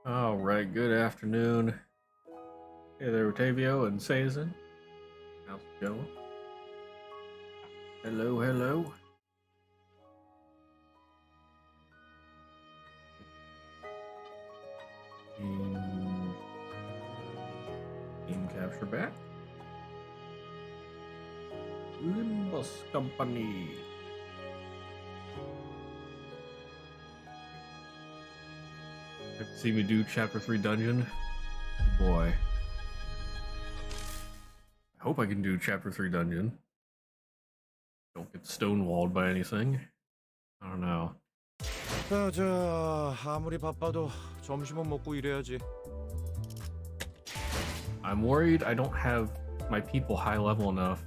All right, good afternoon. Hey there, Otavio and Sazen. How's it going? Hello, hello. Team capture back. Limbus Company. See me do Chapter 3 dungeon? Boy. I hope I can do Chapter 3 dungeon. Don't get stonewalled by anything. I don't know. 아무리 바빠도 점심은 먹고 일해야지. I'm worried I don't have my people high level enough.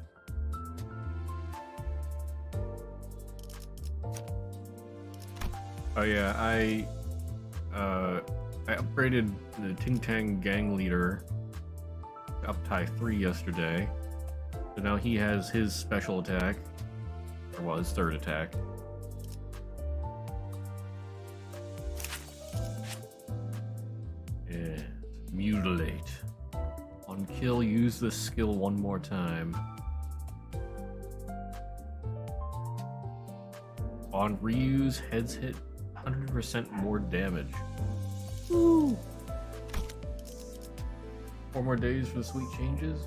Oh yeah, I upgraded the Ting Tang gang leader up Ch.3 yesterday. So now he has his special attack. Or well, his third attack. Yeah. Mutilate. On kill, use this skill one more time. On reuse, heads hit 100% more damage. Woo! 4 more days for the sweet changes.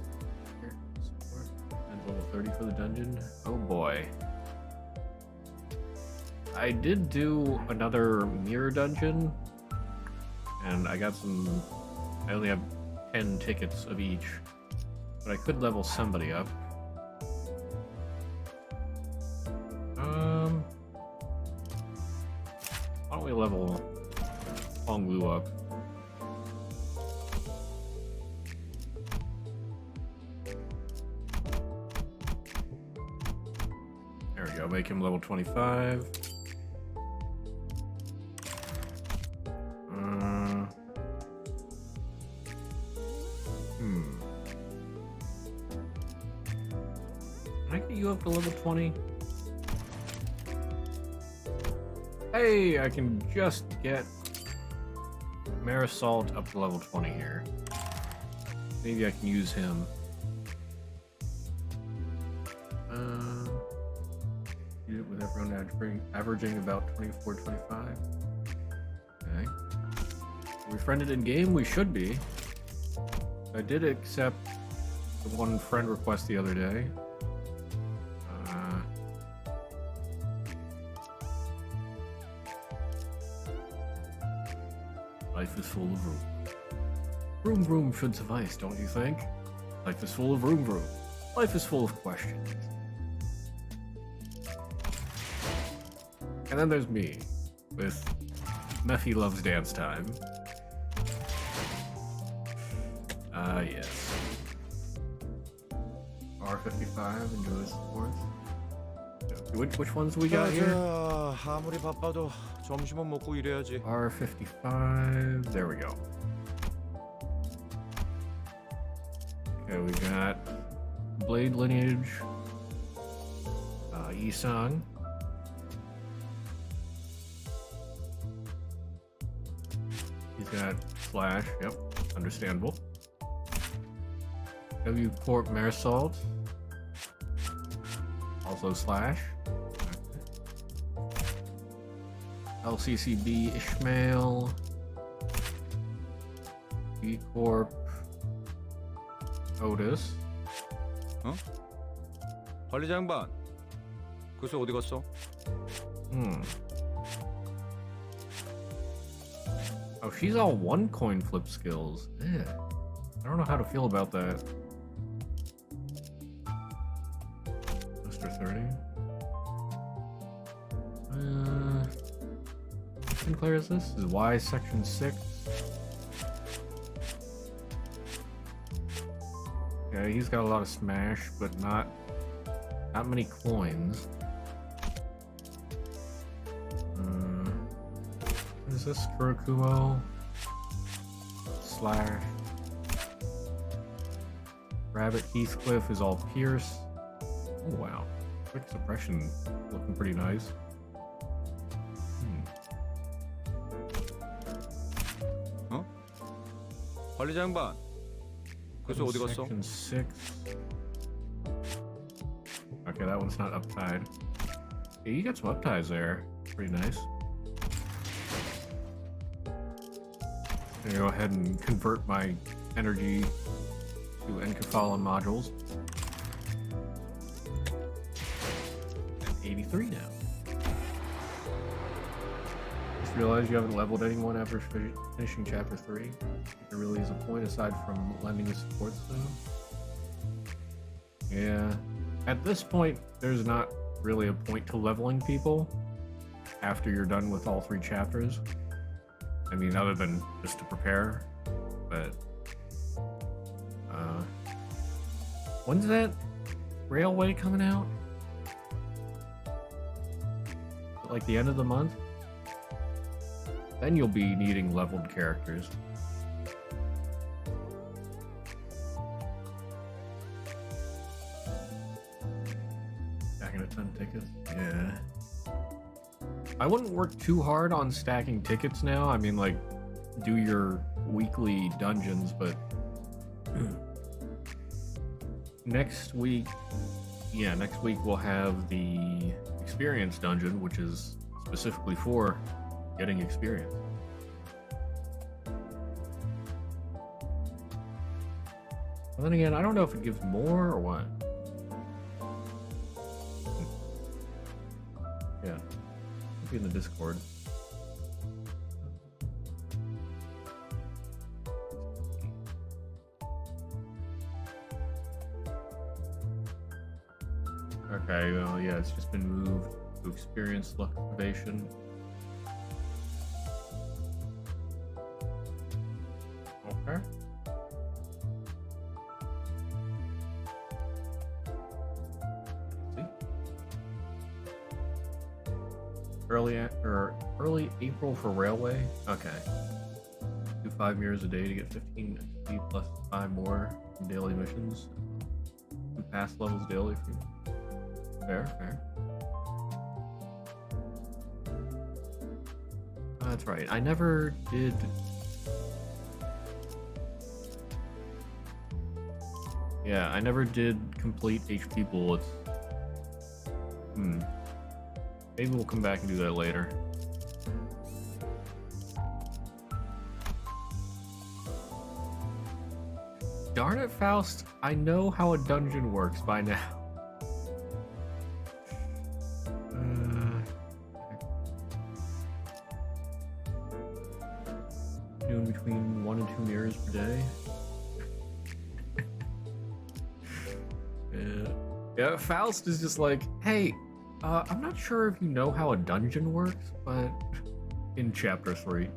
And level 30 for the dungeon. Oh boy. I did do another mirror dungeon, and I got some. I only have 10 tickets of each, but I could level somebody up. Why don't we level Honglu up? There we go, make him level 25. Can I get you up to level 20? Hey, I can just get Marisol up to level 20 here. Maybe I can use him. Use it with everyone averaging about 24, 25. Okay. We friended in game? We should be. I did accept the one friend request the other day. Life is full of room. Room vroom should suffice, don't you think? Life is full of room vroom. Life is full of questions. And then there's me, with Mephi Loves Dance Time. Yes. R55, enjoy support. Which ones do we got here? 아무리 바빠도 점심은 먹고 일해야지. R55, there we go. Okay, we got Blade Lineage, Isang. He's got Slash, yep, understandable. W Corp Marisol, also Slash. LCCB Ishmael, B Corp Otis. 어? 관리자 양반. 그래서 어디 갔어? Oh, she's all one coin flip skills. Yeah. I don't know how to feel about that. Mr. 30. Sinclair is this? Is Y section 6? Yeah, he's got a lot of smash, but not many coins. What is this? Kurakumo? Slash. Rabbit Heathcliff is all Pierce. Oh wow. Quick suppression looking pretty nice. 관리자 양반. 그래서 어디 갔어? Section 6. Okay, that one's not uptied. Yeah, you got some upties there. Pretty nice. I'm gonna go ahead and convert my energy to Encephalon modules. I'm 83 now. Just realized you haven't leveled anyone after finishing Chapter 3. There really is a point aside from lending a support stone. Yeah. At this point, there's not really a point to leveling people after you're done with all 3 chapters. I mean, other than just to prepare, but when's that railway coming out? Like the end of the month? Then you'll be needing leveled characters. Stacking a ton of tickets? Yeah. I wouldn't work too hard on stacking tickets now. I mean, like, do your weekly dungeons, but next week we'll have the experience dungeon, which is specifically for getting experience. But then again, I don't know if it gives more or what. Yeah. In the Discord. Okay, well, yeah, it's just been moved to experience luck activation. Okay. Early April for railway. Okay. Do 5 mirrors a day to get 15 XP plus 5 more from daily missions. 2 pass levels daily. Fair. That's right. I never did. Yeah, I never did complete HP bullets. Maybe we'll come back and do that later. Darn it, Faust. I know how a dungeon works by now. Doing between 1 and 2 mirrors per day. Yeah, Faust is just like, hey, I'm not sure if you know how a dungeon works, but in Chapter 3,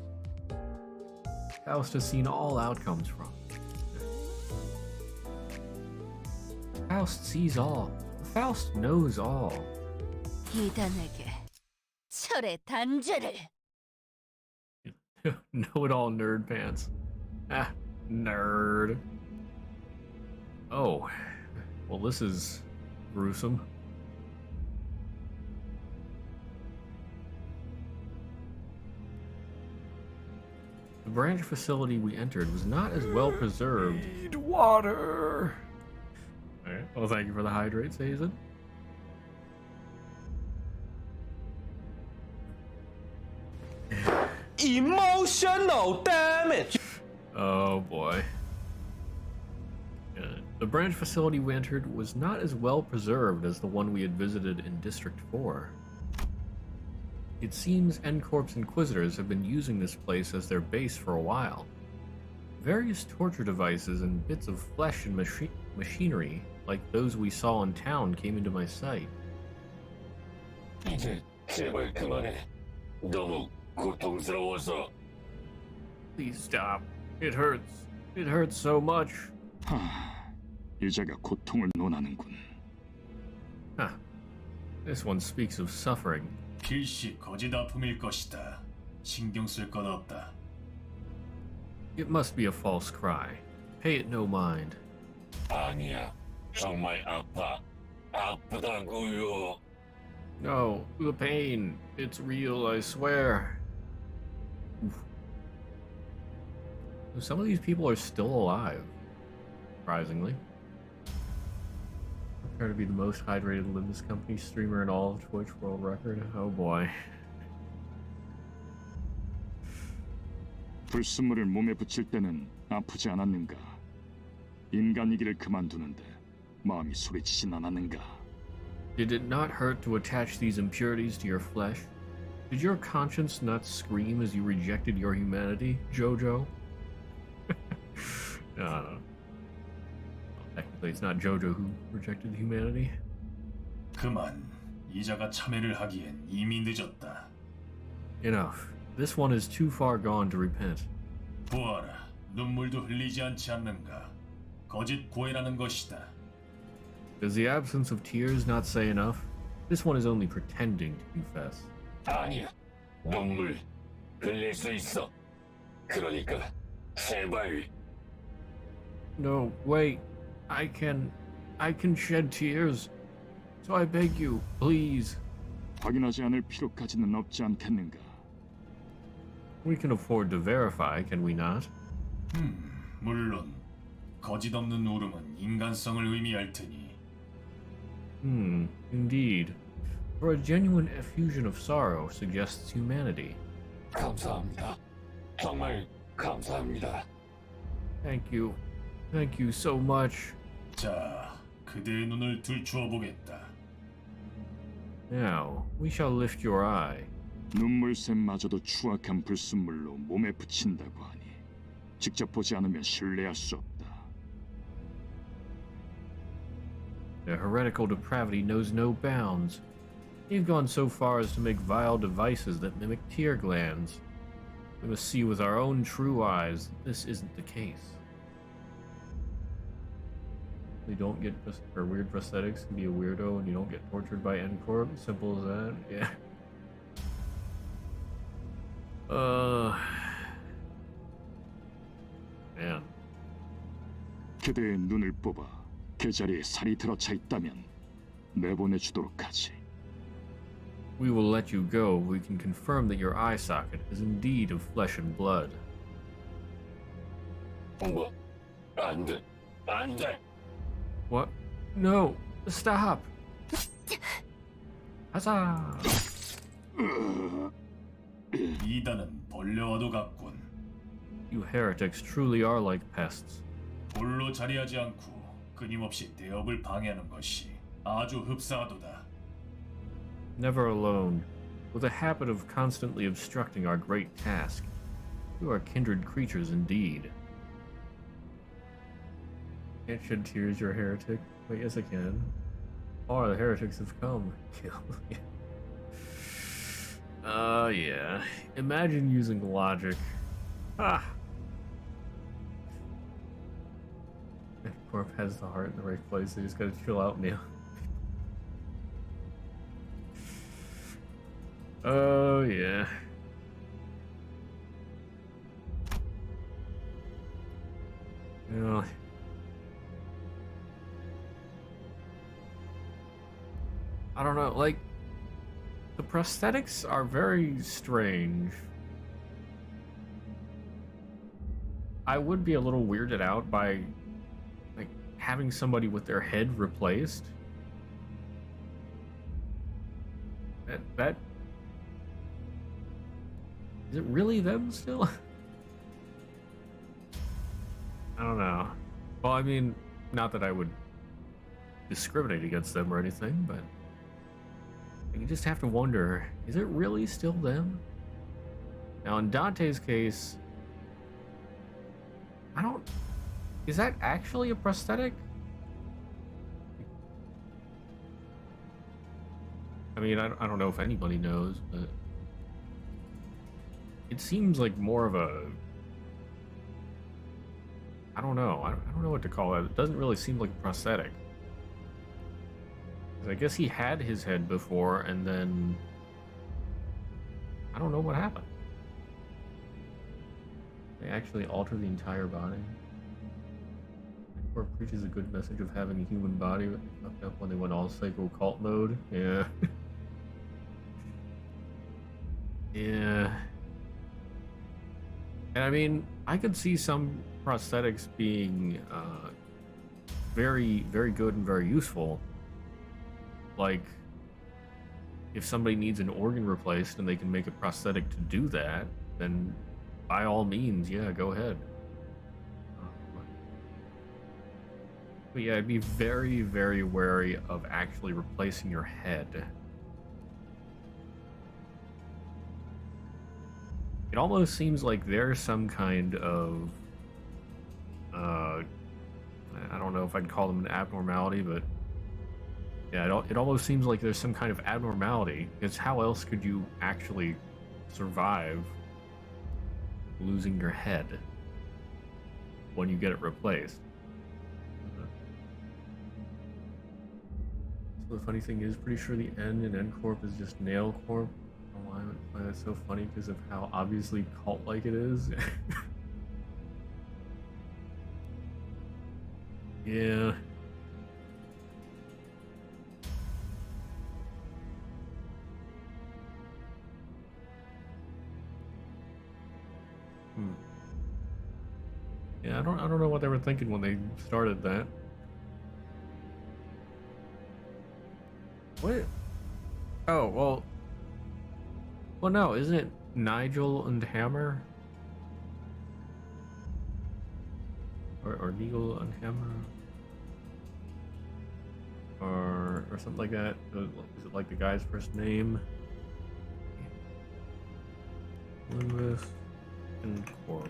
Faust has seen all outcomes from it. Faust sees all. Faust knows all. 이단에게 철의 단죄를. Know-it-all nerd pants. Ah, nerd. Oh, well, this is gruesome. The branch facility we entered was not as well preserved. Need water. All right. Well, thank you for the hydrate, Sazen. Emotional damage. Oh boy. The branch facility we entered was not as well preserved as the one we had visited in District 4. It seems N-Corp's Inquisitors have been using this place as their base for a while. Various torture devices and bits of flesh and machinery, like those we saw in town, came into my sight. 이제 제발 그만해. 너무 고통스러워서. Please stop. It hurts. It hurts so much. 유저가 고통을 논하는군. Huh. This one speaks of suffering. 필시 거짓 아픔일 것이다. 신경 쓸 건 없다. It must be a false cry. Pay it no mind. 아니야. 정말 아파. 아프다고요. No, the pain. It's real, I swear. Oof. Some of these people are still alive, surprisingly. Prepare to be the most hydrated Limbus company streamer in all of Twitch world record. Oh boy. 불순물을 몸에 붙일 때는 아프지 않았는가? 인간이기를 그만두는데 마음이 소리치진 않았는가? Did it not hurt to attach these impurities to your flesh? Did your conscience not scream as you rejected your humanity, Jojo? No. Well, technically, it's not Jojo who rejected humanity. 그만. 이자가 참회를 하기엔 이미 늦었다. Enough. This one is too far gone to repent. 보아라. 눈물도 흘리지 않지 않는가. 거짓 고해라는 것이다. Does the absence of tears not say enough? This one is only pretending to confess. 아니야. 눈물 흘릴 수 있어. 그러니까 제발. No, wait. I can shed tears. So I beg you, please. 확인하지 않을 필요까지는 없지 않겠는가? We can afford to verify, can we not? 물론 거짓 없는 울음은 인간성을 의미할 테니. Indeed. For a genuine effusion of sorrow suggests humanity. 감사합니다. 정말 감사합니다. Thank you. Thank you so much. 자, 그대의 눈을 들추어 보겠다. Now, we shall lift your eye. 눈물샘마저도 추악한 불순물로 몸에 붙인다고 하니 직접 보지 않으면 신뢰할 수 없다. Their heretical depravity knows no bounds. They've gone so far as to make vile devices that mimic tear glands. We must see with our own true eyes that this isn't the case. You don't get weird prosthetics and be a weirdo, and you don't get tortured by N-Corp. Simple as that. Yeah. Man. 그대의 눈을 뽑아 그 자리에 살이 들어차 있다면 내보내주도록 하지. We will let you go if we can confirm that your eye socket is indeed of flesh and blood. 뭐? 안 돼. 안 돼. What? No! Stop! Huzzah! 이단은 벌레와도 같군. You heretics truly are like pests. 홀로 자리하지 않고 끊임없이 대업을 방해하는 것이 아주 흡사하도다. Never alone, with a habit of constantly obstructing our great task. You are kindred creatures indeed. Can't shed tears, you're a heretic. Wait, yes I can. Oh, the heretics have come. Yeah. Imagine using logic. Ah! Corp has the heart in the right place, so you just gotta chill out now. Oh, yeah. Well... I don't know, like, the prosthetics are very strange. I would be a little weirded out by, like, having somebody with their head replaced. That... Is it really them still? I don't know. Well, I mean, not that I would discriminate against them or anything, but... You just have to wonder, is it really still them? Now, in Dante's case, I don't... Is that actually a prosthetic? I mean, I don't know if anybody knows, but... It seems like more of a... I don't know. I don't know what to call it. It doesn't really seem like a prosthetic. I guess he had his head before, and then... I don't know what happened. They actually alter the entire body. Or preaches a good message of having a human body, but they fucked up when they went all psycho cult mode. Yeah. Yeah. And I mean, I could see some prosthetics being very, very good and very useful. Like, if somebody needs an organ replaced and they can make a prosthetic to do that, then by all means, yeah, go ahead. But yeah, I'd be very, very wary of actually replacing your head. It almost seems like there's some kind of, I don't know if I'd call them an abnormality, but yeah, it almost seems like there's some kind of abnormality, because how else could you actually survive losing your head when you get it replaced? So the funny thing is, pretty sure the N in N Corp is just Nail Corp. I don't know why I find that so funny, because of how obviously cult-like it is. Yeah. Yeah, I don't know what they were thinking when they started that. What? Oh, well no, isn't it Nigel and Hammer? Or Nigel and Hammer? Or something like that? Is it like the guy's first name? Limbus and Corp.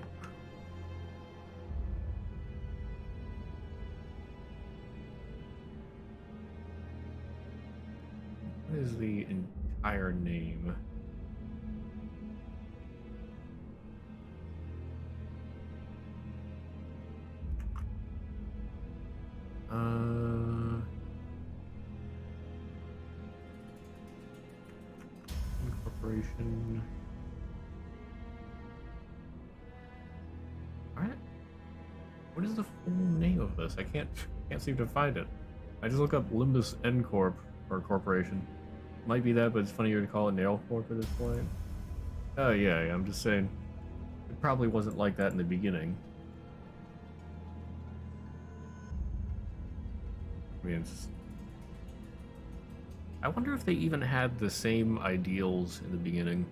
What is the entire name? Incorporation. Alright. What is the full name of this? I can't seem to find it. I just look up Limbus N Corp or Corporation. Might be that, but it's funnier to call it Nail Corp at this point. Oh yeah, I'm just saying. It probably wasn't like that in the beginning. I mean, I wonder if they even had the same ideals in the beginning.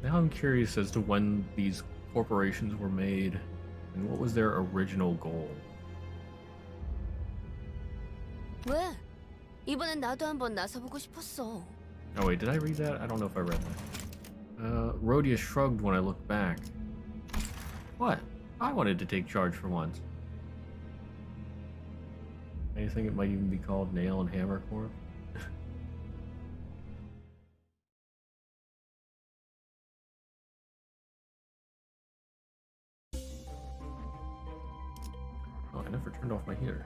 Now I'm curious as to when these corporations were made and what was their original goal. 왜? 이번엔 나도 한번 나서보고 싶었어. Oh wait, did I read that? I don't know if I read that. Rhodia shrugged when I looked back. What? I wanted to take charge for once. I think it might even be called Nail and Hammer Corp. Oh, I never turned off my heater.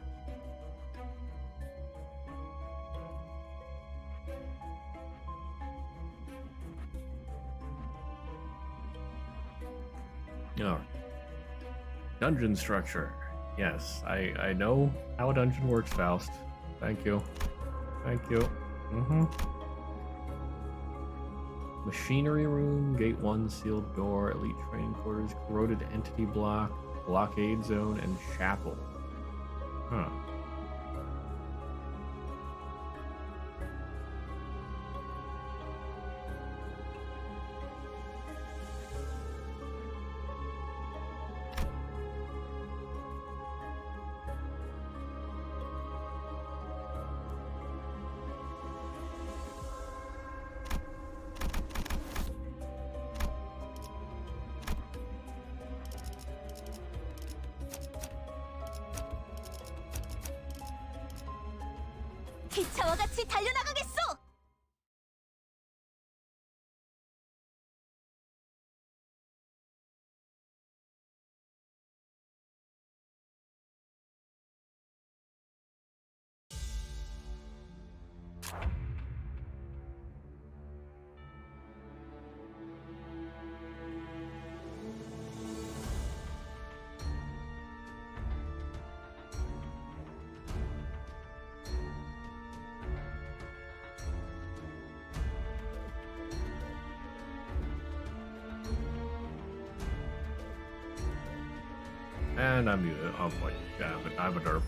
Oh. Dungeon structure. Yes, I know how a dungeon works, Faust. Thank you. Thank you. Machinery room, gate 1, sealed door, elite training quarters, corroded entity block, blockade zone, and chapel. Huh. 기차와 같이 달려나가겠어! And I'm muted. Oh boy, damn it, I'm a derp.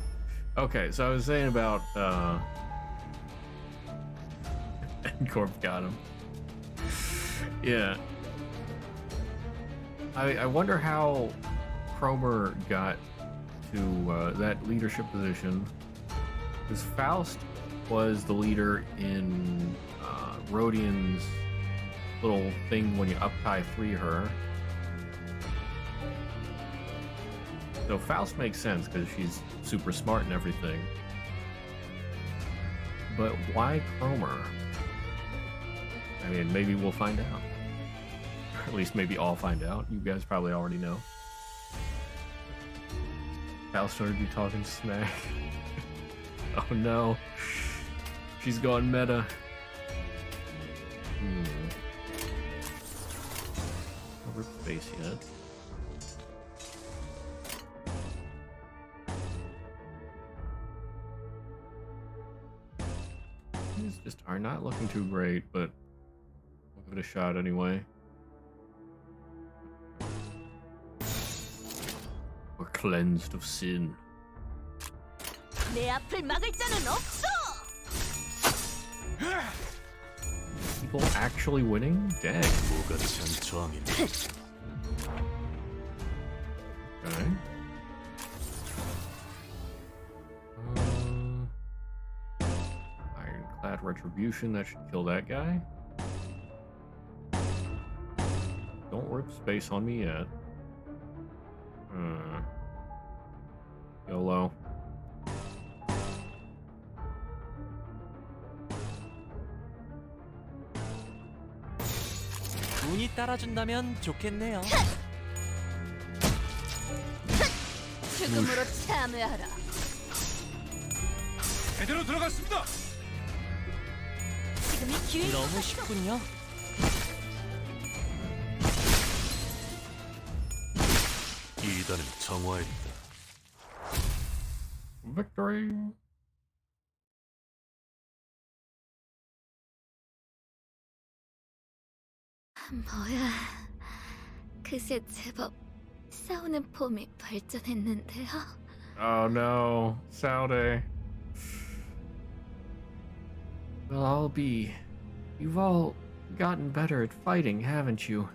Okay, so I was saying about Corp got him. Yeah. I wonder how Cromer got to that leadership position. Because Faust was the leader in Rodian's little thing when you up Ch.3 her. So Faust makes sense because she's super smart and everything. But why Cromer? I mean, maybe we'll find out. Or at least maybe I'll find out. You guys probably already know. Faust started to be talking smack. Oh no. She's gone meta. Not rip space yet. These just are not looking too great, but we'll give it a shot anyway. We're cleansed of sin. 내 앞을 막을 자는 없어. People actually winning? Dang. Okay. Ironclad Retribution, that should kill that guy. Don't rip space on me yet. YOLO. 운이 따라준다면 좋겠네요. 죽음으로 참여하라. 제대로 들어갔습니다. 지금이 기회. 너무 쉽군요. 이단은 정화했다. Victory. 뭐야? 그새 제법 싸우는 폼이 발전했는데요. Oh no, Saude. Well, I'll be. You've all gotten better at fighting, haven't you?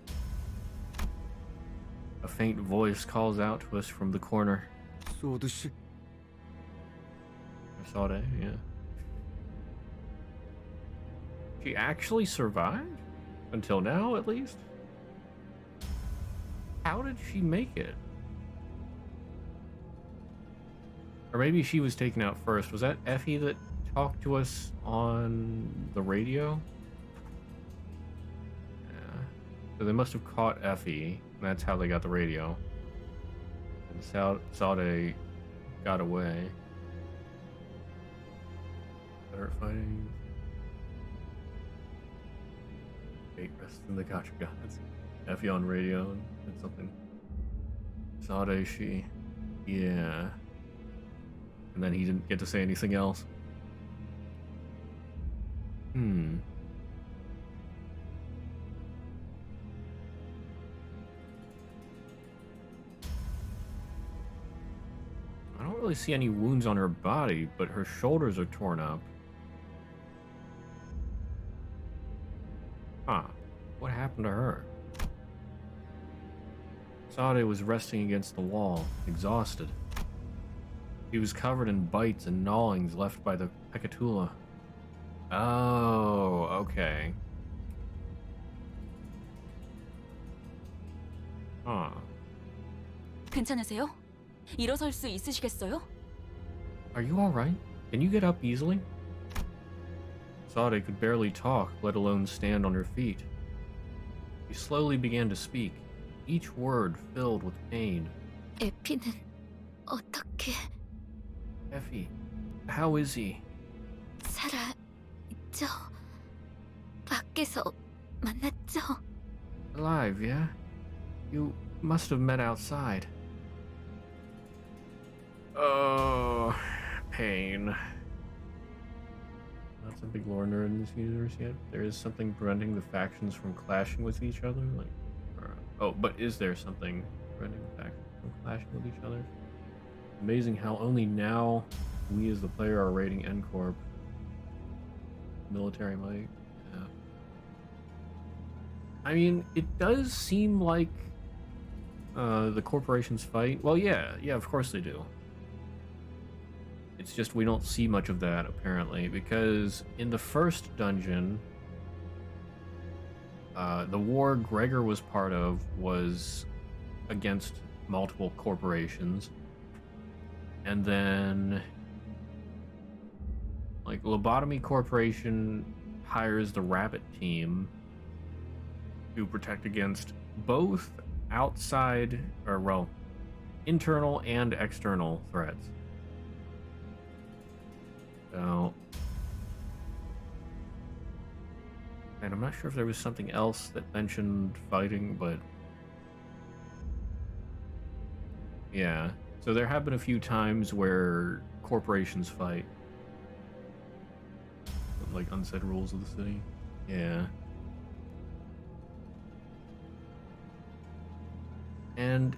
A faint voice calls out to us from the corner. 소드씨. Saude, yeah. She actually survived? Until now, at least? How did she make it? Or maybe she was taken out first. Was that Effie that talked to us on the radio? Yeah. So they must have caught Effie, and that's how they got the radio. And Saude got away. Start fighting. Fate rests in the Gotcha Gods. Effie on radio and something. Saude, she. Yeah. And then he didn't get to say anything else. I don't really see any wounds on her body, but her shoulders are torn up. Huh. What happened to her? Saude was resting against the wall, exhausted. He was covered in bites and gnawings left by the Pecatula. Oh, okay. Huh. 괜찮으세요? 일어설 수 있으시겠어요? Are you alright? Can you get up easily? Saude could barely talk, let alone stand on her feet. She slowly began to speak, each word filled with pain. 에피는 어떻게 Effie, how is he? 살아있죠? 밖에서 만났죠? Alive, yeah? You must have met outside. Oh, pain. Not a big lore nerd in this universe yet. There is something preventing the factions from clashing with each other, like. Oh, but is there something preventing the factions from clashing with each other. Amazing how only now we as the player are rating N Corp. Military might. Yeah. I mean, it does seem like the corporations fight. Well, yeah, of course they do. It's just we don't see much of that, apparently, because in the first dungeon, the war Gregor was part of was against multiple corporations. And then, like, Lobotomy Corporation hires the Rabbit team to protect against both outside, or, well, internal and external threats. So, and I'm not sure if there was something else that mentioned fighting, but yeah. So there have been a few times where corporations fight, like unsaid rules of the city. Yeah. And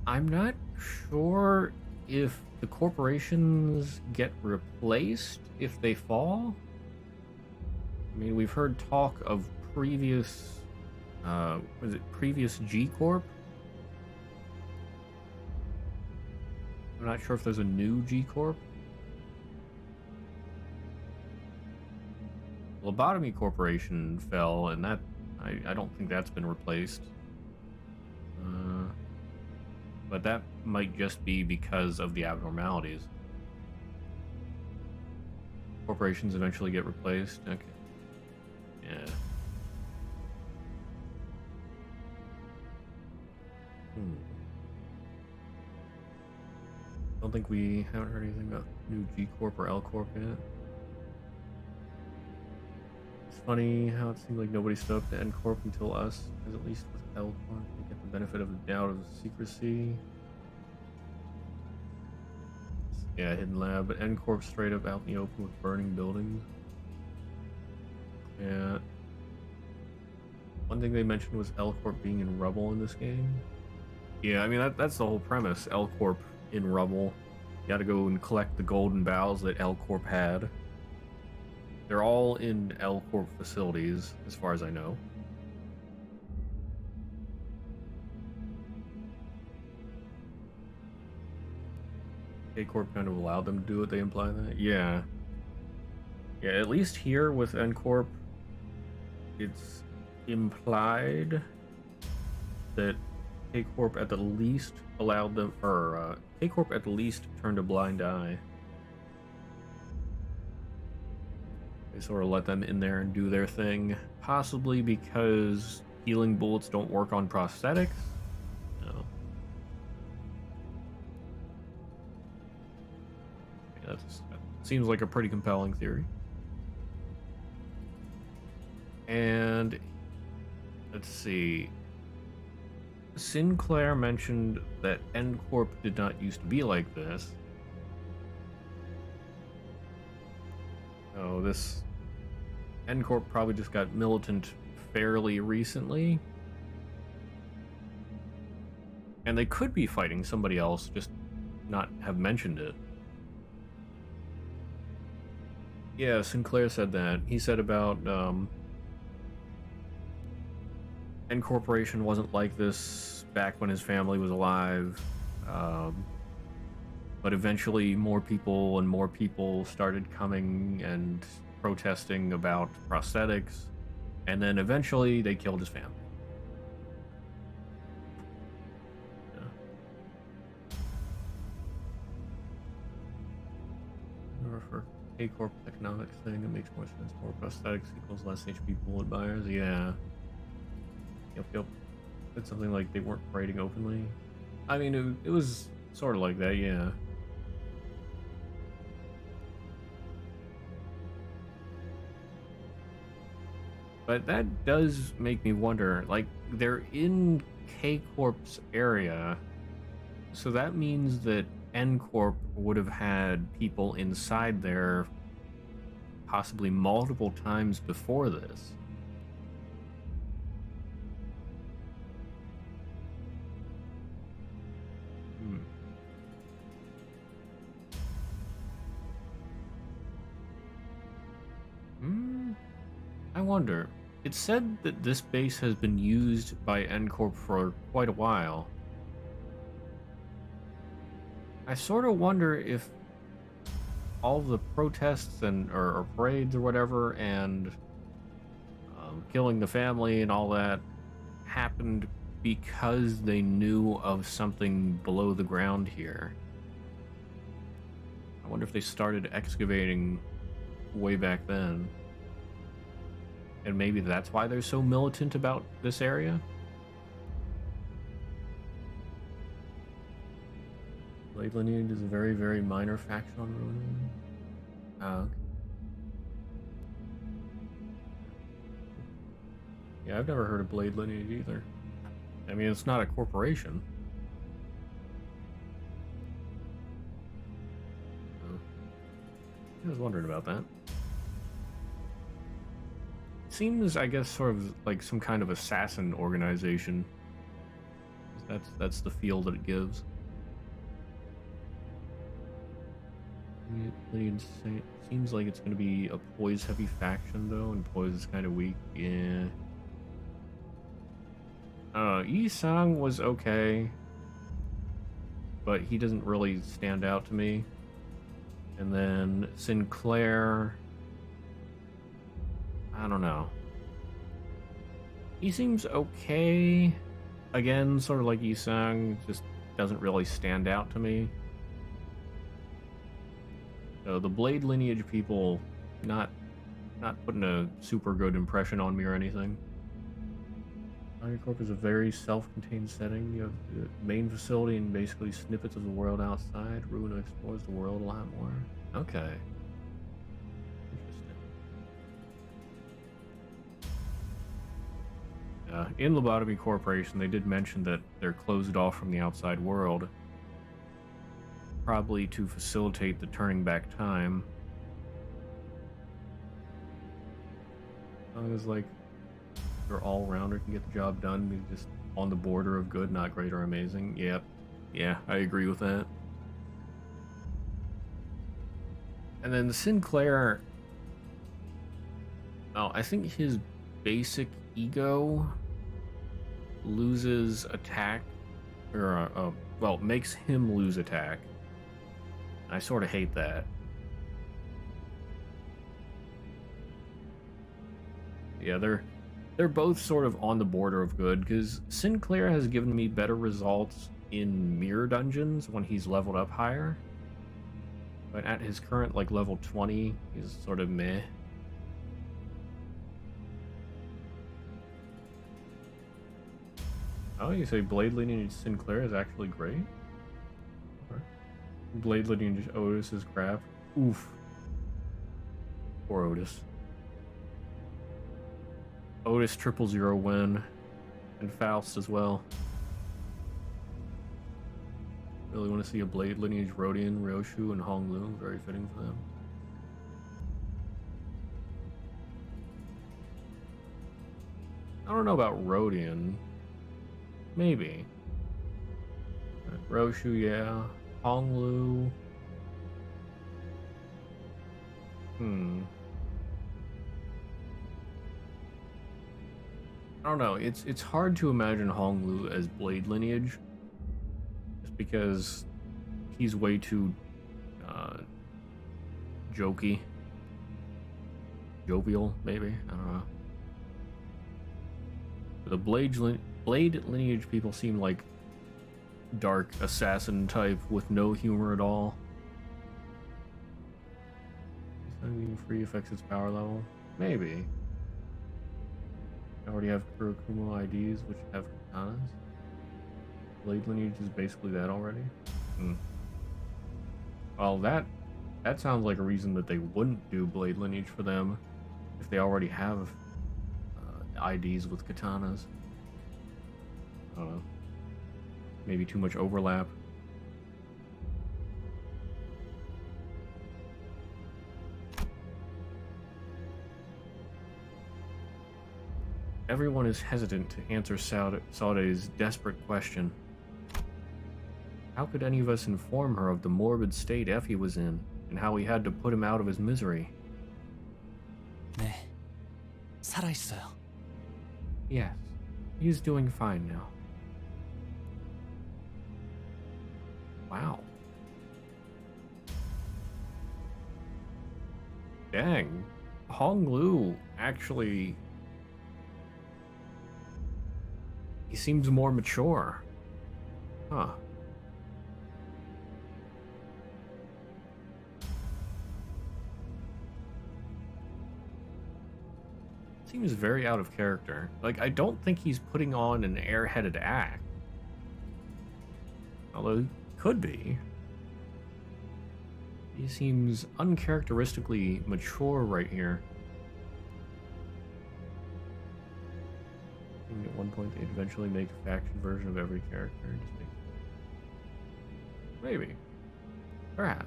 I'm not sure if the corporations get replaced if they fall. I mean, we've heard talk of previous, previous G Corp? I'm not sure if there's a new G Corp. Lobotomy Corporation fell, and that I don't think that's been replaced. But that might just be because of the abnormalities. Corporations eventually get replaced. Okay. Yeah. Don't think we haven't heard anything about new G Corp or L Corp yet. It's funny how it seemed like nobody stood up to N Corp until us, because at least with L Corp we get the benefit of the doubt of secrecy. Yeah, hidden lab, but N Corp straight up out in the open with burning buildings. Yeah. One thing they mentioned was L Corp being in rubble in this game. Yeah, I mean that's the whole premise. L Corp in rubble. You gotta go and collect the golden bowels that L Corp had. They're all in L Corp facilities, as far as I know. K Corp kind of allowed them to do it, they imply that? Yeah. Yeah, at least here with N Corp, it's implied that K Corp at the least allowed them, or K Corp at the least turned a blind eye. They sort of let them in there and do their thing, possibly because healing bullets don't work on prosthetics. No. Yeah, that seems like a pretty compelling theory. And let's see. Sinclair mentioned that N Corp did not used to be like this. Oh, this N Corp probably just got militant fairly recently. And they could be fighting somebody else, just not have mentioned it. Yeah, Sinclair said that. He said about N Corporation wasn't like this back when his family was alive, but eventually more people started coming and protesting about prosthetics, and then eventually they killed his family. Or for K Corp economics thing, it makes more sense. More prosthetics equals less HP bullet buyers. Yeah. Yep. It's something like they weren't fighting openly. I mean, it was sort of like that, yeah. But that does make me wonder, like, they're in K Corp's area, so that means that N Corp would have had people inside there possibly multiple times before this. wonder. It said that this base has been used by N-Corp for quite a while. I sort of wonder if all the protests or parades or whatever and killing the family and all that happened because they knew of something below the ground here. I wonder if they started excavating way back then. And maybe that's why they're so militant about this area? Blade Lineage is a very, very minor faction on Ruin. Okay. Yeah, I've never heard of Blade Lineage either. I mean, it's not a corporation. Oh. I was wondering about that. Seems, I guess, sort of like some kind of assassin organization. That's the feel that it gives. It seems like it's going to be a poise-heavy faction, though, and poise is kind of weak. Yeah. Yi-Sang was okay, but he doesn't really stand out to me. And then Sinclair, I don't know. He seems okay. Again, sort of like Yi-Sang, just doesn't really stand out to me. So the Blade Lineage people, not putting a super good impression on me or anything. Corp is a very self-contained setting. You have the main facility and basically snippets of the world outside. Ruin explores the world a lot more. Okay. Interesting. In Lobotomy Corporation, they did mention that they're closed off from the outside world. Probably to facilitate the turning back time. It's like your all-rounder can get the job done, be just on the border of good, not great or amazing. Yep. Yeah, I agree with that. And then Sinclair, I think his basic ego loses attack, or well, makes him lose attack. I sort of hate that. Yeah, they're both sort of on the border of good, because Sinclair has given me better results in mirror dungeons when he's leveled up higher. But at his current, like, level 20, he's sort of meh. Oh, you say Blade Lineage Sinclair is actually great? Okay. Blade Lineage Otis is crap. Oof. Poor Otis. Otis 000 win. And Faust as well. Really want to see a Blade Lineage Rodian, Ryoshu, and Honglu. Very fitting for them. I don't know about Rodian. Maybe. Ryoshu, yeah. Honglu. I don't know. It's hard to imagine Honglu as Blade Lineage, just because he's way too jokey, jovial. Maybe, I don't know. The Blade Lineage people seem like dark assassin type with no humor at all. Something free affects its power level. Maybe. I already have Kurokumo IDs, which have katanas. Blade Lineage is basically that already. Well, that sounds like a reason that they wouldn't do Blade Lineage for them if they already have IDs with katanas. I don't know. Maybe too much overlap. Everyone is hesitant to answer Saude's desperate question. How could any of us inform her of the morbid state Effie was in, and how we had to put him out of his misery? 네, 살아있어요. Yes, he's doing fine now. Wow. Dang. Hong Lu actually... He seems more mature. Huh. Seems very out of character. Like, I don't think he's putting on an airheaded act. Although, he could be. He seems uncharacteristically mature right here. I think at one point they'd eventually make a faction version of every character. Just make... Maybe. Perhaps.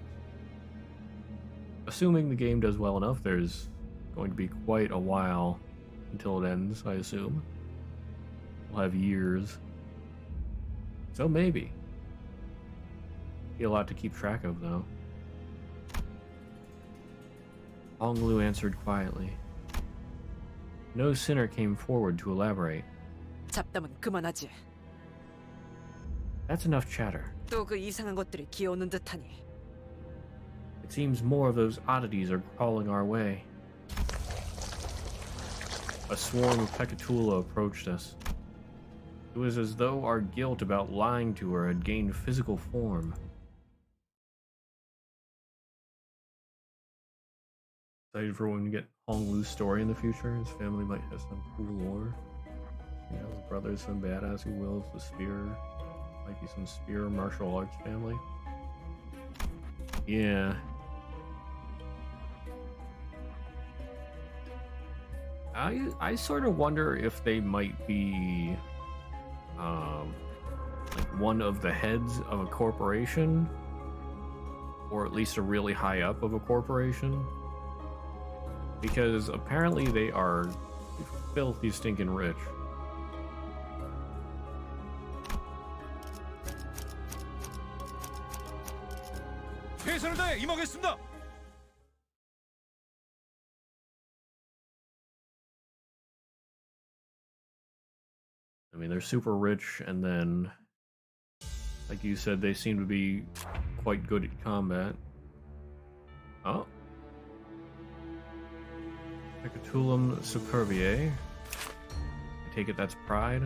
Assuming the game does well enough, there's going to be quite a while until it ends, I assume. We'll have years. So maybe. Be a lot to keep track of, though. Hong Lu answered quietly. No sinner came forward to elaborate. 잡담은 그만하지. That's enough chatter. 또 그 이상한 것들이 기어오는 듯하니. It seems more of those oddities are crawling our way. A swarm of Pekatula approached us. It was as though our guilt about lying to her had gained physical form. Excited for when we get Hong Lu's story in the future. His family might have some cool lore. You know, his brother's some badass who wields the spear. Might be some spear martial arts family. Yeah. I sort of wonder if they might be like one of the heads of a corporation, or at least a really high up of a corporation, because apparently they are filthy stinking rich. 최선을 다해 임하겠습니다. I mean, they're super rich, and then, like you said, they seem to be quite good at combat. Oh. Pecatulum superbiae. I take it that's pride.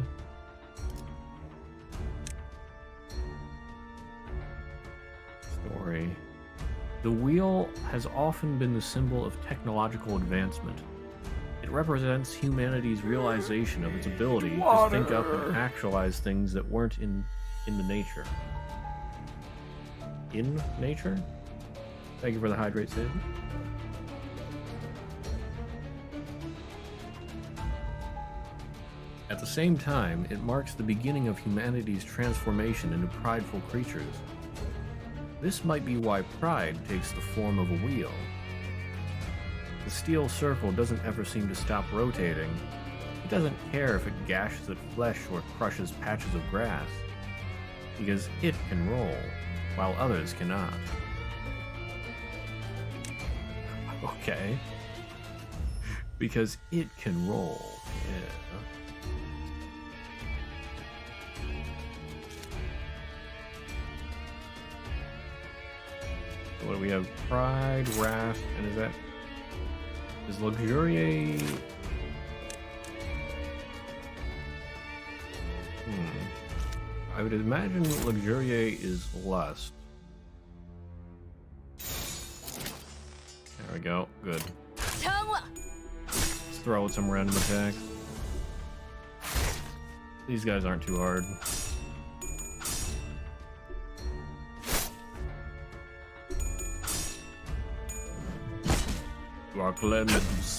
Story. The wheel has often been the symbol of technological advancement. It represents humanity's realization of its ability to think up and actualize things that weren't in the nature. In nature? Thank you for the hydrate save. At the same time, it marks the beginning of humanity's transformation into prideful creatures. This might be why pride takes the form of a wheel. The steel circle doesn't ever seem to stop rotating. It doesn't care if it gashes at flesh or crushes patches of grass, because it can roll, while others cannot. Okay. Because it can roll, yeah. So what do we have? Pride, wrath, and is luxuriate? I would imagine luxuriate is lust. There we go. Good. Let's throw out some random attacks. These guys aren't too hard.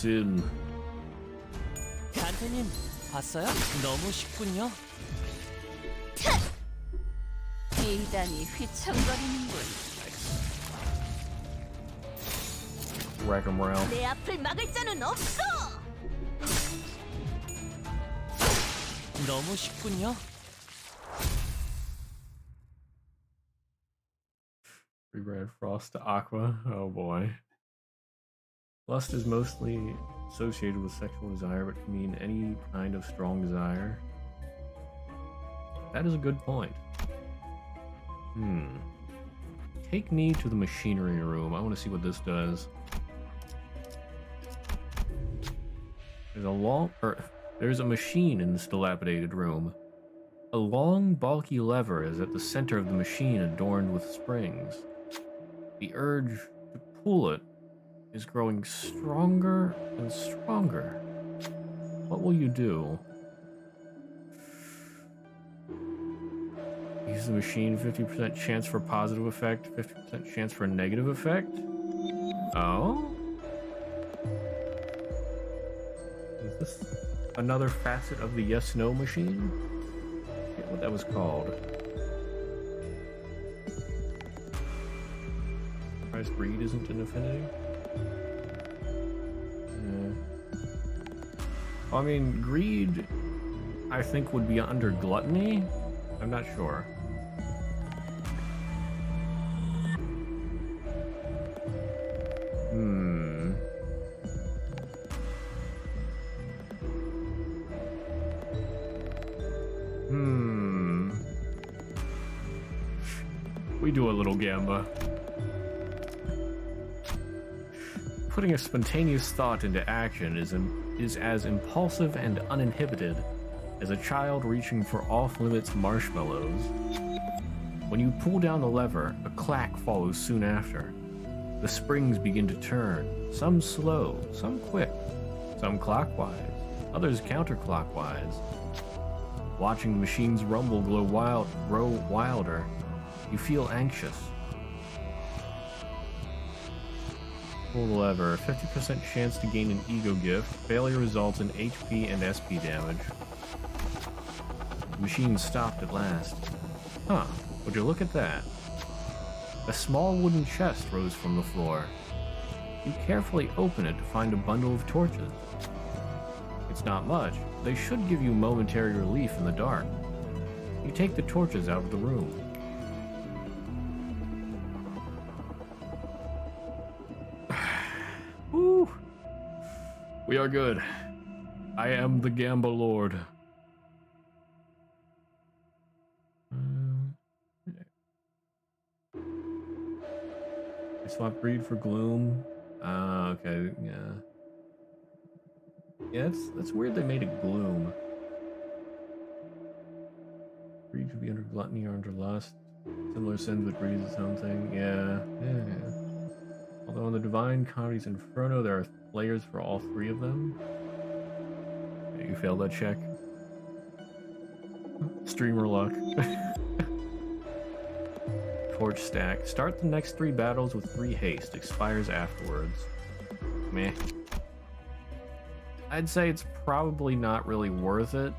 sin. 간태님 봤어요? 너무 쉽군요. 일단이 휘청거리는군. Wreck 'em round. 내 앞을 막을 자는 없어. 너무 쉽군요. Rebrand Frost to Aqua. Oh boy. Lust is mostly associated with sexual desire, but can mean any kind of strong desire. That is a good point. Take me to the machinery room. I want to see what this does. There's a machine in this dilapidated room. A long, bulky lever is at the center of the machine, adorned with springs. The urge to pull it is growing stronger and stronger. What will you do? Use the machine, 50% chance for positive effect, 50% chance for a negative effect? Oh? Is this another facet of the yes-no machine? I forget what that was called. Price greed isn't an affinity? Yeah. I mean, greed, I think, would be under gluttony. I'm not sure. We do a little gamba. Putting a spontaneous thought into action is as impulsive and uninhibited as a child reaching for off-limits marshmallows. When you pull down the lever, a clack follows soon after. The springs begin to turn, some slow, some quick, some clockwise, others counterclockwise. Watching the machine's rumble grow wilder, you feel anxious. Pull the lever. 50% chance to gain an ego gift. Failure results in HP and SP damage. The machine stopped at last. Huh, would you look at that? A small wooden chest rose from the floor. You carefully open it to find a bundle of torches. It's not much. They should give you momentary relief in the dark. You take the torches out of the room. Woo! We are good. I am the Gamba Lord. I swap greed for gloom. Okay, yeah. Yeah, that's weird they made it gloom. Greed could be under gluttony or under lust. Similar sins, but greed is its own thing. Yeah. Although in the Divine Comedy's Inferno, there are layers for all three of them. Yeah, you failed that check. Streamer luck. Torch stack. Start the next 3 battles with 3 haste. Expires afterwards. Meh. I'd say it's probably not really worth it.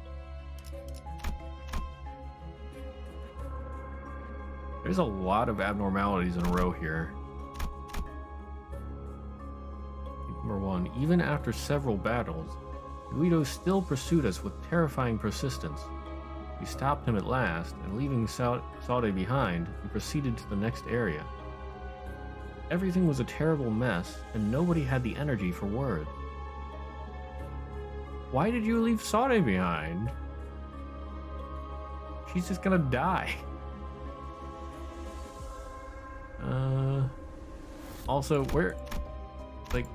There's a lot of abnormalities in a row here. Number 1. Even after several battles, Guido still pursued us with terrifying persistence. We stopped him at last, and leaving Saude behind, we proceeded to the next area. Everything was a terrible mess, and nobody had the energy for words. Why did you leave Saude behind? She's just gonna die. Also, where... Like,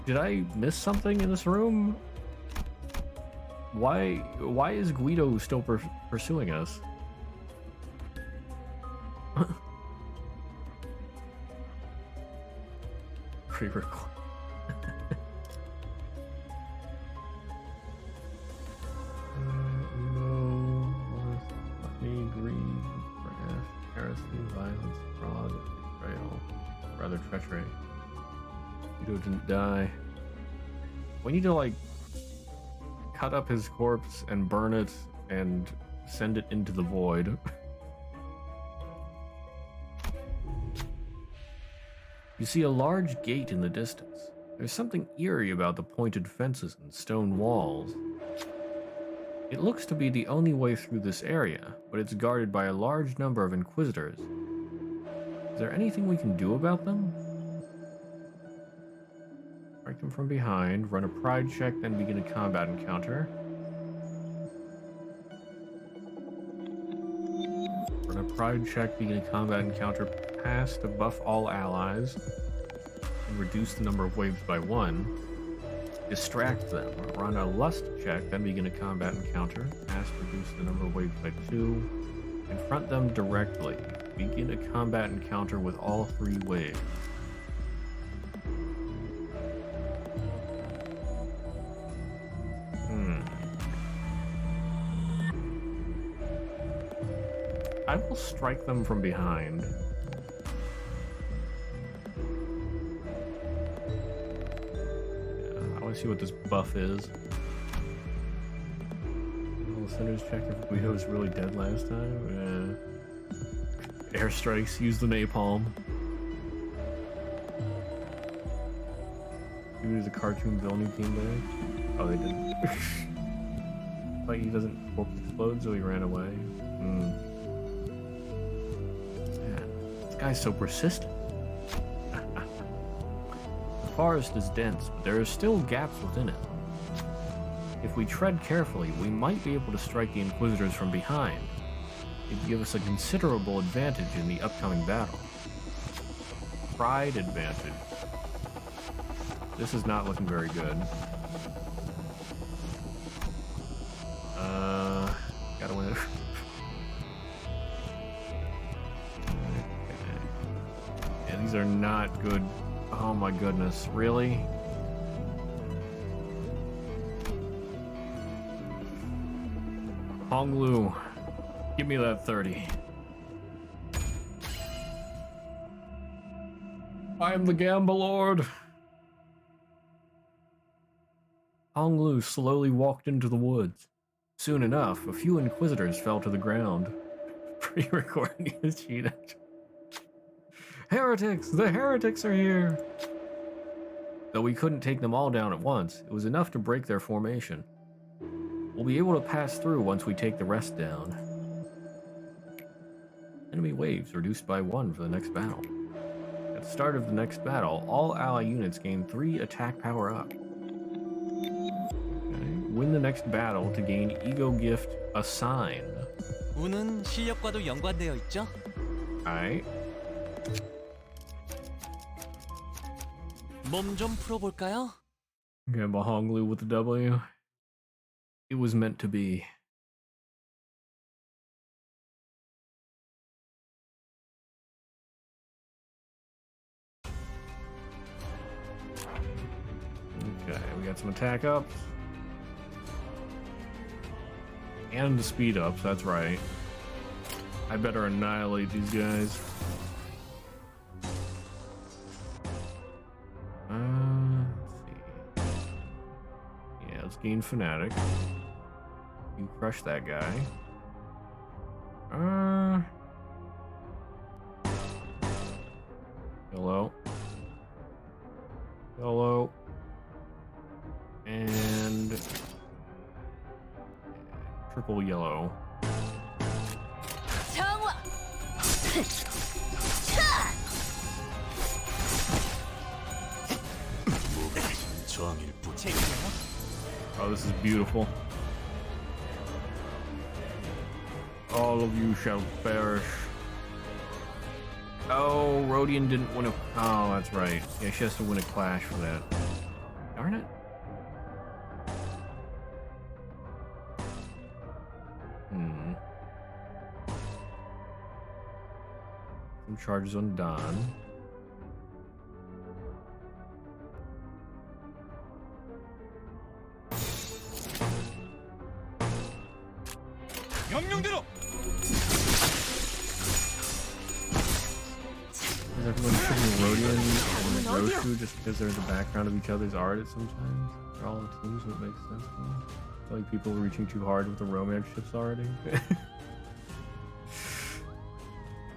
did I miss something in this room? Why is Guido still pursuing us? Pre-record. Treachery. Guido didn't die. We need to, like, cut up his corpse and burn it and send it into the void. You see a large gate in the distance. There's something eerie about the pointed fences and stone walls. It looks to be the only way through this area, but it's guarded by a large number of inquisitors. Is there anything we can do about them? Strike them from behind, run a pride check, then begin a combat encounter. Run a pride check, begin a combat encounter, pass to buff all allies, and reduce the number of waves by 1. Distract them. Run a lust check, then begin a combat encounter, pass, reduce the number of waves by 2. Confront them directly. Begin a combat encounter with all 3 waves. I will strike them from behind. I want to see what this buff is. Well, Sinners check if Guido was really dead last time. Airstrikes, use the napalm. Use the cartoon villainy team there. Oh, they didn't. Like he doesn't corpse explode, so he ran away. This guy's so persistent. The forest is dense, but there are still gaps within it. If we tread carefully, we might be able to strike the Inquisitors from behind. It'd give us a considerable advantage in the upcoming battle. Pride advantage. This is not looking very good. Gotta win it. Yeah, these are not good. Oh my goodness, really? Honglu, give me that 30. I am the Gamba Lord. Honglu slowly walked into the woods. Soon enough, a few Inquisitors fell to the ground. Pre-recording his cheat. Heretics! The heretics are here! Though we couldn't take them all down at once, it was enough to break their formation. We'll be able to pass through once we take the rest down. Enemy waves reduced by 1 for the next battle. At the start of the next battle, all ally units gain 3 attack power up. Win the next battle to gain ego gift assigned. 운은 실력과도 연관되어 있죠? Alright. 몸 좀 풀어볼까요? Gamba Honglu with the W. It was meant to be. Okay, we got some attack ups. And the speed ups, that's right. I better annihilate these guys. Let's see. Yeah, let's gain Fanatic. You crush that guy. Hello. Hello. And triple yellow. 정화. 저항일 뿐. Oh, this is beautiful. All of you shall perish. Oh, Rodian didn't win a... Oh, that's right. Yeah, she has to win a clash for that. Darn it. Some charges on Don. 명령대로. Is everyone shooting Rodian and Roshu just because they're in the background of each other's art at sometimes? They're all in teams, so it makes sense to me. I feel like people are reaching too hard with the romance ships already.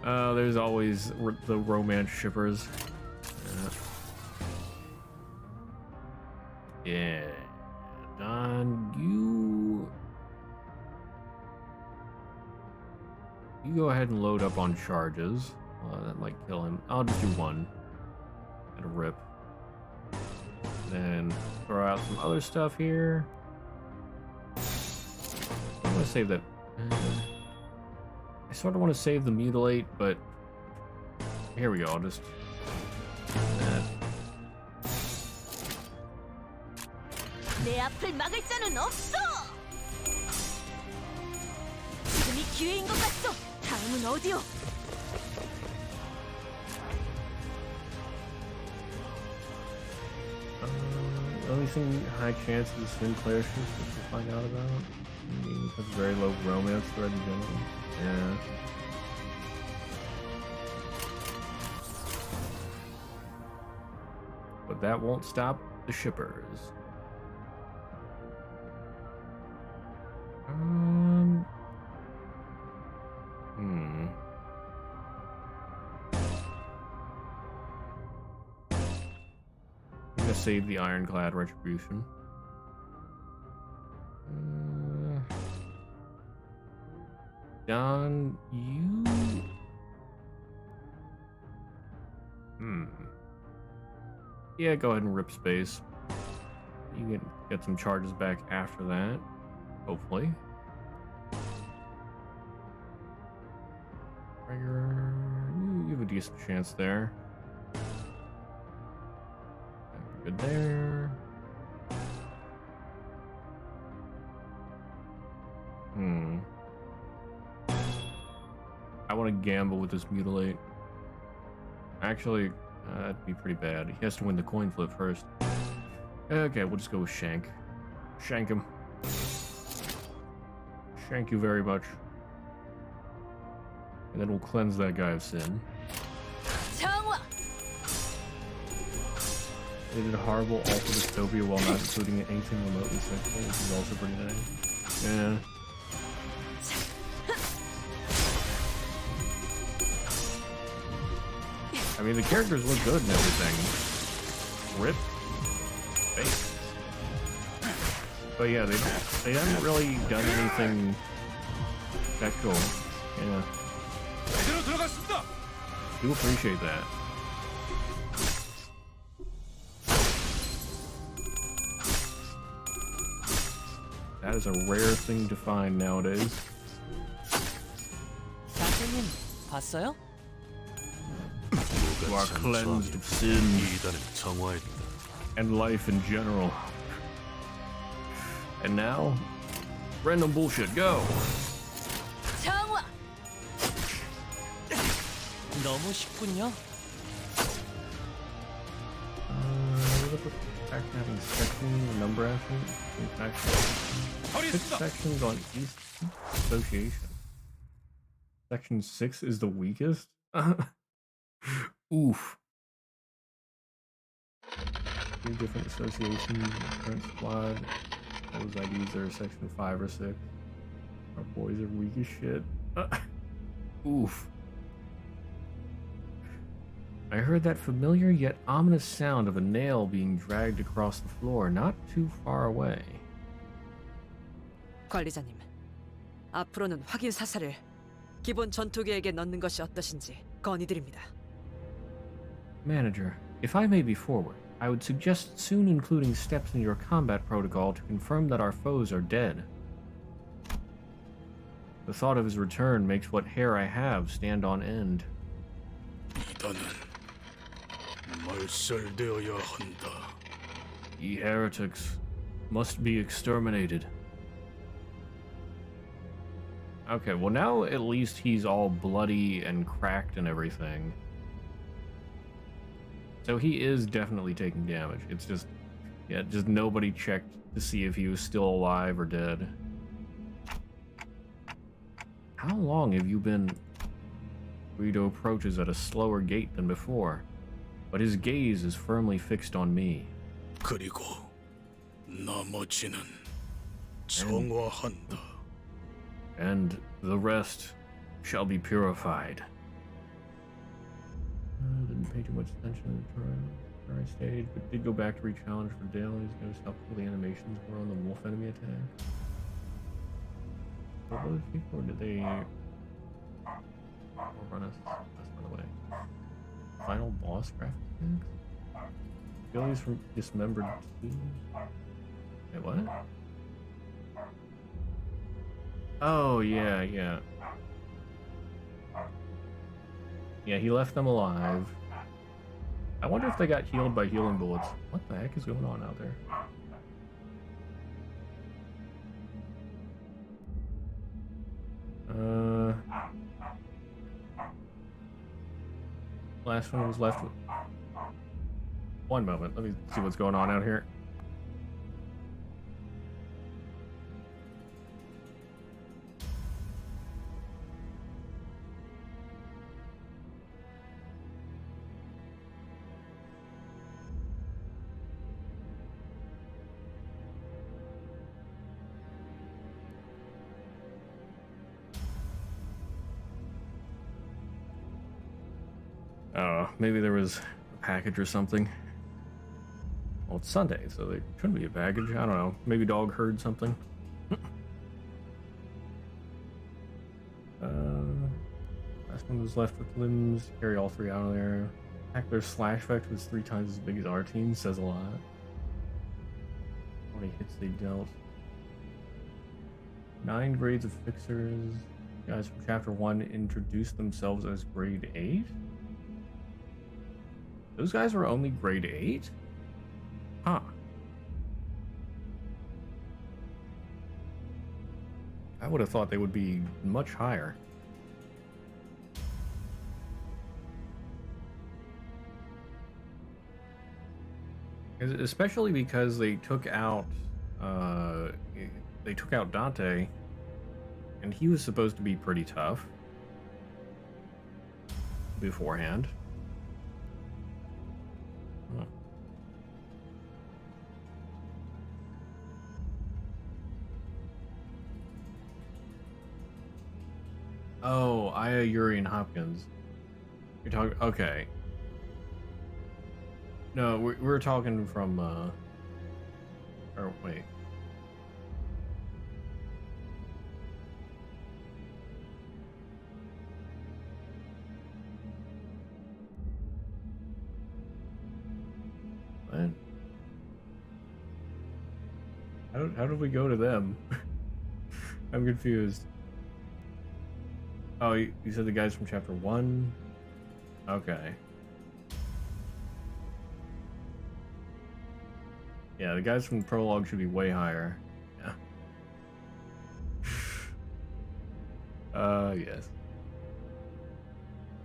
There's always the romance shippers. Yeah. Don, you go ahead and load up on charges. That might kill him. I'll just do one. At a rip. Then throw out some other stuff here. I'm gonna save that. I sort of want to save the mutilate, but here we go. I'll just. 내 앞을 막을 자는 없어. 지금이 기회인 것 같소. 다음은 어디요? The only thing high chance is Sinclair ships, which we'll find out about. I mean, that's a very low romance thread in general. Yeah. But that won't stop the shippers. I'm gonna save the Ironclad Retribution. Don, you... Yeah, go ahead and rip space. You can get some charges back after that, hopefully. You have a decent chance there. Good there. I want to gamble with this mutilate. Actually, that'd be pretty bad. He has to win the coin flip first. Okay, we'll just go with Shank. Shank him. Shank you very much. And then we'll cleanse that guy of sin. They did a horrible alpha dystopia while not including anything remotely sexual, which is also pretty nice. Yeah. I mean, the characters look good and everything. Rip. Face. But yeah, they haven't really done anything sexual. Yeah. Do appreciate that. That is a rare thing to find nowadays. 사장님, 봤어요? You are cleansed of sin 이단을 정화했다. and life in general. And now, random bullshit, go! 정화. 너무 쉽군요. Back having section number action. 6 sections on each association. Section 6 is the weakest? Oof. 3 different associations, current squad. Those IDs are section 5 or 6. Our boys are weak as shit. Oof. I heard that familiar yet ominous sound of a nail being dragged across the floor not too far away. 관리자님, 앞으로는 확인 사살을 기본 전투 계획에 넣는 것이 어떠신지 건의드립니다. Manager, if I may be forward, I would suggest soon including steps in your combat protocol to confirm that our foes are dead. The thought of his return makes what hair I have stand on end. 이단은 말살되어야 한다. Ye heretics must be exterminated. Okay, well now at least he's all bloody and cracked and everything. So he is definitely taking damage. It's just, yeah, just nobody checked to see if he was still alive or dead. How long have you been... Guido approaches at a slower gait than before, but his gaze is firmly fixed on me. 그리고 나머지는 정화한다. And the rest shall be purified. Didn't pay too much attention to the try stage, but did go back to re-challenge for dailies. Noticed how cool the animations were on the wolf enemy attack. Were those people, or did they run us? That's by the way. Final boss graphics? Billy's from dismembered too. Wait, what? Oh, yeah, yeah. Yeah, he left them alive. I wonder if they got healed by healing bullets. What the heck is going on out there? Last one was left with... One moment, let me see what's going on out here. Maybe there was a package or something. Well, it's Sunday, so there shouldn't be a package. I don't know. Maybe dog heard something. Last one was left with limbs. Carry all three out of there. Hackler's slash effect was 3 times as big as our team. Says a lot. How many hits they dealt? 9 grades of fixers. Guys from chapter 1 introduced themselves as grade 8. Those guys were only grade 8? Huh. I would have thought they would be much higher. Especially because they took out Dante, and he was supposed to be pretty tough beforehand. Huh. Oh, Aya, Yuri, and Hopkins. You're talking... Okay. No, we're talking from, or, wait. What? How did we go to them? I'm confused. Oh, you said the guys from chapter 1? Okay. Yeah, the guys from the prologue should be way higher. Yeah. Yes.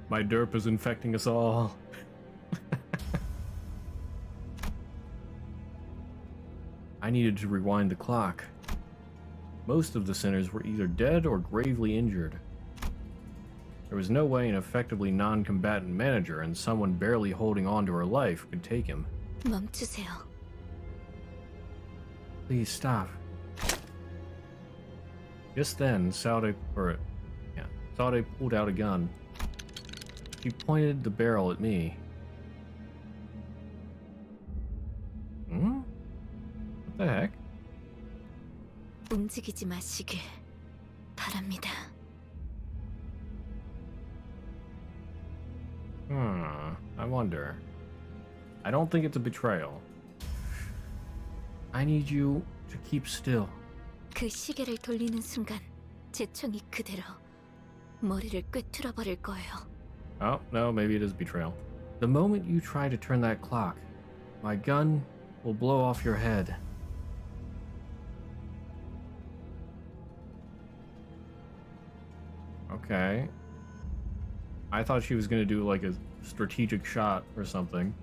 My derp is infecting us all. I needed to rewind the clock. Most of the sinners were either dead or gravely injured. There was no way an effectively non-combatant manager and someone barely holding on to her life could take him. 멈추세요. Please stop. Just then, Saude pulled out a gun. She pointed the barrel at me. Hmm? What the heck? 움직이지 마시길 바랍니다. I wonder. I don't think it's a betrayal. I need you to keep still. 그 시계를 돌리는 순간 제 총이 그대로 머리를 꿰뚫어 버릴 거예요. Oh, no, maybe it is betrayal. The moment you try to turn that clock, my gun will blow off your head. Okay. I thought she was gonna do like a strategic shot or something.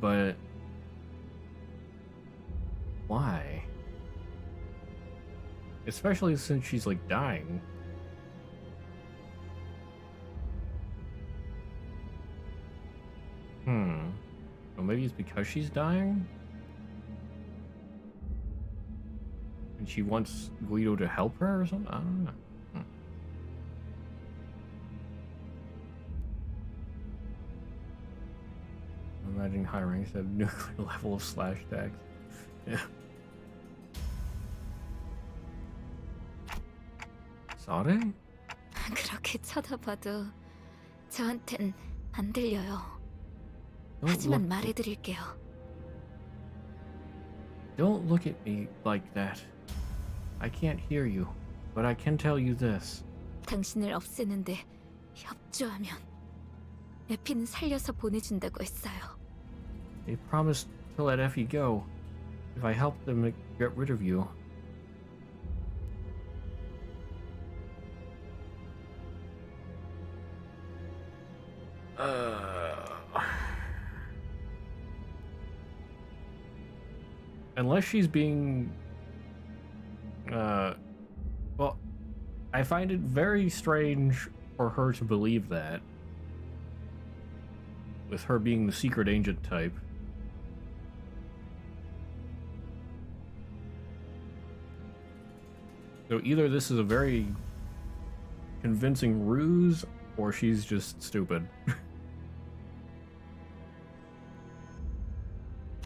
But... why? Especially since she's like dying. Well, maybe it's because she's dying? And she wants Guido to help her or something? I don't know. I'm imagining high ranks have nuclear level of slash tags. Yeah. Saude? 그렇게 쳐다봐도 저한텐 안 들려요. 하지만 말해드릴게요. Don't look at me like that. I can't hear you, but I can tell you this. 당신을 없애는데 협조하면 에피는 살려서 보내준다고 했어요. They promised to let Effie go if I help them get rid of you. Unless she's being well, I find it very strange for her to believe that, with her being the secret agent type. So either this is a very convincing ruse, or she's just stupid.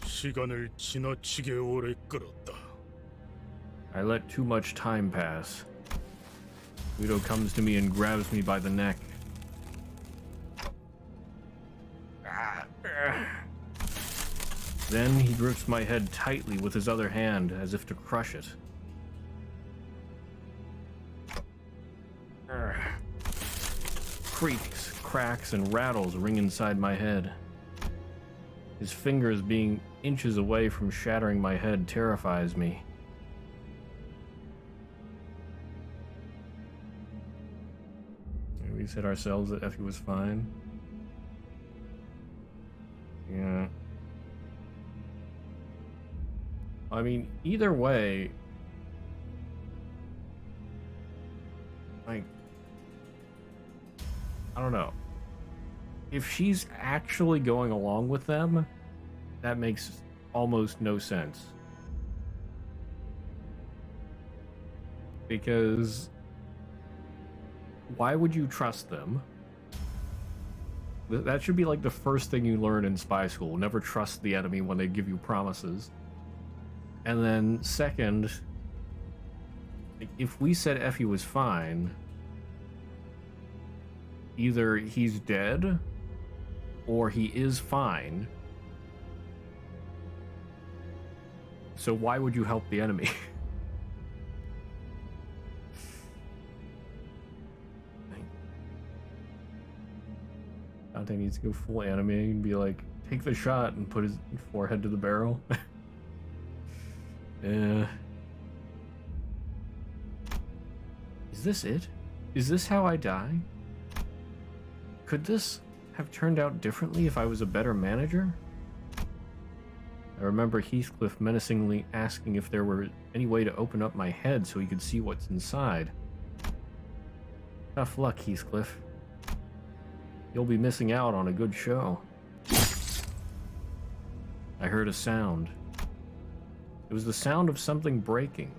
시간을 지나치게 오래 끌었다. I let too much time pass. Guido comes to me and grabs me by the neck. Then he grips my head tightly with his other hand, as if to crush it. Creaks, cracks, and rattles ring inside my head. His fingers being inches away from shattering my head terrifies me. We said ourselves that Effie was fine. Yeah. I mean, either way, like, I don't know. If she's actually going along with them, that makes almost no sense. Because why would you trust them? That should be like the first thing you learn in spy school. Never trust the enemy when they give you promises. And then second, if we said Effie was fine, either he's dead or he is fine. So why would you help the enemy? Dante needs to go full anime and be like, take the shot and put his forehead to the barrel. Is this it? Is this how I die? Could this have turned out differently if I was a better manager? I remember Heathcliff menacingly asking if there were any way to open up my head so he could see what's inside. Tough luck, Heathcliff. You'll be missing out on a good show. I heard a sound. It was the sound of something breaking.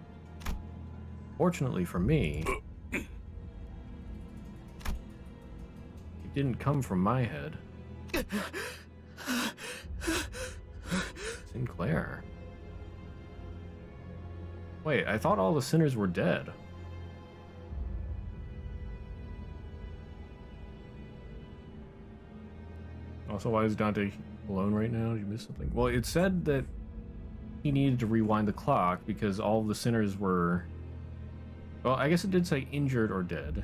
Fortunately for me, it didn't come from my head. Sinclair. Wait, I thought all the sinners were dead. Also, why is Dante alone right now? Did you miss something? Well, it said that he needed to rewind the clock because all of the sinners were... Well, I guess it did say injured or dead.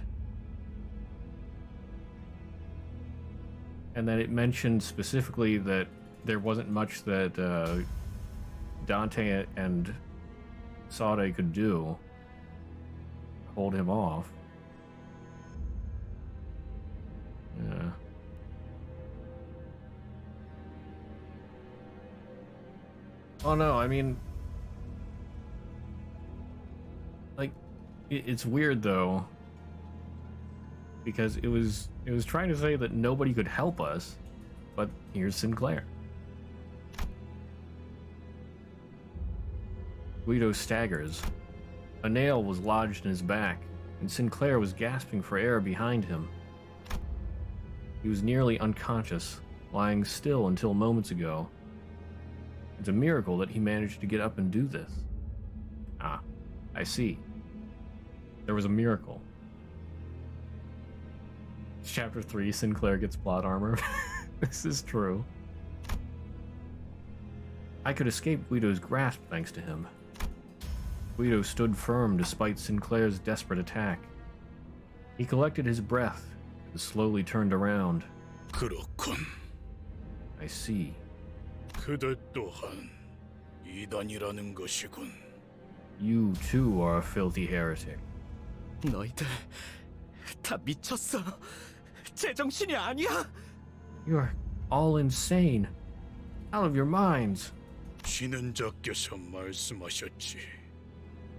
And then it mentioned specifically that there wasn't much that Dante and Sade could do to hold him off. Yeah. Oh no, I mean, like, it's weird though, because it was trying to say that nobody could help us, but here's Sinclair. Guido staggers. A nail was lodged in his back, and Sinclair was gasping for air behind him. He was nearly unconscious, lying still until moments ago. It's a miracle that he managed to get up and do this. Ah, I see. There was a miracle. Chapter 3, Sinclair gets plot armor. This is true. I could escape Guido's grasp thanks to him. Guido stood firm despite Sinclair's desperate attack. He collected his breath and slowly turned around. 그렇군. I see. 그대 또한 이단이라는 것이군. You too are a filthy heretic. 너희들 다 미쳤어. 제정신이 아니야. You're all insane. Out of your minds. 지는 자께서 말씀하셨지.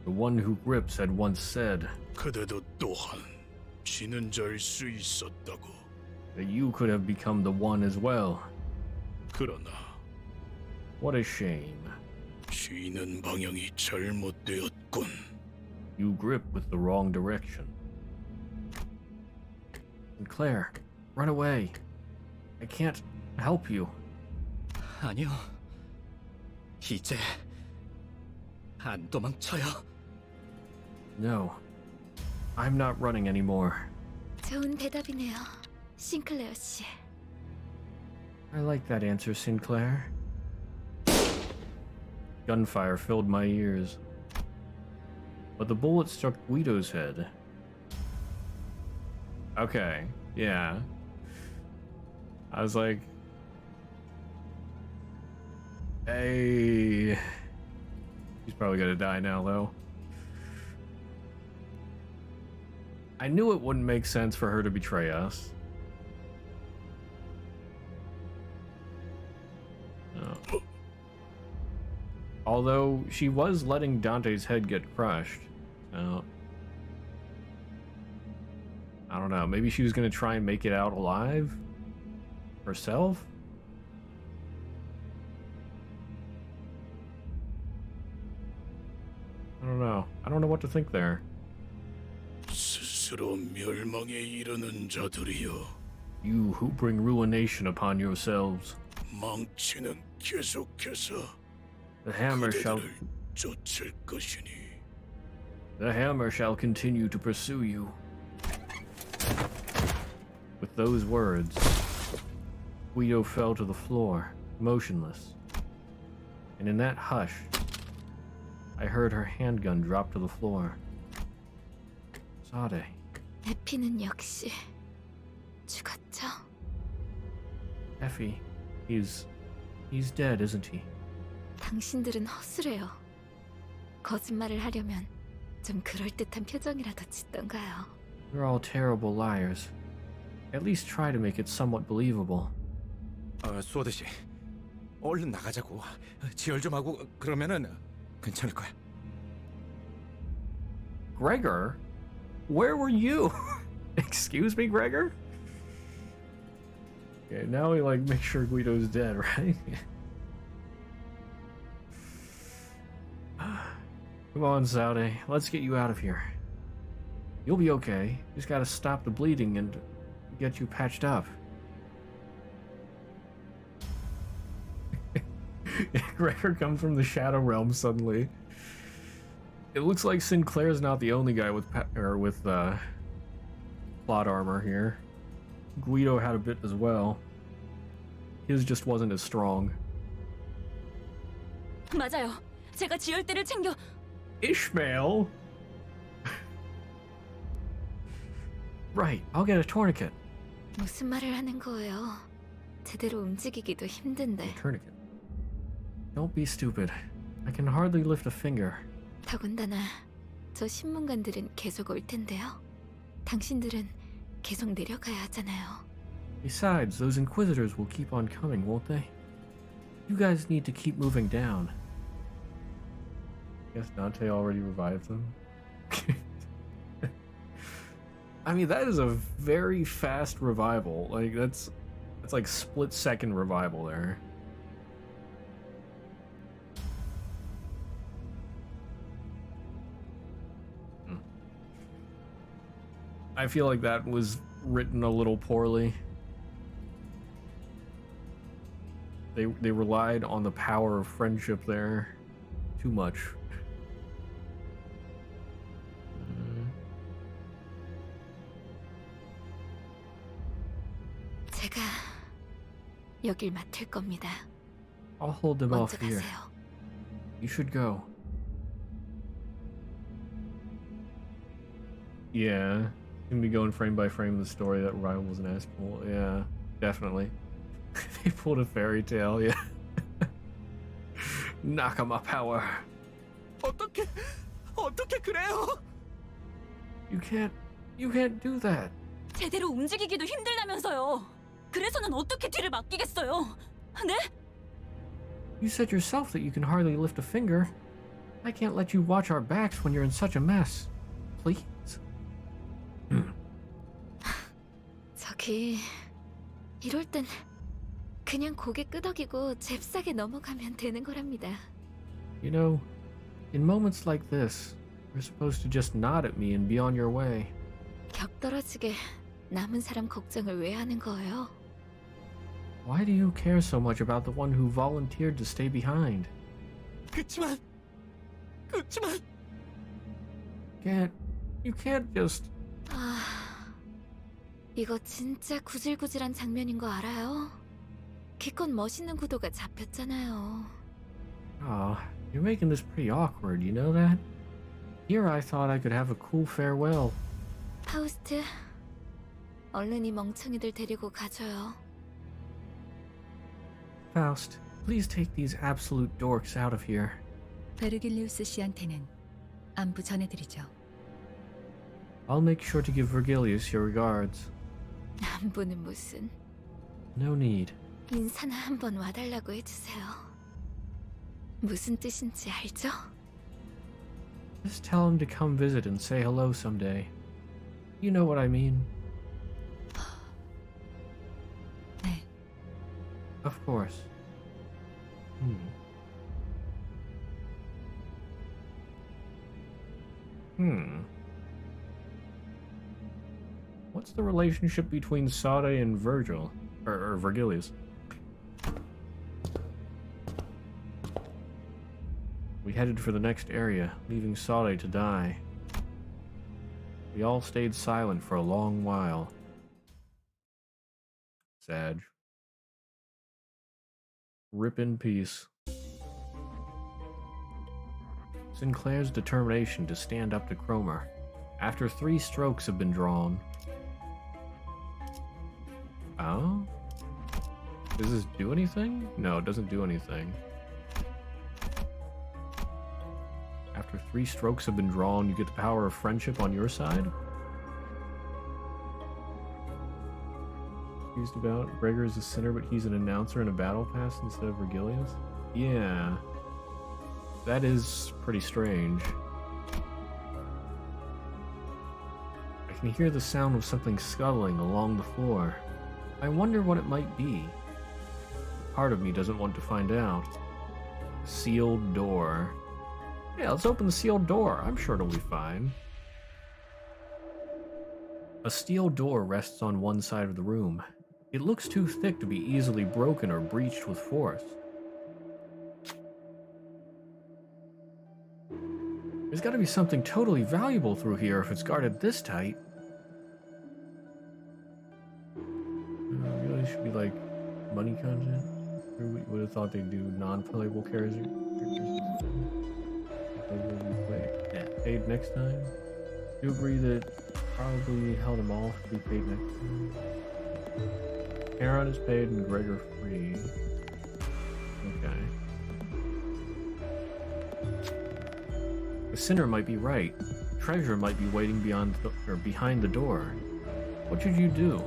The one who grips had once said 그대도 또한 지는 자일 수 있었다고. that you could have become the one as well. 그러나 What a shame. 쥐는 방향이 잘못되었군. You grip with the wrong direction. Sinclair, run away. I can't help you. 아니요. 이제 안 도망쳐요. No. I'm not running anymore. 좋은 대답이네요, 싱클레어 씨. I like that answer, Sinclair. Gunfire filled my ears. But the bullet struck Guido's head. Okay, yeah. I was like, hey. He's probably gonna die now, though. I knew it wouldn't make sense for her to betray us. Oh. Although she was letting Dante's head get crushed. I don't know. Maybe she was gonna try and make it out alive herself? I don't know. I don't know what to think there. 스스로 멸망에 이르는 자들이여. You who bring ruination upon yourselves. 망치는 계속해서 The hammer shall 그대들을 쫓을 것이니. The hammer shall continue to pursue you. With those words, Guido fell to the floor, motionless. And in that hush, I heard her handgun drop to the floor. Sade. 에피는 역시 죽었죠? Effie, he's dead, isn't he? 당신들은 허술해요. 거짓말을 하려면 좀 그럴듯한 표정이라도 짓던가요. You're all terrible liars. At least try to make it somewhat believable. 소드 씨, 얼른 나가자고. 지혈 좀 하고 그러면은 괜찮을 거야. Gregor? Where were you? Excuse me, Gregor? Okay, now we make sure Guido's dead, right? Come on, Saude. Let's get you out of here. You'll be okay. Just gotta stop the bleeding and get you patched up. Gregor comes from the Shadow Realm suddenly. It looks like Sinclair's not the only guy with plot armor here. Guido had a bit as well. His just wasn't as strong. 맞아요. 제가 지혈대를 챙겨. Ishmael? Right, I'll get a tourniquet. 무슨 말을 하는 거예요? 제대로 움직이기도 힘든데. Tourniquet. Don't be stupid. I can hardly lift a finger. 더군다나 저 신문관들은 계속 올 텐데요. 당신들은 계속 내려가야 하잖아요. Besides, those Inquisitors will keep on coming, won't they? You guys need to keep moving down. Guess Dante already revived them. I mean, that is a very fast revival. Like that's like split-second revival there. I feel like that was written a little poorly. They relied on the power of friendship there too much. 제가 여길 맡을 겁니다. I'll hold them off 먼저 here. 가세요. You should go. Yeah. Can we going frame by frame the story that Ryan was an asshole? Yeah, definitely. They pulled a fairy tale, yeah. Nakama power. 어떻게 그래요? You can't do that. 제대로 움직이기도 힘들다면서요. 그래서는 어떻게 뒤를 맡기겠어요? 네? You said yourself that you can hardly lift a finger. I can't let you watch our backs when you're in such a mess. Please? 저기 이럴 땐 그냥 고개 끄덕이고 잽싸게 넘어가면 되는 거랍니다. You know, in moments like this, you're supposed to just nod at me and be on your way. 격 떨어지게 남은 사람 걱정을 왜 하는 거예요? Why do you care so much about the one who volunteered to stay behind? 그치만 You can't just... 아, 이거 진짜 구질구질한 장면인 거 알아요? 기껏 멋있는 구도가 잡혔잖아요. Aw, you're making this pretty awkward, you know that? Here I thought I could have a cool farewell. 파우스트, 얼른 이 멍청이들 데리고 가줘요. Faust, please take these absolute dorks out of here. 베르길리우스 씨한테는 안부 전해드리죠. I'll make sure to give Vergilius your regards. 안부는 무슨. No need. 인사나 한번 와달라고 해주세요. 무슨 뜻인지 알죠? Just tell him to come visit and say hello someday. You know what I mean. 네, Of course. What's the relationship between Sade and Virgil? Or Vergilius? We headed for the next area, leaving Sade to die. We all stayed silent for a long while. Sad. Rip in peace. Sinclair's determination to stand up to Cromer. After 3 strokes have been drawn. Oh? Does this do anything? No, it doesn't do anything. After 3 strokes have been drawn, you get the power of friendship on your side? Confused about Gregor is a sinner, but he's an announcer in a battle pass instead of Vergilius? Yeah. That is pretty strange. I can hear the sound of something scuttling along the floor. I wonder what it might be. Part of me doesn't want to find out. Sealed door. Yeah, let's open the sealed door. I'm sure it'll be fine. A steel door rests on one side of the room. It looks too thick to be easily broken or breached with force. There's gotta be something totally valuable through here if it's guarded this tight. Really should be like money content. We would have thought they'd do non-playable characters. Yeah, paid next time. Do you agree that probably held them all to be paid next time? Aaron is paid and Gregor free. Okay. The sinner might be right. Treasure might be waiting behind the door. What should you do?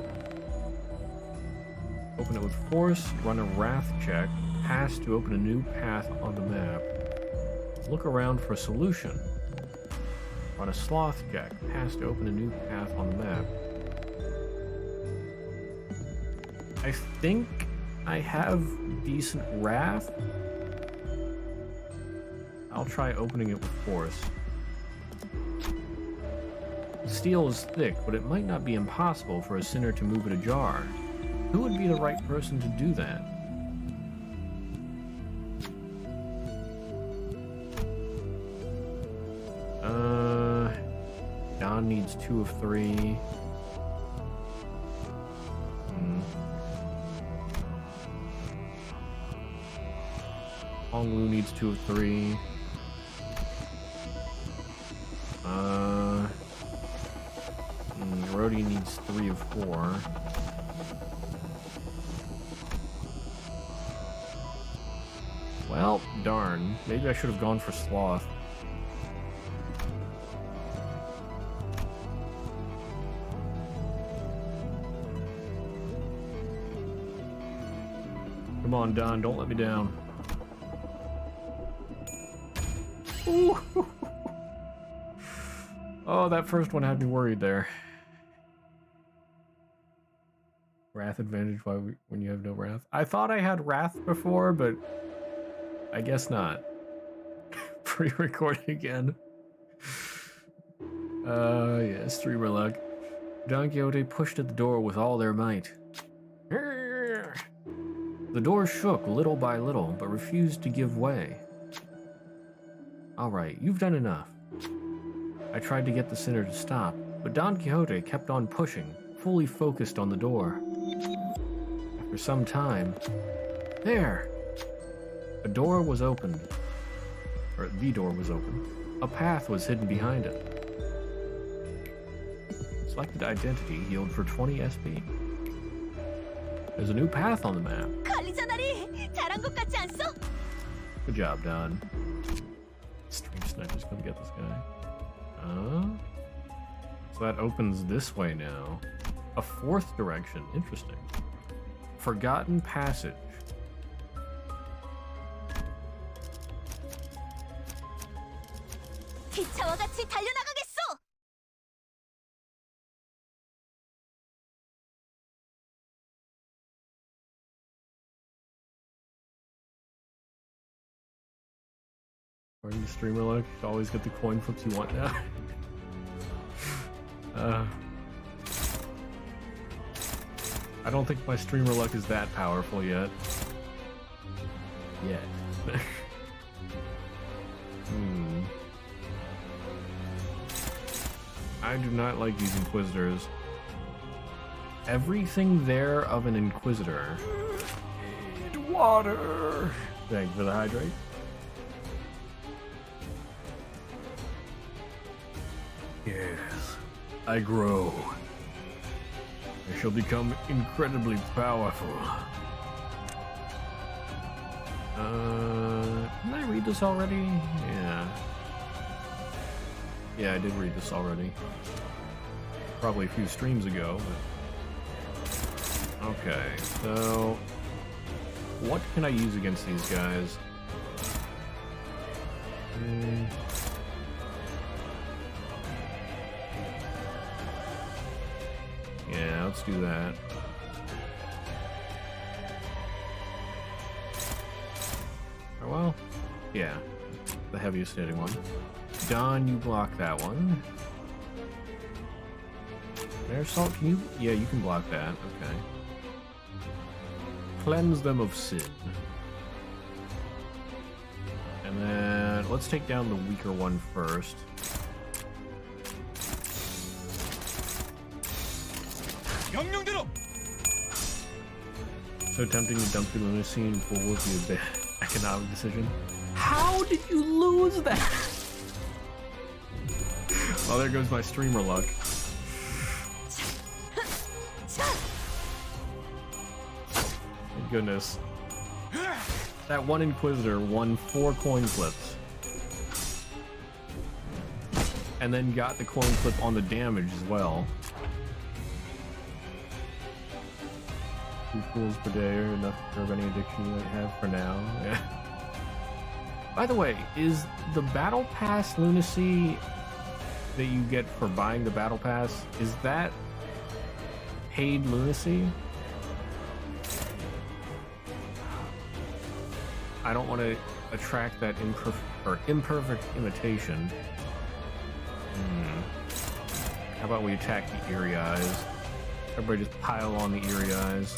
Open it with force, run a wrath check, pass to open a new path on the map. Look around for a solution. Run a sloth check, pass to open a new path on the map. I think I have decent wrath. I'll try opening it with force. Steel is thick, but it might not be impossible for a sinner to move it ajar. Who would be the right person to do that? Don needs 2 of 3. Honglu needs 2 of 3. Rhodey needs 3 of 4. Well, darn. Maybe I should have gone for Sloth. Come on, Don, don't let me down. Ooh. Oh, that first one had me worried there. Wrath advantage when you have no wrath. I thought I had wrath before, but I guess not. Pre-recording again. Yeah, streamer luck. Don Quixote pushed at the door with all their might. The door shook little by little, but refused to give way. All right, you've done enough. I tried to get the sinner to stop, but Don Quixote kept on pushing, fully focused on the door. After some time, there! A door was opened. Or the door was open. A path was hidden behind it. Selected identity healed for 20 SP. There's a new path on the map. Good job, Don. Stream snipers come get this guy. So that opens this way now. A 4th direction. Interesting. Forgotten passage. 기차와 같이 달려나가겠소! Are you streamer luck? You always get the coin flips you want now. I don't think my streamer luck is that powerful yet. Yet. I do not like these Inquisitors. Everything there of an Inquisitor. Need water! Thank you for the hydrate. Yes, I grow. I shall become incredibly powerful. Didn't I read this already? Yeah. Yeah, I did read this already. Probably a few streams ago, but... Okay, so... What can I use against these guys? Yeah, let's do that. Oh, well, yeah, the heaviest hitting one. Don, you block that one. Air Salt, can you? Yeah, you can block that. Okay. Cleanse them of sin. And then let's take down the weaker one first. So tempting to dump the lunacy and pull with the economic decision. How did you lose that? Well, there goes my streamer luck. Thank goodness. That one Inquisitor won 4 coin flips. And then got the coin flip on the damage as well. 2 fools per day are enough to curb any addiction you might have for now. Yeah. By the way, is the Battle Pass lunacy that you get for buying the Battle Pass, is that paid lunacy? I don't want to attract that imperfect imitation. How about we attack the Eerie Eyes? Everybody just pile on the Eerie Eyes.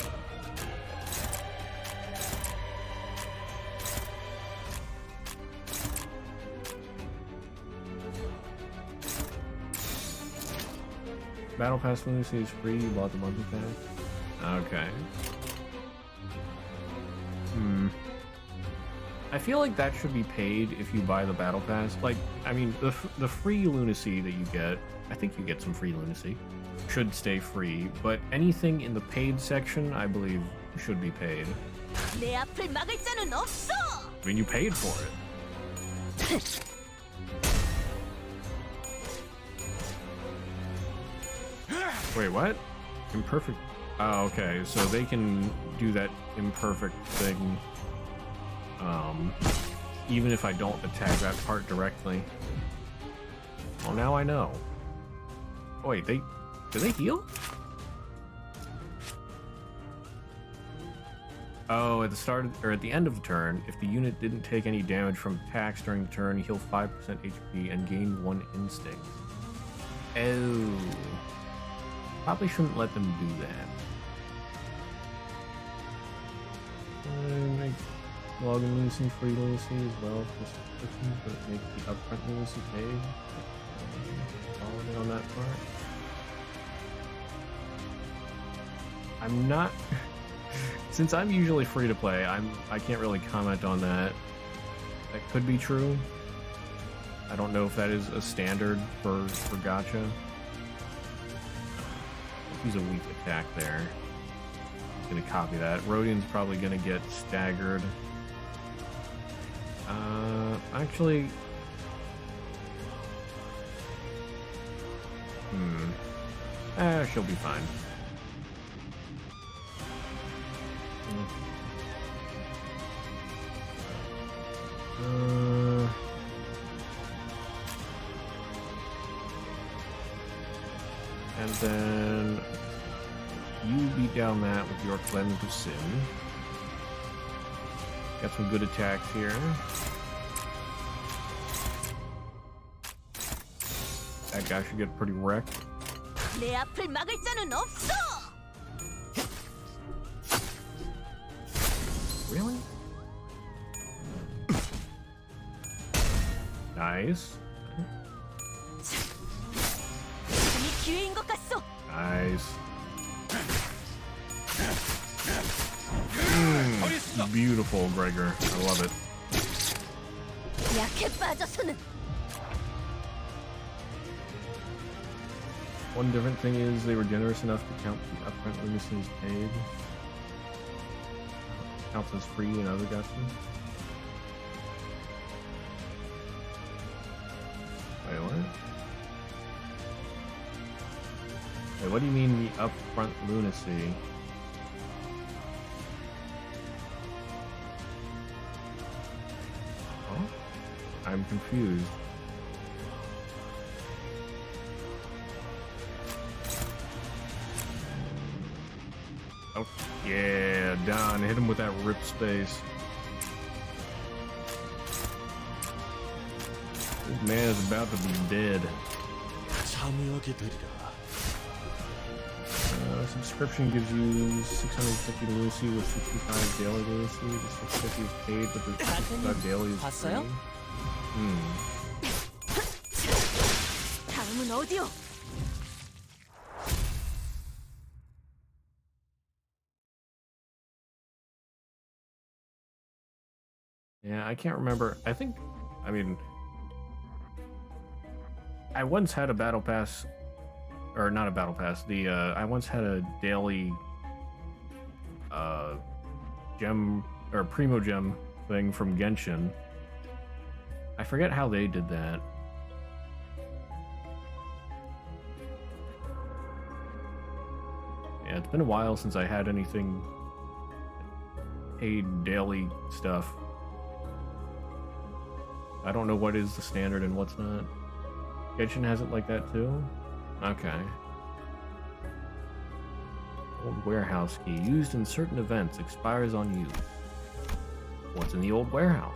Battle Pass lunacy is free. You bought the monthly pass. Okay. I feel like that should be paid if you buy the battle pass. Like, I mean, the free lunacy that you get, I think you get some free lunacy, should stay free, but anything in the paid section, I believe, should be paid. 내 앞을 막을 자는 없어. I mean, you paid for it. Wait, what? Imperfect. Oh, okay, so they can do that imperfect thing. Even if I don't attack that part directly. Well, now I know. Oh, wait, do they heal? Oh, at the start or at the end of the turn, if the unit didn't take any damage from attacks during the turn, heal 5% HP and gain 1 instinct. Oh. Probably shouldn't let them do that. Make login lunacy free lunacy as well for subscriptions, but make the upfront lunacy paid. Following on that part. I'm not. Since I'm usually free to play, I can't really comment on that. That could be true. I don't know if that is a standard for gacha. Use a weak attack there. I'm gonna copy that. Rodian's probably gonna get staggered. Actually, she'll be fine. And then you beat down that with your Cleanse of Sin. Got some good attacks here. That guy should get pretty wrecked. 내 앞을 막을 자는 없어. Really? Nice. 이 기회인 것 같소. Nice. Beautiful, Gregor. I love it. 약해 빠져서는. One different thing is they were generous enough to count the upfront lunacy as paid. Counts as free in other gachas. Wait, what? Wait, what do you mean the upfront lunacy? Oh? I'm confused. Oh, yeah, done. Hit him with that rip space. This man is about to be dead. Subscription gives you 650 lunacy with 65 daily lunacy. The 650 is paid, but the 65 daily is free. 봤어요? 다음은 어디요? Yeah, I can't remember. I think, I mean, I once had a battle pass, or not a battle pass. I once had a daily, gem or primo gem thing from Genshin. I forget how they did that. Yeah, it's been a while since I had anything paid daily stuff. I don't know what is the standard and what's not. Genshin has it like that too? Okay. Old warehouse key. Used in certain events. Expires on use. What's in the old warehouse?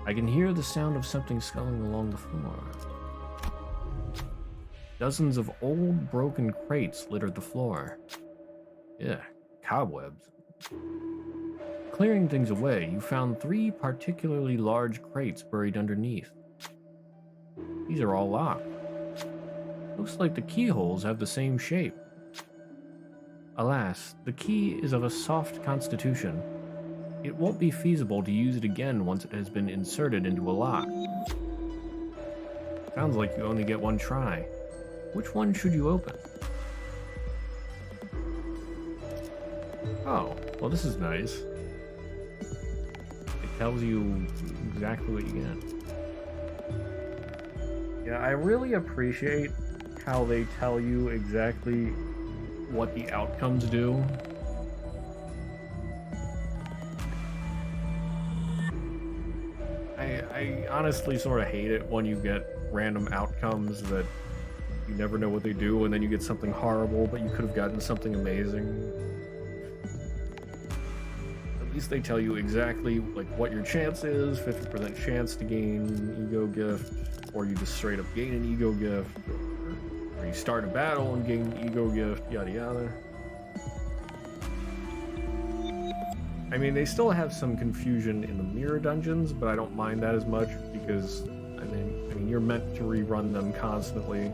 I can hear the sound of something sculling along the floor. Dozens of old broken crates littered the floor. Yeah, cobwebs. Clearing things away, you found 3 particularly large crates buried underneath. These are all locked. Looks like the keyholes have the same shape. Alas, the key is of a soft constitution. it won't be feasible to use it again once it has been inserted into a lock. Sounds like you only get one try. Which one should you open? Oh, well this is nice. It tells you exactly what you get. Yeah, I really appreciate how they tell you exactly what the outcomes do. I honestly sort of hate it when you get random outcomes that you never know what they do, and then you get something horrible, but you could have gotten something amazing. At least they tell you exactly like what your chance is, 50% chance to gain ego gift, or you just straight up gain an ego gift, or you start a battle and gain an ego gift, yada yada. I mean, they still have some confusion in the mirror dungeons, but I don't mind that as much because, I mean, you're meant to rerun them constantly,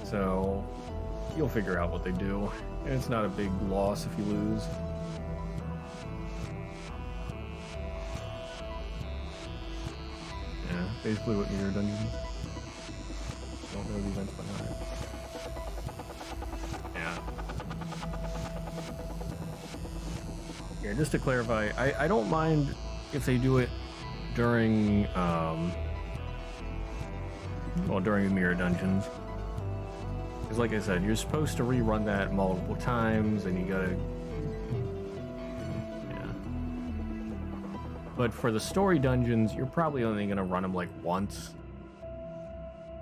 so you'll figure out what they do, and it's not a big loss if you lose. Yeah, basically what mirror dungeons. Don't know the events behind it. Yeah, just to clarify, I don't mind if they do it during, during mirror dungeons. Because like I said, you're supposed to rerun that multiple times, and you gotta... Yeah. But for the story dungeons, you're probably only gonna run them like once.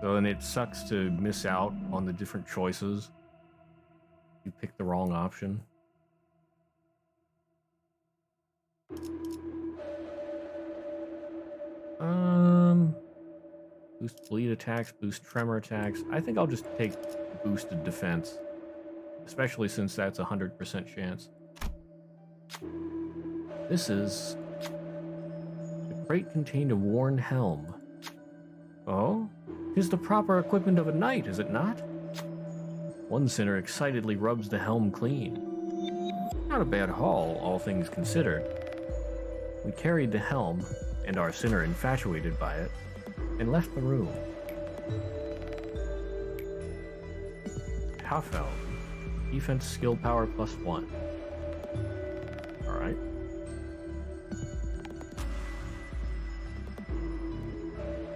So then it sucks to miss out on the different choices. You pick the wrong option. Boost bleed attacks, boost tremor attacks. I think I'll just take boosted defense, especially since that's 100% chance. This is... The crate contained a worn helm. Oh? 'Tis the proper equipment of a knight, is it not? One sinner excitedly rubs the helm clean. Not a bad haul, all things considered. We carried the helm, and our sinner infatuated by it, and left the room. Halfeld. Defense skill power +1. Alright.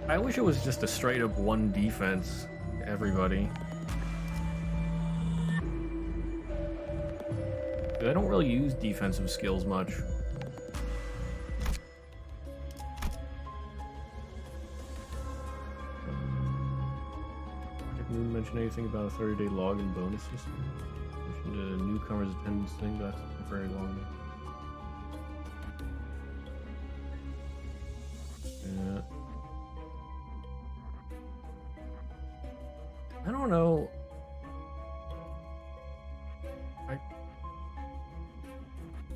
I wish it was just a straight up 1 defense to everybody. I don't really use defensive skills much. Didn't mention anything about a 30-day login bonus system. Mentioned a newcomer's attendance thing, but that's very long. Yeah. I don't know. I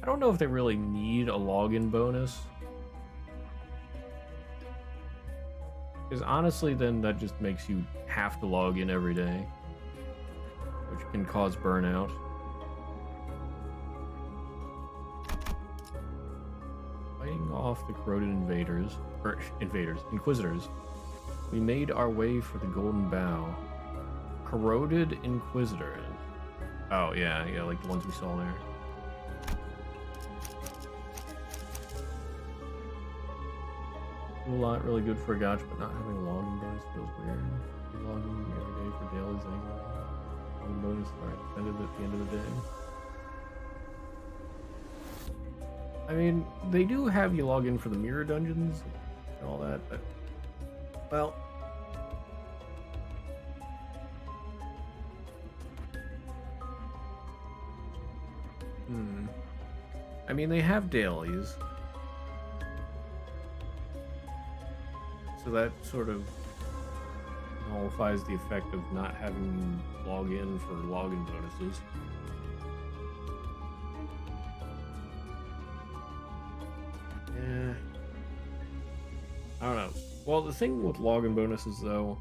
don't know if they really need a login bonus. Because honestly, then that just makes you have to log in every day, which can cause burnout. Fighting off the corroded inquisitors, we made our way for the Golden Bough. Corroded inquisitors. Oh yeah, like the ones we saw there. Not really good for a gotcha, but not having a login bonus feels weird. You log in every day for dailies anyway. Login bonus are extended at the end of the day. I mean, they do have you log in for the mirror dungeons and all that, but well, I mean, they have dailies. So that sort of nullifies the effect of not having you log in for login bonuses. Yeah. I don't know. Well, the thing with login bonuses, though,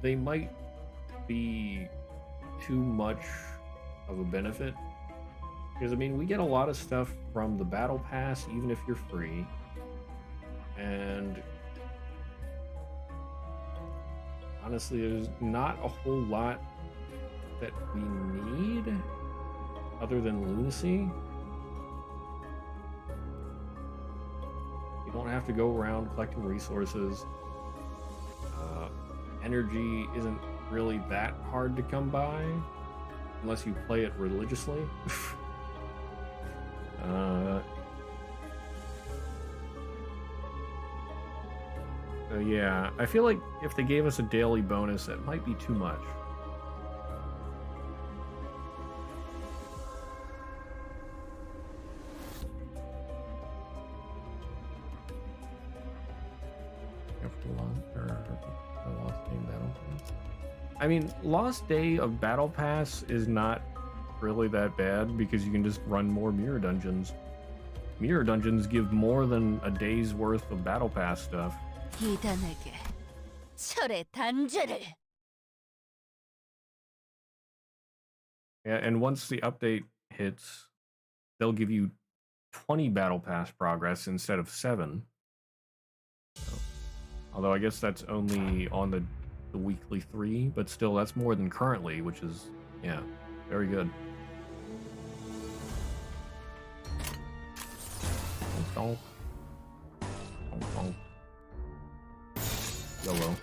they might be too much of a benefit Because, I mean, we get a lot of stuff from the Battle Pass, even if you're free. And honestly, there's not a whole lot that we need other than lunacy. You don't have to go around collecting resources. Energy isn't really that hard to come by unless you play it religiously. Yeah, I feel like if they gave us a daily bonus, that might be too much. I mean, Lost Day of Battle Pass is not really that bad because you can just run more mirror dungeons. Mirror dungeons give more than a day's worth of Battle Pass stuff. 이단에게 철의 단죄를. Yeah, and once the update hits, they'll give you 20 Battle Pass progress instead of 7. So, although I guess that's only on the weekly 3, but still that's more than currently, which is, yeah, very good. Donk. Donk, donk. YOLO.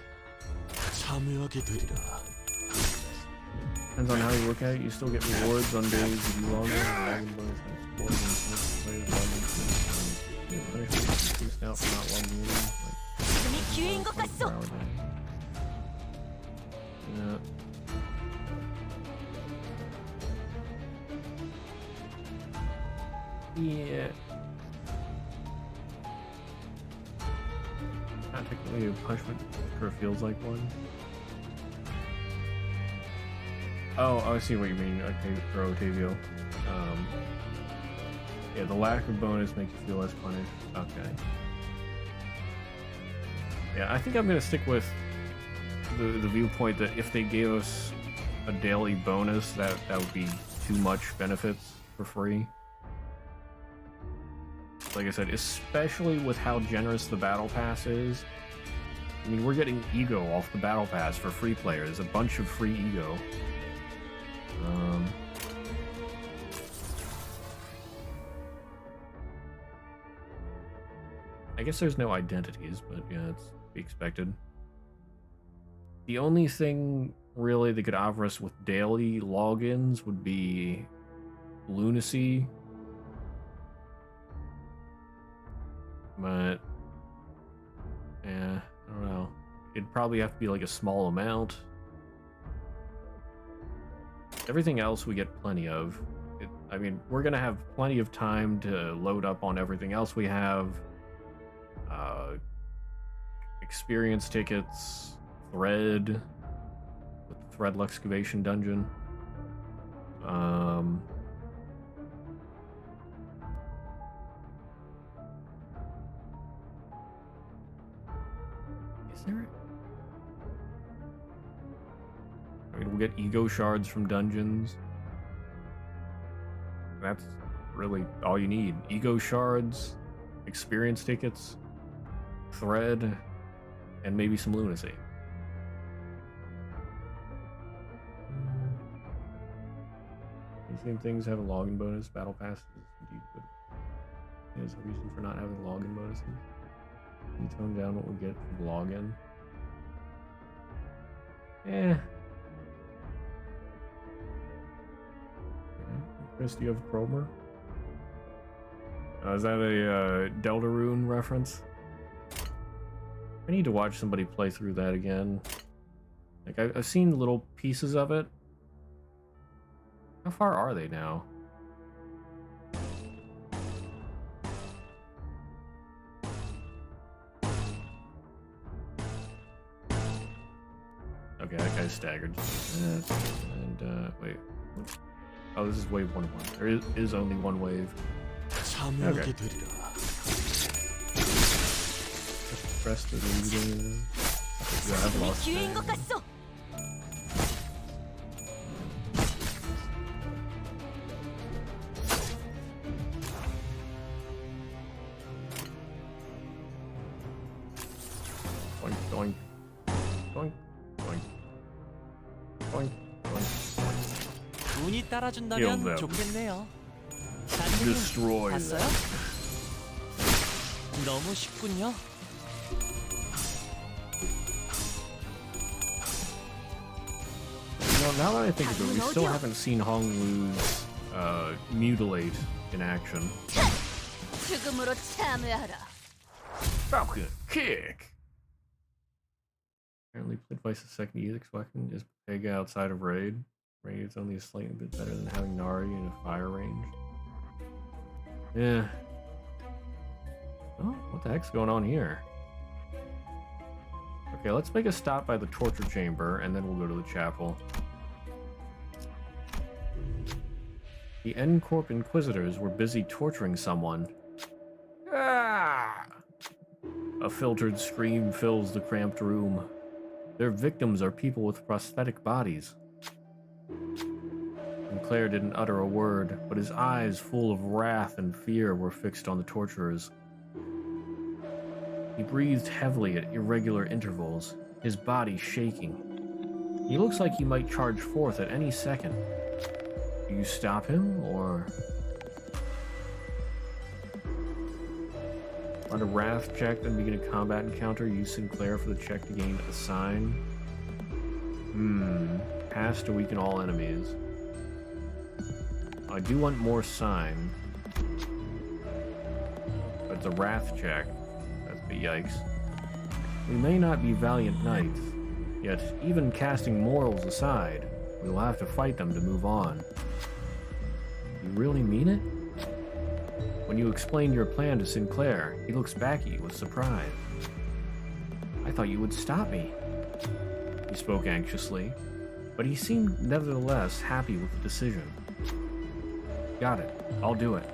Depends on how you look at it, you still get rewards on days that you log in. Punishment out for not logging in. Yeah. Yeah. Not technically a punishment, sure feels like one. Oh, I see what you mean. Okay, for Otavio. Yeah, the lack of bonus makes you feel less punished. Okay. Yeah, I think I'm gonna stick with the viewpoint that if they gave us a daily bonus, that would be too much benefits for free. Like I said, especially with how generous the Battle Pass is. I mean, we're getting ego off the Battle Pass for free players, a bunch of free ego. I guess there's no identities, but yeah, it's to be expected. The only thing really that could offer us with daily logins would be lunacy. But yeah, I don't know. It'd probably have to be like a small amount. Everything else we get plenty of. I mean, we're gonna have plenty of time to load up on everything else we have. Experience tickets, thread, with the thread excavation dungeon. Is there? I mean, we'll get ego shards from dungeons. That's really all you need. Ego shards, experience tickets, thread, and maybe some lunacy. The same things have a login bonus. Battle Pass is indeed good. There's a reason for not having login bonuses. Can you tone down what we get from login? Eh. Chris, do you have Cromer? Is that a Deltarune reference? I need to watch somebody play through that again. Like, I've seen little pieces of it. How far are they now? Okay, that guy's staggered. And, wait. Oh, this is wave 1-1. There is only one wave. Okay. Press the leader. Yeah, I've lost it. 운이 Kill 따라준다면 them. 좋겠네요. 단장님 Destroy 봤어요? them. 너무 쉽군요. You know, now that I think of it, we still haven't seen Hong Lu's mutilate in action. 죽음으로 참여하라. Falcon kick. Apparently, played twice the second Elix weapon is Pega outside of raid. Raid is only a slightly bit better than having Nari in a fire range. Yeah. Oh, what the heck's going on here? Okay, let's make a stop by the torture chamber, and then we'll go to the chapel. The N-Corp Inquisitors were busy torturing someone. Ah! A filtered scream fills the cramped room. Their victims are people with prosthetic bodies. Sinclair didn't utter a word, but his eyes, full of wrath and fear, were fixed on the torturers. He breathed heavily at irregular intervals, his body shaking. He looks like he might charge forth at any second. Do you stop him, or... On a wrath check, then begin a combat encounter, use Sinclair for the check to gain a sign. Pass to weaken all enemies. I do want more sign. But it's a wrath check. That's a yikes. We may not be valiant knights, yet even casting morals aside, we will have to fight them to move on. You really mean it? When you explained your plan to Sinclair, he looks back at you with surprise. I thought you would stop me. He spoke anxiously, but he seemed nevertheless happy with the decision. Got it. I'll do it.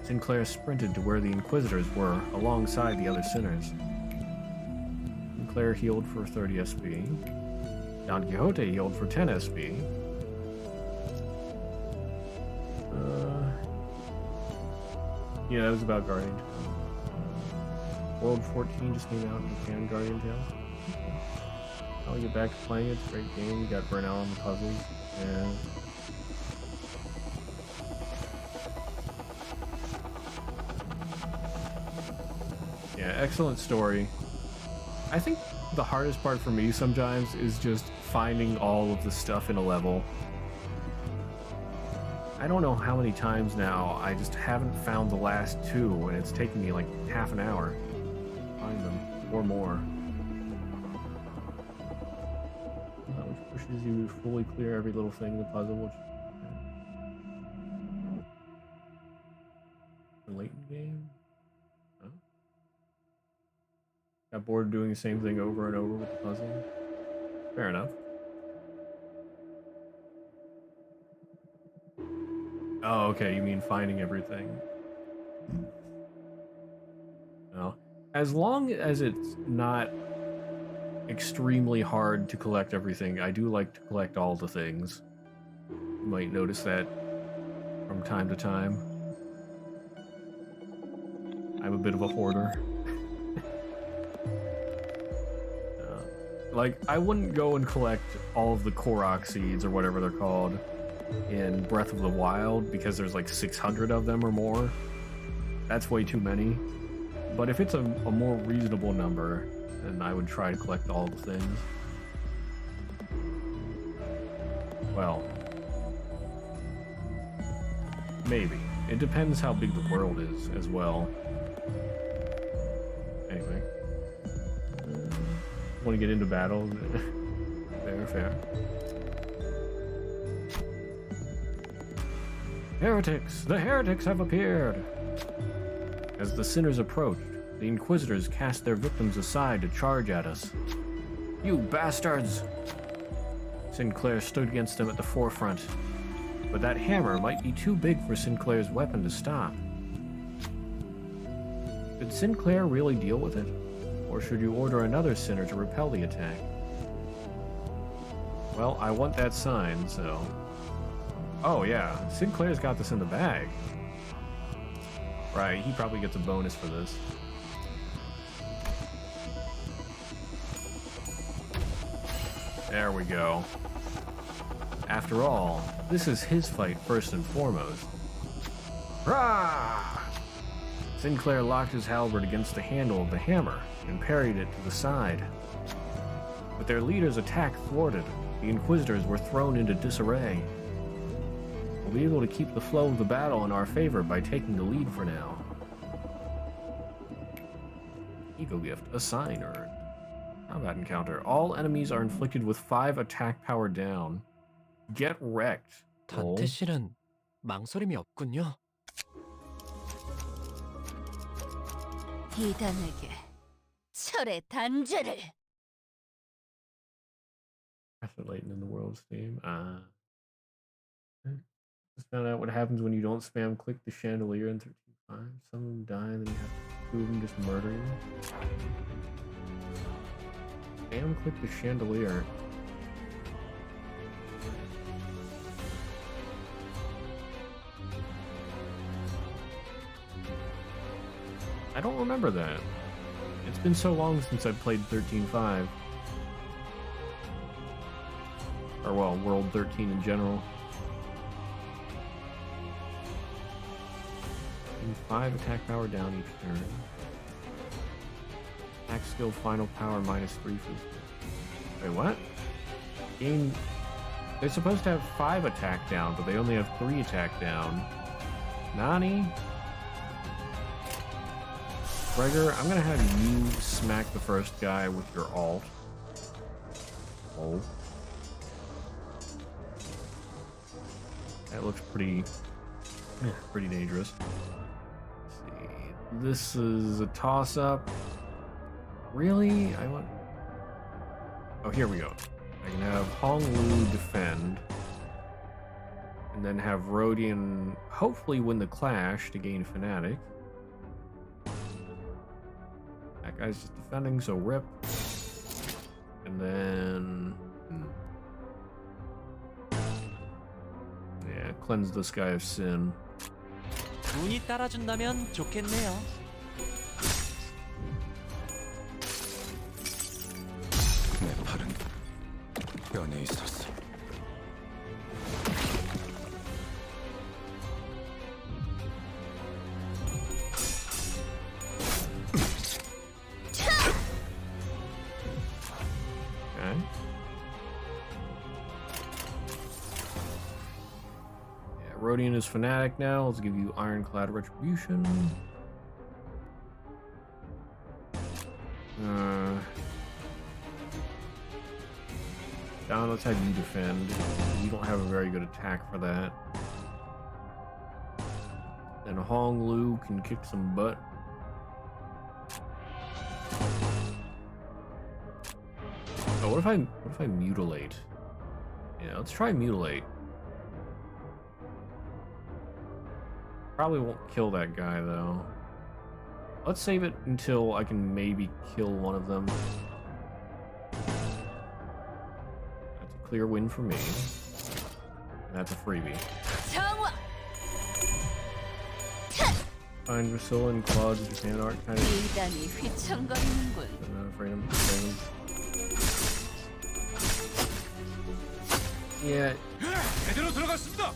Sinclair sprinted to where the Inquisitors were, alongside the other sinners. Sinclair healed for 30 SP. Don Quixote healed for 10 SP. Yeah, that was about Guardian Tales. World 14 just came out in Japan, Guardian Tales. I'll get back to playing it. It's a great game. You got burnt out on the puzzles. Yeah. Yeah, excellent story. I think the hardest part for me sometimes is just finding all of the stuff in a level. I don't know how many times now I just haven't found the last two, and it's taken me like half an hour to find them, or more. Which pushes you to fully clear every little thing in the puzzle, which... The Leighton game? Huh? Got bored doing the same thing over and over with the puzzle? Fair enough. Oh, okay, you mean finding everything. Well, as long as it's not extremely hard to collect everything, I do like to collect all the things. You might notice that from time to time. I'm a bit of a hoarder. Like, I wouldn't go and collect all of the Korok seeds or whatever they're called in Breath of the Wild because there's like 600 of them or more. That's way too many. But if it's a more reasonable number, then I would try to collect all the things. Well, maybe. It depends how big the world is as well. Anyway. Want to get into battle? Fair. Heretics! The heretics have appeared! As the sinners approached, the Inquisitors cast their victims aside to charge at us. You bastards! Sinclair stood against them at the forefront, but that hammer might be too big for Sinclair's weapon to stop. Did Sinclair really deal with it? Or should you order another sinner to repel the attack? Well, I want that sign, so... Oh yeah, Sinclair's got this in the bag. Right, he probably gets a bonus for this. There we go. After all, this is his fight first and foremost. Rah! Sinclair locked his halberd against the handle of the hammer and parried it to the side. With their leader's attack thwarted, the Inquisitors were thrown into disarray. We'll be able to keep the flow of the battle in our favor by taking the lead for now. Ego gift, a sign earned. Combat encounter. All enemies are inflicted with 5 attack power down. Get wrecked. Lol. 단테 씨는 망설임이 없군요. 이단에게 철의 단죄를. Latent in the world's theme. Just found out what happens when you don't spam click the chandelier in 13 times. Some of them die, and then you have 2 of them just murder you. Spam click the chandelier. I don't remember that. It's been so long since I've played 13.5. Or well, World 13 in general. 5 attack power down each turn. Attack skill final power -3 for this. Wait, what? Gain. They're supposed to have 5 attack down, but they only have 3 attack down. Nani? Gregor, I'm gonna have you smack the first guy with your alt. Oh. That looks pretty dangerous. Let's see. This is a toss-up. Really? I want... Oh, here we go. I can have Hong Lu defend. And then have Rodian hopefully win the clash to gain Fanatic. That guy's just defending, so rip. And then... Yeah, cleanse this guy of sin. 운이 따라준다면 좋겠네요. 내 팔은 뼈에 있었어. Okay. Yeah, Rodian is Fanatic now. Let's give you Ironclad Retribution. John, let's have you defend. You don't have a very good attack for that. Then Hong Lu can kick some butt. Oh, what if I mutilate? Yeah, let's try mutilate. Probably won't kill that guy though. Let's save it until I can maybe kill one of them. That's a clear win for me. And that's a freebie. Find Priscilla and Claude's Japan art kind of. 이단이 휘청거리는군. I'm not afraid of them. Yeah. 제대로 들어갔습니다.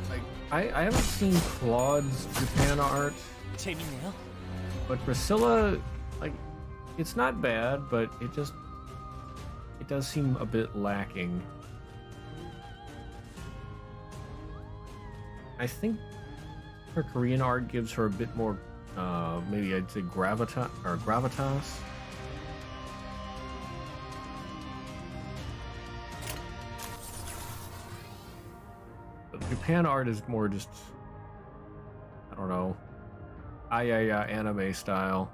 Like, I haven't seen Claude's Japan art, 재밌네요. but Priscilla, like, it's not bad, but it does seem a bit lacking. I think her Korean art gives her a bit more, maybe I'd say gravitas. Japan art is more just, I don't know, anime style.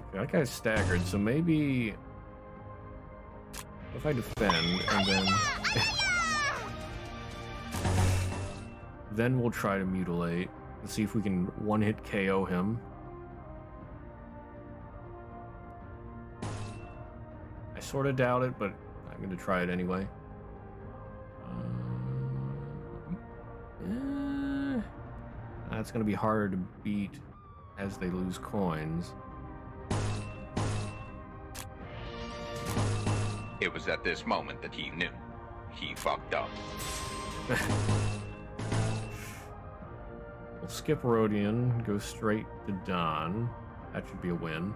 Okay, that guy's staggered, so maybe if I defend and then then we'll try to mutilate and see if we can one-hit KO him. I sort of doubt it, but I'm going to try it anyway. That's going to be harder to beat. as they lose coins. It was at this moment that he knew. He fucked up. We'll skip Rodian, go straight to Don. That should be a win.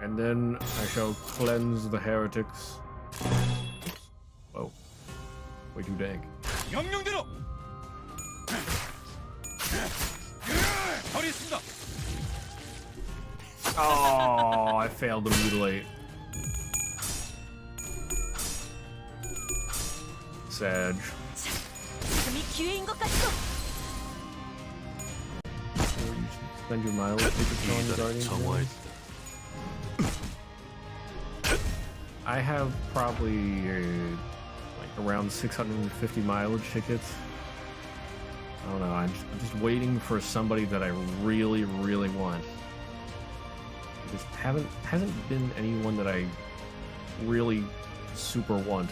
And then I shall cleanse the heretics. Oops. Whoa. Way too dank. 명령대로. 처리했습니다. Oh, I failed to mutilate. Sag. 지금이 기회인 것 같소. You should spend your mileage tickets on the Guardian. I have probably like around 650 mileage tickets. I don't know. I'm just waiting for somebody that I really, really want. Just hasn't been anyone that I really super want.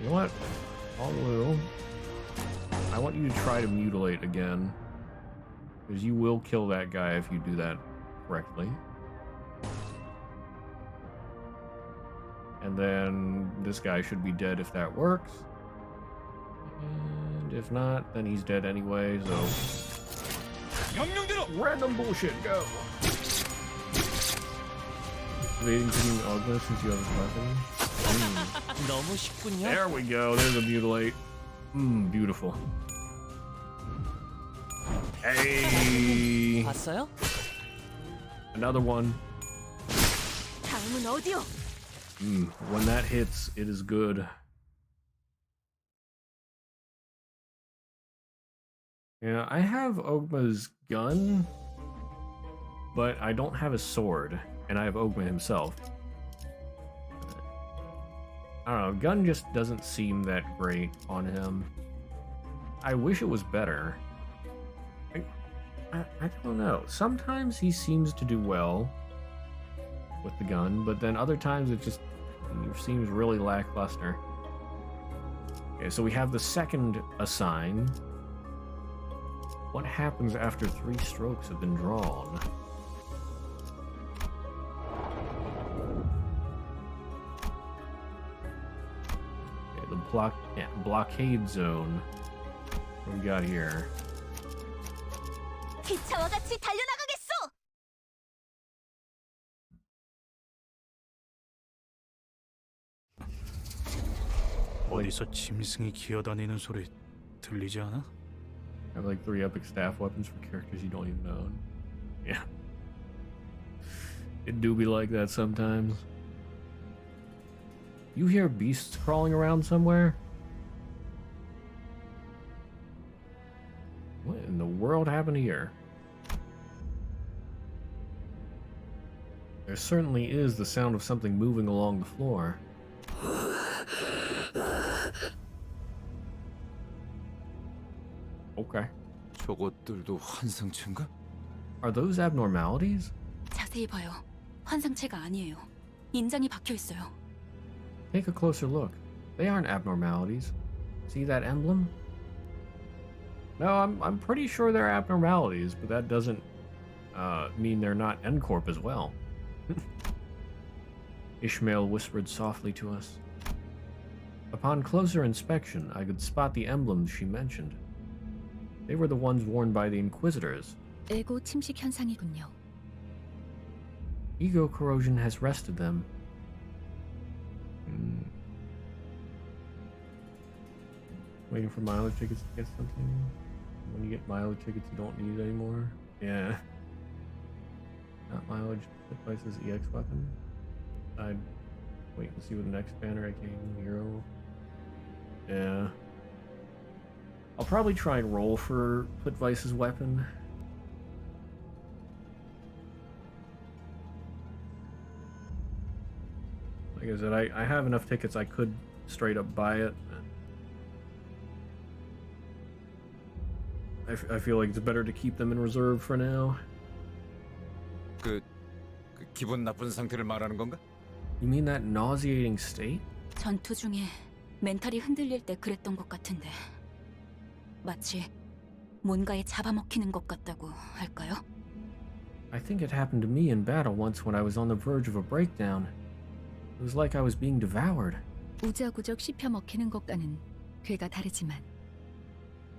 You know what? Although, I want you to try to mutilate again. Because you will kill that guy if you do that correctly. And then this guy should be dead if that works. And if not, then he's dead anyway, so... Random bullshit, go! Evading King Ogma since you have his weapon. 너무 쉽군요. There we go, there's a mutilate. Beautiful. Hey! 봤어요? Another one. 다음은 어디요? When that hits, it is good. Yeah, I have Ogma's gun, but I don't have a sword, and I have Ogma himself. I don't know, gun just doesn't seem that great on him. I wish it was better. I don't know. Sometimes he seems to do well with the gun, but then other times it just seems really lackluster. Okay, so we have the second assign. What happens after 3 strokes have been drawn? Okay, the blockade zone. What do we got here? 기차와 같이 달려나가겠소! 어디서 짐승이 기어다니는 소리 들리지 않아? I have like 3 epic staff weapons for characters you don't even own. Yeah. It do be like that sometimes. You hear beasts crawling around somewhere? What in the world happened here? There certainly is the sound of something moving along the floor. Okay. 저것들도 환상체인가? Are those abnormalities? 자세히 봐요. 환상체가 아니에요. 인장이 박혀 있어요. Take a closer look. They aren't abnormalities. See that emblem? No, I'm pretty sure they're abnormalities, but that doesn't mean they're not N-Corp as well. Ishmael whispered softly to us. Upon closer inspection, I could spot the emblems she mentioned. They were the ones worn by the Inquisitors. 에고 침식 현상이군요. Ego corrosion has rested them. Waiting for mileage tickets to get something. When you get mileage tickets, you don't need it anymore. Yeah. Not mileage devices EX weapon. I'd wait and see what the next banner I can hero. Yeah. I'll probably try and roll for Putvice's weapon. Like I said, I have enough tickets I could straight up buy it. I feel like it's better to keep them in reserve for now. 그 기분 나쁜 상태를 말하는 건가? You mean that nauseating state? 전투 중에 멘탈이 흔들릴 때 그랬던 것 같은데 마치 뭔가에 잡아먹히는 것 같다고 할까요? I think it happened to me in battle once when I was on the verge of a breakdown. It was like I was being devoured. 우적우적 씹혀 먹히는 것과는 괴가 다르지만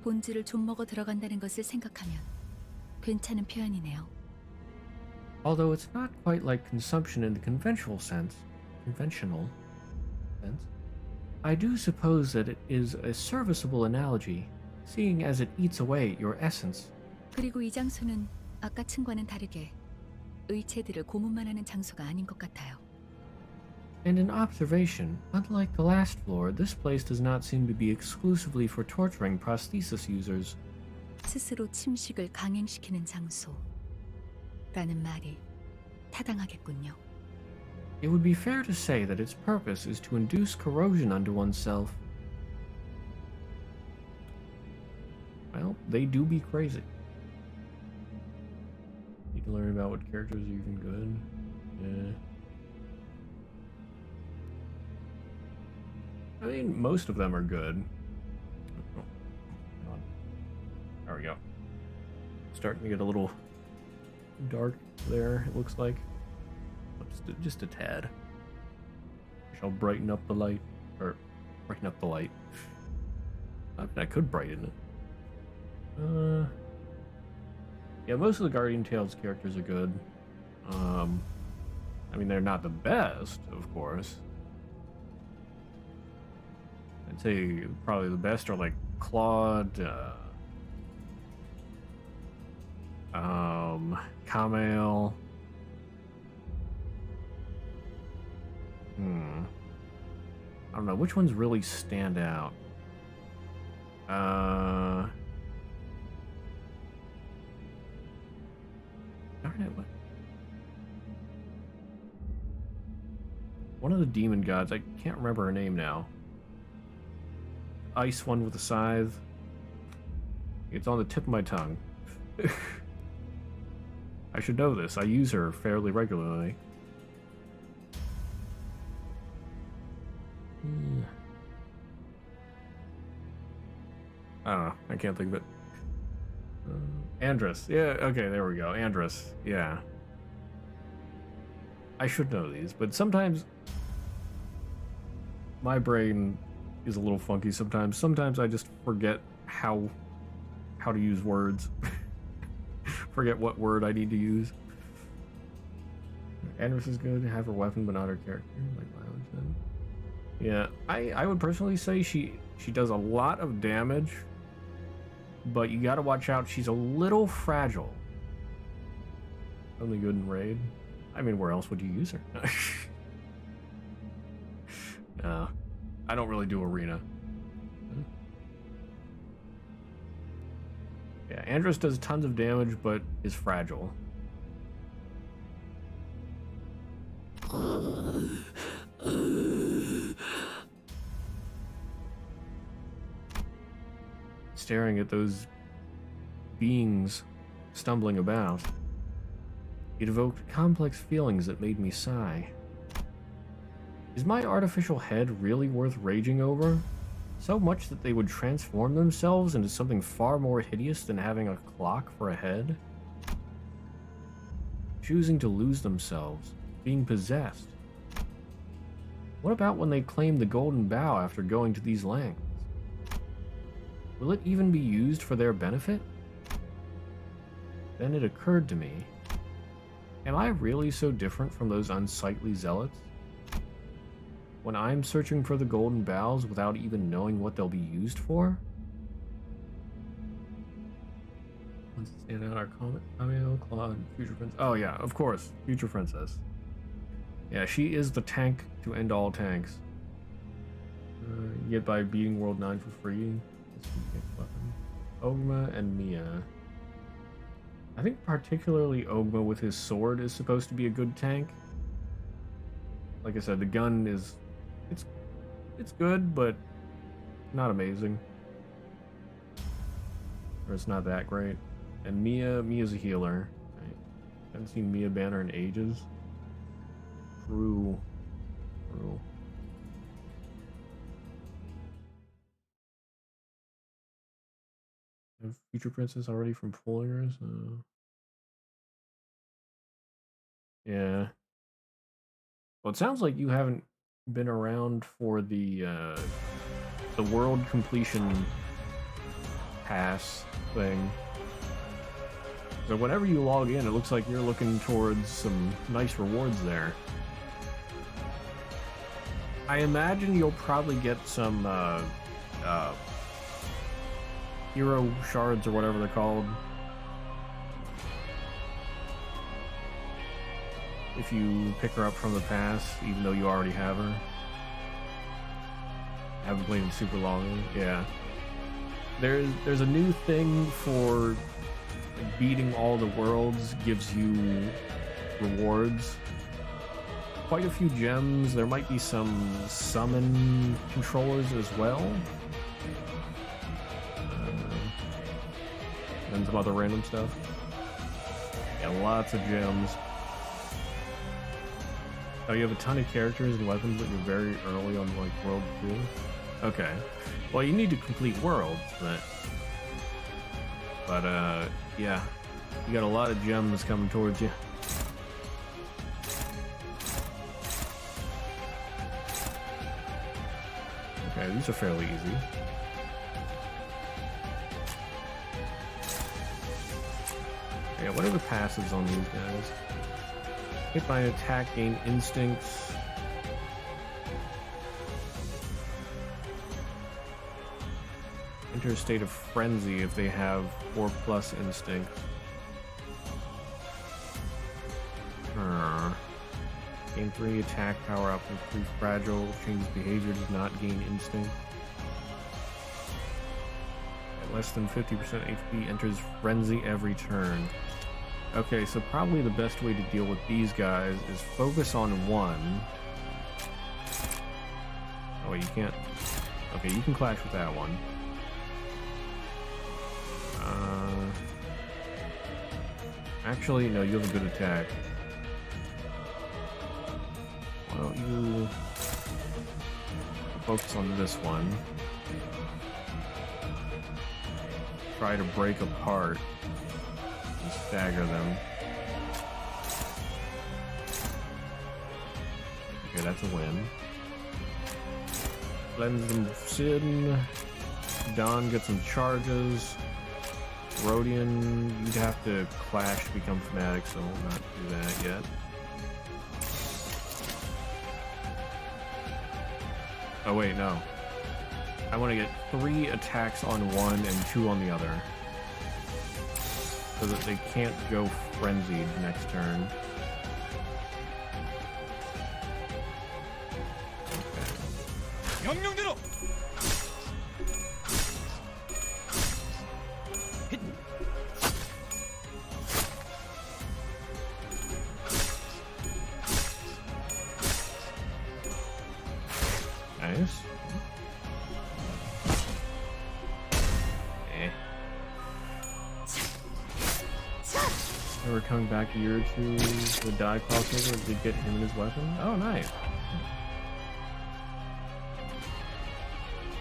본질을 좀 먹어 들어간다는 것을 생각하면 괜찮은 표현이네요. Although it's not quite like consumption in the conventional sense, I do suppose that it is a serviceable analogy, seeing as it eats away at your essence. 그리고 이 장소는 아까 층과는 다르게 의체들을 고문만 하는 장소가 아닌 것 같아요. And in observation, unlike the last floor, this place does not seem to be exclusively for torturing prosthesis users. 스스로 침식을 강행시키는 장소라는 말이 타당하겠군요. It would be fair to say that its purpose is to induce corrosion unto oneself. Well, they do be crazy. Need to learn about what characters are even good. Yeah. I mean, most of them are good. Oh, hang on. There we go. Starting to get a little dark there, it looks like. Just a tad. I shall brighten up the light. Or, brighten up the light. I mean, I could brighten it. Yeah, most of the Guardian Tales characters are good. I mean, they're not the best, of course. I'd say probably the best are like Claude, Kamail. I don't know, which ones really stand out? Darn it, what? One of the demon gods, I can't remember her name now. Ice one with a scythe. It's on the tip of my tongue. I should know this. I use her fairly regularly. I don't know. I can't think of it. Andrus. Yeah, okay, there we go. Andrus. Yeah. I should know these, but sometimes my brain is a little funky sometimes. Sometimes I just forget how to use words. Forget what word I need to use. Andrus is good. Have her weapon, but not her character. Like violence. Yeah, I would personally say she does a lot of damage, but you gotta watch out. She's a little fragile. Only good in raid. I mean, where else would you use her? I don't really do arena. Yeah, Andrus does tons of damage, but is fragile. Staring at those beings stumbling about, it evoked complex feelings that made me sigh. Is my artificial head really worth raging over? So much that they would transform themselves into something far more hideous than having a clock for a head? Choosing to lose themselves, being possessed. What about when they claim the golden bough after going to these lengths? Will it even be used for their benefit? Then it occurred to me, am I really so different from those unsightly zealots? When I'm searching for the golden boughs without even knowing what they'll be used for? Let's stand out our comment. Cameo, Claude, Future Princess. Oh yeah, of course, Future Princess. Yeah, she is the tank to end all tanks. You get by beating World 9 for free. Ogma and Mia. I think particularly Ogma with his sword is supposed to be a good tank. Like I said, the gun is it's good, but not amazing. Or it's not that great. And Mia's a healer. Right? Haven't seen Mia Banner in ages. True. Have Future Princess already from Followers? Yeah. Well, it sounds like you haven't been around for the world completion pass thing. So whenever you log in, it looks like you're looking towards some nice rewards there. I imagine you'll probably get some hero shards or whatever they're called. If you pick her up from the pass, even though you already have her. Haven't played in super long. Yeah. There's a new thing for beating all the worlds gives you rewards. Quite a few gems. There might be some summon controllers as well. And some other random stuff. Yeah, lots of gems. Oh, you have a ton of characters and weapons, but you're very early on, like, World 2? Okay. Well, you need to complete Worlds, but yeah. You got a lot of gems coming towards you. Okay, these are fairly easy. Yeah, what are the passives on these guys? Hit by an attack, gain instincts. Enter a state of frenzy if they have 4+ instinct. Gain 3 attack power up with 3 fragile. Changes behavior, does not gain instinct. At less than 50% HP, enters frenzy every turn. Okay, so probably the best way to deal with these guys is focus on one. Oh, you can't. Okay, you can clash with that one. Actually, no, you have a good attack. Why don't you focus on this one? Try to break apart and stagger them. Okay, that's a win. Cleanse them of sin. Don gets some charges. Rhodian, you'd have to clash to become fanatic, so we'll not do that yet. Oh wait, no. I want to get 3 attacks on one and 2 on the other. So that they can't go frenzied next turn. 명령대로. Nice. We're coming back a year or two. The die crossover did get him and his weapon. Oh, nice.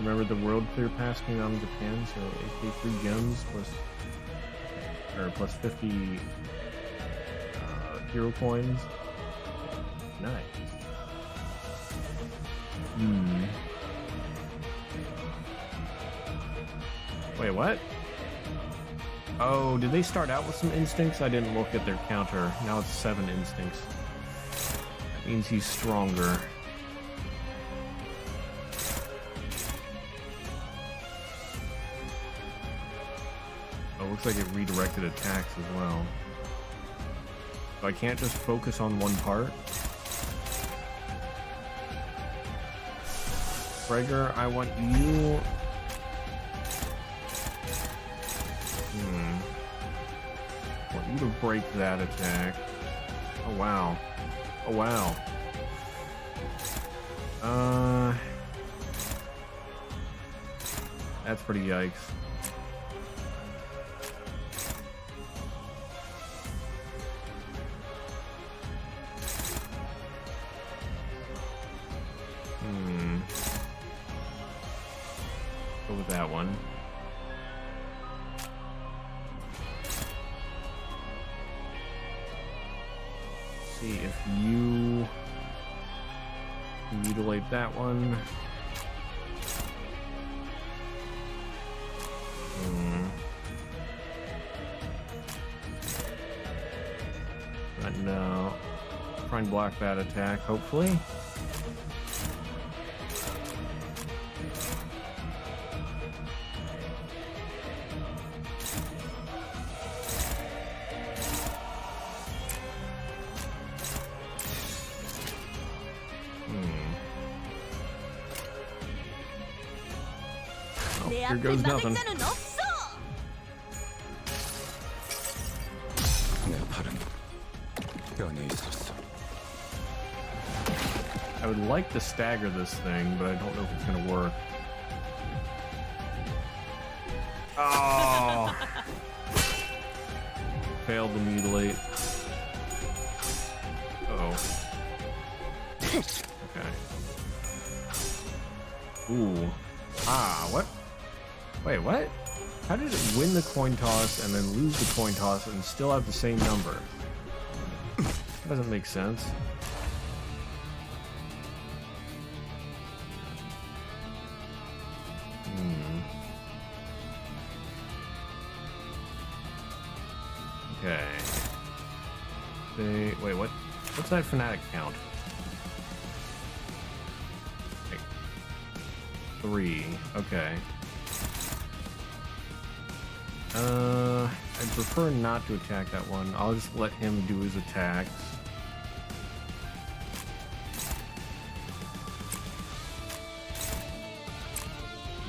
Remember the World Clear Pass came out in Japan, so AK3 gems plus 50 hero coins. Nice. Wait, what? Oh, did they start out with some instincts? I didn't look at their counter. Now it's 7 instincts. That means he's stronger. Oh, looks like it redirected attacks as well. So I can't just focus on one part. Gregor, I want you... I want you to break that attack. Oh, wow. Oh, wow. That's pretty yikes. that one. See if you mutilate that one. But no. Try and block that attack, hopefully. Oh, here goes nothing. 내 팔은 변에 있었어. I would like to stagger this thing, but I don't know if it's gonna work. Oh! Failed to mutilate. Uh-oh. Okay. Ooh. Ah, what? Wait, what? How did it win the coin toss and then lose the coin toss and still have the same number? That doesn't make sense. Okay. Wait, what? What's that fanatic count? Okay. 3. Okay. I'd prefer not to attack that one. I'll just let him do his attacks.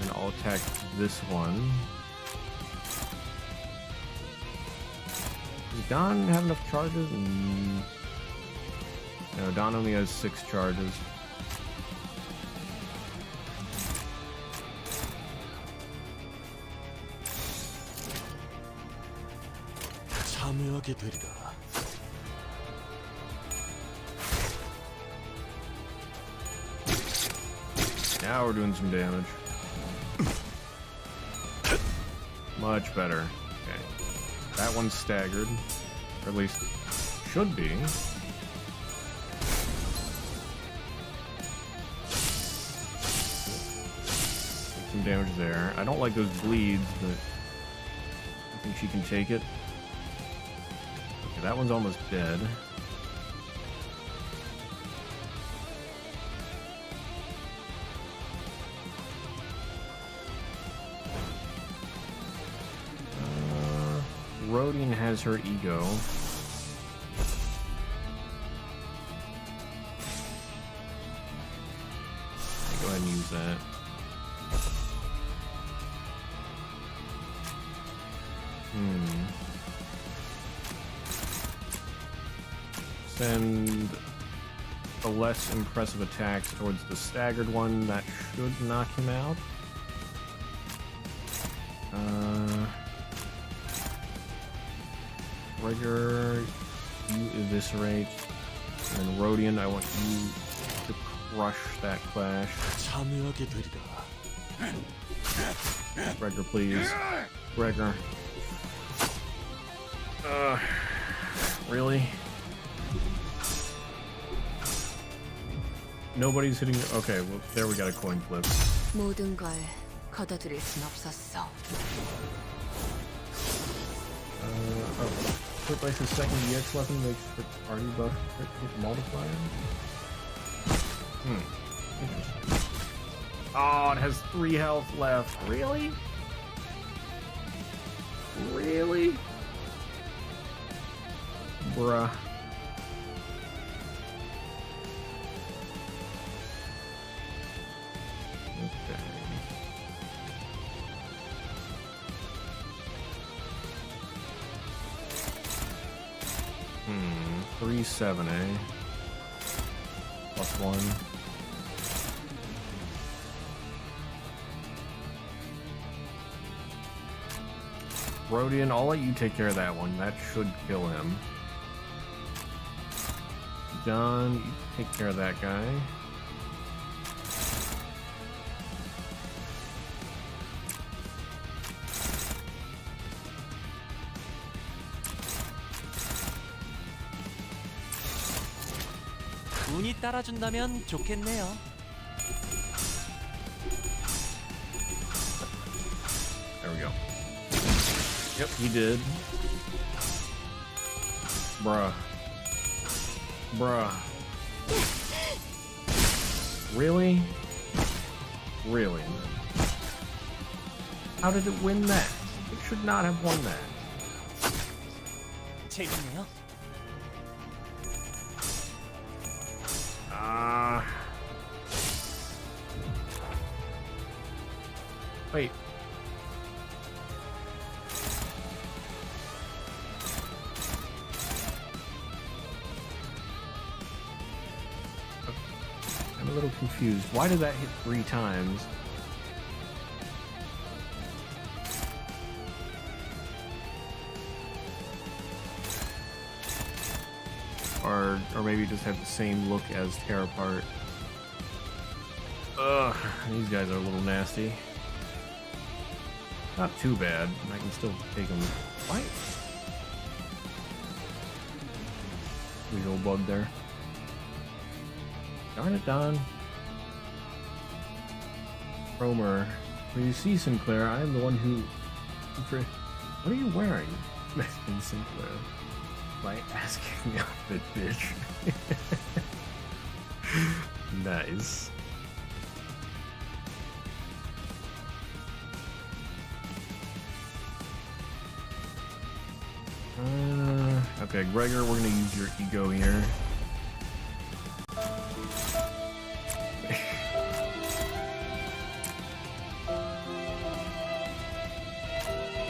And I'll attack this one. Does Don have enough charges? No, Don only has 6 charges. 참여하게 되리라. Now we're doing some damage. Much better. Okay. That one's staggered. Or at least should be. Take some damage there. I don't like those bleeds, but I think she can take it. Okay, that one's almost dead. Rodian has her ego. Go ahead and use that. Send the less impressive attacks towards the staggered one. That should knock him out. Rigor, you eviscerate. And then Rodian, I want you to crush that clash. 참여하게 되리라. Gregor, please. Gregor. Really? Nobody's hitting. Okay, well, there we got a coin flip. 모든 걸 걷어들일 순 없었어. Put like the second EX weapon makes the party buff hit multiplier. Interesting. Oh, it has 3 health left. Really? Really? Bruh. Okay. 3-7, eh? +1. Rodian, I'll let you take care of that one. That should kill him. John, you take care of that guy. 운이 따라준다면 좋겠네요. There we go. Yep, he did. Bruh. Bruh. Really? Really? How did it win that? It should not have won that. 재밌네요. Wait. I'm a little confused. Why did that hit 3 times? Or maybe just have the same look as Tear Apart. Ugh, these guys are a little nasty. Not too bad. I can still take them. What? Visual bug there. Darn it, Don. Cromer. When you see Sinclair, I am the one who... What are you wearing? Megan Sinclair. By asking me outfit, bitch. Nice. Okay, Gregor, we're gonna use your ego here.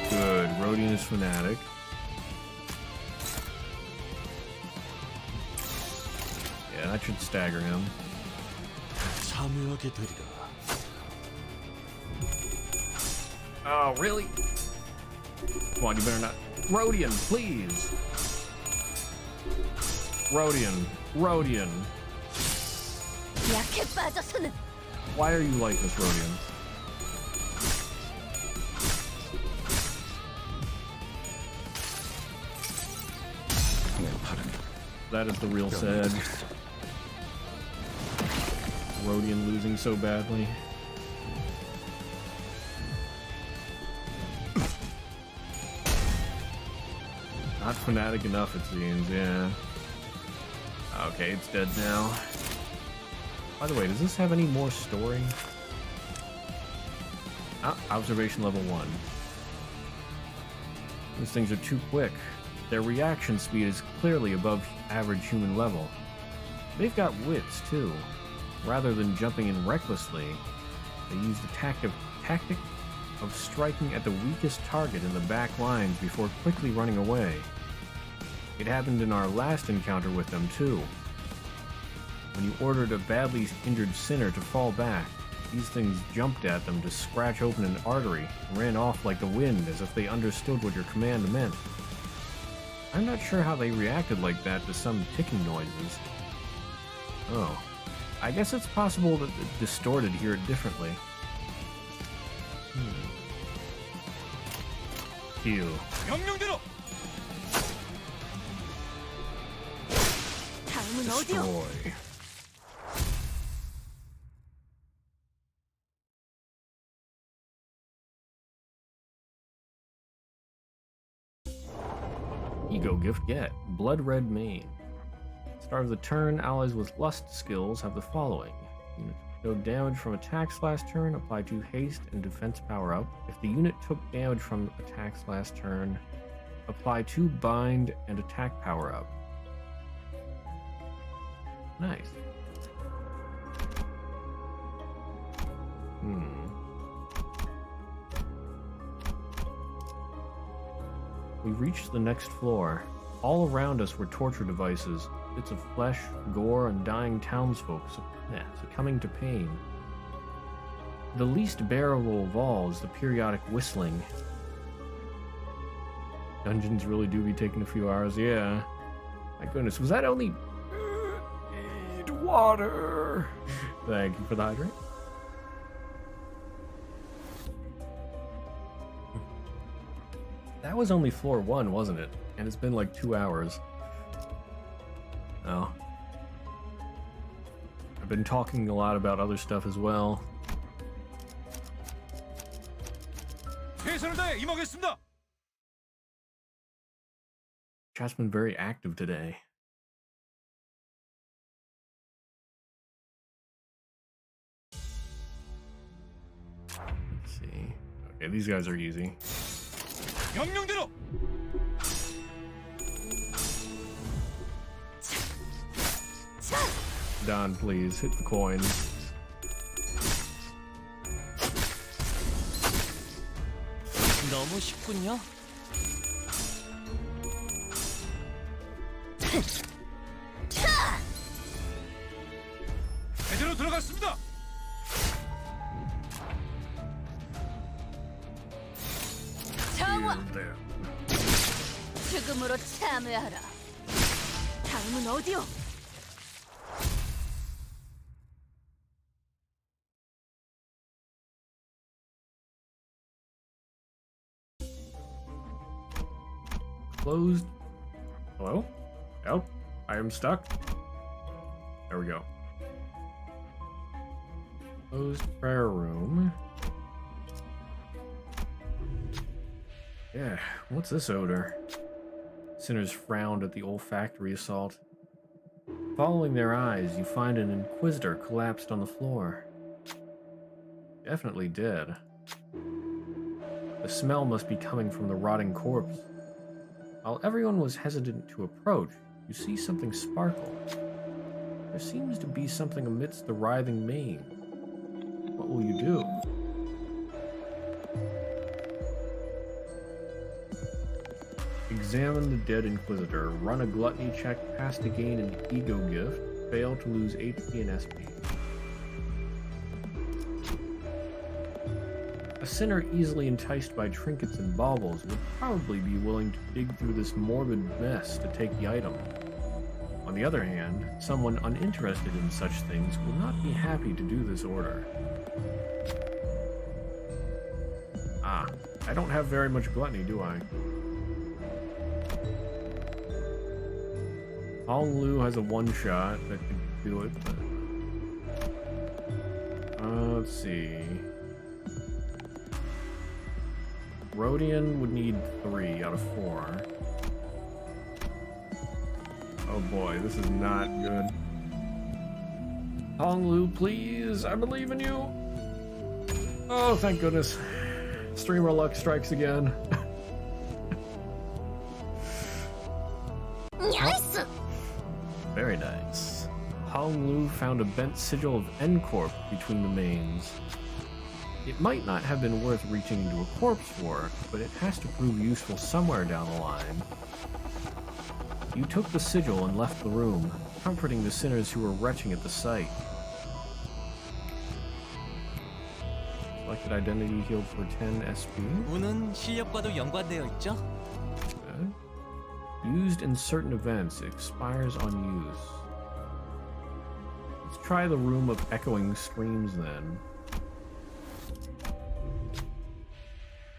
Good, Rodian is fanatic. Yeah, that should stagger him. 참여하게 되리라. Oh, really? Come on, you better not. Rodian, please. Rodian. Rodian. Why are you like this, Rodian? That is the real sad. Rodian losing so badly. Not fanatic enough, it seems, yeah. Okay, it's dead now. By the way, does this have any more story? Observation level 1. These things are too quick. Their reaction speed is clearly above average human level. They've got wits, too. Rather than jumping in recklessly, they use the tactic of striking at the weakest target in the back lines before quickly running away. It happened in our last encounter with them, too. When you ordered a badly injured sinner to fall back, these things jumped at them to scratch open an artery and ran off like the wind as if they understood what your command meant. I'm not sure how they reacted like that to some ticking noises. Oh. I guess it's possible that the Distorted hear it differently. Heal. Destroy. Ego gift get. Blood Red Mane. Start of the turn, allies with Lust skills have the following. Unit show damage from attacks last turn, apply 2 haste and defense power up. If the unit took damage from attacks last turn, apply 2 bind and attack power up. Nice. We reached the next floor. All around us were torture devices, bits of flesh, gore, and dying townsfolk succumbing to pain. The least bearable of all is the periodic whistling. Dungeons really do be taking a few hours, yeah. My goodness, was that only... Need water! Thank you for the hydrate. That was only floor 1, wasn't it? And it's been like 2 hours. Oh. I've been talking a lot about other stuff as well. 최선을 다해 임하겠습니다. Chat's been very active today. Let's see. Okay, these guys are easy. 명령대로. Don, please hit the coins. 너무 쉽군요. 제대로 들어갔습니다. 정화! There. 죽음으로 참여하라. 다음은 어디요? Closed. Hello? Help? I am stuck. There we go. Closed prayer room. Yeah, what's this odor? Sinners frowned at the olfactory assault. Following their eyes, you find an inquisitor collapsed on the floor. Definitely dead. The smell must be coming from the rotting corpse. While everyone was hesitant to approach, you see something sparkle. There seems to be something amidst the writhing mane. What will you do? Examine the dead Inquisitor. Run a gluttony check, pass to gain an ego gift, fail to lose HP and SP. A sinner easily enticed by trinkets and baubles would probably be willing to dig through this morbid mess to take the item. On the other hand, someone uninterested in such things will not be happy to do this order. Ah, I don't have very much gluttony, do I? Hong Lu has a one-shot that could do it, but... let's see... Rodian would need 3 out of 4. Oh boy, this is not good. Hong Lu, please, I believe in you! Oh, thank goodness. Streamer luck strikes again. Nice! Very nice. Hong Lu found a bent sigil of N-Corp between the mains. It might not have been worth reaching into a corpse for, but it has to prove useful somewhere down the line. You took the sigil and left the room, comforting the sinners who were retching at the sight. Selected identity healed for 10 SP. 운은 실력과도 연관되어 있죠? Okay. Used in certain events, expires on use. Let's try the room of echoing screams then.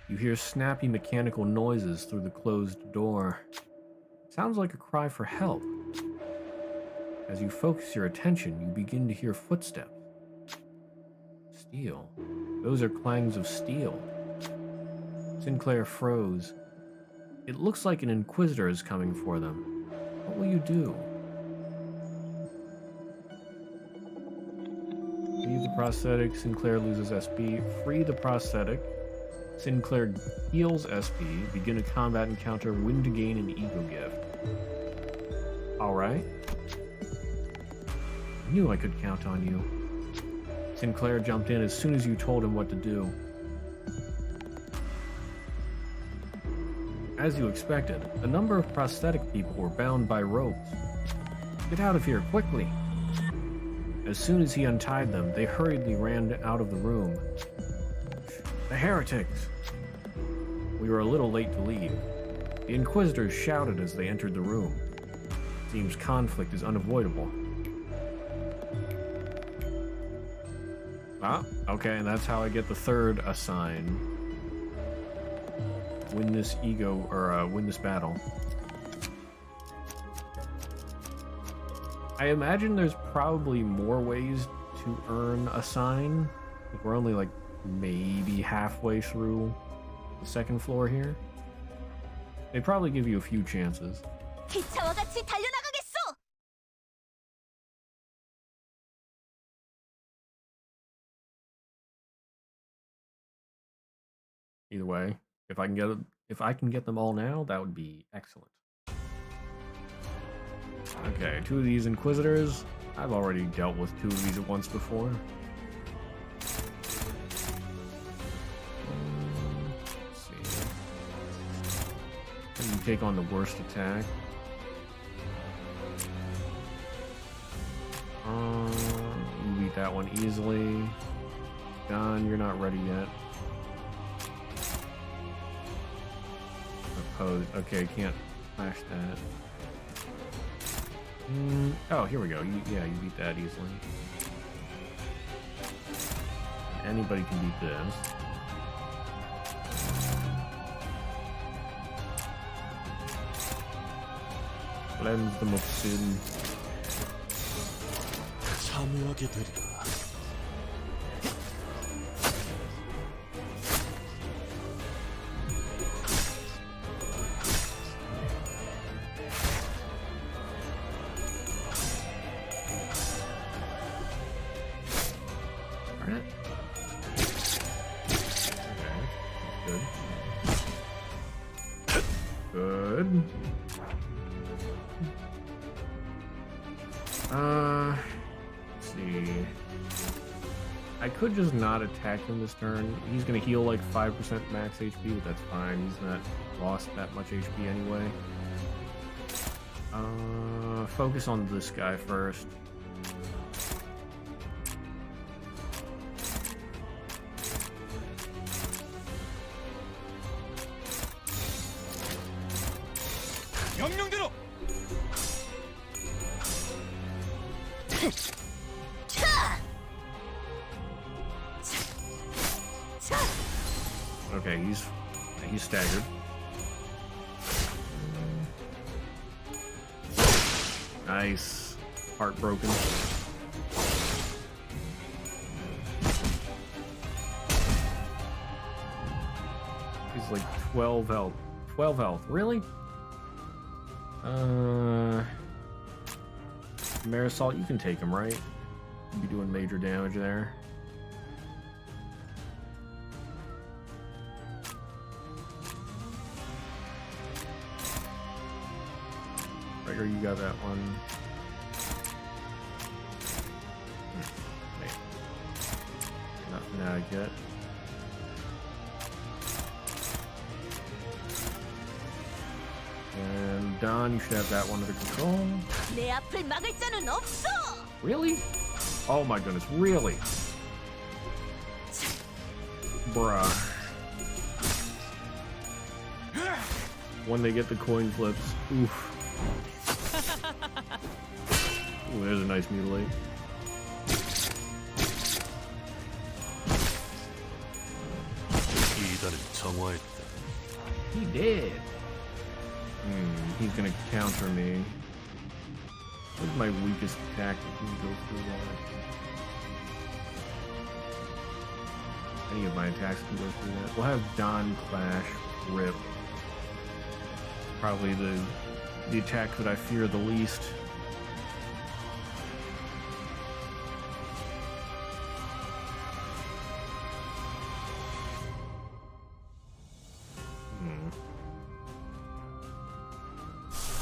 You hear snappy mechanical noises through the closed door. Sounds like a cry for help. As you focus your attention, you begin to hear footsteps. Steel. Those are clangs of steel. Sinclair froze. It looks like an Inquisitor is coming for them. What will you do? Leave the prosthetic. Sinclair loses SP. Free the prosthetic. Sinclair heals SP, begin a combat encounter, win to gain an ego gift. Alright. I knew I could count on you. Sinclair jumped in as soon as you told him what to do. As you expected, a number of prosthetic people were bound by ropes. Get out of here, quickly! As soon as he untied them, they hurriedly ran out of the room. The heretics! We were a little late to leave. The Inquisitors shouted as they entered the room. Seems conflict is unavoidable. Ah, okay, and that's how I get the third assign. Win this win this battle. I imagine there's probably more ways to earn a sign. We're only like maybe halfway through the second floor here. They probably give you a few chances. 기차와 같이 달려나가겠소! Either way, if I can get them all now, that would be excellent. Okay, 2 of these Inquisitors. I've already dealt with 2 of these at once before. Let's see. Can you take on the worst attack? You beat that one easily. Done. You're not ready yet. Opposed. Okay, can't flash that. Oh, here we go. Yeah, you beat that easily. Anybody can beat this. Cleanse them of sin. 참여하게 되리라. Darn it. Okay. Good. Good. Let's see. I could just not attack him this turn. He's gonna heal like 5% max HP, but that's fine. He's not lost that much HP anyway. Focus on this guy first. 명령대로. Okay, he's staggered. Nice. Heartbroken. He's like 12 health. 12 health. Really? Marisol, you can take him, right? You'll be doing major damage there. Rigger, you got that one. Wait. Not fanatic yet. And Don, you should have that one under control. 내 앞을 막을 자는 없어! Really? Oh my goodness, really? Bruh. When they get the coin flips. Oof. Ooh, there's a nice mutilate. 이단을 정화했다. He did. He's gonna counter me. What's my weakest attack that can go through that? Any of my attacks can go through that. We'll have Don Clash Rip. Probably the attack that I fear the least.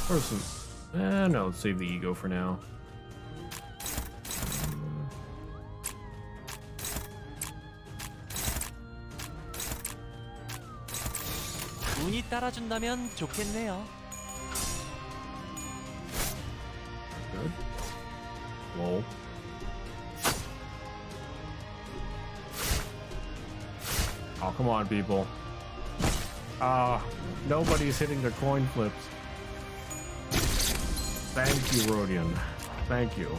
Or some... no, let's save the ego for now. 운이 따라준다면 좋겠네요. Good. Lol. Oh, come on, people. Nobody's hitting the coin flips. Thank you, Rodian. Thank you.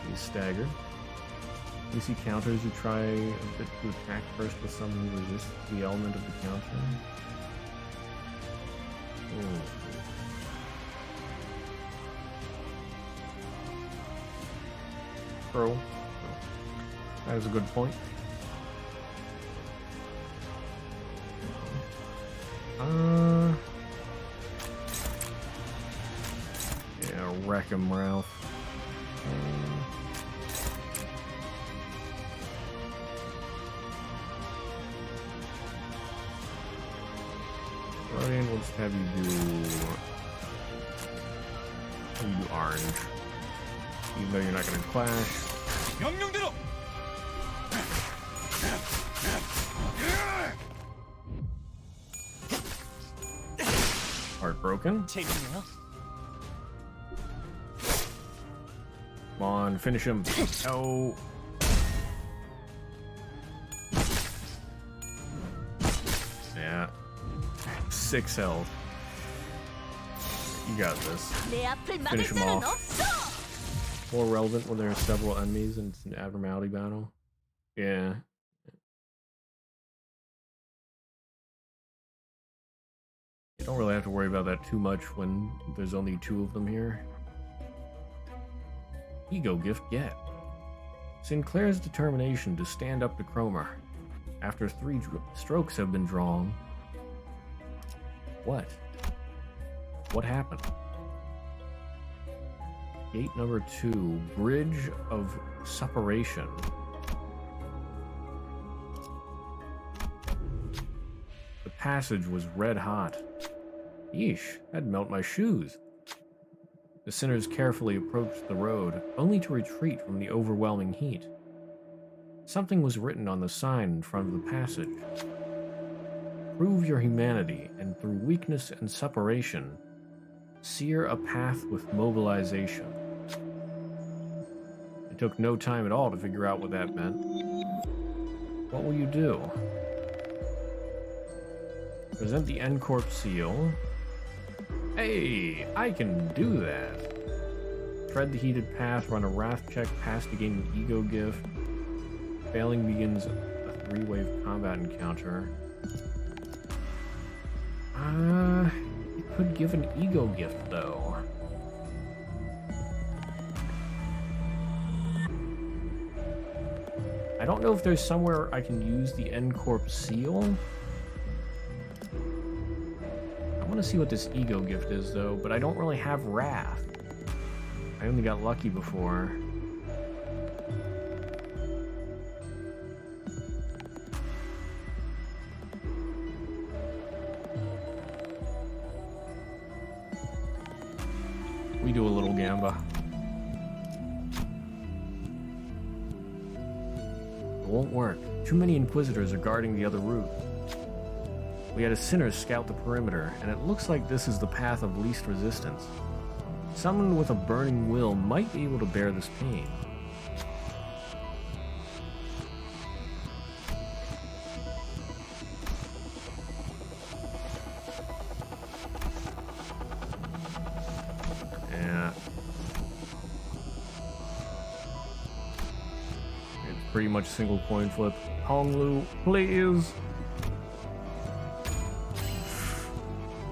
He's staggered. You see counters who try a bit to attack first with some who resist the element of the counter. Ooh. True. That is a good point. Yeah, wreck him, Ralph. Guardian, we'll just have you do orange. Even though you're not gonna clash. 명령대로. Heartbroken. 재밌네요. Come on, finish him. Oh. Yeah. 6 health. You got this. Finish him off. More relevant when there are several enemies and it's an abnormality battle. Yeah. You don't really have to worry about that too much when there's only 2 of them here. Ego gift get. Sinclair's determination to stand up to Cromer. After 3 strokes have been drawn. What? What happened? Gate number 2, Bridge of Separation. The passage was red hot. Yeesh, that'd melt my shoes. The sinners carefully approached the road, only to retreat from the overwhelming heat. Something was written on the sign in front of the passage. Prove your humanity, and through weakness and separation, sear a path with mobilization. It took no time at all to figure out what that meant. What will you do? Present the N-Corp seal. Hey, I can do that. Tread the heated path, run a wrath check, pass to gain an ego gift. Failing begins a 3-wave combat encounter. It could give an ego gift though. I don't know if there's somewhere I can use the N-Corp seal. I want to see what this ego gift is though, but I don't really have wrath. I only got lucky before. We do a little gamba. It won't work. Too many Inquisitors are guarding the other route. We had a sinner scout the perimeter, and it looks like this is the path of least resistance. Someone with a burning will might be able to bear this pain. Yeah. It's pretty much single coin flip. Honglu, please!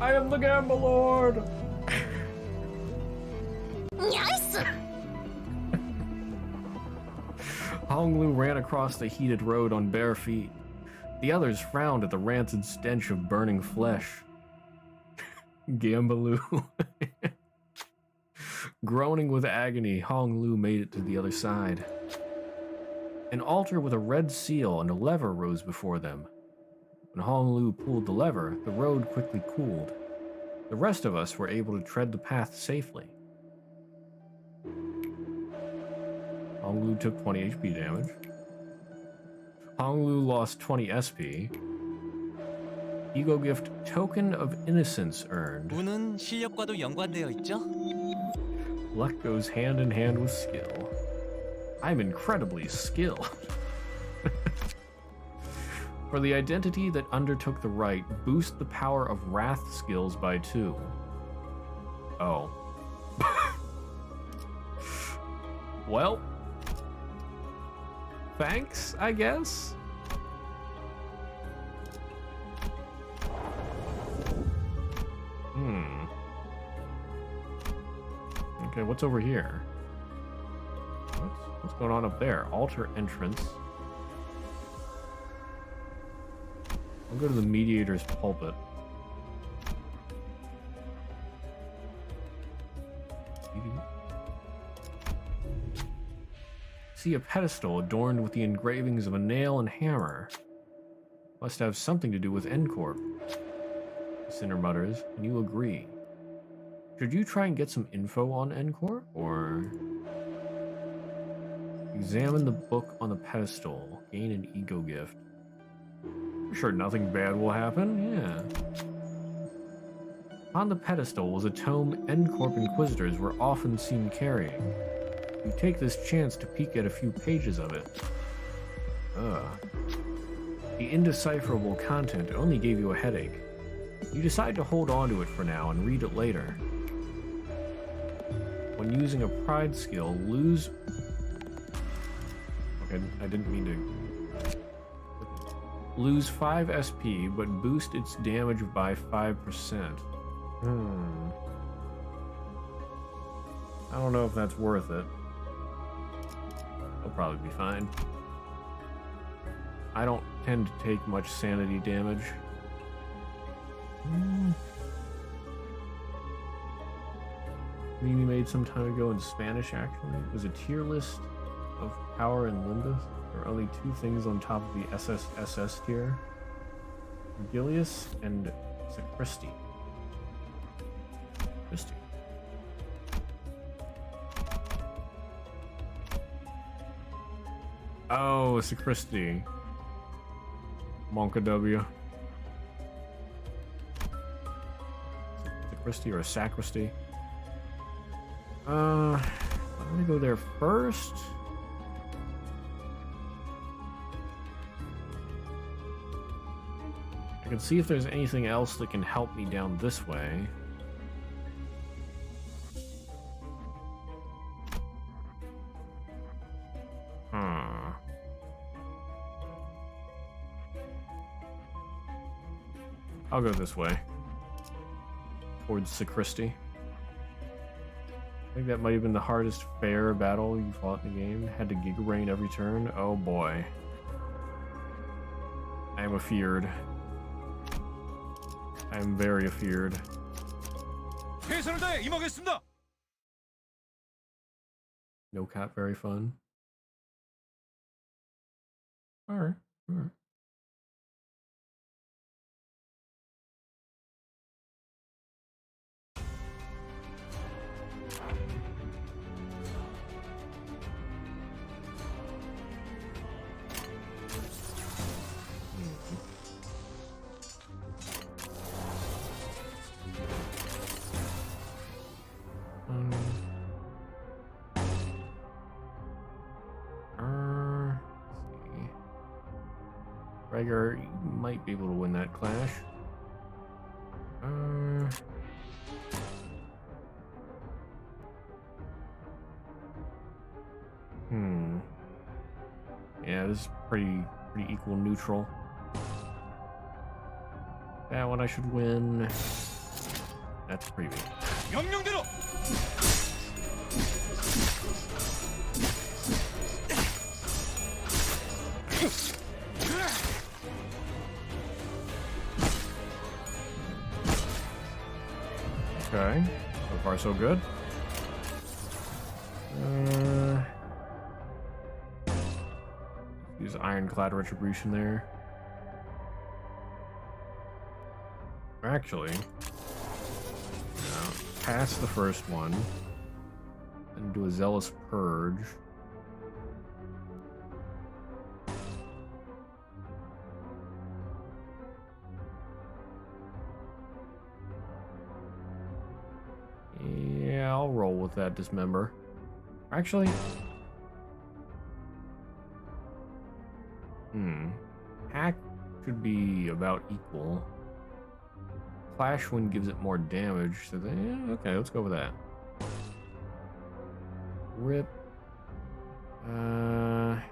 I am the Gamble Lord! Honglu ran across the heated road on bare feet. The others frowned at the rancid stench of burning flesh. Gambaloo. Groaning with agony, Honglu made it to the other side. An altar with a red seal and a lever rose before them. When Honglu pulled the lever, the road quickly cooled. The rest of us were able to tread the path safely. Honglu took 20 HP damage. Honglu lost 20 SP. Ego gift Token of Innocence earned. 운은 실력과도 연관되어 있죠? Luck goes hand in hand with skill. I'm incredibly skilled. For the identity that undertook the rite, boost the power of wrath skills by 2. Oh. Well. Thanks, I guess? Okay, what's over here? What? What's going on up there? Altar entrance. I'll go to the mediator's pulpit. See a pedestal adorned with the engravings of a nail and hammer. Must have something to do with N-Corp. Sinner mutters, and you agree. Should you try and get some info on N-Corp, or examine the book on the pedestal, gain an ego gift? I'm sure nothing bad will happen, yeah. On the pedestal was a tome N-Corp Inquisitors were often seen carrying. You take this chance to peek at a few pages of it. The indecipherable content only gave you a headache. You decide to hold on to it for now and read it later. When using a pride skill, lose... Okay, I didn't mean to... Lose 5 SP, but boost its damage by 5%. I don't know if that's worth it. It'll probably be fine. I don't tend to take much sanity damage. Mimi made some time ago in Spanish, actually. It was a tier list of power in Limbus. There are only 2 things on top of the SSSS tier. Gilius and Sacristy. Christy. Oh, Sacristy. Monka W. Sacristy or a sacristy? I'm gonna go there first. I can see if there's anything else that can help me down this way. I'll go this way. Towards Sacristy. I think that might have been the hardest fair battle you fought in the game. Had to Giga Rain every turn. Oh boy. I am afeared. I am very afeared. No cat, very fun. Alright, alright. Rager, you might be able to win that clash. Yeah, this is pretty equal neutral. That one I should win. That's pretty big. Okay, so far so good. Use Ironclad Retribution there. Actually, pass the first one, and do a Zealous Purge. Yeah, I'll roll with that Dismember. Actually, hack should be about equal. Clash Wind gives it more damage, so then, yeah, okay, let's go with that. Rip. I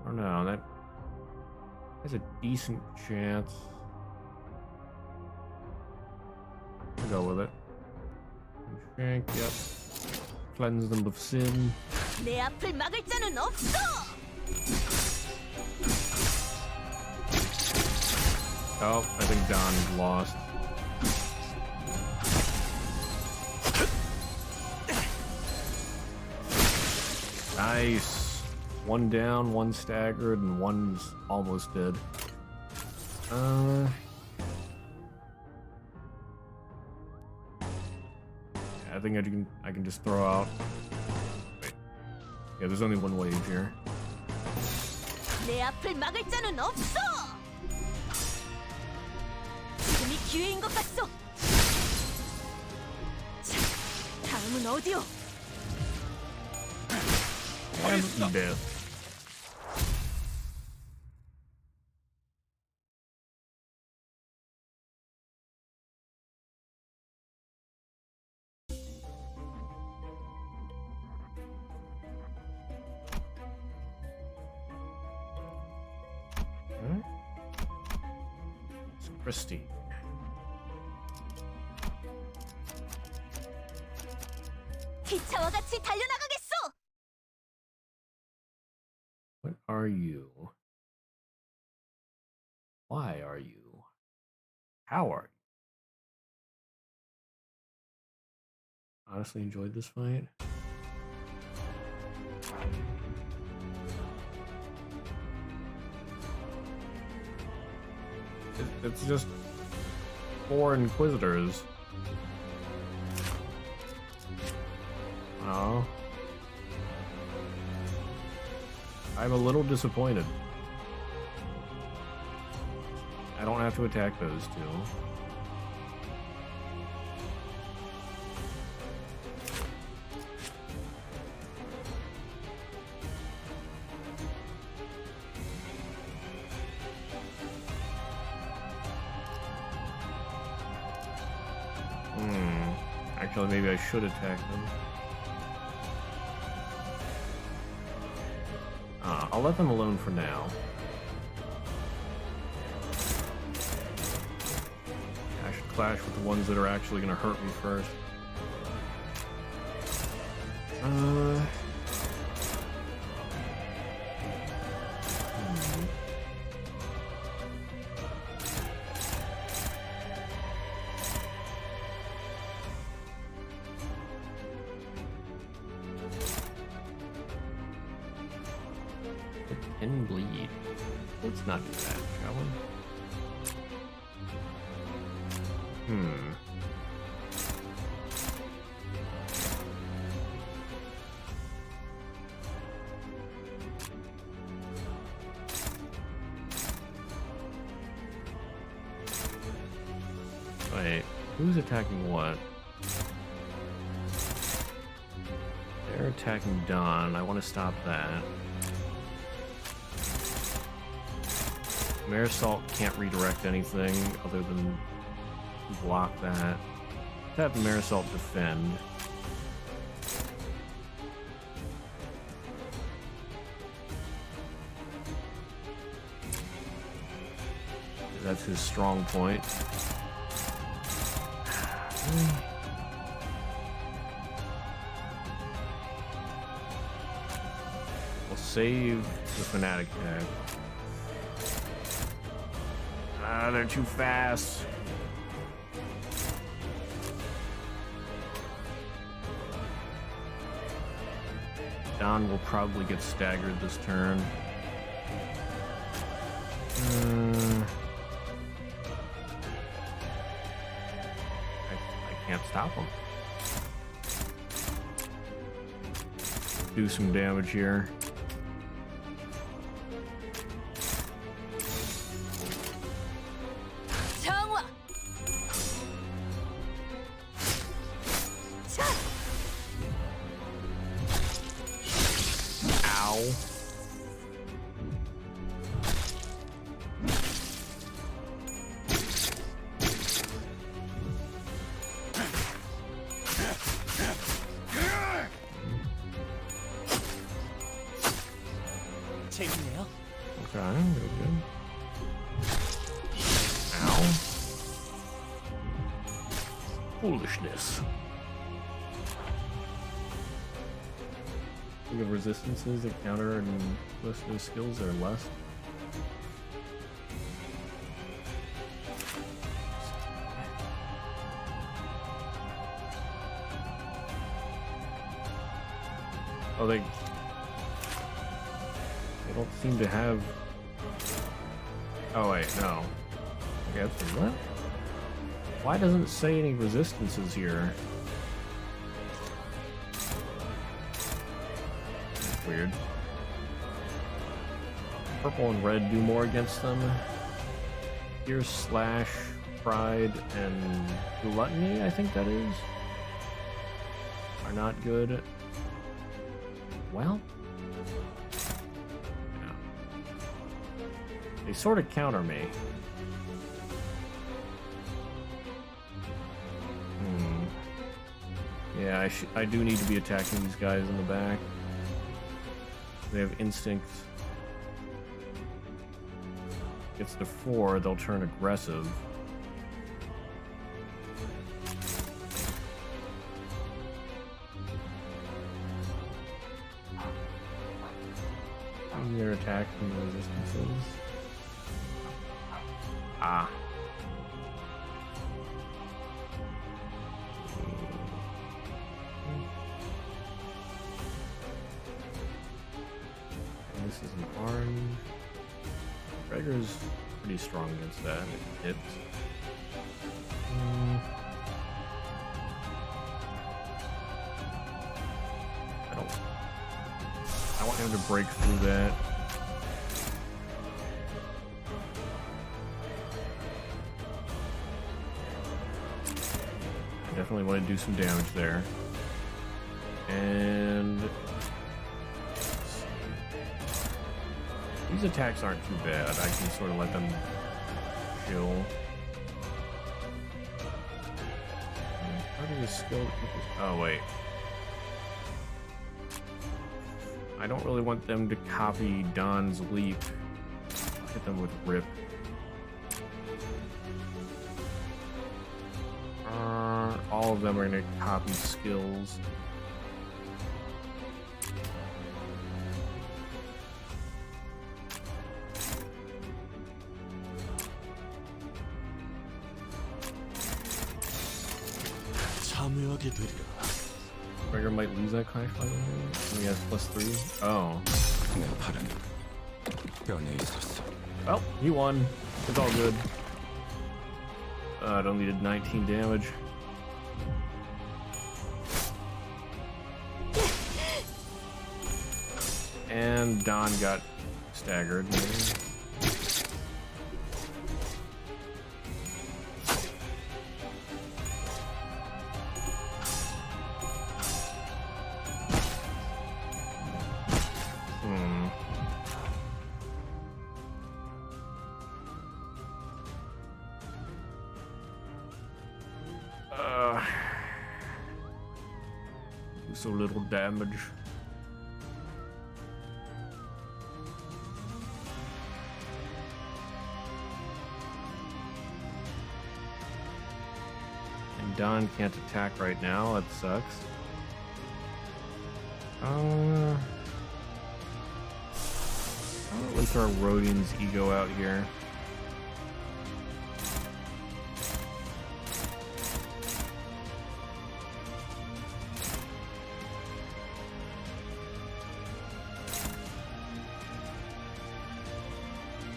don't know, that has a decent chance. I'll go with it. Shank, yep. Cleanse them of sin. 내 앞을 막을 자는 없어. Oh, I think Don is lost. Nice. One down, one staggered, and one's almost dead. I think I can just throw out. Wait. Yeah, there's only one wave here. 내 앞을 막을 자는 없어. 지금이 기회인 것 같소. 자, 다음은 어디요? And death. It's Christy. 기차와 같이 달려나가겠소. What are you? Why are you? How are you? Honestly enjoyed this fight. It's just 4 Inquisitors. Oh. I'm a little disappointed. I don't have to attack those two. Actually, maybe I should attack them. I'll let them alone for now. I should clash with the ones that are actually going to hurt me first. Can bleed. Let's not do that, shall we? Wait, who's attacking what? They're attacking Don. I want to stop that. Marisol can't redirect anything other than block that. Let's have Marisol defend. That's his strong point. We'll save the Fanatic tag. They're too fast. Don will probably get staggered this turn. I can't stop him. Do some damage here. 재밌네요. Okay, real good. Ow. Foolishness. Think of resistances that counter and most of those skills are less. Oh, they don't seem to have. Oh wait, no. Okay, that's what? Why doesn't it say any resistances here? That's weird. Purple and red do more against them. Here's slash, pride, and gluttony, I think that is. Are not good. Well, yeah. They sort of counter me. Yeah, I do need to be attacking these guys in the back. They have instinct. Gets to 4, they'll turn aggressive. Their attack from the resistances. Ah. And this is an orange. Gregor's pretty strong against that. It hits. I want him to break through that. I definitely want to do some damage there. And these attacks aren't too bad. I can sort of let them chill. How do you skill? Oh wait. I don't really want them to copy Don's leap. Hit them with rip. All of them are gonna copy skills. Gregor might lose that clash by the way. He has +3. Oh. Well, he won. It's all good. It only did 19 damage. And Don got staggered. So little damage. And Don can't attack right now, that sucks. I'll let throw Rodian's ego out here.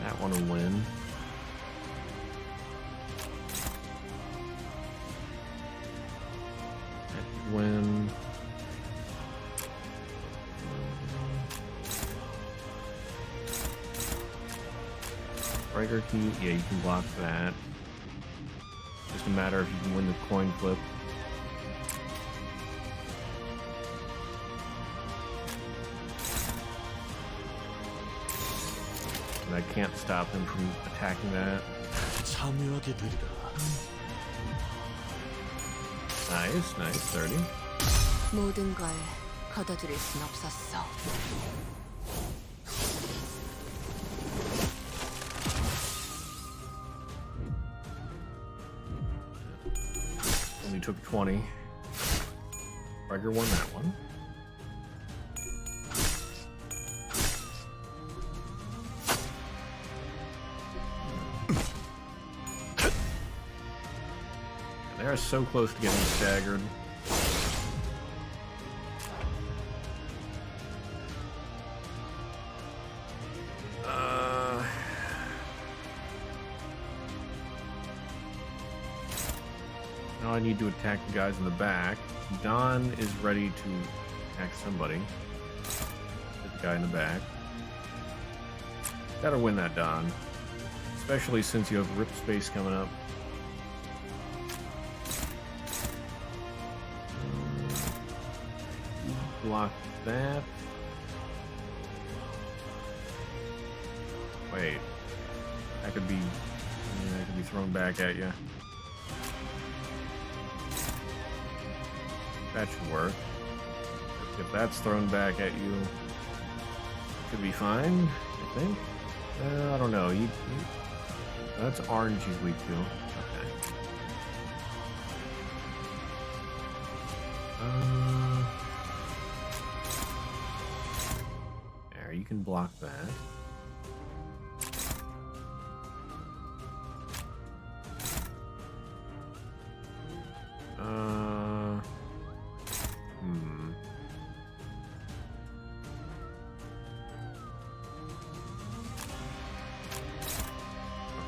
That one will win. That could win. Breaker key, yeah, you can block that. Just a matter if you can win the coin flip. And I can't stop him from attacking that. Nice, nice, 30. 모든 걸 거둬들일 순 없었어. Only took 20. Breaker won that one. They're so close to getting staggered. Now I need to attack the guys in the back. Don is ready to attack somebody. Hit the guy in the back. Gotta win that, Don. Especially since you have Rip Space coming up. Block that. Wait. That could be thrown back at you. That should work. If that's thrown back at you, should be fine, I think. I don't know. That's orange he's weak to. Okay. There, you can block that.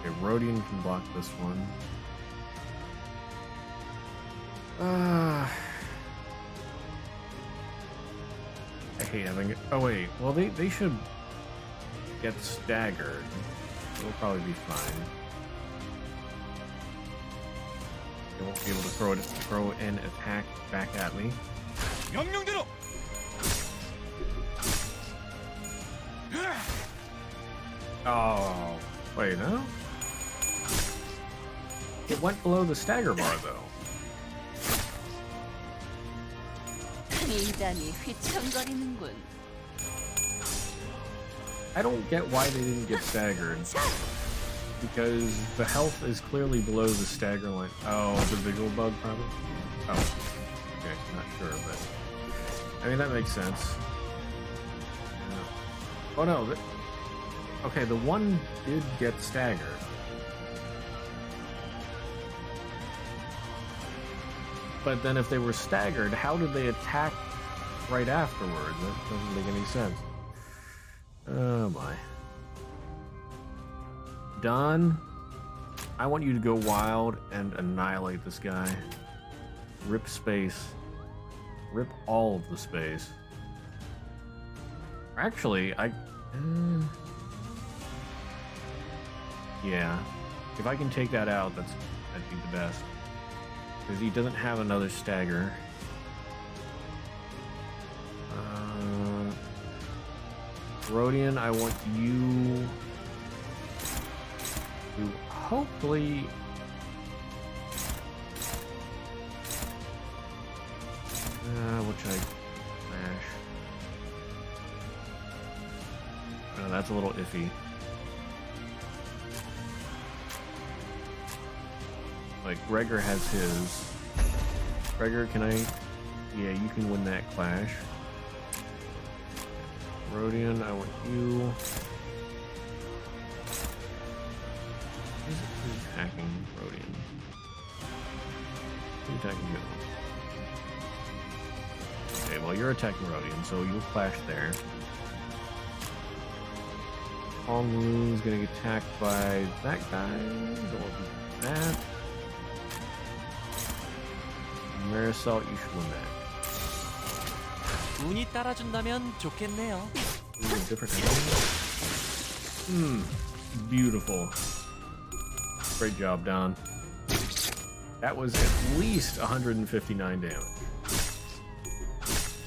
Okay, Rodian can block this one. I hate having it. Oh wait, well they should get staggered. It'll probably be fine. They won't be able to throw an attack back at me. 명령대로. Oh, wait, no? It went below the stagger bar, though. 미단이 휘청거리는군. I don't get why they didn't get staggered. Because the health is clearly below the stagger line. Oh, the visual bug, probably? Oh, okay, not sure, but... I mean, that makes sense. Oh, no. Okay, the one did get staggered. But then if they were staggered, how did they attack right afterwards? That doesn't make any sense. Oh my. Don, I want you to go wild and annihilate this guy. Rip space. Rip all of the space. Actually, yeah. If I can take that out, that'd be the best. Because he doesn't have another stagger. Rodian, I want you to hopefully... what should I smash? Oh, that's a little iffy. Like, Gregor has his. Gregor, can I... Yeah, you can win that clash. Rodian, I want you... Who's attacking Rodian? Who's attacking you? Okay, well, you're attacking Rodian, so you'll clash there. Honglu's gonna get attacked by that guy. Don't want to do that. Marisol, you should win that. 운이 따라준다면 좋겠네요. Ooh, different enemy. Beautiful. Great job, Don. That was at least 159 damage.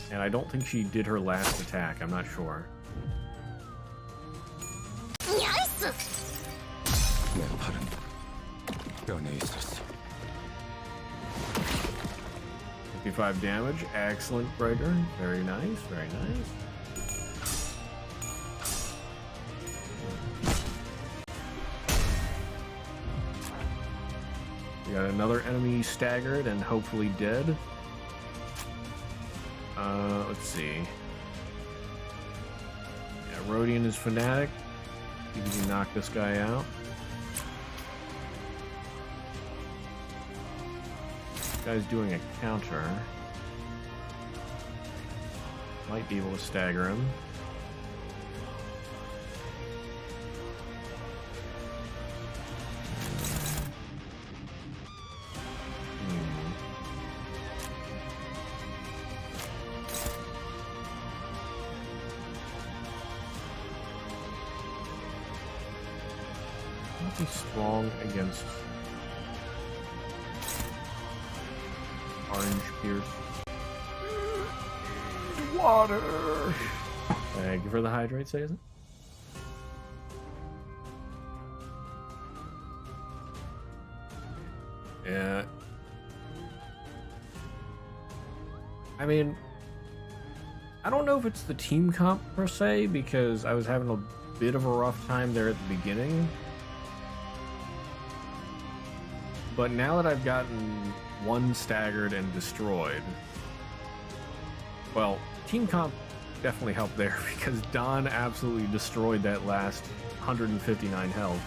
And I don't think she did her last attack, I'm not sure. 내 팔은 뼈에 있었어. 55 damage. Excellent, Gregor. Very nice, very nice. We got another enemy staggered and hopefully dead. Let's see. Yeah, Rodian is Fanatic. See if we can knock this guy out. guy's doing a counter. Might be able to stagger him. Not be strong against Orange Pierce. Water! Thank you for the hydrate, Sazen. Yeah. I mean, I don't know if it's the team comp per se, because I was having a bit of a rough time there at the beginning. But now that I've gotten one staggered and destroyed, well, team comp definitely helped there because Don absolutely destroyed that last 159 health.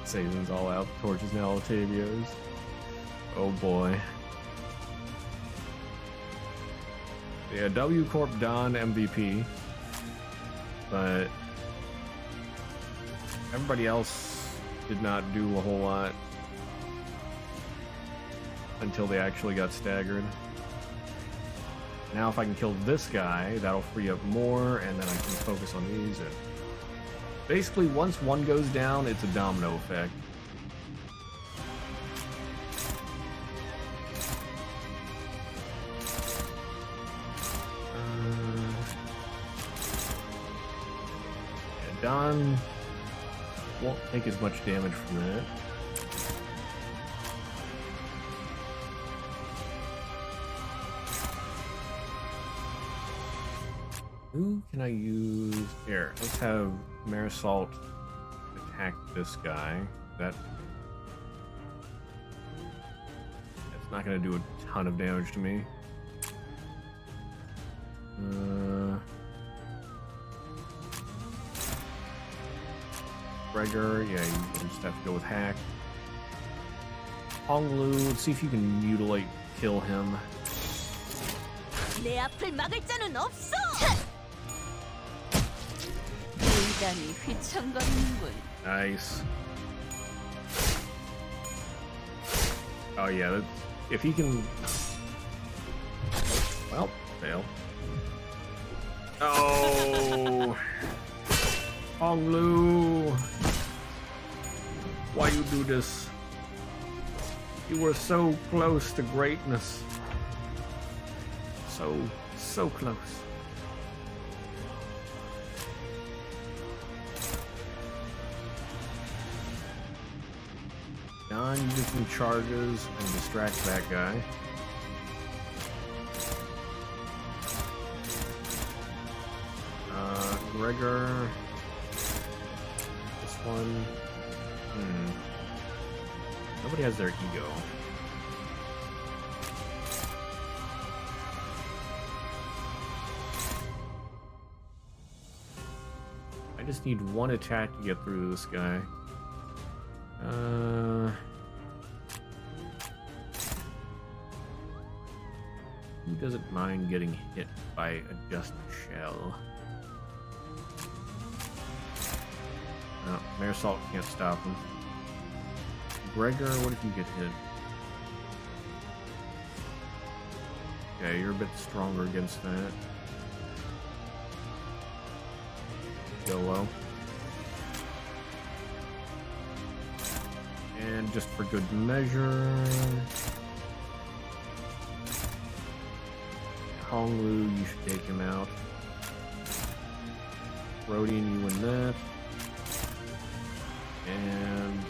Sazen's all out, torches now Octavio's. Oh boy. Yeah, W Corp Don MVP, but everybody else did not do a whole lot until they actually got staggered. Now if I can kill this guy, that'll free up more, and then I can focus on these. And basically, once one goes down, it's a domino effect. Yeah, Don won't take as much damage from that. Who can I use here? Let's have Marisol attack this guy. That's not going to do a ton of damage to me. Gregor, yeah, you just have to go with hack. Honglu, let's see if you can mutilate, kill him. 내 앞을 막을 자는 없어. 인간이 휘청거리는군. Nice. Oh yeah, that's, if he can. Well, fail. Oh, Honglu, why you do this? You were so close to greatness. So close. Don, you do some charges and distract that guy. Gregor. This one. Nobody has their ego. I just need one attack to get through this guy. Who doesn't mind getting hit by a just shell? No, Marisol can't stop him. Gregor, what if you get hit? Okay, you're a bit stronger against that. YOLO. And just for good measure, Honglu, you should take him out. Rodian, you win that. And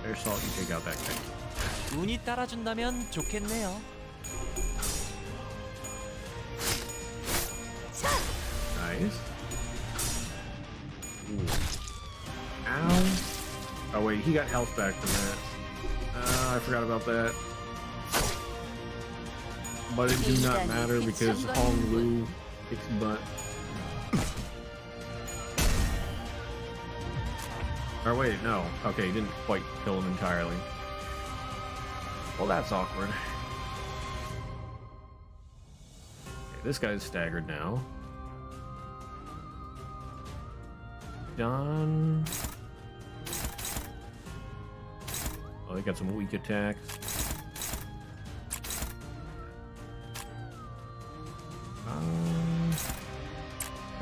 Marisol, you take out that guy. 운이 따라준다면 좋겠네요. Nice. Ooh. Ow. Oh wait, he got health back from that. I forgot about that. But it do not matter because Honglu kicks butt. Or wait, no. Okay, he didn't quite kill him entirely. Well, that's awkward. Okay, this guy's staggered now. Done. Oh, they got some weak attacks.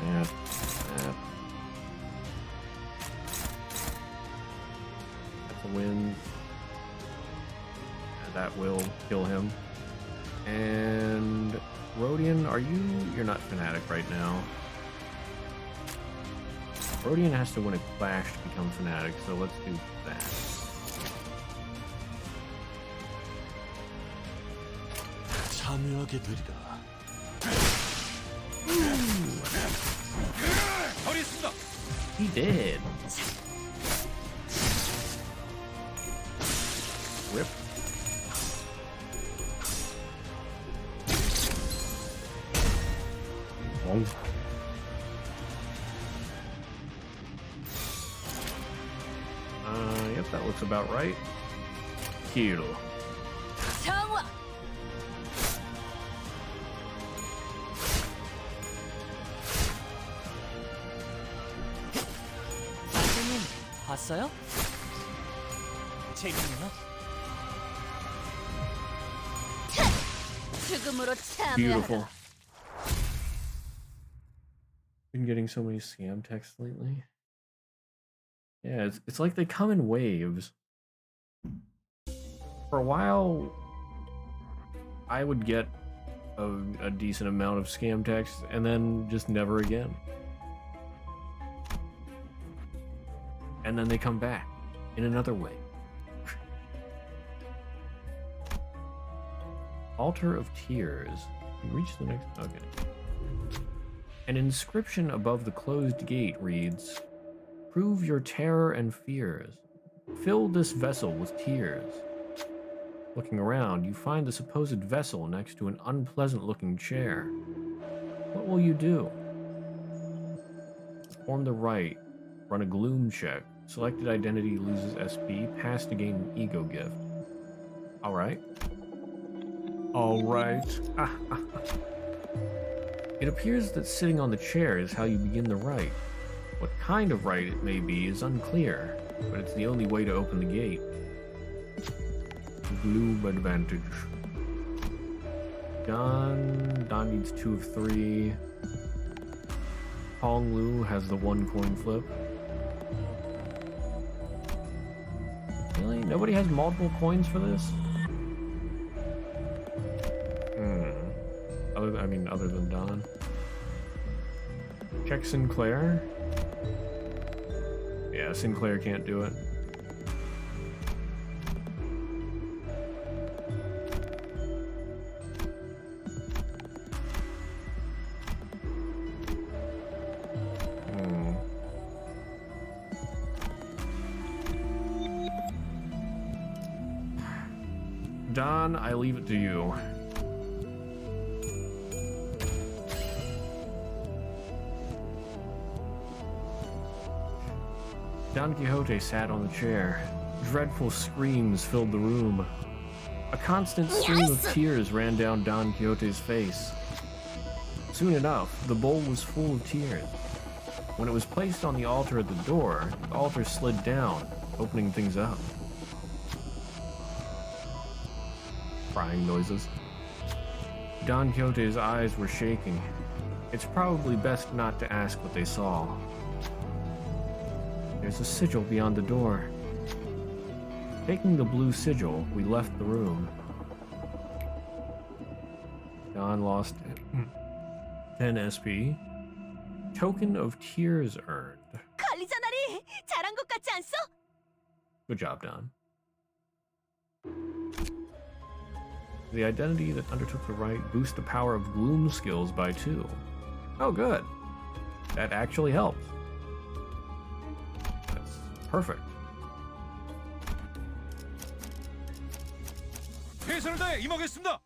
That. That's a win. And that will kill him. And Rodian, you're not Fnatic right now. Rodian has to win a clash to become Fnatic, so let's do that. 참여하게 되리라. He did. Rip. Wrong. Yep, that looks about right. Kill. 선생님, 봤어요? 재밌네요. Beautiful. Been getting so many scam texts lately. Yeah, it's like they come in waves. For a while, I would get a decent amount of scam texts, and then just never again. And then they come back in another way. Altar of Tears. You reach the next... Okay. An inscription above the closed gate reads, "Prove your terror and fears. Fill this vessel with tears." Looking around, you find the supposed vessel next to an unpleasant-looking chair. What will you do? Perform the rite. Run a gloom check. Selected identity loses SP. Pass to gain an ego gift. Alright. Alright. It appears that sitting on the chair is how you begin the rite. What kind of rite it may be is unclear, but it's the only way to open the gate. Gloom advantage. Don needs 2 of 3. Hong Lu has the 1 coin flip. Really? Nobody has multiple coins for this? Other than Don. Check Sinclair. Yeah, Sinclair can't do it. Don, I leave it to you. Don Quixote sat on the chair. Dreadful screams filled the room. A constant stream of tears ran down Don Quixote's face. Soon enough, the bowl was full of tears. When it was placed on the altar at the door, the altar slid down, opening things up. Crying noises. Don Quixote's eyes were shaking. It's probably best not to ask what they saw. There's a sigil beyond the door. Taking the blue sigil, we left the room. Don lost 10 SP. Token of tears earned. Good job, Don. The identity that undertook the rite boosts the power of gloom skills by 2. Oh, good. That actually helps. That's perfect. 최선을 다해 임하겠습니다.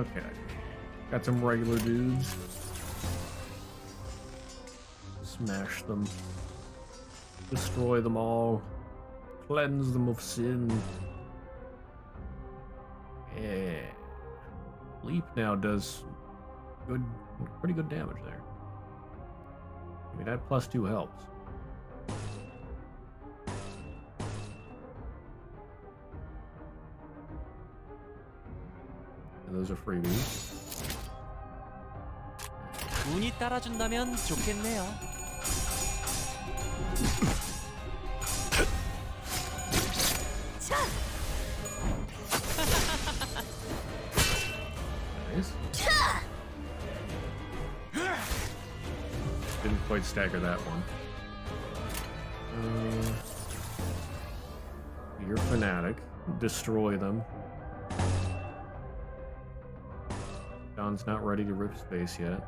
Okay. Got some regular dudes. Smash them. Destroy them all. Cleanse them of sin. Yeah. Leap now does pretty good damage there. I mean, that +2 helps. And those are freebies. 운이 따라준다면 좋겠네요. Nice. Didn't quite stagger that one. You're fanatic. Destroy them. John's not ready to rip space yet.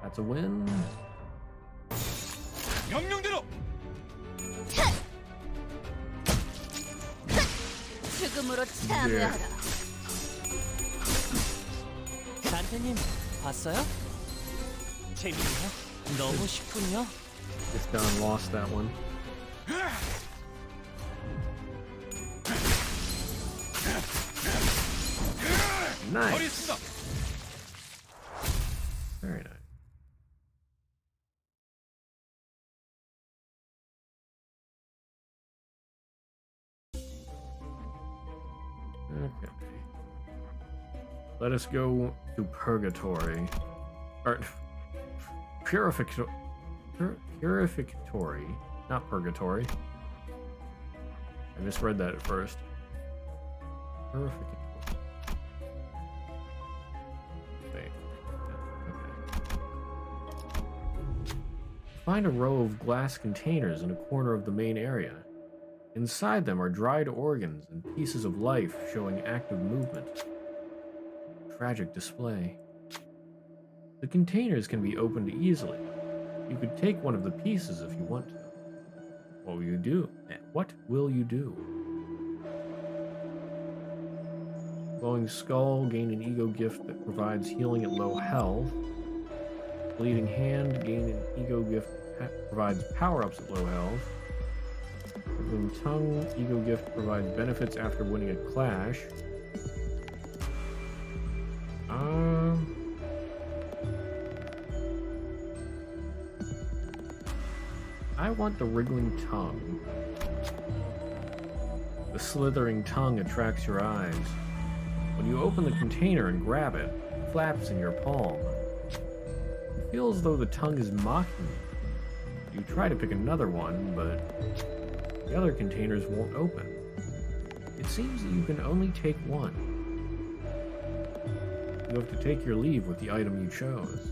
That's a win. 명령대로. 죽음으로 참여하라. 단테님 봤어요? 재밌네요. 너무 쉽군요. Guess Don lost that one. Nice. Very nice. Okay. Let us go to purgatory. Or purificatory, not purgatory. I misread that at first. Purificatory. Wait. Okay. Find a row of glass containers in a corner of the main area. Inside them are dried organs and pieces of life showing active movement. Tragic display. The containers can be opened easily. You could take one of the pieces if you want to. What will you do? What will you do? Glowing Skull, gain an ego gift that provides healing at low health. Bleeding Hand, gain an ego gift that provides power-ups at low health. Wriggling Tongue, ego gift provides benefits after winning a clash. I want the Wriggling Tongue. The slithering tongue attracts your eyes. When you open the container and grab it, it flaps in your palm. It feels as though the tongue is mocking you. You try to pick another one, but the other containers won't open. It seems that you can only take one. You have to take your leave with the item you chose.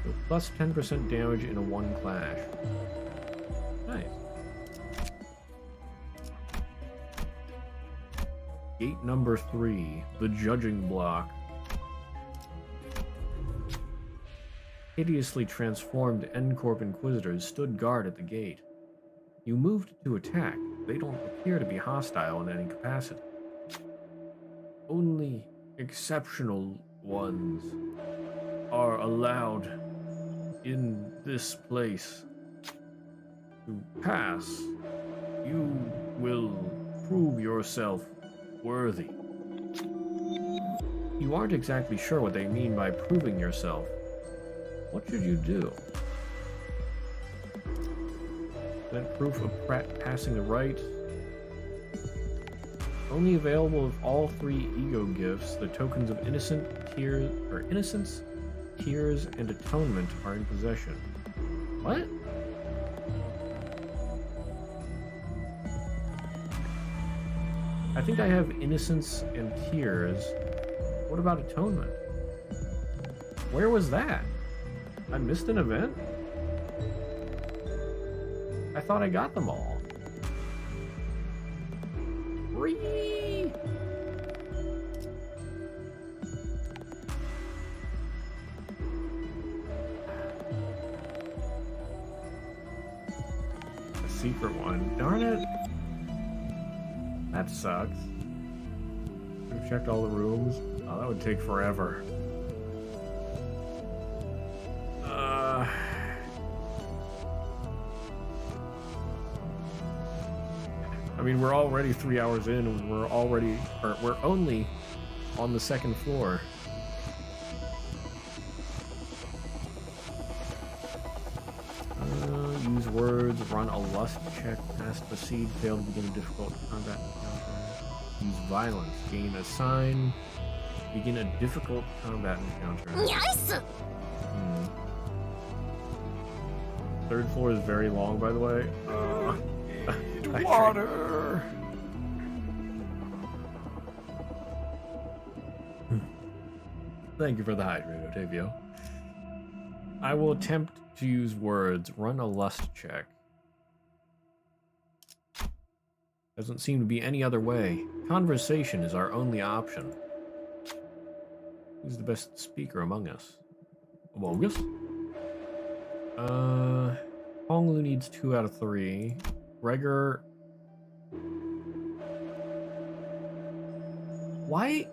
So plus 10% damage in a one clash. Nice. Gate number 3, the judging block. Hideously transformed N-Corp Inquisitors stood guard at the gate. You moved to attack. They don't appear to be hostile in any capacity. Only exceptional ones are allowed in this place to pass. You will prove yourself worthy. You aren't exactly sure what they mean by proving yourself. What should you do? That proof of passing the rite. Only available if all 3 ego gifts, the tokens of innocence, tears, and atonement are in possession. What? I think I have innocence and tears. What about atonement? Where was that? I missed an event? I thought I got them all. Free! A secret one. Darn it. That sucks. We've checked all the rooms. Oh, that would take forever. I mean, we're already 3 hours in, and we're only on the second floor. Use words, run a lust check, pass the seed, fail to begin a difficult combat encounter. Use violence, gain a sign, begin a difficult combat encounter. Yes! Third floor is very long, by the way. Water. Thank you for the hydrate, Otavio. I will attempt to use words. Run a lust check. Doesn't seem to be any other way. Conversation is our only option. Who's the best speaker among us? Among us? Honglu needs 2 out of 3. Gregor... Why?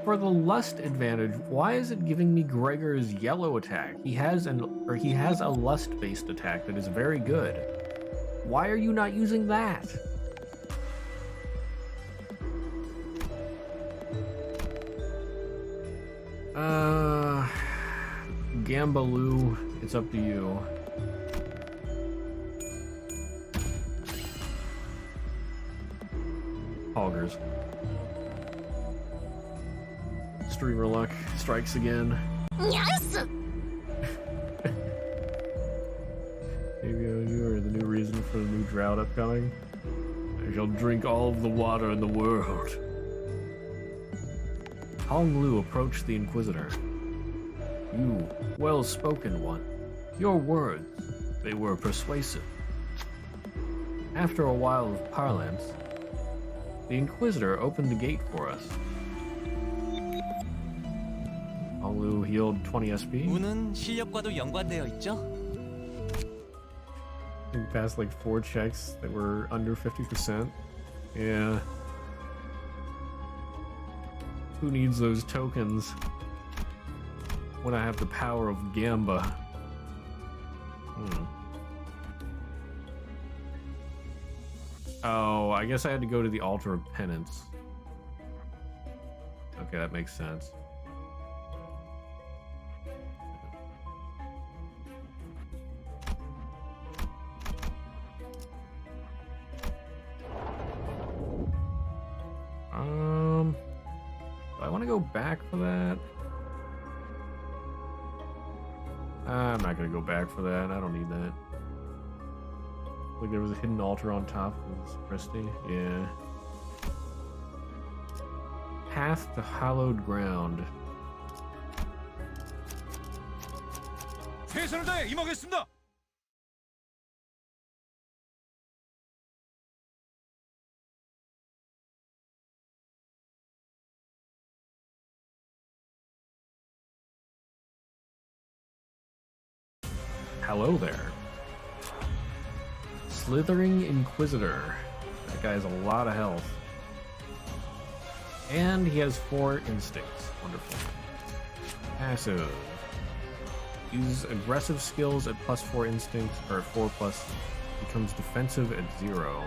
For the lust advantage, why is it giving me Gregor's yellow attack? He has a lust-based attack that is very good. Why are you not using that? Gambaloo, it's up to you. Hoggers. Streamer luck strikes again. Yes! Maybe you are the new reason for the new drought upcoming. I shall drink all of the water in the world. Hong Lu approached the Inquisitor. You, well-spoken one. Your words, they were persuasive. After a while of parlance, the Inquisitor opened the gate for us. Hong Lu healed 20 SP. 운은 실력과도 연관되어 있죠? I think passed like 4 checks that were under 50%. Yeah. Who needs those tokens when I have the power of Gamba? Oh, I guess I had to go to the Altar of Penance. Okay, that makes sense. Do I want to go back for that? I'm not gonna go back for that. I don't need that. Like there was a hidden altar on top of Christie. Yeah. Path to hallowed ground. 최선을 다해 임하겠습니다. Hello there. Slithering Inquisitor. That guy has a lot of health. And he has 4 instincts. Wonderful. Passive. Uses aggressive skills at +4 instincts, or at 4+. Becomes defensive at 0.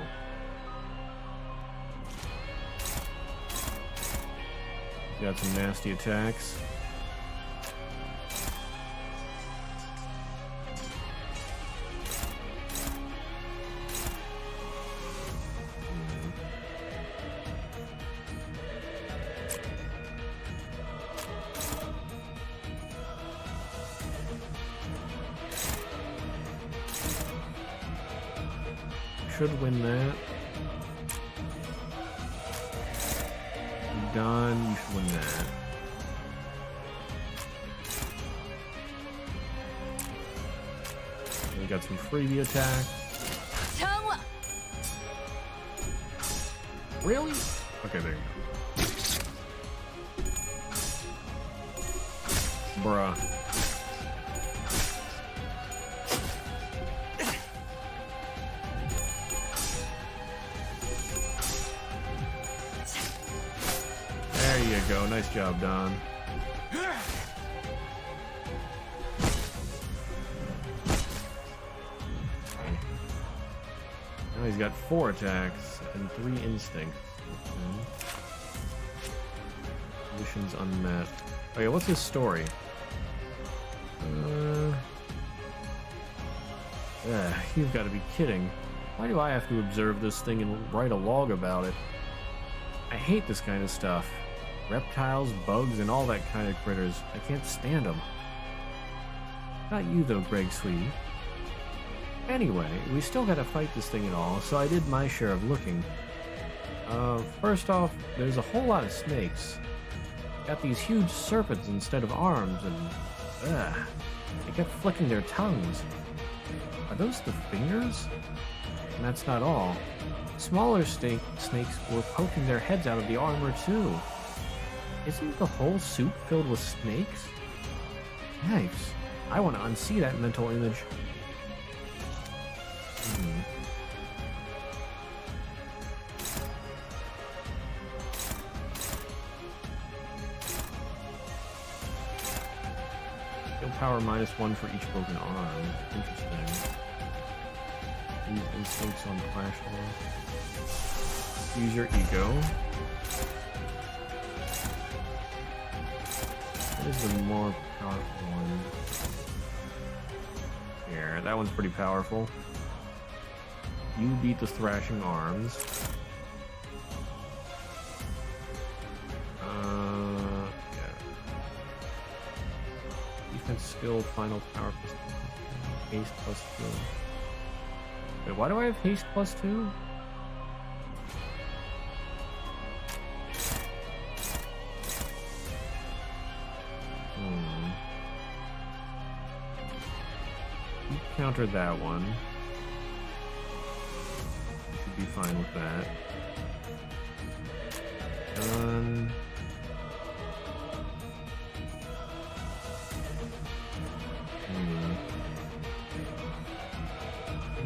Got some nasty attacks. Should win that. Done. You should win that. We got some freebie attack. Really? Okay, there you go. Bruh. you go. Nice job, Don. Now he's got 4 attacks and 3 instincts. Okay. Conditions unmet. Okay, what's his story? You've got to be kidding. Why do I have to observe this thing and write a log about it? I hate this kind of stuff. Reptiles, bugs, and all that kind of critters. I can't stand them. Not you though, Greg, sweetie. Anyway, we still gotta fight this thing and all, so I did my share of looking. First off, there's a whole lot of snakes. Got these huge serpents instead of arms, and they kept flicking their tongues. Are those the fingers? And that's not all. Smaller snakes were poking their heads out of the armor too. Isn't the whole suit filled with snakes? Yikes. I want to unsee that mental image. Skill power -1 for each broken arm. Interesting. Use instincts on flash roll. Use your ego. What is the more powerful one? Here, that one's pretty powerful. You beat the thrashing arms. Yeah. Defense skill, final power plus haste plus 2. Wait, why do I have haste plus 2? You countered that one. Should be fine with that.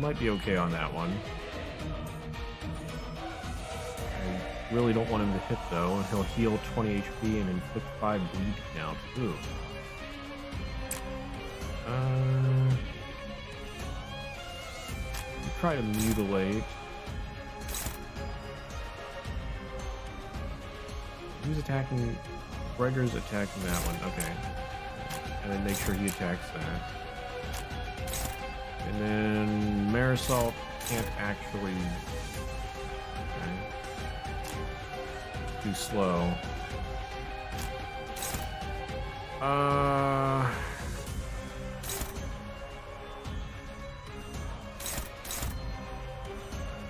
Might be okay on that one. I really don't want him to hit though, and he'll heal 20 HP and inflict 5 bleed count. Ooh. Try to mutilate. Who's attacking? Gregor's attacking that one. Okay. And then make sure he attacks that. And then Marisol can't actually. Okay. Too slow.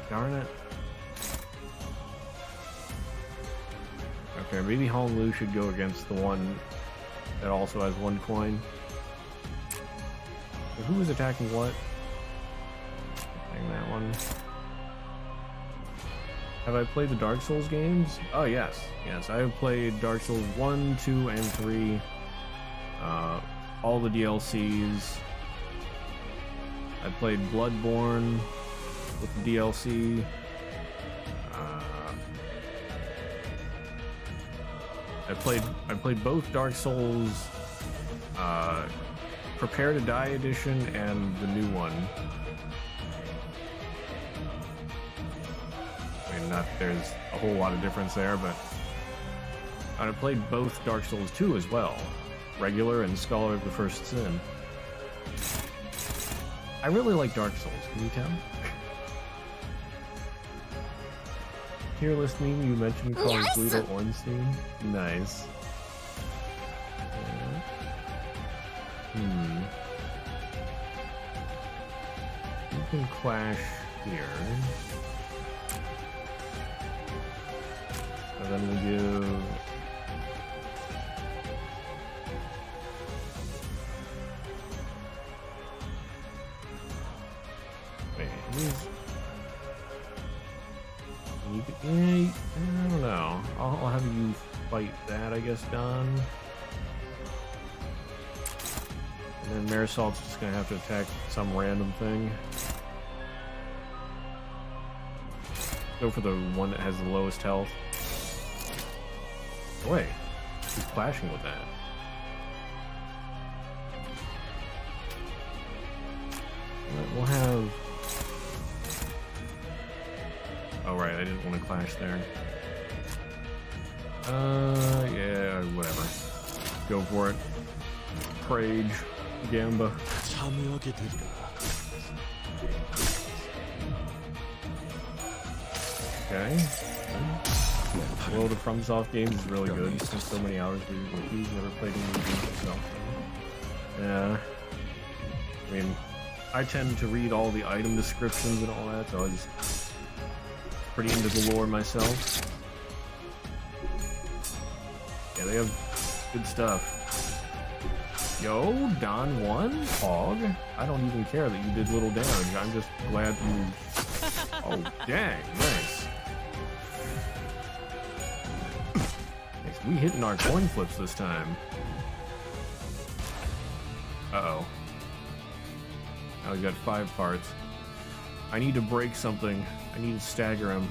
Darn it. Okay, maybe Hong Lu should go against the one that also has 1 coin. So who was attacking what? Attacking that one. Have I played the Dark Souls games? Oh yes, yes. I have played Dark Souls 1, 2, and 3. All the DLCs. I played Bloodborne with the DLC. I played both Dark Souls Prepare to Die edition and the new one. I mean, not there's a whole lot of difference there, but I played both Dark Souls 2 as well, regular and Scholar of the First Sin. I really like Dark Souls. Can you tell? Tier list meme, you mentioned calling Guido Ornstein. Nice. You can clash here. So then we'll give. Wait, I don't know. I'll have you fight that, I guess, Don. And then Marisol's just gonna have to attack some random thing. Go for the one that has the lowest health. Oh, wait, he's clashing with that. We'll have... Oh, right, I didn't want to clash there. Yeah, whatever. Go for it. Prage, Gamba. Okay. World of FromSoft games is really good. There's so many hours we've never played any games myself. Yeah. I mean, I tend to read all the item descriptions and all that, so I was pretty into the lore myself. Yeah, they have good stuff. Yo, Don won? Hog? I don't even care that you did little damage. I'm just glad you... Oh, dang, nice. Nice. We hitting our coin flips this time. Uh-oh. Now we got 5 parts. I need to break something. I need to stagger him.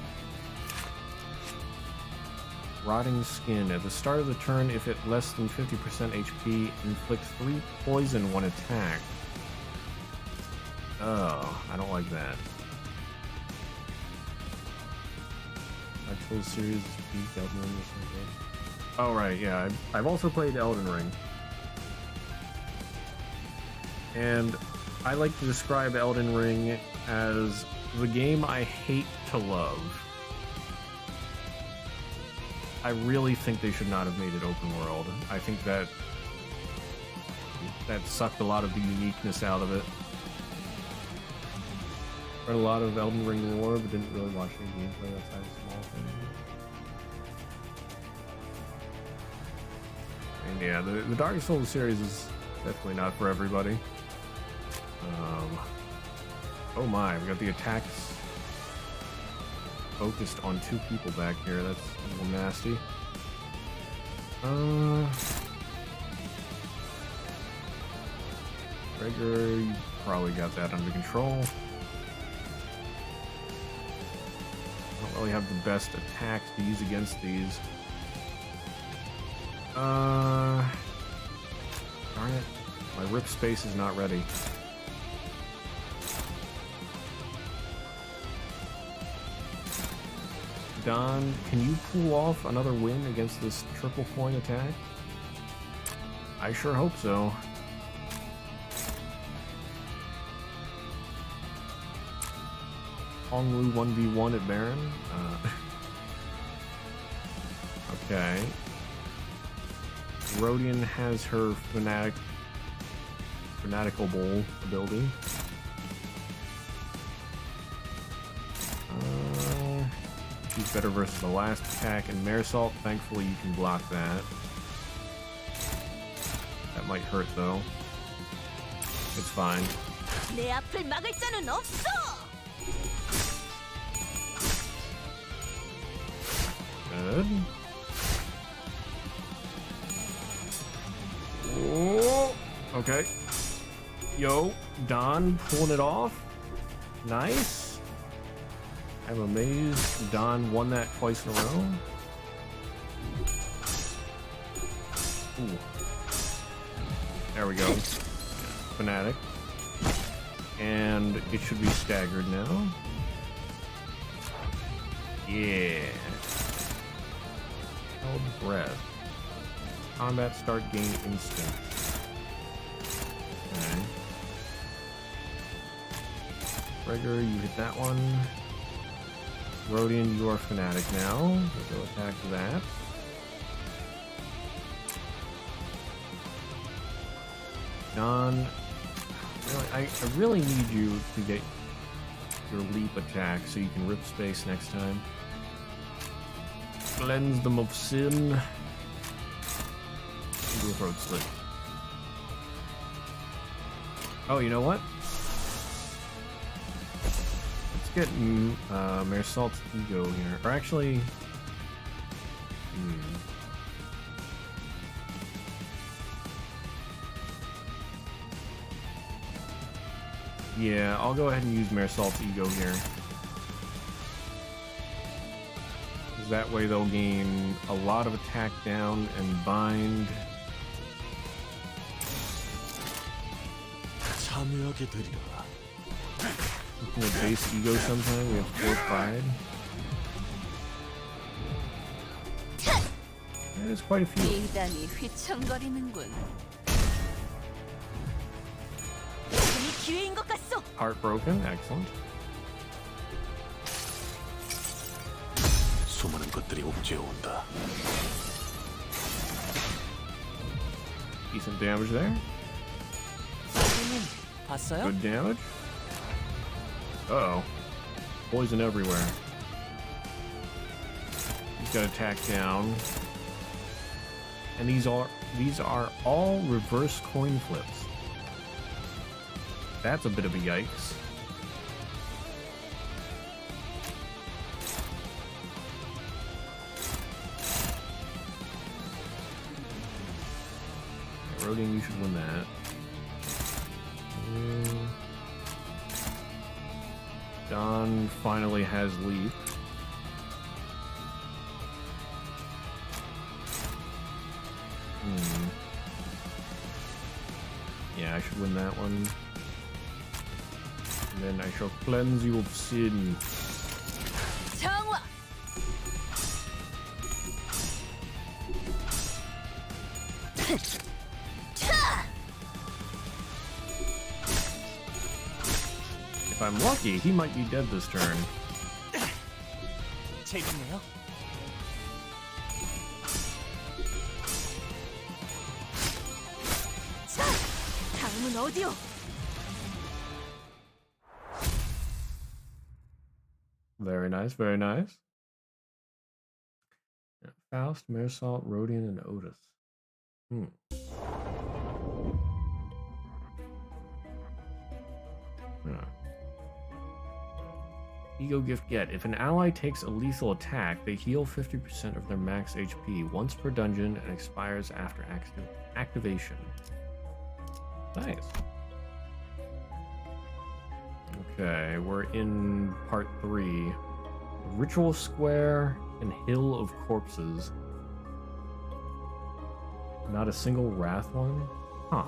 Rotting Skin. At the start of the turn, if it less than 50% HP, inflict 3 poison when attacked. Oh, I don't like that. Actual series is peak, Elden Ring or something. Oh, right, yeah. I've also played Elden Ring. And I like to describe Elden Ring as the game I hate to love. I really think they should not have made it open world. I think that sucked a lot of the uniqueness out of it. Read a lot of Elden Ring lore, but didn't really watch any gameplay outside of small things. And yeah, the Dark Souls series is definitely not for everybody. Oh my, we got the attacks focused on 2 people back here. That's a little nasty. Gregor, you probably got that under control. I don't really have the best attacks to use against these. Darn it. My rip space is not ready. Don, can you pull off another win against this triple coin attack? I sure hope so. Honglu 1v1 at Baron. Okay. Rodian has her fanatical bowl ability. She's better versus the last attack, and Marisol, thankfully you can block that. That might hurt though. It's fine. Good. Oh, okay. Yo, Don pulling it off. Nice. I'm amazed Don won that twice in a row. Ooh. There we go. Fanatic. And it should be staggered now. Yeah. Held breath. Combat start gain instant. Okay. Gregor, you hit that one. Rodian, you are fanatic now. We'll go attack that. Don, really, I really need you to get your leap attack so you can rip space next time. Cleanse them of sin. Do a throat slit. Oh, you know what? Let's get Marisol's ego here. Or actually... Yeah, I'll go ahead and use Marisol's ego here. That way they'll gain a lot of attack down and bind. 참여하게 되리라. Looking at base ego sometime, we have 4 pride. That is quite a few. 인간이 휘청거리는군. 지금이 기회인 것 같소. Heartbroken, excellent. 수많은 것들이 옥죄어 온다. Decent damage there. 선생님, 봤어요? Good damage. Uh-oh. Poison everywhere. He's got attack down. And these are all reverse coin flips. That's a bit of a yikes. Rodian, you should win that. Don finally has leap. Yeah, I should win that one. And then I shall cleanse you of sin. 정화. If I'm lucky, he might be dead this turn. 재밌네요. 자, 다음은 어디요? Very nice, very nice. Yeah, Faust, Marisol, Rodian, and Otis. Ego gift get. If an ally takes a lethal attack, they heal 50% of their max HP once per dungeon and expires after activation. Nice. Okay, we're in part 3. Ritual Square and Hill of Corpses. Not a single Wrath one? Huh.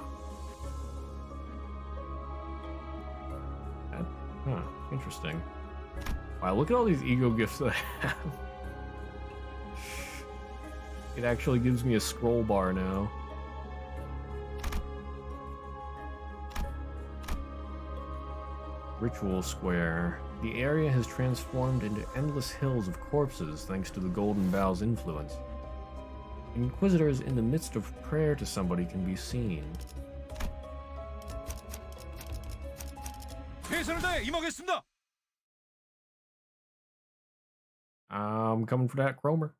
Interesting. Wow, look at all these ego gifts that I have. It actually gives me a scroll bar now. Ritual Square. The area has transformed into endless hills of corpses thanks to the Golden Bow's influence. Inquisitors in the midst of prayer to somebody can be seen. 최선을 다해 임하겠습니다. I'm coming for that Cromer.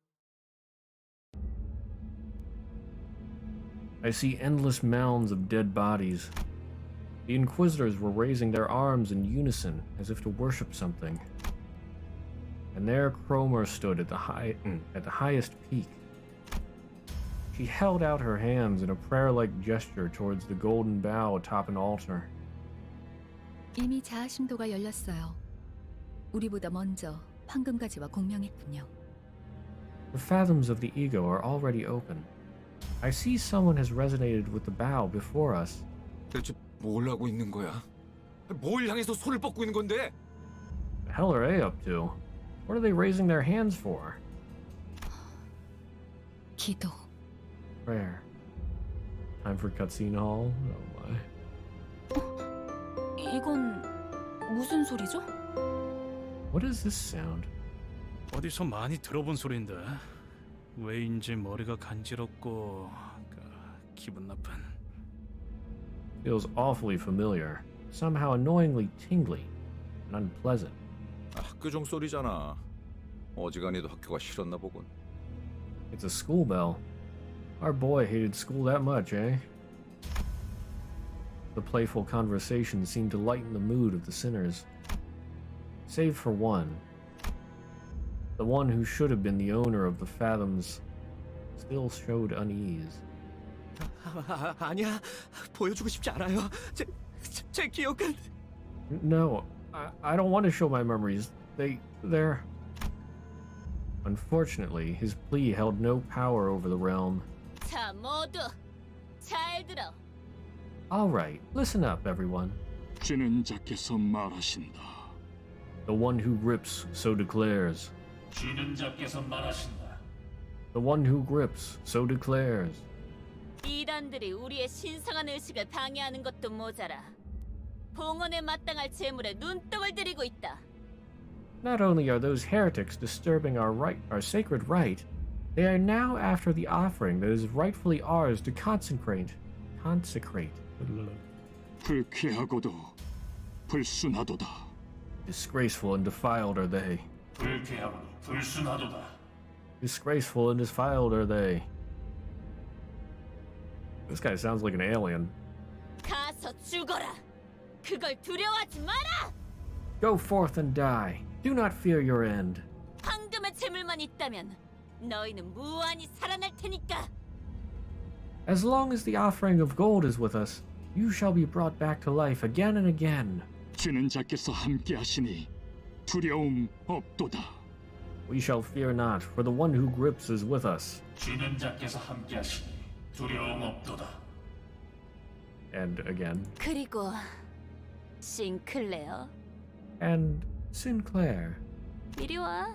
I see endless mounds of dead bodies. The Inquisitors were raising their arms in unison, as if to worship something. And there Cromer stood at the highest peak. She held out her hands in a prayer-like gesture towards the golden bow atop an altar. 이미 자아심도가 열렸어요. 우리보다 먼저 황금가지와 공명했군요. The fathoms of the ego are already open. I see someone has resonated with the bow before us. 대체 뭘 하고 있는 거야? 뭘 향해서 손을 뻗고 있는 건데? The hell are they up to? What are they raising their hands for? 기도. Prayer. Time for cutscene hall? Oh my. 이건 무슨 소리죠? What is this sound? 어디서 많이 들어본 소리인데 왜인지 머리가 간지럽고 기분 나쁜. Feels awfully familiar. Somehow annoyingly tingly and unpleasant. 학교 종소리잖아. 어지간히도 학교가 싫었나 보군. It's a school bell. Our boy hated school that much, eh? The playful conversation seemed to lighten the mood of the sinners. Save for one. The one who should have been the owner of the fathoms still showed unease. 아니야, 보여주고 싶지 않아요. 제 기억은. No, I don't want to show my memories. They're... Unfortunately, his plea held no power over the realm. 자, 모두 잘 들어. All right, listen up, everyone. 지는 자께서 말하신다. The one who grips so declares. 쥐는 자께서 말하신다. The one who grips so declares. 이단들이 우리의 신성한 의식을 방해하는 것도 모자라 봉헌에 마땅할 재물에 눈독을 들이고 있다. Not only are those heretics disturbing our sacred rite, they are now after the offering that is rightfully ours to consecrate. 불쾌하고도 불순하도다. Disgraceful and defiled are they. 불쾌하고도 불순하도다. Disgraceful and defiled are they. This guy sounds like an alien. 가서 죽어라. 그걸 두려워하지 마라. Go forth and die. Do not fear your end. 황금의 재물만 있다면 너희는 무한히 살아날 테니까. As long as the offering of gold is with us, you shall be brought back to life again and again. 지는 자께서 함께 하시니 두려움 없도다. We shall fear not, for the one who grips is with us. 쥐는 자께서 함께하시니 두려움 없도다. And again. 그리고 싱클레어. And Sinclair. 이리 와.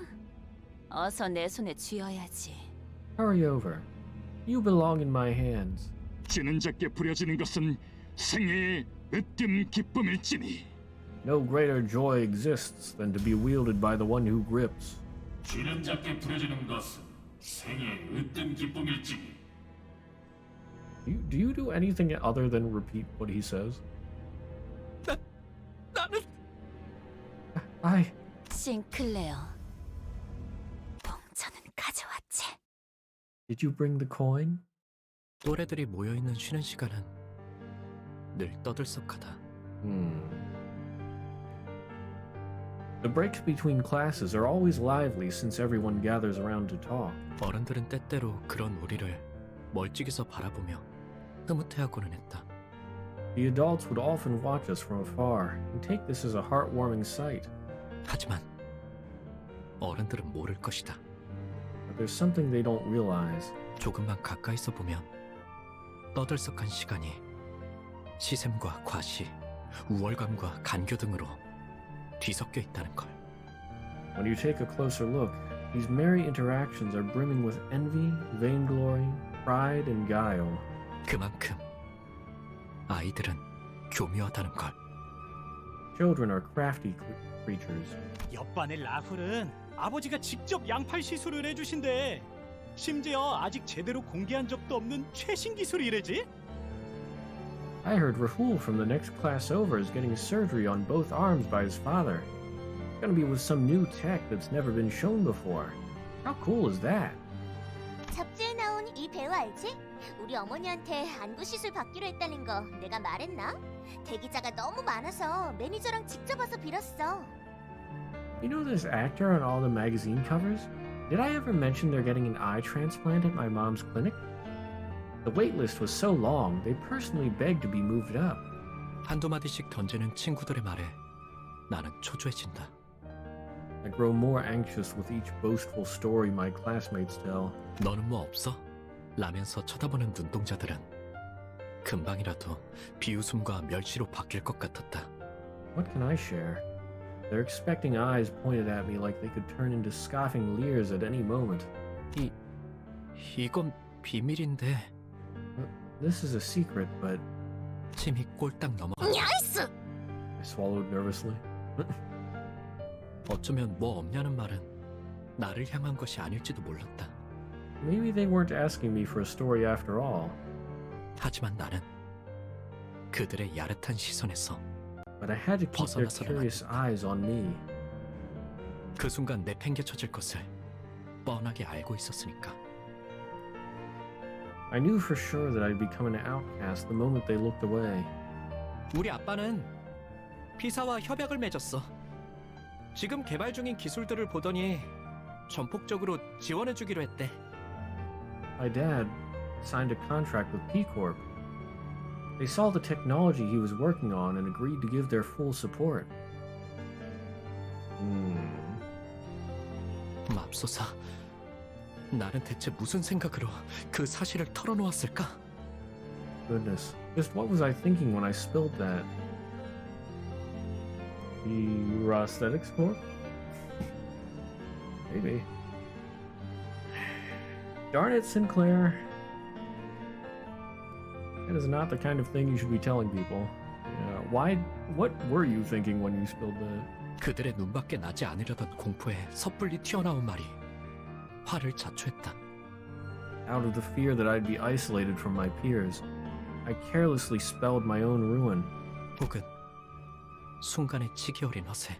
어서 내 손에 쥐어야지. Hurry over. You belong in my hands. 지는 자께 부려지는 것은 생애의 으뜸 기쁨일지니. No greater joy exists than to be wielded by the one who grips. 쥐는 자께 부려지는 것은 생애의 으뜸 기쁨일지니. Do you do anything other than repeat what he says? 나는 I... 싱클레어. 봉천은 가져왔지. Did you bring the coin? 또래들이 모여있는 쉬는 시간은 늘 떠들썩하다. The breaks between classes are always lively since everyone gathers around to talk. 어른들은 때때로 그런 우리를 멀찍이서 바라보며 흐뭇해하고는 했다. The adults would often watch us from afar and take this as a heartwarming sight. 하지만 어른들은 모를 것이다. But there's something they don't realize. 조금만 가까이서 보면 떠들썩한 시간이 시샘과 과시, 우월감과 간교 등으로 뒤섞여 있다는 걸. When you take a closer look, these merry interactions are brimming with envy, vainglory, pride, and guile. 그만큼 아이들은 교묘하다는 걸. Children are crafty creatures. 옆반의 라훌은 아버지가 직접 양팔 시술을 해주신대. 심지어 아직 제대로 공개한 적도 없는 최신 기술이래지. I heard Rahul from the next class over is getting surgery on both arms by his father. It's gonna be with some new tech that's never been shown before. How cool is that? 잡지에 나온 이 배우 알지? 우리 어머니한테 안구 시술 받기로 했다는 거 내가 말했나? 대기자가 너무 많아서 매니저랑 직접 와서 빌었어. You know this actor on all the magazine covers? Did I ever mention they're getting an eye transplant at my mom's clinic? The wait list was so long, they personally begged to be moved up. 한두 마디씩 던지는 친구들의 말에 나는 초조해진다. I grow more anxious with each boastful story my classmates tell. 너는 뭐 없어? 라면서 쳐다보는 눈동자들은 금방이라도 비웃음과 멸시로 바뀔 것 같았다. What can I share? They're expecting eyes pointed at me like they could turn into scoffing leers at any moment. 이건 비밀인데. This is a secret, but... 침이 꼴딱 넘어간다. 야이스! I swallowed nervously. 어쩌면 뭐 없냐는 말은 나를 향한 것이 아닐지도 몰랐다. Maybe they weren't asking me for a story after all. 하지만 나는 그들의 야릇한 시선에서 But I had to keep their 벗어나서는 curious eyes on me. 그 순간 내팽개쳐질 것을 뻔하게 알고 있었으니까. I knew for sure that I'd become an outcast the moment they looked away. 우리 아빠는 피사와 협약을 맺었어. 지금 개발 중인 기술들을 보더니 전폭적으로 지원해주기로 했대. My dad signed a contract with P Corp. They saw the technology he was working on and agreed to give their full support. 맙소사, 나는 대체 무슨 생각으로 그 사실을 털어놓았을까? Goodness. Just what was I thinking when I spilled that? The raw aesthetics corp? Maybe. Darn it, Sinclair. That is not the kind of thing you should be telling people. What were you thinking when you spilled that? 그들의 눈밖에 나지 않으려던 공포에 섣불리 튀어나온 말이 화를 자초했다. Out of the fear that I'd be isolated from my peers, I carelessly spelled my own ruin. 혹은 순간의 치기 어린 허세,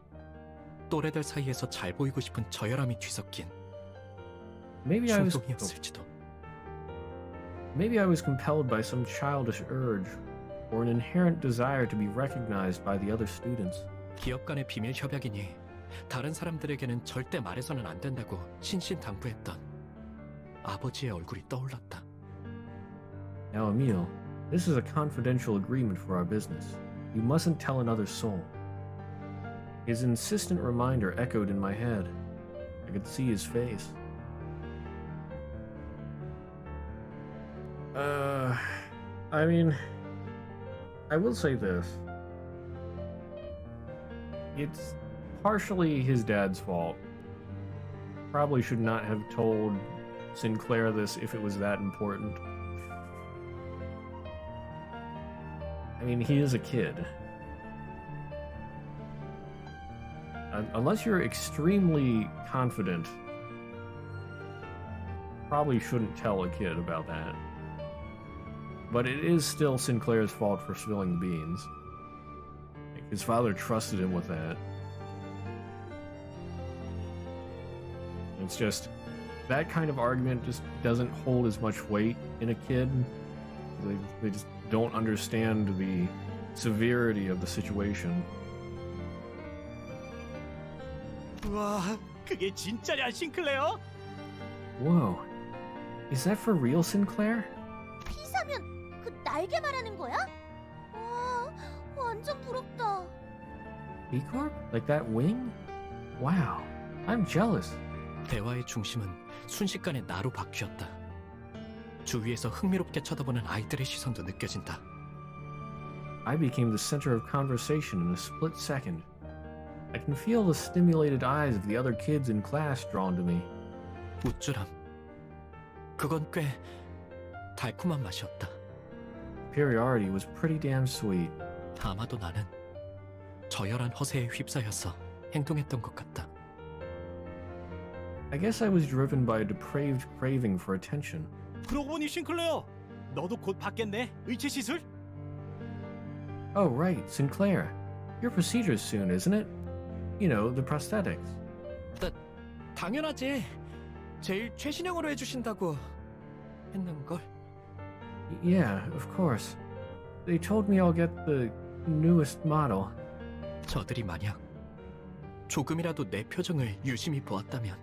또래들 사이에서 잘 보이고 싶은 저열함이 뒤섞인 충동이었을지도. Maybe I was compelled by some childish urge, or an inherent desire to be recognized by the other students. 기업 간의 비밀 협약이니 다른 사람들에게는 절대 말해서는 안 된다고 신신당부했던 아버지의 얼굴이 떠올랐다. Now, Emile, this is a confidential agreement for our business. You mustn't tell another soul. His insistent reminder echoed in my head. I could see his face. I mean, I will say this. It's partially his dad's fault. Probably should not have told Sinclair this if it was that important. I mean, he is a kid. Unless you're extremely confident, probably shouldn't tell a kid about that. But it is still Sinclair's fault for spilling the beans. His father trusted him with that. It's just, that kind of argument just doesn't hold as much weight in a kid. They just don't understand the severity of the situation. 와, 그게 진짜냐, 싱클레어? Whoa. Is that for real, Sinclair? 피사면 그 날개 말하는 거야? 와, 완전 부럽다. B Corp? Like that wing? Wow. I'm jealous. 대화의 중심은 순식간에 나로 바뀌었다. 주위에서 흥미롭게 쳐다보는 아이들의 시선도 느껴진다. I became the center of conversation in a split second. I can feel the stimulated eyes of the other kids in class drawn to me. 우쭐함. 그건 꽤 달콤한 맛이었다. Superiority was pretty damn sweet. 아마도 나는 저열한 허세에 휩싸여서 행동했던 것 같다. I guess I was driven by a depraved craving for attention. 그러고 보니 싱클레어, 너도 곧 받겠네, 의체 시술? Oh, right, Sinclair. Your procedure's soon, isn't it? You know, the prosthetics. 당연하지. 제일 최신형으로 해주신다고 했는걸. Yeah, of course. They told me I'll get the newest model. 저들이 만약 조금이라도 내 표정을 유심히 보았다면,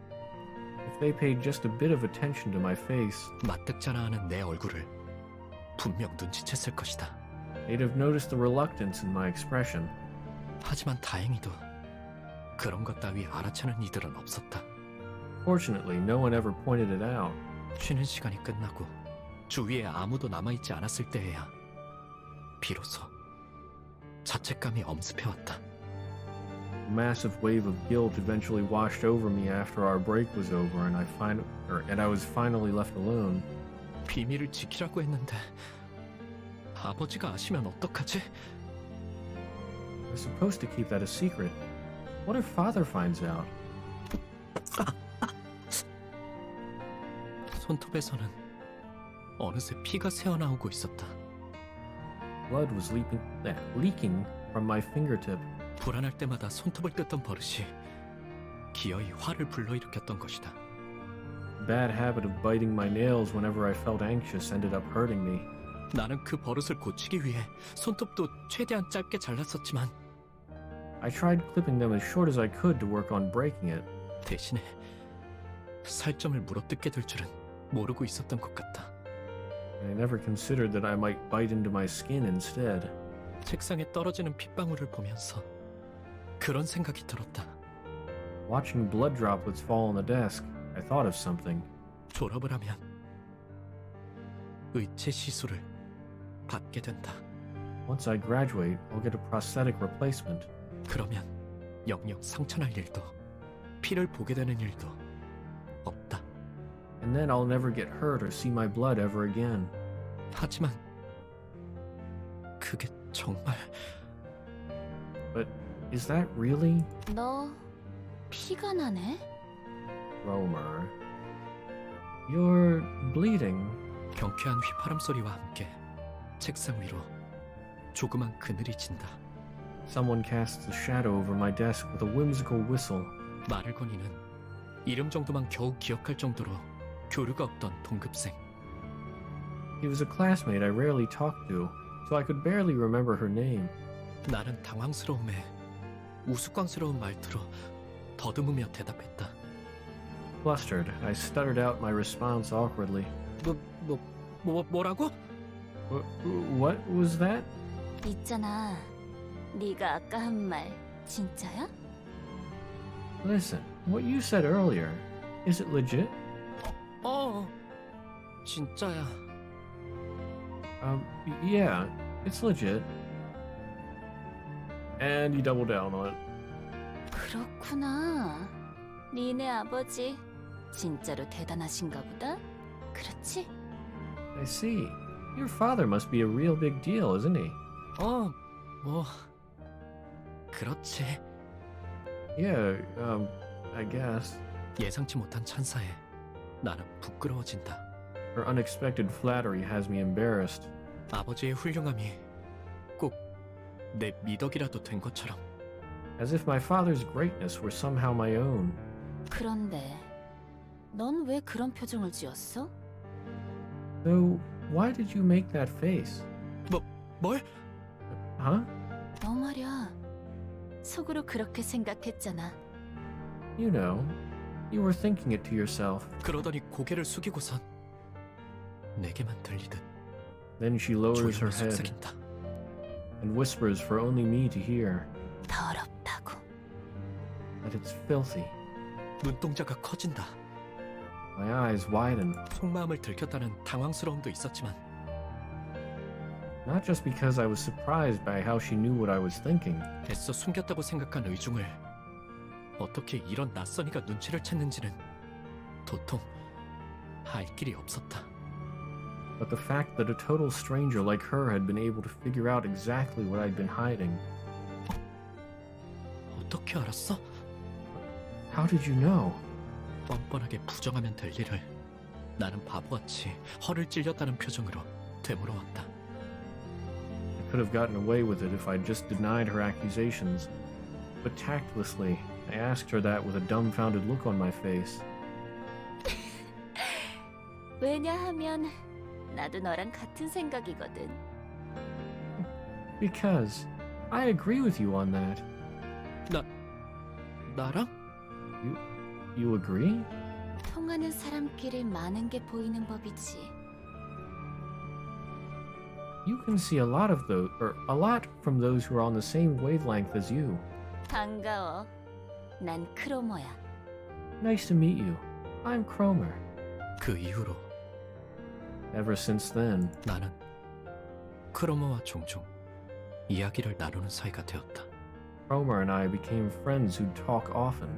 If they paid just a bit of attention to my face, 맞득잖아하는 내 얼굴을 분명 눈치챘을 것이다. they'd have noticed the reluctance in my expression. 하지만 다행히도 그런 것 따위 알아채는 이들은 없었다. Fortunately, no one ever pointed it out. 쉬는 시간이 끝나고 주위에 아무도 남아있지 않았을 때에야 비로소 자책감이 엄습해왔다. A massive wave of guilt eventually washed over me after our break was over, and I was finally left alone. 비밀을 지키라고 했는데 아버지가 아시면 어떡하지? We're supposed to keep that a secret. What if Father finds out? 손톱에서는 어느새 피가 새어나오고 있었다. Blood was leaking from my fingertip. 불안할 때마다 손톱을 뜯던 버릇이 기어이 화를 불러일으켰던 것이다. Bad habit of biting my nails whenever I felt anxious ended up hurting me. 나는 그 버릇을 고치기 위해 손톱도 최대한 짧게 잘랐었지만 I tried clipping them as short as I could to work on breaking it. 대신에 살점을 물어뜯게 될 줄은 모르고 있었던 것 같다. I never considered that I might bite into my skin instead. 책상에 떨어지는 핏방울을 보면서 그런 생각이 들었다. Watching blood droplets fall on the desk, I thought of something. 졸업을 하면 의체 시술을 받게 된다. Once I graduate, I'll get a prosthetic replacement. 그러면 영영 상처날 일도 피를 보게 되는 일도 없다. And then I'll never get hurt or see my blood ever again. 하지만 그게 정말 But is that really? 너 피가 나네? Romer. You're bleeding. 경쾌한 휘파람 소리와 함께 책상 위로 조그만 그늘이 진다. Someone casts a shadow over my desk with a whimsical whistle. 말을 거니는 이름 정도만 겨우 기억할 정도로 교류가 없던 동급생. He was a classmate I rarely talked to, so I could barely remember her name. 나는 당황스러움에 우스꽝스러운 말투로 더듬으며 대답했다. Flustered, I stuttered out my response awkwardly. 뭐라고? What was that? 있잖아. 네가 아까 한 말 진짜야? Listen, what you said earlier, is it legit? 진짜야. Yeah, it's legit. And you double down on it. 그렇구나. 니네 아버지 진짜로 대단하신가 보다. 그렇지? I see. Your father must be a real big deal, isn't he? 뭐 그렇지. Yeah, I guess. 예상치 못한 찬사에 나는 부끄러워진다. Her unexpected flattery has me embarrassed. 아버지의 훌륭함이 꼭 내 미덕이라도 된 것처럼. As if my father's greatness were somehow my own. 그런데 넌 왜 그런 표정을 지었어? So, why did you make that face? 뭘? Huh? 너 말야. 속으로 그렇게 생각했잖아. You know, you were thinking it to yourself. 그러더니 고개를 숙이고선 내게만 들리듯 Then she lowers her 조용히 head 속삭인다. and whispers for only me to hear 더럽다고. that it's filthy. 눈동자가 커진다. My eyes widen, 속마음을 들켰다는 당황스러움도 있었지만 not just because I was surprised by how she knew what I was thinking, 애써 숨겼다고 생각한 의중을 어떻게 이런 낯선이가 눈치를 챘는지는 도통 알 길이 없었다. but the fact that a total stranger like her had been able to figure out exactly what I'd been hiding. 어떻게 알았어? How did you know? 뻔뻔하게 부정하면 될 일을 나는 바보같이 허를 찔렸다는 표정으로 되물어왔다. I could have gotten away with it if I'd just denied her accusations, but tactlessly, I asked her that with a dumbfounded look on my face. 왜냐하면 나도 너랑 같은 생각이거든. Because I agree with you on that. 나랑? You agree? 통하는 사람끼리 많은 게 보이는 법이지. You can see a lot from those who are on the same wavelength as you. 반가워. 난 크로머야. Nice to meet you. I'm Cromer. 그 이후로 Ever since then, 나는 크로머와 종종 이야기를 나누는 사이가 되었다. Cromer and I became friends who'd talk often.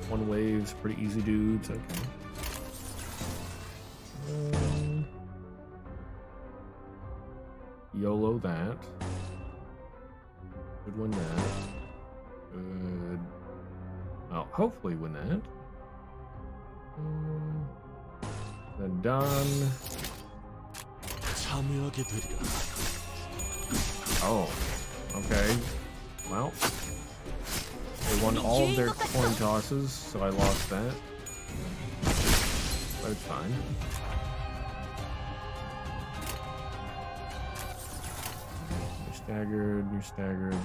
One waves, pretty easy dudes, okay. YOLO that. Could win that. Could... Well, hopefully win that. Then done. 참여하게 되리라. Oh, okay. Well, they won all of their coin tosses, so I lost that. But it's fine. There's staggered, you're staggered.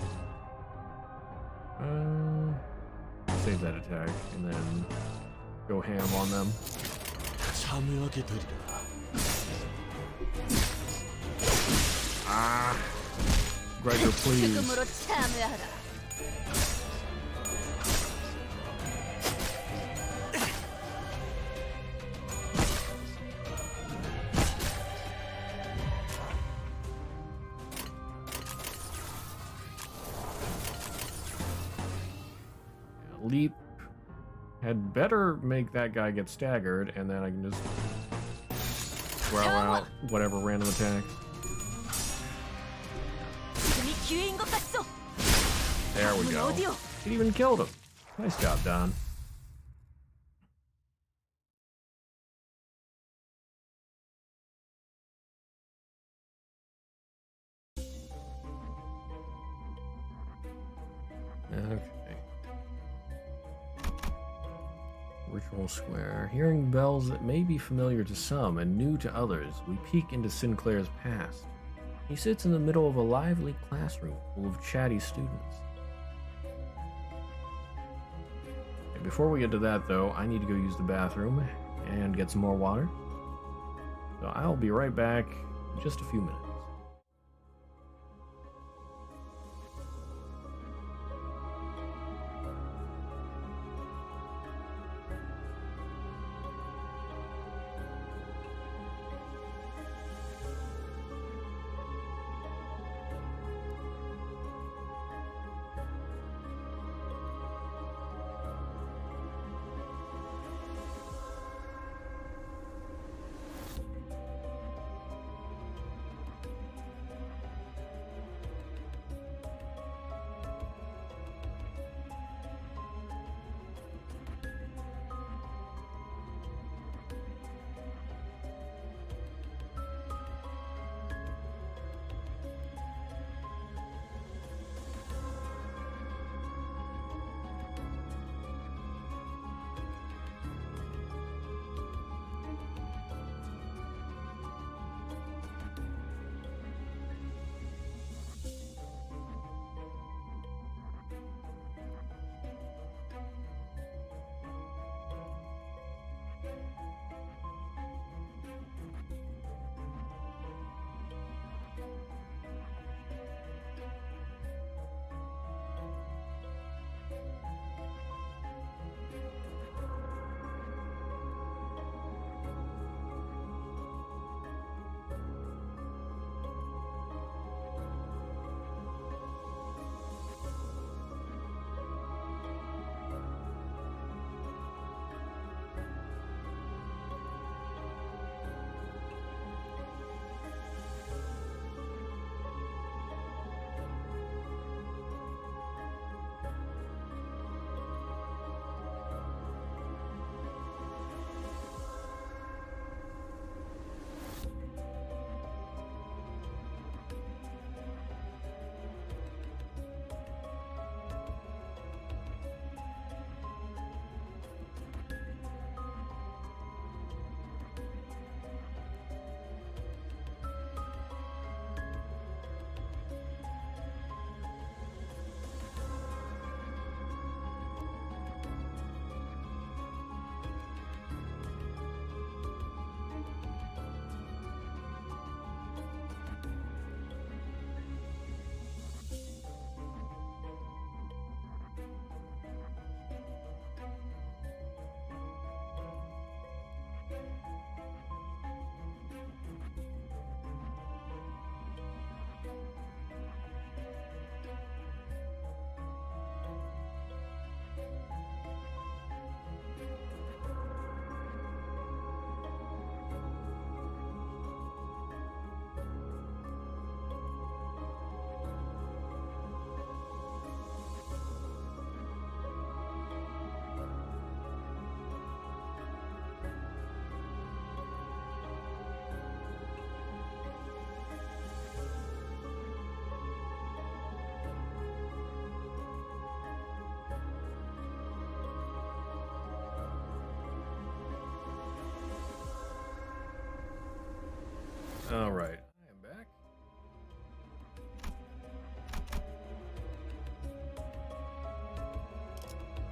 Save that attack and then go ham on them. 참여하게 되리라. Ah, Gregor, please. 죽음으로 참여하라. Leap had better make that guy get staggered, and then I can just throw out whatever random attack. There we go. It even killed him. Nice job, Don. Okay. Ritual Square. Hearing bells that may be familiar to some and new to others, we peek into Sinclair's past. He sits in the middle of a lively classroom full of chatty students. Okay, before we get to that, though, I need to go use the bathroom and get some more water. So I'll be right back in just a few minutes.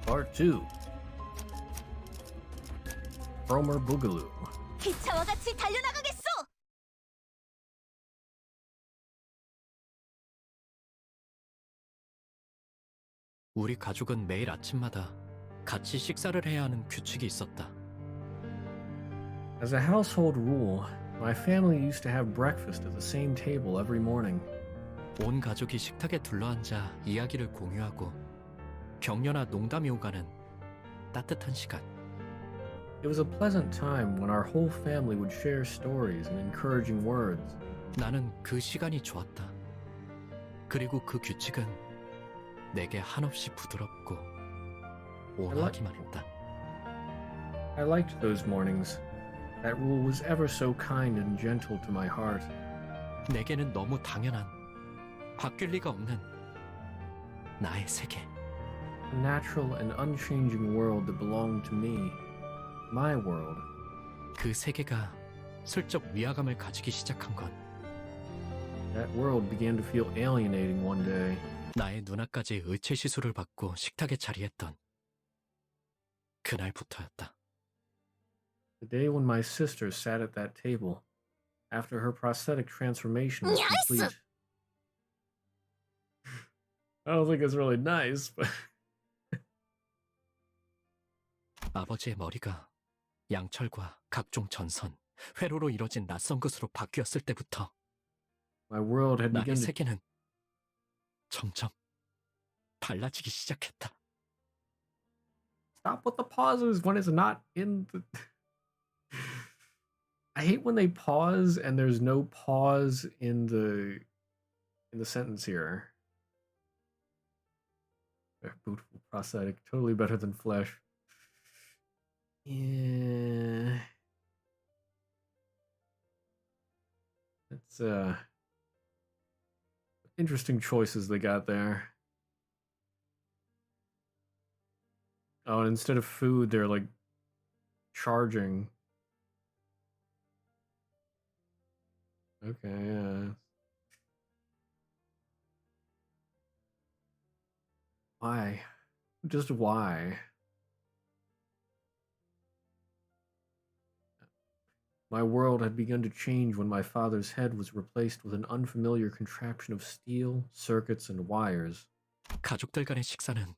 Part 2. Fromer Boogaloo. 기차와 같이 달려나가겠소! 우리 가족은 매일 아침마다 같이 식사를 해야 하는 규칙이 있었다. As a household rule, my family used to have breakfast at the same table every morning. 온 가족이 식탁에 둘러앉아 이야기를 공유하고 격려나 농담이 오가는 따뜻한 시간. It was a pleasant time when our whole family would share stories and encouraging words. 나는 그 시간이 좋았다. 그리고 그 규칙은 내게 한없이 부드럽고 온화하기만 했다. I liked those mornings. That rule was ever so kind and gentle to my heart. 내게는 너무 당연한, 바뀔 리가 없는 나의 세계. A natural and unchanging world that belonged to me. My world. 그 세계가 슬쩍 위화감을 가지기 시작한 건 That world began to feel alienating one day. 나의 누나까지 의체 시술을 받고 식탁에 자리했던 그날부터였다. The day when my sister sat at that table, after her prosthetic transformation was complete. I don't think it's really nice, but... 아버지의 머리가 양철과 각종 전선, 회로로 이뤄진 낯선 것으로 바뀌었을 때부터 My world had 나의 begun to... 세계는 점점 달라지기 시작했다. Stop with the pauses when it's not in the... I hate when they pause and there's no pause in the sentence here. Beautiful prosthetic, totally better than flesh. Yeah. It's interesting choices they got there. Oh, and instead of food, they're like charging. Okay, yeah. Why? Just why? My world had begun to change when my father's head was replaced with an unfamiliar contraption of steel, circuits, and wires. 가족들 간의 식사는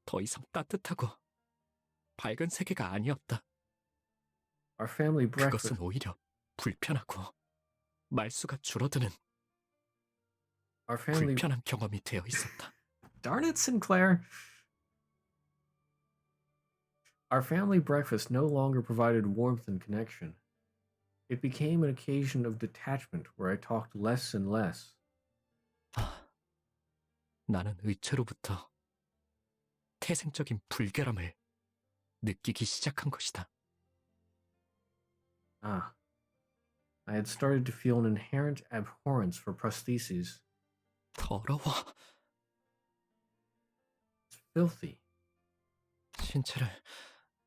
더 이상 따뜻하고 밝은 세계가 아니었다. Our family breakfast. 그것은 오히려 불편하고 말수가 줄어드는 불편한 경험이 되어 있었다. Darn it, Sinclair. Our family breakfast no longer provided warmth and connection. It became an occasion of detachment where I talked less and less. 나는 의체로부터 태생적인 불결함을 느끼기 시작한 것이다. I had started to feel an inherent abhorrence for prostheses. 더러워. It's filthy. 신체를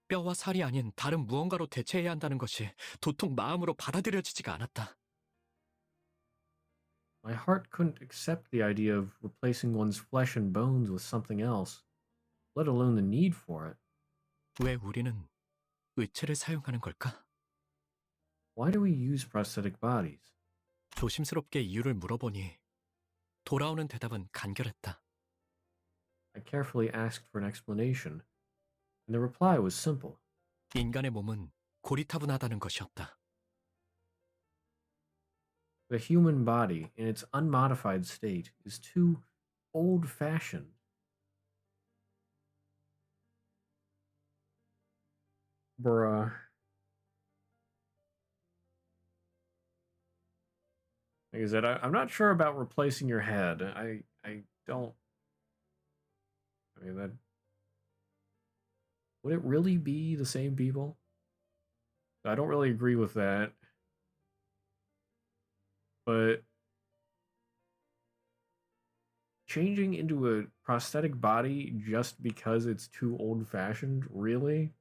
뼈와 살이 아닌 다른 무언가로 대체해야 한다는 것이 도통 마음으로 받아들여지지가 않았다. My heart couldn't accept the idea of replacing one's flesh and bones with something else, let alone the need for it. 왜 우리는 의체를 사용하는 걸까? Why do we use prosthetic bodies? 조심스럽게 이유를 물어보니 돌아오는 대답은 간결했다. I carefully asked for an explanation, and the reply was simple. 인간의 몸은 고리타분하다는 것이었다. The human body, in its unmodified state, is too old-fashioned. Bruh. Like I said, I'm not sure about replacing your head. I don't... I mean, that... Would it really be the same people? I don't really agree with that. But changing into a prosthetic body just because it's too old-fashioned, really?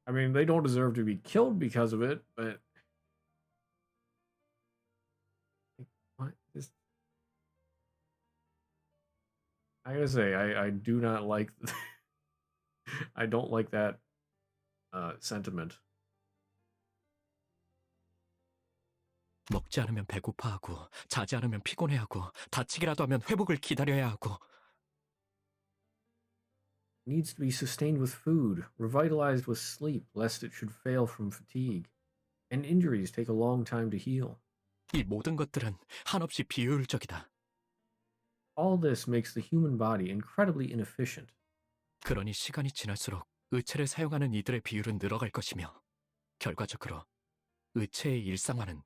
I mean, they don't deserve to be killed because of it, but... What is... I gotta say, I do not like. I don't like that sentiment. 먹지 않으면 배고파하고 자지 않으면 피곤해하고 다치기라도 하면 회복을 기다려야 하고. Needs to be sustained with food, revitalized with sleep, lest it should fail from fatigue. And injuries take a long time to heal. 이 모든 것들은 한없이 비효율적이다. All this makes the human body incredibly inefficient. 그러니 시간이 지날수록 의체를 사용하는 이들의 비율은 늘어갈 것이며 결과적으로 의체의 일상화는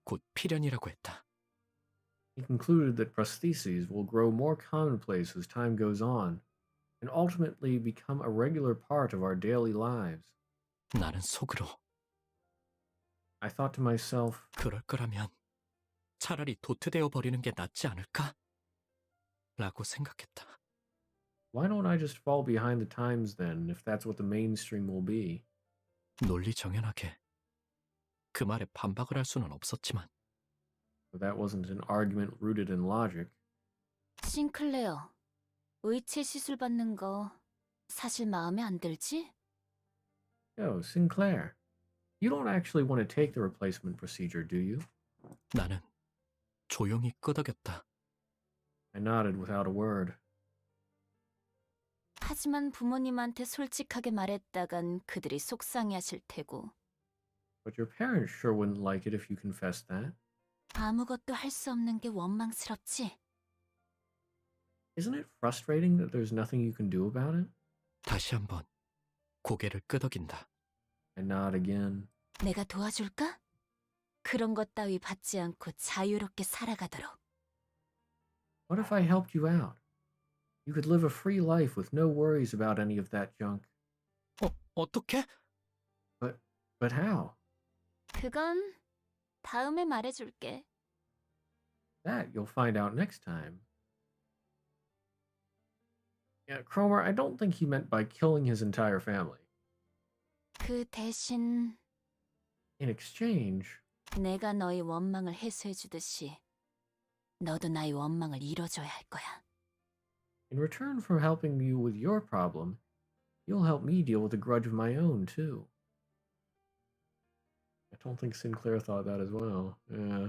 곧 필연이라고 했다. He concluded that prostheses will grow more commonplace as time goes on, and ultimately become a regular part of our daily lives. 나는 속으로 I thought to myself, 그럴 거라면 차라리 도태되어 버리는 게 낫지 않을까? 라고 생각했다. why don't I just fall behind the times then, if that's what the mainstream will be? 논리정연하게 그 말에 반박을 할 수는 없었지만 But that wasn't an argument rooted in logic. 싱클레어, 의체 시술 받는 거 사실 마음에 안 들지? Yo, Sinclair, you don't actually want to take the replacement procedure, do you? 나는 조용히 끄덕였다. I nodded without a word. 하지만 부모님한테 솔직하게 말했다간 그들이 속상해하실 테고 But your parents sure wouldn't like it if you confessed that. 아무것도 할 수 없는 게 원망스럽지? Isn't it frustrating that there's nothing you can do about it? 다시 한번 고개를 끄덕인다. I nod again. 내가 도와줄까? 그런 것 따위 받지 않고 자유롭게 살아가도록. What if I helped you out? You could live a free life with no worries about any of that junk. 어떻게? But how? 그건 다음에 말해줄게. That you'll find out next time. Yeah, Cromer, I don't think he meant by killing his entire family. 그 대신 In exchange, 내가 너의 원망을 해소해주듯이 너도 나의 원망을 이뤄줘야 할 거야. in return for helping you with your problem, you'll help me deal with a grudge of my own, too. I don't think Sinclair thought that as well. Yeah.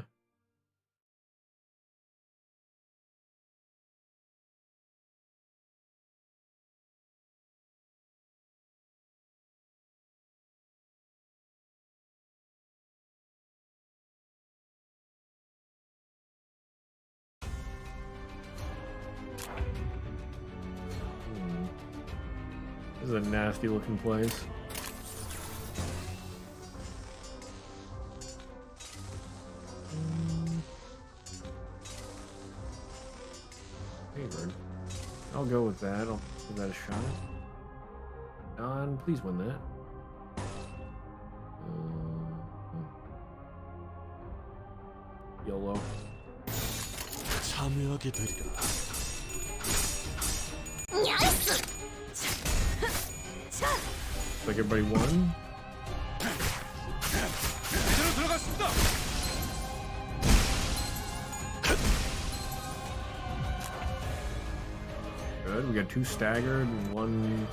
This is a nasty looking place. Favored. I'll go with that. I'll give that a shot. Don, please win that. YOLO. 참여하게 되리라. Like everybody won? 제대로 들어갔습니다. Good. We got 2 staggered and 1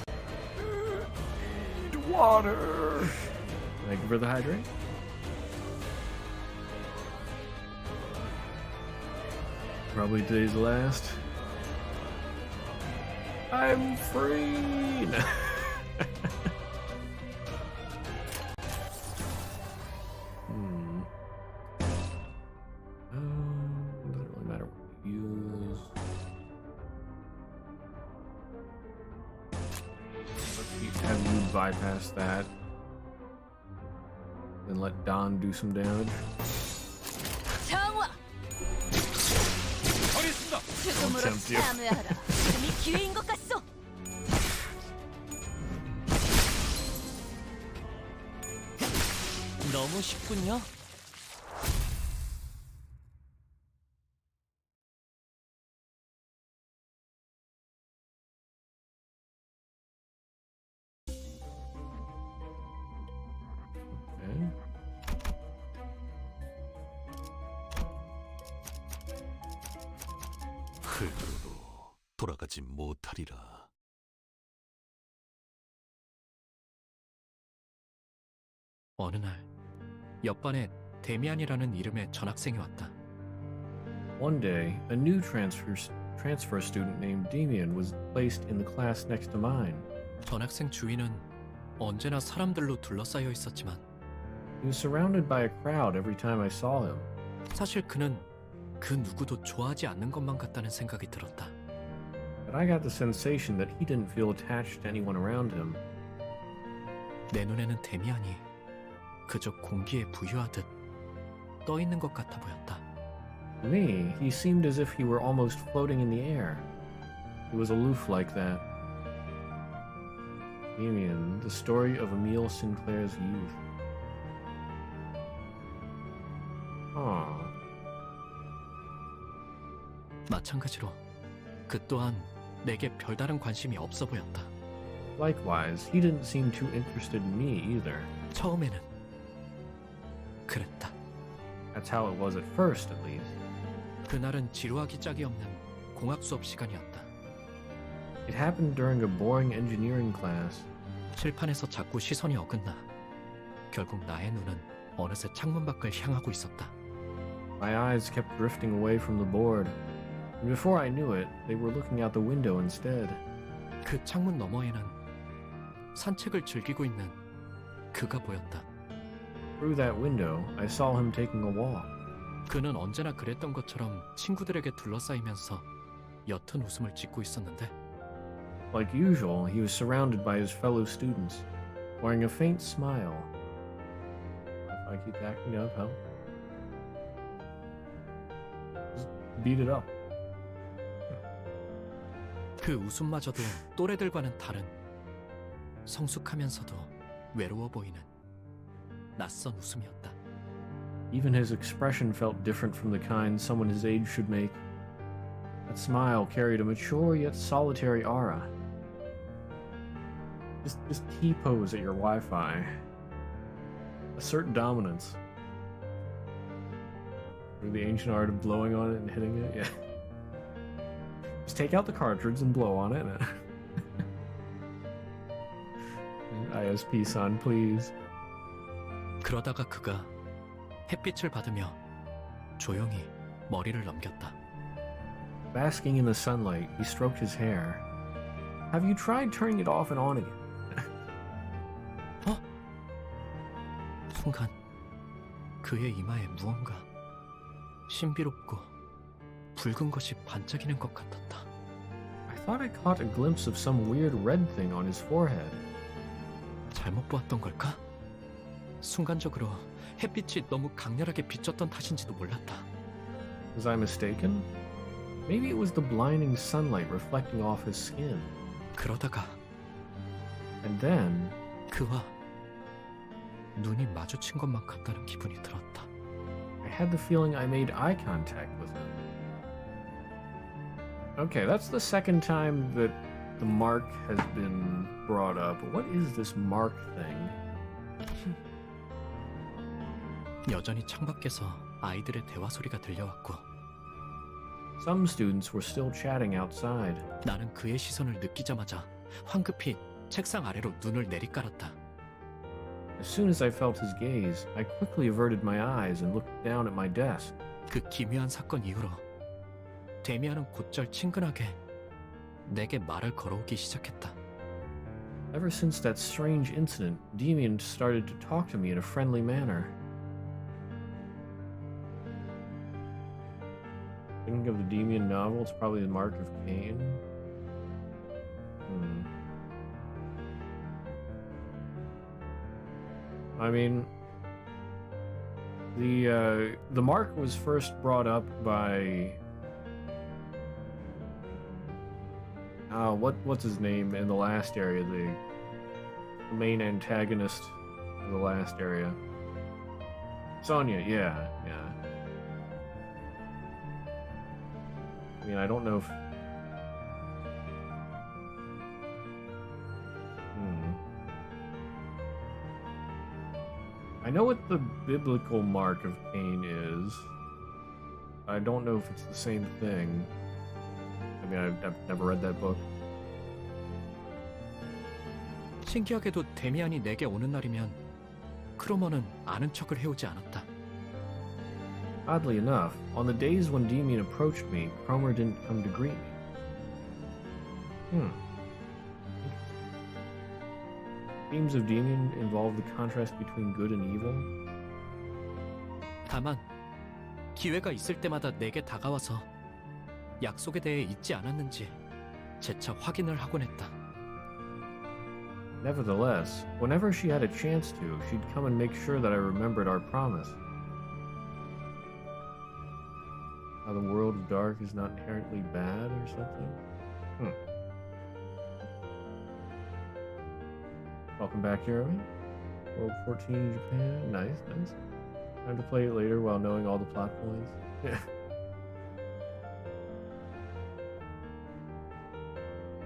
water. Thank you for the hydrate. Probably today's last. I'm free. Doesn't really matter what you use. Let's have you bypass that. Then let Don do some damage. 정화! 하겠습니다. 죽음으로 tempt you. 참여하라. 지금이 기회인 것 같소. 너무 쉽군요. Okay. 흙으로 돌아가지 못하리라. 어느 날 옆반에 데미안이라는 이름의 전학생이 왔다. One day, a new transfer student named Demian was placed in the class next to mine. 전학생 주위는 언제나 사람들로 둘러싸여 있었지만 He was surrounded by a crowd every time I saw him. 사실 그는 그 누구도 좋아하지 않는 것만 같다는 생각이 들었다. But I got the sensation that he didn't feel attached to anyone around him. 내 눈에는 데미안이 그저 공기에 부유하듯 떠 있는 것 같아 보였다. To me, he seemed as if he were almost floating in the air. He was aloof like that. Demian, the story of Emile Sinclair's youth. 마찬가지로 그 또한 내게 별다른 관심이 없어 보였다. Likewise, he didn't seem too interested in me either. 처음에는 그랬다. That's how it was at first, at least. 그날은 지루하기 짝이 없는 공학 수업 시간이었다. It happened during a boring engineering class. 칠판에서 자꾸 시선이 어긋나 결국 나의 눈은 어느새 창문 밖을 향하고 있었다. My eyes kept drifting away from the board, and before I knew it, they were looking out the window instead. 그 창문 너머에는 산책을 즐기고 있는 그가 보였다. Through that window, I saw him taking a walk. 그는 언제나 그랬던 것처럼 친구들에게 둘러싸이면서 옅은 웃음을 짓고 있었는데 Like usual, he was surrounded by his fellow students, wearing a faint smile. If I keep acting up, huh? Just beat it up. 그 웃음마저도 또래들과는 다른 성숙하면서도 외로워 보이는 낯선 웃음이었다. Even his expression felt different from the kind someone his age should make. That smile carried a mature yet solitary aura. Just T-pose at your Wi-Fi. Assert dominance. Or the ancient art of blowing on it and hitting it, yeah. Just take out the cartridge and blow on it. ISP son, please. 그러다가 그가 햇빛을 받으며 조용히 머리를 넘겼다. Basking in the sunlight, he stroked his hair. Have you tried turning it off and on again? 순간 그의 이마에 무언가 신비롭고 붉은 것이 반짝이는 것 같았다. I thought I caught a glimpse of some weird red thing on his forehead. 잘못 보았던 걸까? 순간적으로 햇빛이 너무 강렬하게 비쳤던 탓인지도 몰랐다. Was I mistaken? Maybe it was the blinding sunlight reflecting off his skin. 그러다가 And then 그와 눈이 마주친 것만 같다는 기분이 들었다. I had the feeling I made eye contact with him. Okay, that's the second time that the mark has been brought up. What is this mark thing? 여전히 창밖에서 아이들의 대화 소리가 들려왔고 Some students were still chatting outside. 나는 그의 시선을 느끼자마자 황급히 책상 아래로 눈을 내리깔았다. As soon as I felt his gaze, I quickly averted my eyes and looked down at my desk. 그 기묘한 사건 이후로 데미안은 곧잘 친근하게 내게 말을 걸어오기 시작했다. Ever since that strange incident, Demian started to talk to me in a friendly manner. Thinking of the Demian novel, it's probably the Mark of Cain. I mean, the mark was first brought up by what's his name in the last area, the main antagonist of the last area. Sonya, yeah. I mean, I don't know if I know what the biblical mark of Cain is. I don't know if it's the same thing. I mean, I've never read that book. 신기하게도 데미안이 내게 오는 날이면 크로머는 아는 척을 해오지 않았다. Oddly enough, on the days when Demian approached me, Cromer didn't come to greet me. Themes of Demian involve the contrast between good and evil. 다만 기회가 있을 때마다 내게 다가와서 약속에 대해 잊지 않았는지 재차 확인을 하곤 했다. Nevertheless, whenever she had a chance to, she'd come and make sure that I remembered our promise. How the world of dark is not inherently bad or something? Welcome back, Jeremy. World 14 Japan. Nice, nice. Time to play it later while knowing all the plot points. Yeah.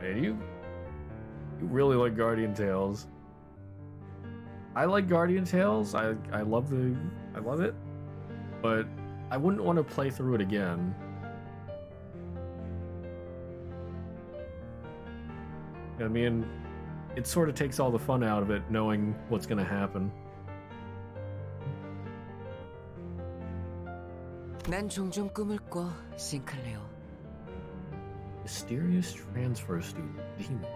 Man, you really like Guardian Tales. I like Guardian Tales. I love it. But I wouldn't want to play through it again. I mean, it sort of takes all the fun out of it knowing what's going to happen. 난 종종 꿈을 꿔, 싱클레어. Mysterious transfer student, Demon.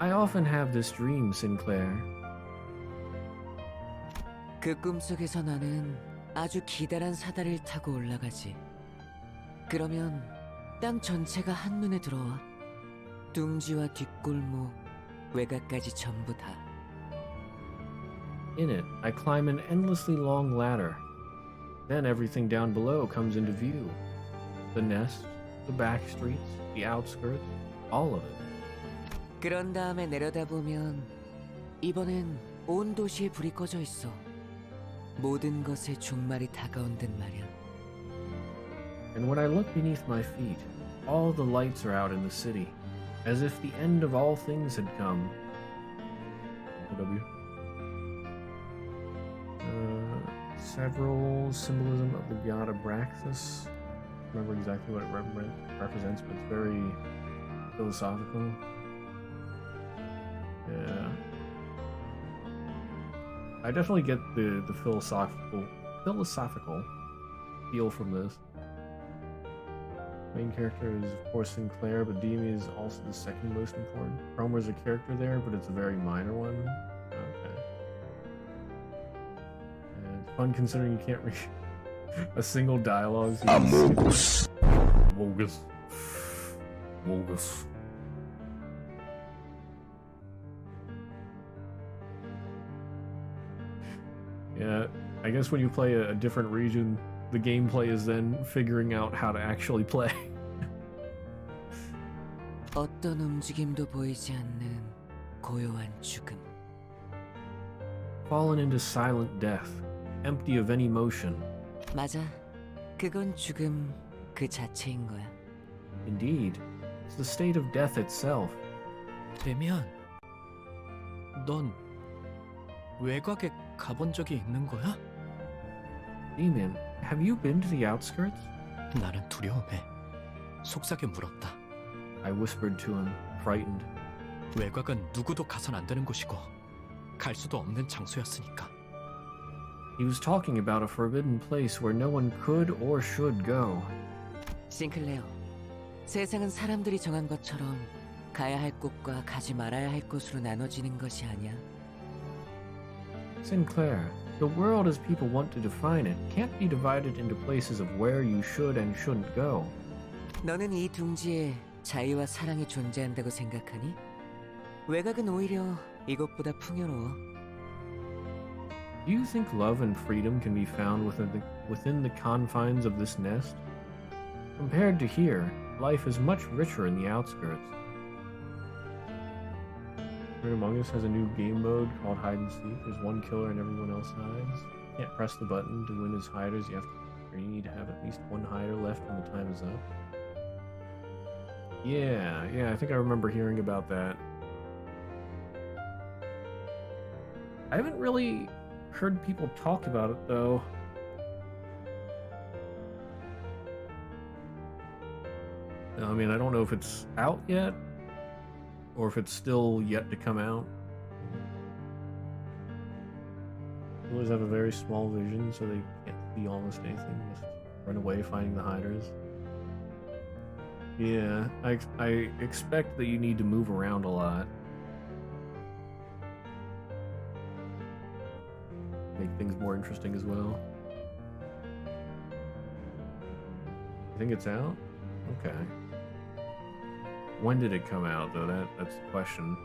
I often have this dream, Sinclair. 그 꿈속에서 나는 아주 기다란 사다리를 타고 올라가지. 그러면 땅 전체가 한눈에 들어와. 둥지와 뒷골목, 외곽까지 전부 다. In it, I climb an endlessly long ladder. Then everything down below comes into view. The nest, the back streets, the outskirts, all of it. 그런 다음에 내려다보면 이번엔 온 도시에 불이 꺼져 있어. 모든 것의 종말이 다가온 듯 말이야. And when I look beneath my feet, all the lights are out in the city, as if the end of all things had come. Several symbolism of the god Abraxas. I don't remember exactly what it represents, but it's very philosophical. Yeah. I definitely get the philosophical feel from this. Main character is of course Sinclair, but Demi is also the second most important. Cromer's a character there, but it's a very minor one. Okay. And it's fun considering you can't read a single dialogue. Amogus. Mogus. Mogus. Yeah, I guess when you play a different region, the gameplay is then figuring out how to actually play. 어떤 움직임도 보이지 않는 고요한 죽음. Fallen into silent death, empty of any motion. 맞아. 그건 죽음 그 자체인 거야. Indeed, it's the state of death itself. 데미안, 넌 외곽에 가본 적이 있는 거야? Demon, have you been to the outskirts? 나는 두려움에 속삭여 물었다. I whispered to him, frightened. 외곽은 누구도 가선 안 되는 곳이고 갈 수도 없는 장소였으니까. He was talking about a forbidden place where no one could or should go. 싱클레어, 세상은 사람들이 정한 것처럼 가야 할 곳과 가지 말아야 할 곳으로 나눠지는 것이 아니야. Sinclair, the world as people want to define it can't be divided into places of where you should and shouldn't go. 너는 이 둥지에 자유와 사랑이 존재한다고 생각하니? 외곽은 오히려 이것보다 풍요로워. Do you think love and freedom can be found within the confines of this nest? Compared to here, life is much richer in the outskirts. Among Us has a new game mode called Hide and Seek. There's one killer and everyone else hides. You can't press the button to win as hiders. You need to have at least one hider left when the time is up. Yeah, I think I remember hearing about that. I haven't really heard people talk about it though. I mean, I don't know if it's out yet or if it's still yet to come out. Always have a very small vision, so they can't see almost anything. Just run away finding the hiders. Yeah, I expect that you need to move around a lot. Make things more interesting as well. I think it's out? Okay. When did it come out, though? That's the question.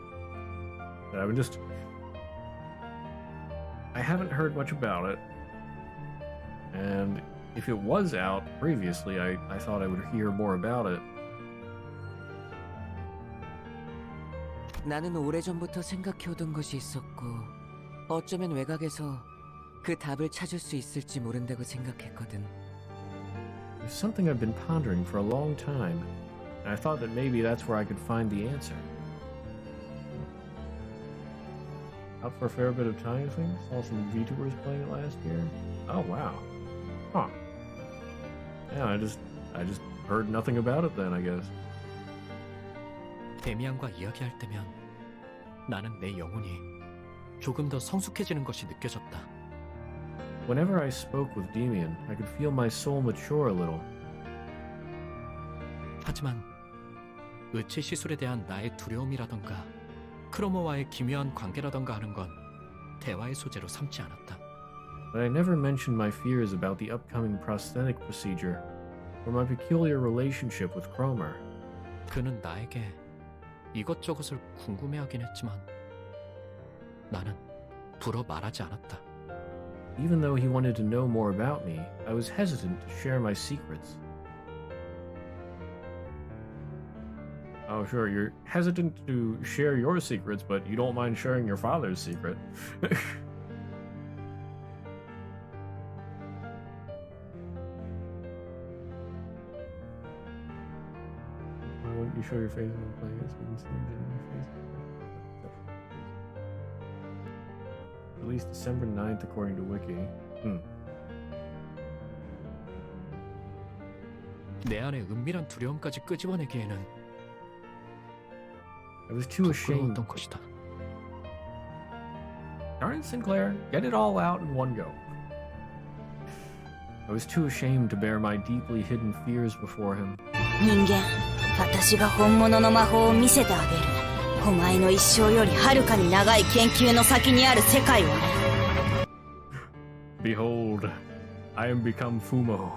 I haven't heard much about it. And if it was out previously, I thought I would hear more about it. 나는 오래전부터 생각해오던 것이 있었고 어쩌면 외곽에서 그 답을 찾을 수 있을지 모른다고 생각했거든. There's something I've been pondering for a long time, and I thought that maybe that's where I could find the answer. Out for a fair bit of time, I think? Saw some VTubers playing it last year. Oh, wow. Huh. Yeah, I just heard nothing about it then, I guess. 데미안과 이야기할 때면 나는 내 영혼이 조금 더 성숙해지는 것이 느껴졌다. Whenever I spoke with Demian, I could feel my soul mature a little. 하지만 의체 시술에 대한 나의 두려움이라던가 크로모와의 기묘한 관계라던가 하는 건 대화의 소재로 삼지 않았다. But I never mentioned my fears about the upcoming prosthetic procedure or my peculiar relationship with Cromer. 그는 나에게 이것저것을 궁금해하긴 했지만 나는 불어 말하지 않았다. Even though he wanted to know more about me, I was hesitant to share my secrets. Oh, sure, you're hesitant to share your secrets, but you don't mind sharing your father's secret. Why wouldn't you show your face when playing it so we can see your genuine face? Released December 9th according to Wiki. 내 안에 은밀한 두려움까지 끄집어내기에는 I was too ashamed. 부끄러웠던 것이다. Darn it, Sinclair, get it all out in one go. I was too ashamed to bear my deeply hidden fears before him. 人間、私が本物の魔法を見せてあげる。お前の一生よりはるかに長い研究の先にある世界をね。Behold, I am become Fumo.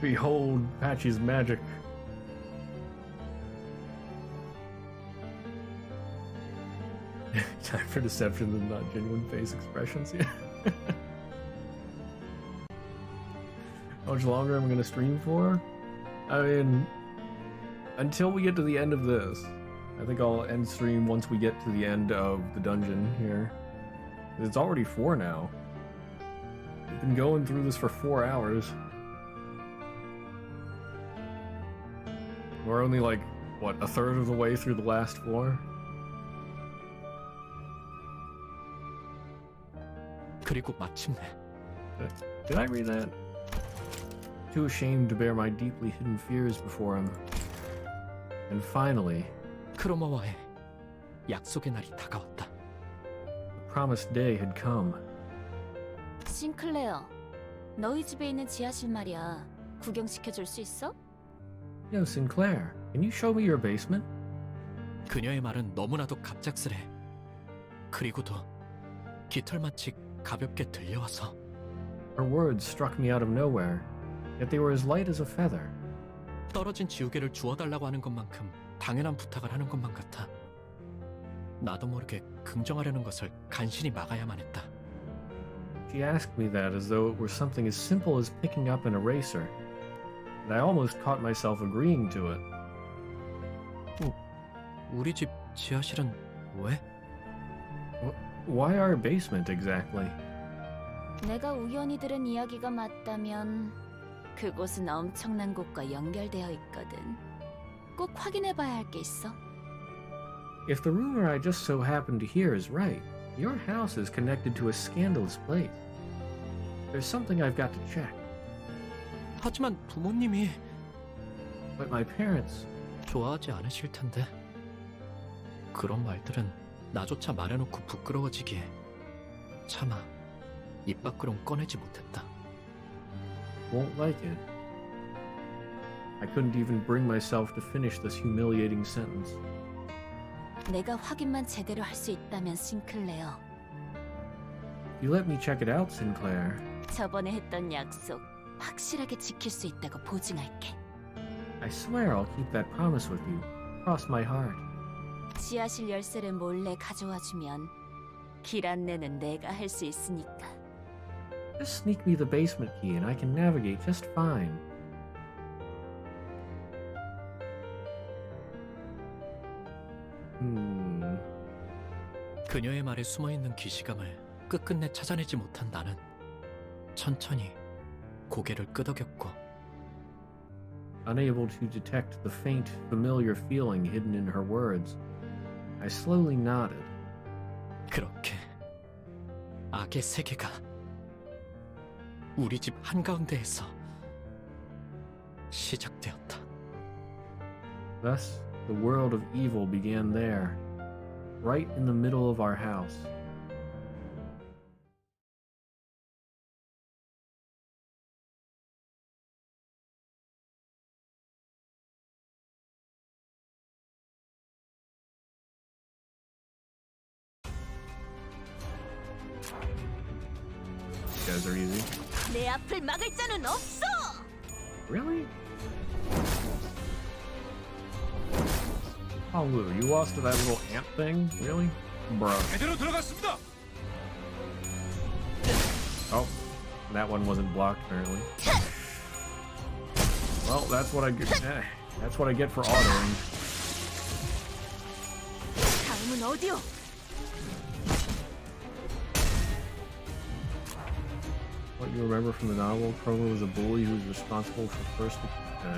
Behold, Patchy's magic. Time for deception and not genuine face expressions. How much longer am I going to stream for? I mean, until we get to the end of this. I think I'll end stream once we get to the end of the dungeon here. It's already 4 now. We've been going through this for 4 hours. We're only like, what, a third of the way through the last floor? 그리고 마침내 Did I read that? Too ashamed to bear my deeply hidden fears before him. And finally, 크로모와의 약속의 날이 다가왔다. the promised day had come. 싱클레어, 너희 집에 있는 지하실 말이야. 구경시켜줄 수 있어? Yo, Sinclair, can you show me your basement? 그녀의 말은 너무나도 갑작스레. 그리고도 깃털마치 가볍게 들려와서. Her words struck me out of nowhere, yet they were as light as a feather. 떨어진 지우개를 주워달라고 하는 것만큼 당연한 부탁을 하는 것만 같아. 나도 모르게 긍정하려는 것을 간신히 막아야만 했다. She asked me that as though it were something as simple as picking up an eraser, and I almost caught myself agreeing to it. 우리 집 지하실은 왜? Why our basement exactly? 내가 우연히 들은 이야기가 맞다면 그곳은 엄청난 곳과 연결되어 있거든. 꼭 확인해봐야 할 게 있어. If the rumor I just so happened to hear is right, your house is connected to a scandalous place. There's something I've got to check. 하지만 부모님이 But my parents... 좋아하지 않으실 텐데. 그런 말들은 나조차 말해놓고 부끄러워지기에 차마 입 밖으론 꺼내지 못했다. won't like it. I couldn't even bring myself to finish this humiliating sentence. 내가 확인만 제대로 할 수 있다면 싱클레어. You let me check it out, Sinclair. 저번에 했던 약속 확실하게 지킬 수 있다고 보증할게. I swear I'll keep that promise with you. Cross my heart. 지하실 열쇠를 몰래 가져와주면 길 안내는 내가 할 수 있으니까. Just sneak me the basement key and I can navigate just fine. 그녀의 말에 숨어있는 기시감을 끝끝내 찾아내지 못한 나는 천천히 고개를 끄덕였고 Unable to detect the faint, familiar feeling hidden in her words, I slowly nodded. 그렇게 악의 세계가 우리 집 한가운데에서 시작되었다. Thus, the world of evil began there, right in the middle of our house. You guys are easy. 내 앞을 막을 자는 없어. Really? Oh, Lou, you lost to that little ant thing? Really? Bro. 제대로 들어갔습니다. Oh, that one wasn't blocked apparently. Well, that's what I get. That's what I get for autoing. 다음은 어디요? What you remember from the novel, Cromer was a bully who was responsible for first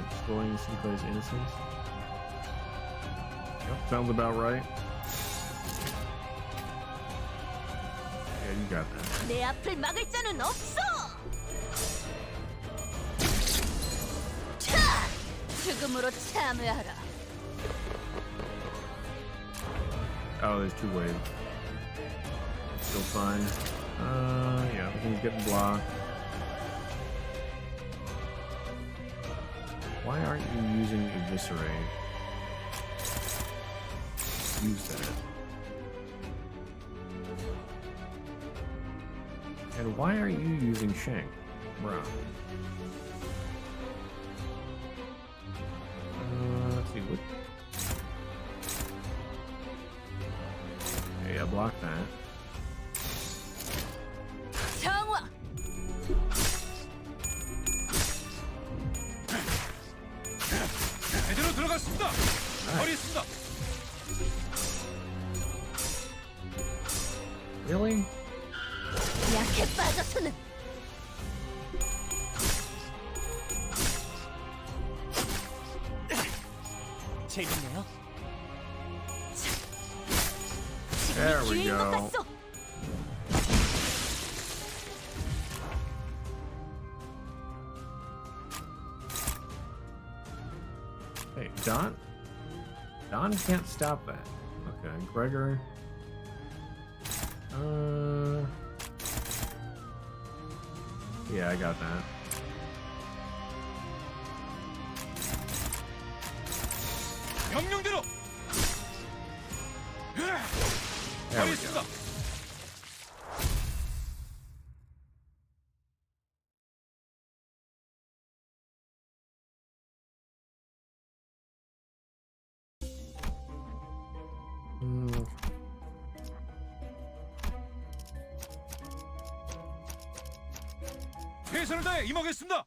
destroying Sinclair's innocence. Yep, sounds about right. Yeah, you got that. 내 앞을 막을 자는 없어. 차! 죽음으로 참여하라. Oh, there's two waves. Still fine. Yeah, everything's getting blocked. Why aren't you using Eviscerate? Use that. And why aren't you using Shank? Bruh. Let's see what. Okay, I blocked that. 정화. 제대로 들어갔습니다. 버리겠습니다. Really? 약해 빠져서는. 재밌네요. There we go. Hey, Don? Don can't stop that. Okay, Gregor. Yeah, I got that. 명령대로. 버리겠습니다. 최선을 다해 임하겠습니다.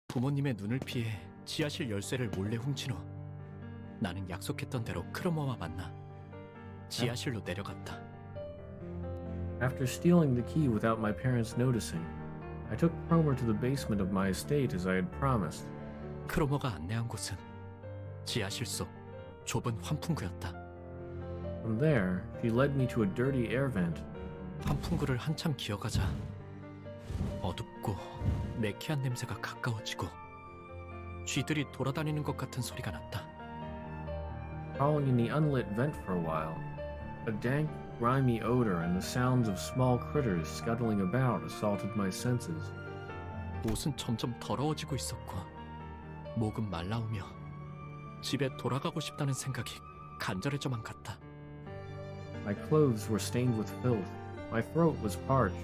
부모님의 눈을 피해 지하실 열쇠를 몰래 훔친 후 나는 약속했던 대로 크로머와 만나 지하실로 내려갔다. After stealing the key without my parents noticing, I took Cromer to the basement of my estate as I had promised. 크로머가 안내한 곳은 지하실 속 좁은 환풍구였다. The From there, she led me to a dirty air vent. 환풍구를 한참 기어가자 어둡고 매캐한 냄새가 가까워지고 쥐들이 돌아다니는 것 같은 소리가 났다. Crawling in the unlit vent for a while, a dank, grimy odor and the sounds of small critters scuttling about assaulted my senses. 옷은 점점 더러워지고 있었고 목은 말라오며 집에 돌아가고 싶다는 생각이 간절해져만 갔다. My clothes were stained with filth, my throat was parched,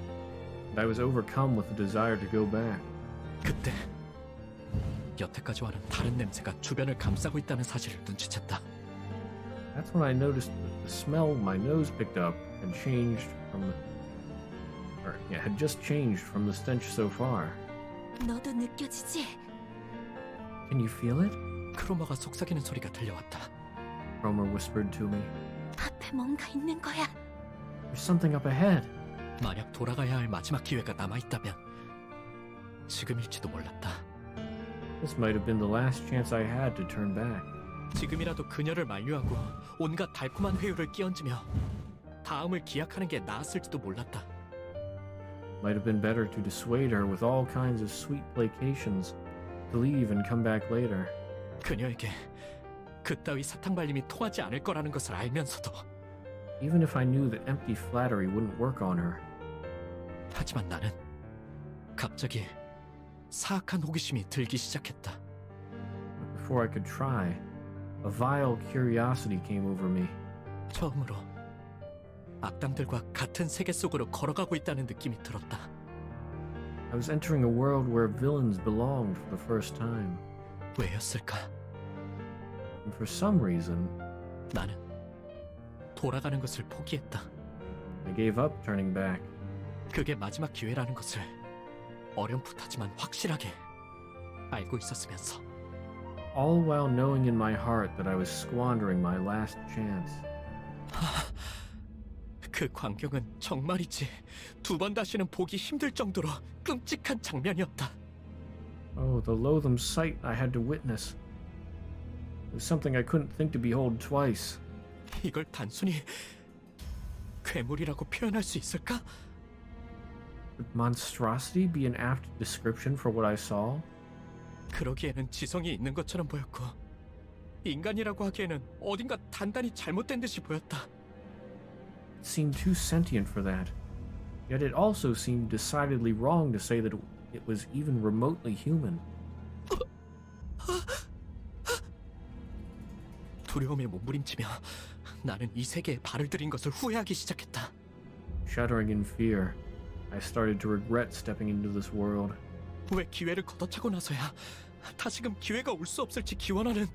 and I was overcome with the desire to go back. 그때 여태까지와는 다른 냄새가 주변을 감싸고 있다는 사실을 눈치챘다. That's when I noticed that the smell my nose picked up had just changed from the stench so far. 너도 느껴지지? Can you feel it? 크로머가 속삭이는 소리가 들려왔다. Cromer whispered to me. 앞에 뭔가 있는 거야. There's something up ahead. 만약 돌아가야 할 마지막 기회가 남아있다면 지금일지도 몰랐다. This might have been the last chance I had to turn back. 지금이라도 그녀를 만류하고 온갖 달콤한 회유를 끼얹으며 다음을 기약하는 게 나았을지도 몰랐다. Might have been better to dissuade her with all kinds of sweet placations, to leave and come back later. 그녀에게 그따위 사탕발림이 통하지 않을 거라는 것을 알면서도 Even if I knew that empty flattery wouldn't work on her. 하지만 나는 갑자기 사악한 호기심이 들기 시작했다. But before I could try, a vile curiosity came over me. 처음으로 악당들과 같은 세계 속으로 걸어가고 있다는 느낌이 들었다. I was entering a world where villains belonged for the first time. 왜였을까? And for some reason, 나는 돌아가는 것을 포기했다. I gave up turning back. 그게 마지막 기회라는 것을 어렴풋하지만 확실하게 알고 있었으면서. All while knowing in my heart that I was squandering my last chance. 그 광경은 정말이지 두 번 다시는 보기 힘들 정도로 끔찍한 장면이었다. Oh, the loathsome sight I had to witness. It was something I couldn't think to behold twice. 이걸 단순히 괴물이라고 표현할 수 있을까? Would monstrosity be an apt description for what I saw? 그러기에는 지성이 있는 것처럼 보였고 인간이라고 하기에는 어딘가 단단히 잘못된 듯이 보였다. It seemed too sentient for that. Yet it also seemed decidedly wrong to say that it was even remotely human. 두려움에 몸부림치며 나는 이 세계에 발을 들인 것을 후회하기 시작했다. Shuddering in fear, I started to regret stepping into this world. 왜 기회를 걷어차고 나서야 다시금 기회가 올 수 없을지 기원하는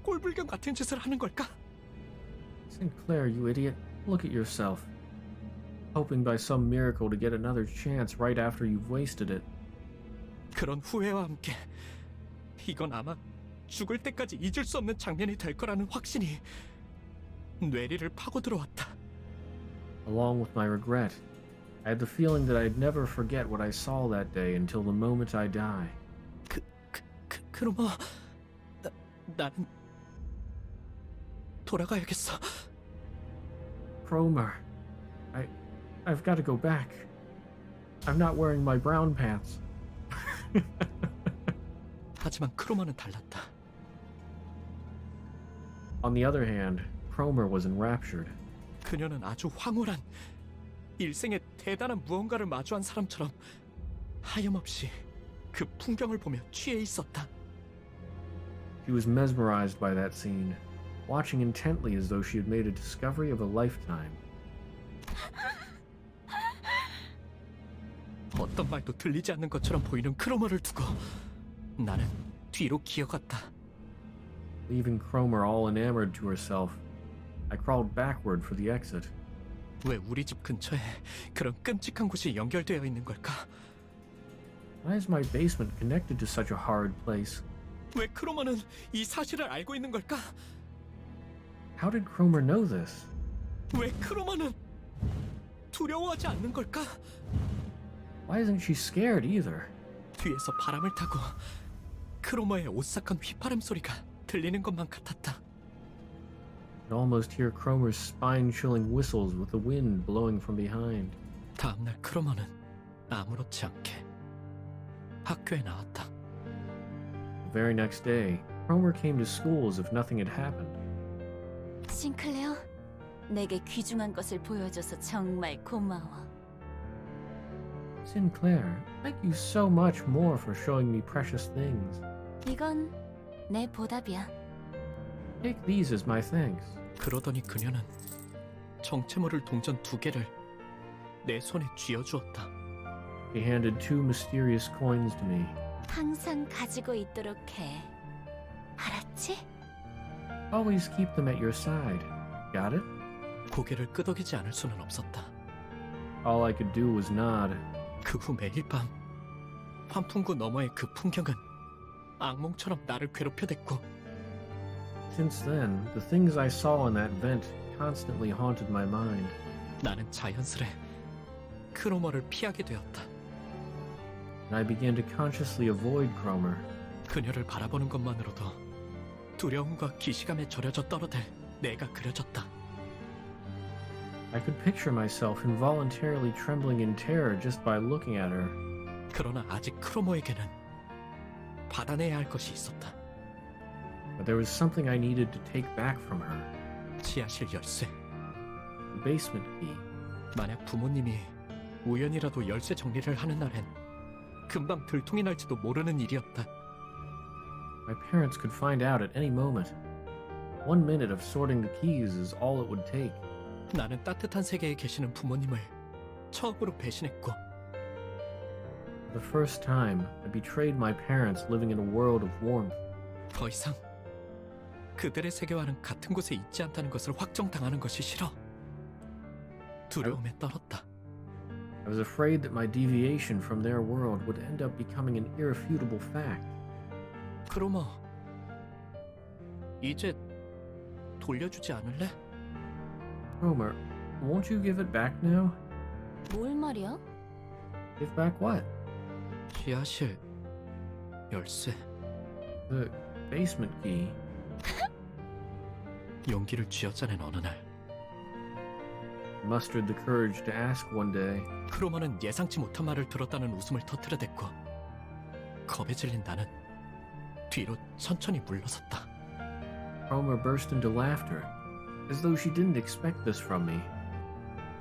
꼴불견 같은 짓을 하는 걸까? Sinclair, you idiot. Look at yourself. Hoping by some miracle to get another chance right after you've wasted it. 그런 후회와 함께 이건 아마 죽을 때까지 잊을 수 없는 장면이 될 거라는 확신이 뇌리를 파고 들어왔다. Along with my regret, I had the feeling that I'd never forget what I saw that day until the moment I die. 그럼 나는 돌아가야겠어. Cromer, I've got to go back. I'm not wearing my brown pants. 하지만 크로머는 달랐다. On the other hand, Cromer was enraptured. 그녀는 아주 황홀한 일생에 대단한 무언가를 마주한 사람처럼 하염없이 그 풍경을 보며 취해 있었다. She was mesmerized by that scene, watching intently as though she had made a discovery of a lifetime. 어떤 말도 들리지 않는 것처럼 보이는 크로머를 두고 나는 뒤로 기어갔다. Leaving Cromer all enamored to herself, I crawled backward for the exit. 왜 우리 집 근처에 그런 끔찍한 곳이 연결되어 있는 걸까? Why is my basement connected to such a horrid place? 왜 크로머는 이 사실을 알고 있는 걸까? How did Cromer know this? 왜 크로머는 두려워하지 않는 걸까? Why isn't she scared either? 뒤에서 바람을 타고 크로머의 오싹한 휘파람 소리가 들리는 것만 같았다. could almost hear Cromer's spine-chilling whistles with the wind blowing from behind. 다음날 크로머는 아무렇지 않게 학교에 나왔다. The very next day, Cromer came to school as if nothing had happened. 싱클레어, 내게 귀중한 것을 보여줘서 정말 고마워. Sinclair, thank you so much more for showing me precious things. 이건 내 보답이야. Take these as my thanks. 그러더니 그녀는 정체모를 동전 2개를 내 손에 쥐어주었다. He handed 2 mysterious coins to me. 항상 가지고 있도록 해. 알았지? Always keep them at your side. Got it? 고개를 끄덕이지 않을 수는 없었다. All I could do was nod. 그 후 매일 밤 환풍구 너머의 그 풍경은 악몽처럼 나를 괴롭혀댔고 Since then, the things I saw in that vent constantly haunted my mind. 나는 자연스레 크로머를 피하게 되었다. And I began to consciously avoid Cromer. 그녀를 바라보는 것만으로도 두려움과 기시감에 절여져 떨어들 내가 그려졌다. I could picture myself involuntarily trembling in terror just by looking at her. 그러나 아직 크로머에게는 받아내야 할 것이 있었다. But there was something I needed to take back from her. 지하실 열쇠. The basement key. 만약 부모님이 우연이라도 열쇠 정리를 하는 날엔 금방 들통이 날지도 모르는 일이었다. My parents could find out at any moment. 1 minute of sorting the keys is all it would take. 나는 따뜻한 세계에 계시는 부모님을 처음으로 배신했고 For the first time, I betrayed my parents living in a world of warmth. 더 이상 그들의 세계와는 같은 곳에 있지 않다는 것을 확정당하는 것이 싫어. 두려움에 떨었다. I was afraid that my deviation from their world would end up becoming an irrefutable fact. 크로머, 이제 돌려주지 않을래? Cromer, won't you give it back now? 뭘 말이야? Give back what? 지하실 열쇠. The basement key. 용기를 쥐어짜낸 어느 날 Mustered the courage to ask one day. 크로머는 예상치 못한 말을 들었다는 웃음을 터뜨려댔고 겁에 질린 나는 뒤로 천천히 물러섰다. Cromer burst into laughter, as though she didn't expect this from me.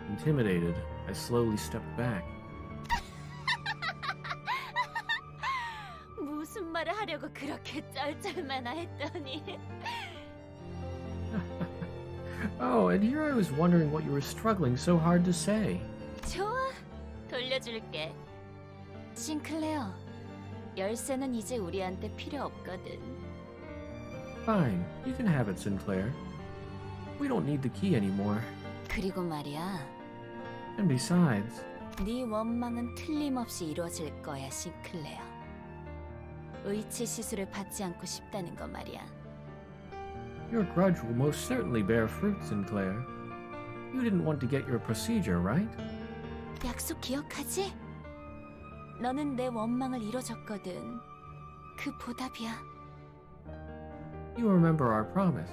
Intimidated, I slowly stepped back. 무슨 말을 하려고 그렇게 쩔쩔매나 했더니 Oh, and here I was wondering what you were struggling so hard to say. 좋아, 돌려줄게. 싱클레어, 열쇠는 이제 우리한테 필요 없거든. Fine, you can have it, Sinclair. We don't need the key anymore. 그리고 말이야, And besides, 네 원망은 틀림없이 이루어질 거야, 싱클레어. 의치 시술을 받지 않고 싶다는 거 말이야. your grudge will most certainly bear fruit, Sinclair. You didn't want to get your procedure, right? 약속 기억하지? 너는 내 원망을 이뤄줬거든. 그 보답이야. You remember our promise.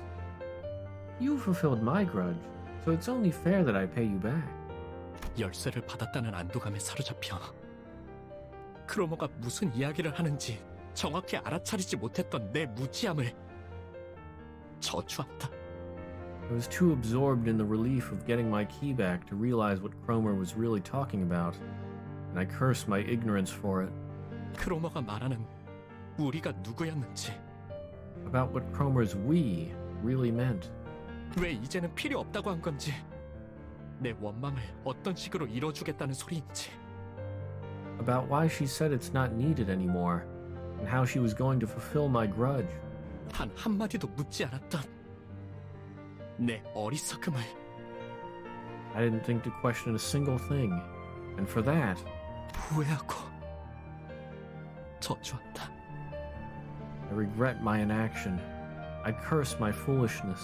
You fulfilled my grudge, so it's only fair that I pay you back. 열쇠를 받았다는 안도감에 사로잡혀 크로머가 무슨 이야기를 하는지 정확히 알아차리지 못했던 내 무지함을 저주한다. I was too absorbed in the relief of getting my key back to realize what Cromer was really talking about, and I cursed my ignorance for it. 크로머가 말하는 우리가 누구였는지, About what Cromer's we really meant. 왜 이제는 필요 없다고 한 건지, 내 원망을 어떤 식으로 이뤄주겠다는 소리인지. About why she said it's not needed anymore, and how she was going to fulfill my grudge. 단 한마디도 묻지 않았던 내 어리석음을. I didn't think to question a single thing, and for that, 후회하고 저주한다. I regret my inaction. I curse my foolishness.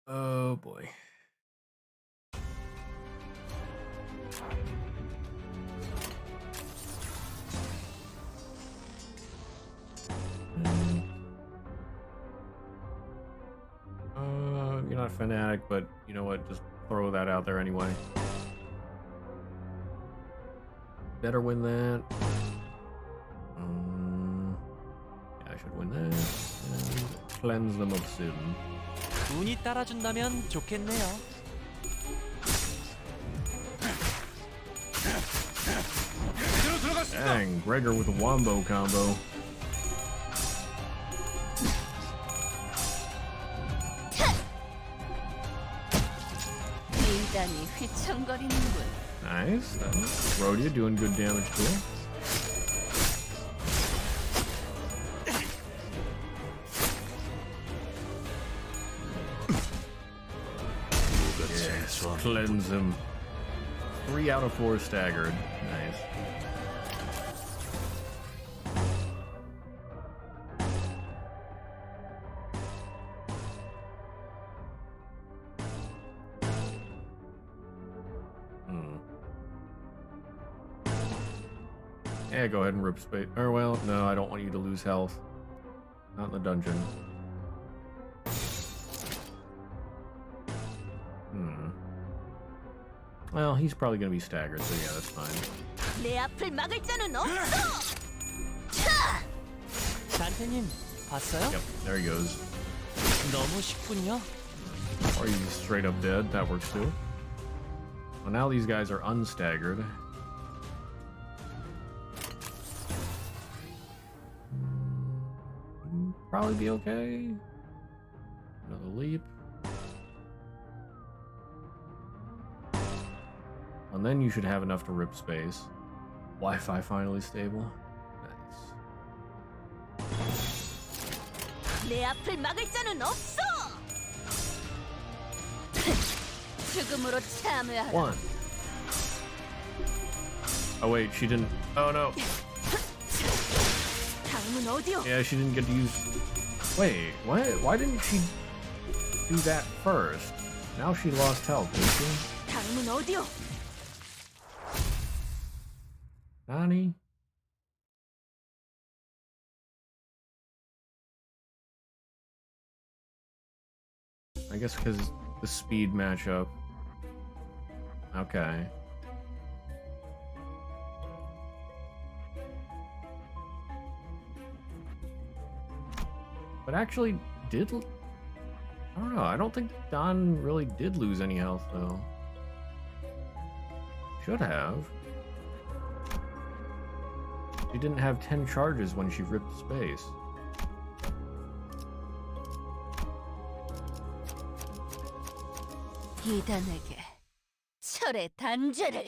Oh boy. You're not fanatic, but you know what? Just throw that out there anyway. Better win that. Yeah, I should win that. And cleanse them of sin. 운이 따라준다면 좋겠네요. Dang, Gregor with a wombo combo. 일단이 휘청거리는군. Nice. Rhodia doing good damage too. Yes, cleanse him. 3 out of 4 staggered. Nice. Yeah, go ahead and rip space. Or, well, no, I don't want you to lose health. Not in the dungeon. Well, he's probably gonna be staggered, so yeah, that's fine. 내 앞을 막을 자는 없어. 차! 단테님 봤어요? Yep, there he goes. 너무 쉽군요. Or he's just straight up dead. That works too. Well, now these guys are unstaggered. Probably be okay. Another leap. And then you should have enough to rip space. Wi-Fi finally stable. Nice. 내 앞을 막을 자는 없어. 죽음으로 참여하라. 1. Oh wait, she didn't. Oh no. 다음은 어디요? Yeah, she didn't get to use. Wait, what? Why didn't she do that first? Now she lost health, didn't she? 다음은 어디요? Nani? I guess because the speed matchup. Okay. But actually, I don't know. I don't think Don really did lose any health, though. Should have. She didn't have 10 charges when she ripped space. 이단에게 철의 단죄를.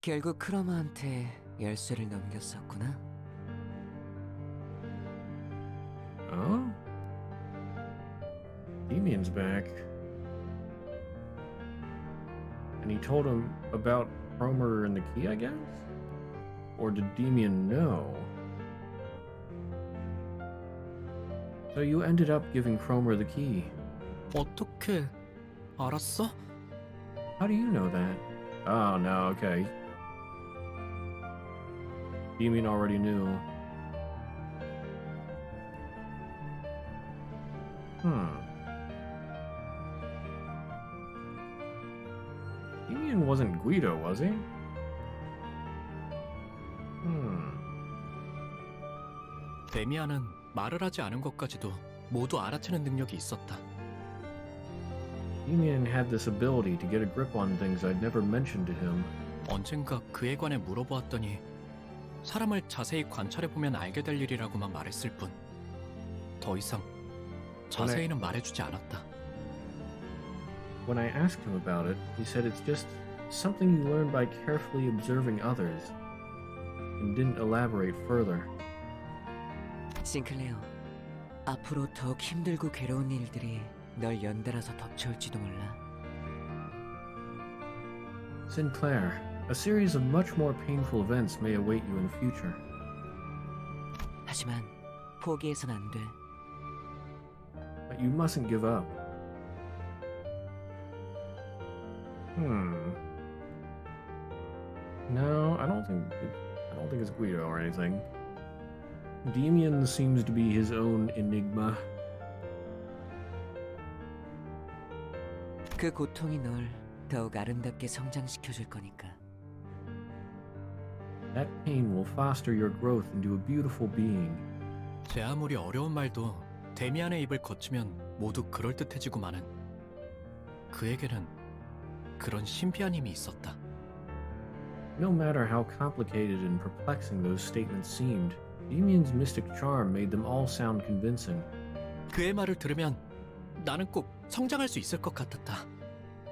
결국 크로마한테 열쇠를 넘겼었구나. Oh? Demian's back. And he told him about Cromer and the key, I guess? Or did Demian know? So you ended up giving Cromer the key. 어떻게 알았어? How do you know that? Oh, no, okay. Demian already knew. Demian wasn't Guido, was he? 데미안은 말을 하지 않은 것까지도 모두 알아채는 능력이 있었다. Demian had this ability to get a grip on things I'd never mentioned to him. 언젠가 그에 관해 물어보았더니 사람을 자세히 관찰해보면 알게 될 일이라고만 말했을 뿐. 더 이상 자세히는 말해주지 않았다. When I asked him about it, he said it's just something you learn by carefully observing others, and didn't elaborate further. 싱클레어, 앞으로 더욱 힘들고 괴로운 일들이 널 연달아서 덮쳐올지도 몰라. Sinclair, a series of much more painful events may await you in the future. 하지만 포기해선 안 돼. But you mustn't give up. No, I don't think it's Guido or anything. Demian seems to be his own enigma. 그 고통이 널 더욱 아름답게 성장시켜줄 거니까. That pain will foster your growth into a beautiful being. 제 아무리 어려운 말도 데미안의 입을 거치면 모두 그럴듯해지고마는 그에게는 그런 신비한 힘이 있었다. No matter how complicated and perplexing those statements seemed, Demian's mystic charm made them all sound convincing. 그의 말을 들으면 나는 꼭 성장할 수 있을 것 같았다.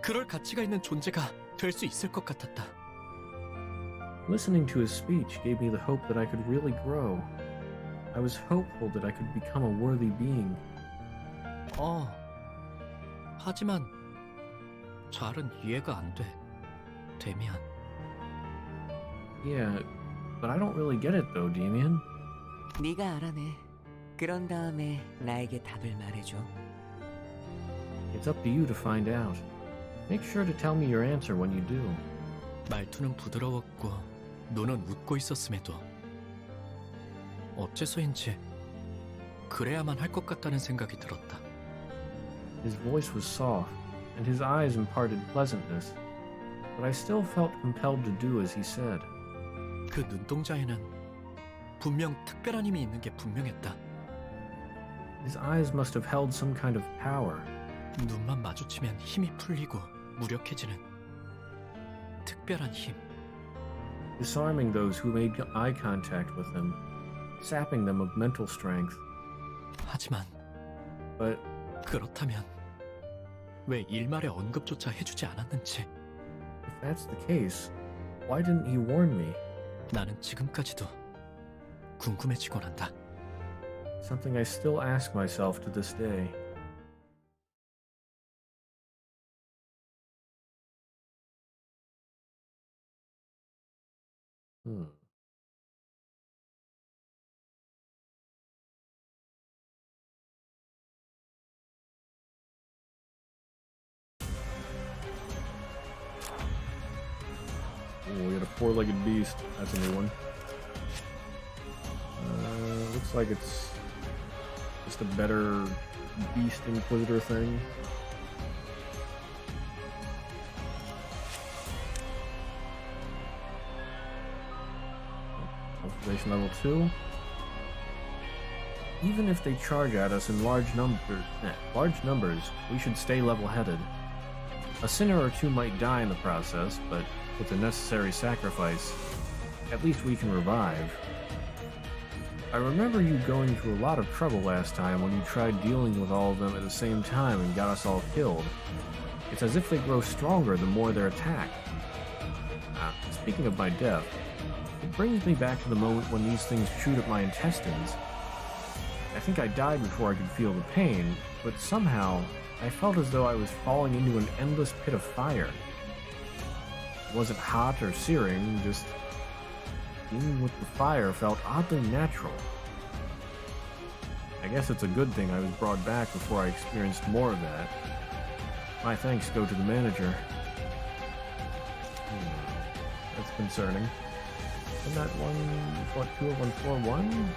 그럴 가치가 있는 존재가 될 수 있을 것 같았다. Listening to his speech gave me the hope that I could really grow. I was hopeful that I could become a worthy being. 하지만 잘은 이해가 안 돼, 데미안. Yeah, but I don't really get it though, Demian. 네가 알아내. 그런 다음에 나에게 답을 말해줘. It's up to you to find out. Make sure to tell me your answer when you do. 말투는 부드러웠고 눈은 웃고 있었음에도 어째서인지 그래야만 할 것 같다는 생각이 들었다. His voice was soft, and his eyes imparted pleasantness, but I still felt compelled to do as he said. 그 눈동자에는 분명 특별한 힘이 있는 게 분명했다. His eyes must have held some kind of power. 눈만 마주치면 힘이 풀리고 무력해지는 특별한 힘. Disarming those who made eye contact with him, sapping them of mental strength. 하지만 But 그렇다면 왜 일말의 언급조차 해주지 않았는지. if that's the case, why didn't he warn me? 나는 지금까지도 궁금해지곤 한다. Something I still ask myself to this day. Oh, we got a four-legged beast. That's a new one. Looks like it's just a better beast inquisitor thing. Observation level 2. Even if they charge at us in large numbers, we should stay level-headed. A sinner or two might die in the process, but with a necessary sacrifice, at least we can revive. I remember you going through a lot of trouble last time when you tried dealing with all of them at the same time and got us all killed. It's as if they grow stronger the more they're attacked. Speaking of my death, it brings me back to the moment when these things chewed at my intestines. I think I died before I could feel the pain, but somehow I felt as though I was falling into an endless pit of fire. It wasn't hot or searing, just being with the fire felt oddly natural. I guess it's a good thing I was brought back before I experienced more of that. My thanks go to the manager. That's concerning. Isn't that 20141?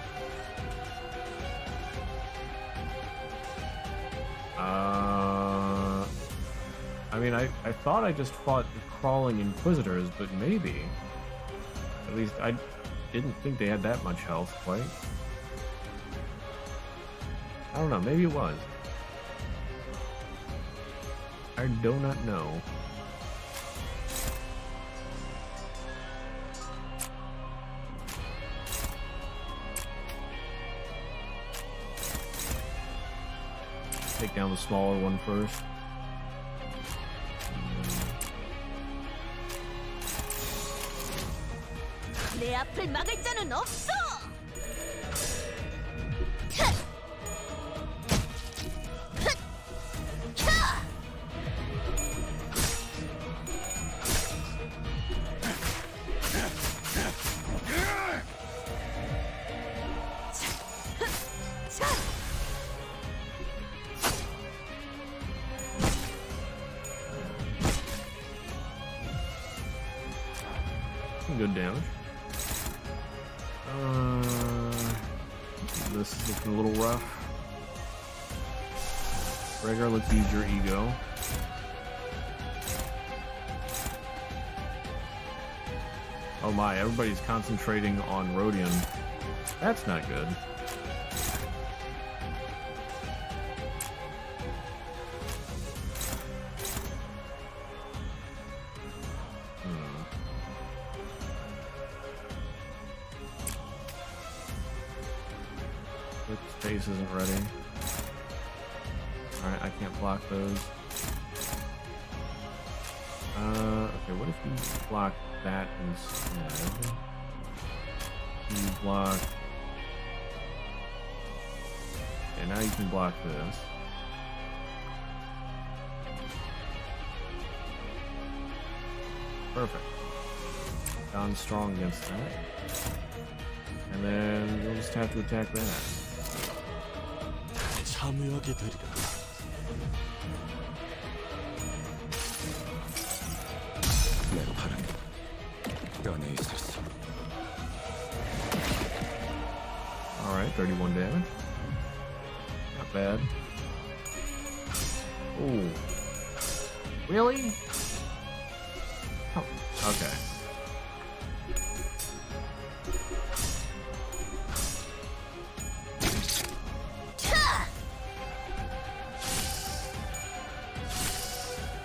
I mean, I thought I just fought the crawling inquisitors, but maybe. At least I didn't think they had that much health, quite. I don't know, maybe it was. I do not know. Take down the smaller one first. 내 앞을 막을 자는 없어! some good damage. This is looking a little rough. Rhaegar, let's use your ego. Oh my, everybody's concentrating on Rodion. That's not good. Space isn't ready. Alright, I can't block those. Okay, what if you block that instead? You block... Okay, now you can block this. Perfect. Gone strong against that. And then you'll just have to attack that. 참여하게 되리라. 내 팔은 뼈에 있었어. Alright, 31 damage. Not bad. Oh. Really? Oh, okay.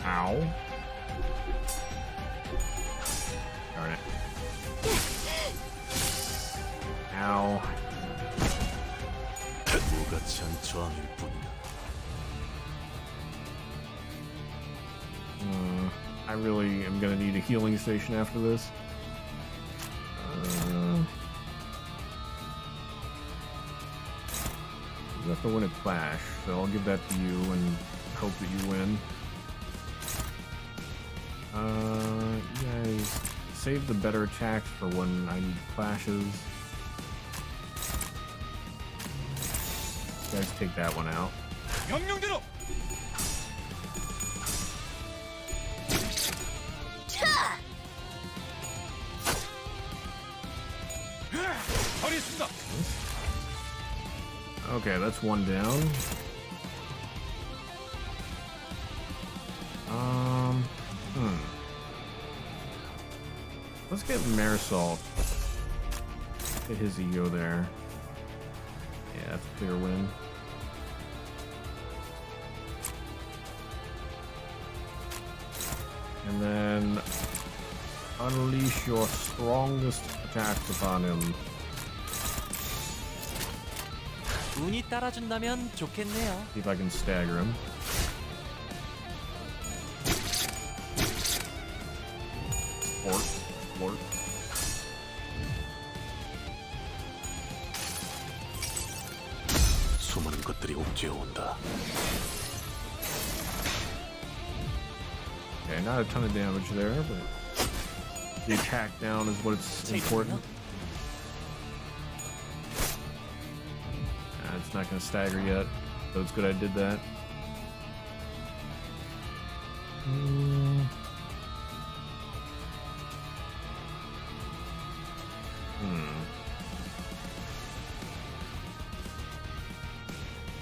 Ow. Darn it. Ow. 무가치한 저항일 뿐이다. I really am gonna need a healing station after this. You have to win a clash, so I'll give that to you and hope that you win. You guys save the better attacks for when I need clashes. You guys take that one out. 명령대로. 처리했습니다. Okay, that's one down. Let's get Marisol. Hit his ego there. Yeah, that's a clear win. And then unleash your strongest attacks upon him. 운이 따라준다면 좋겠네요. See if I can stagger him. Fort. 수많은 것들이 옥죄어 온다. Okay, not a ton of damage there, but the attack down is what's important. It's not going to stagger yet, so it's good I did that.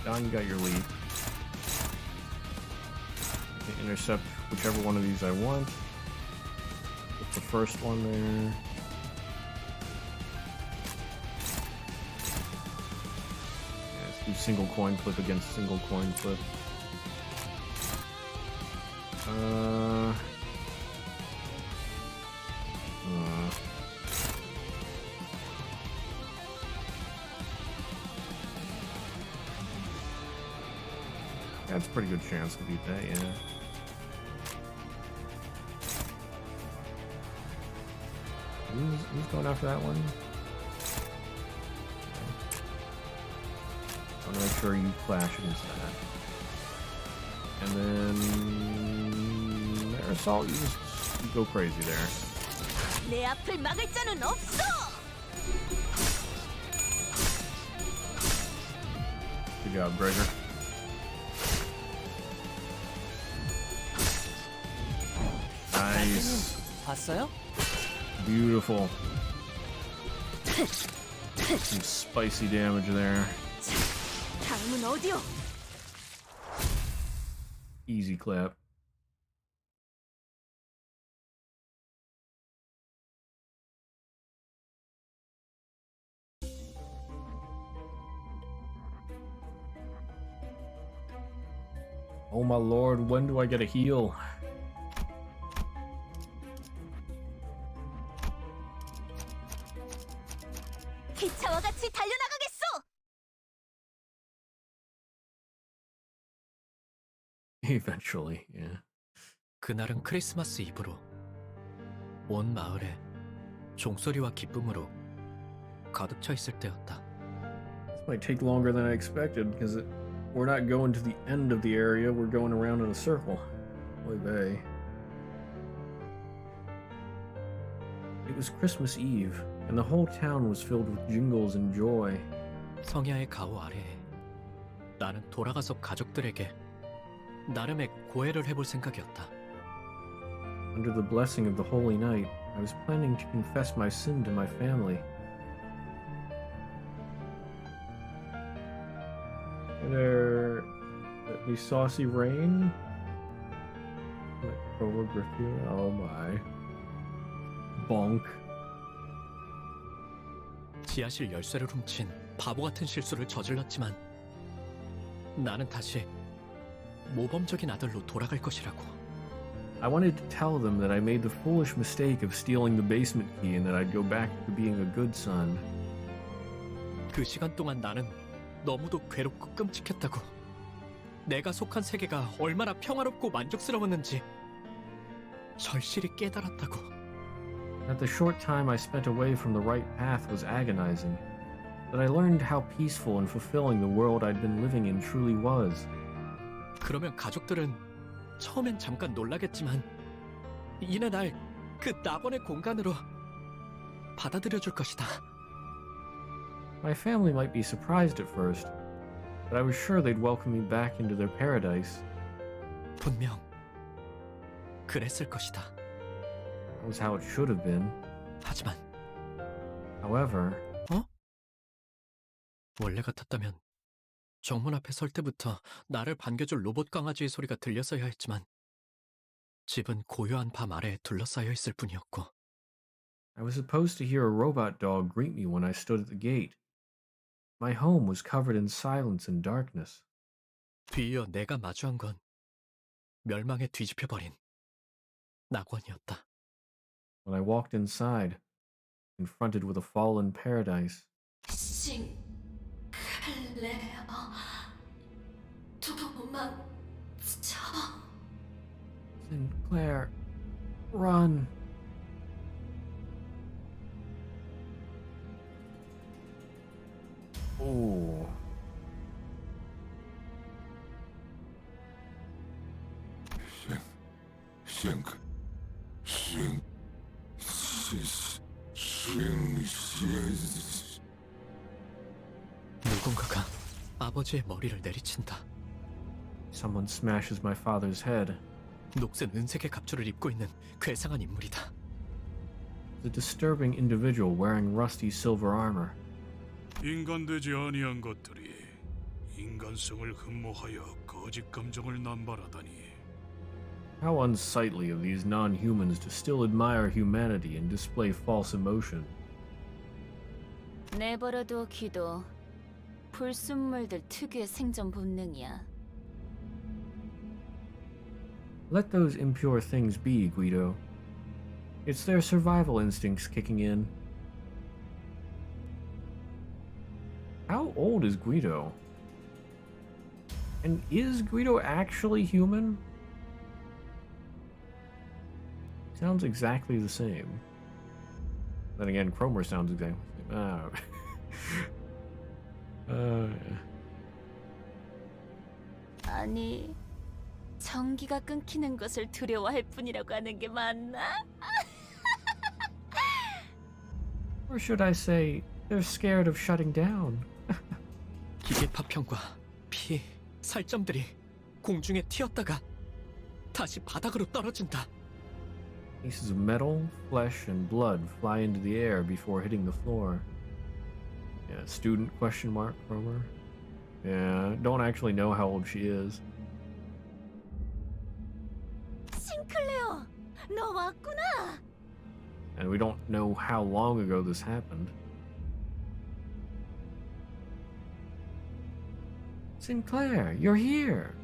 Don, you got your lead. I can intercept whichever one of these I want. Put the first one there. Yeah, let's do single coin flip against single coin flip. That's a pretty good chance to beat that, yeah. Who's going after that one? I want to make sure you clash against that. And then Marisol, you go crazy there. 내 앞을 막을 자는 없어. Good job, Gregor. Nice. 봤어요? Beautiful. Some spicy damage there. 다음은 어디요? Easy clap. Oh my lord, when do I get a heal? 기차와 같이 달려나가겠소! Eventually, yeah. 그날은 크리스마스 이브로 온 마을에 종소리와 기쁨으로 가득 차 있을 때였다. This might take longer than I expected because we're not going to the end of the area, we're going around in a circle. Oy vey. It was Christmas Eve, and the whole town was filled with jingles and joy. 성야의 가호 아래에 나는 돌아가서 가족들에게 나름의 고해를 해볼 생각이었다. Under the blessing of the holy night, I was planning to confess my sin to my family. There be saucy rain? Micrography? Oh my. Bonk. 지하실 열쇠를 훔친 바보 같은 실수를 저질렀지만 나는 다시 모범적인 아들로 돌아갈 것이라고. I wanted to tell them that I made the foolish mistake of stealing the basement key and that I'd go back to being a good son. 그 시간 동안 나는 너무도 괴롭고 끔찍했다고. 내가 속한 세계가 얼마나 평화롭고 만족스러웠는지 절실히 깨달았다고. That the short time I spent away from the right path was agonizing. That I learned how peaceful and fulfilling the world I'd been living in truly was. 그러면 가족들은 처음엔 잠깐 놀라겠지만 이내 날 그 낙원의 공간으로 받아들여줄 것이다. My family might be surprised at first, but I was sure they'd welcome me back into their paradise. 분명 그랬을 것이다. That was how it should have been. 하지만 However, 원래 같았다면 정문 앞에 설 때부터 나를 반겨줄 로봇 강아지의 소리가 들렸어야 했지만 집은 고요한 밤 아래에 둘러싸여 있을 뿐이었고. I was supposed to hear a robot dog greet me when I stood at the gate. My home was covered in silence and darkness. 뒤이어 내가 마주한 건 멸망에 뒤집혀버린 낙원이었다. When I walked inside, confronted with a fallen paradise. Sinclair, run! Ooh. 누군가가 아버지의 머리를 내리친다. Someone smashes my father's head. 녹슨 은색의 갑주를 입고 있는 괴상한 인물이다. The disturbing individual wearing rusty silver armor. 인간되지 아니한 것들이 인간성을 흠모하여 거짓 감정을 남발하다니. How unsightly of these non-humans to still admire humanity and display false emotion. 내버려둬 기도. 불순물들 특유의 생존 본능이야. Let those impure things be, Guido. It's their survival instincts kicking in. How old is Guido? And is Guido actually human? Sounds exactly the same. Then again, Cromer sounds exactly the same. 아니, 전기가 끊기는 것을 두려워할 뿐이라고 하는 게 맞나? Or should I say, they're scared of shutting down? 기계 파편과 피, 살점들이 공중에 튀었다가 다시 바닥으로 떨어진다. Pieces of metal, flesh, and blood fly into the air before hitting the floor. Yeah, student question mark, Cromer. Yeah, don't actually know how old she is. 싱클레어, 너 왔구나. And we don't know how long ago this happened. Sinclair, you're here.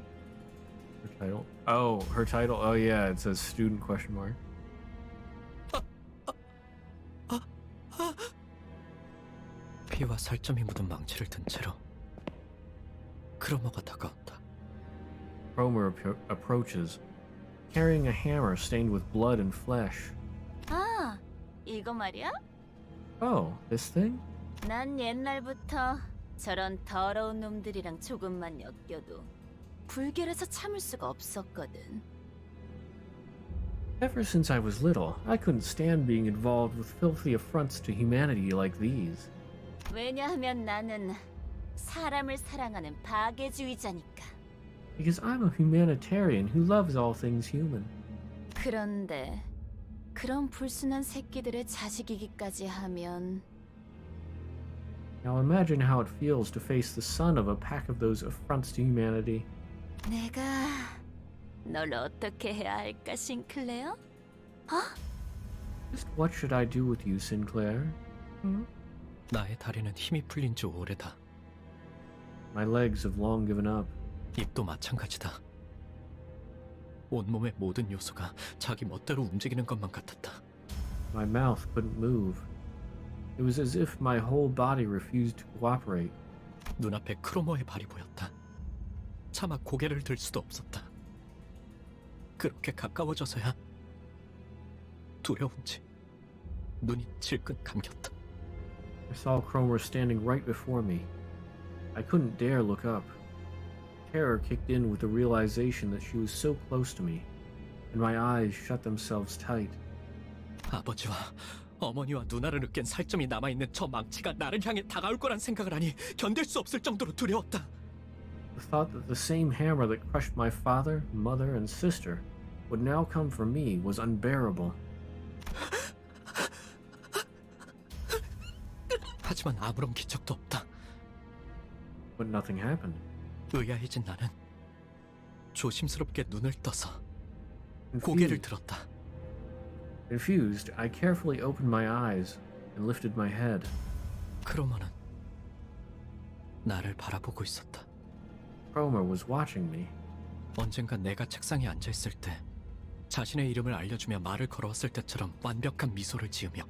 Her title. Oh, her title. Oh yeah, it says student question mark. 피와 살점이 묻은 망치를 든 채로 크로머가 다가온다. Cromer approaches, carrying a hammer stained with blood and flesh. 아, 이거 말이야? Oh, this thing? 난 옛날부터 저런 더러운 놈들이랑 조금만 엮여도 불결해서 참을 수가 없었거든. Ever since I was little, I couldn't stand being involved with filthy affronts to humanity like these. 왜냐하면 나는 사람을 사랑하는 파괴주의자니까. Because I'm a humanitarian who loves all things human. 그런데 그런 불순한 새끼들의 자식이기까지 하면 Now imagine how it feels to face the son of a pack of those affronts to humanity. 내가 널 어떻게 해야 할까, 싱클레어? 어? Just what should I do with you, Sinclair? 나의 다리는 힘이 풀린 지 오래다. My legs have long given up. 입도 마찬가지다. 온몸의 모든 요소가 자기 멋대로 움직이는 것만 같았다. My mouth couldn't move. It was as if my whole body refused to cooperate. 눈앞에 크로머의 발이 보였다. 차마 고개를 들 수도 없었다. 그렇게 가까워져서야 두려운지 눈이 질끈 감겼다. I saw Cromer standing right before me. I couldn't dare look up. Terror kicked in with the realization that she was so close to me, and my eyes shut themselves tight. 아버지와 어머니와 누나를 으깬 살점이 남아있는 저 망치가 나를 향해 다가올 거란 생각을 하니 견딜 수 없을 정도로 두려웠다. The thought that the same hammer that crushed my father, mother, and sister would now come for me was unbearable. 하지만 아무런 기척도 없다. But nothing happened. 의아해진 나는 조심스럽게 눈을 떠서 고개를 들었다. Confused, I carefully opened my eyes and lifted my head. 크로머는 나를 바라보고 있었다. Cromer was watching me. 언젠가 내가 책상에 앉아있을 때 자신의 이름을 알려주며 말을 걸어왔을 때처럼 완벽한 미소를 지으며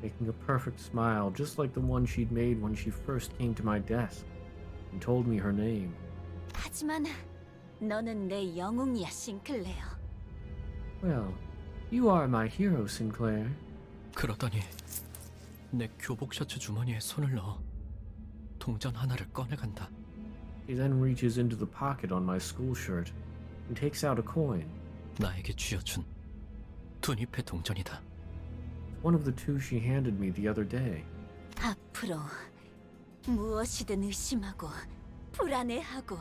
Making a perfect smile just like the one she'd made when she first came to my desk and told me her name. 하지만 너는 내 영웅이야, 싱클레어. Well, you are my hero, Sinclair. 그러더니 내 교복 셔츠 주머니에 손을 넣어 동전 하나를 꺼내간다. He then reaches into the pocket on my school shirt and takes out a coin. 나에게 쥐어준 두잎의 동전이다. One of the two she handed me the other day. 앞으로 무엇이든 의심하고 불안해하고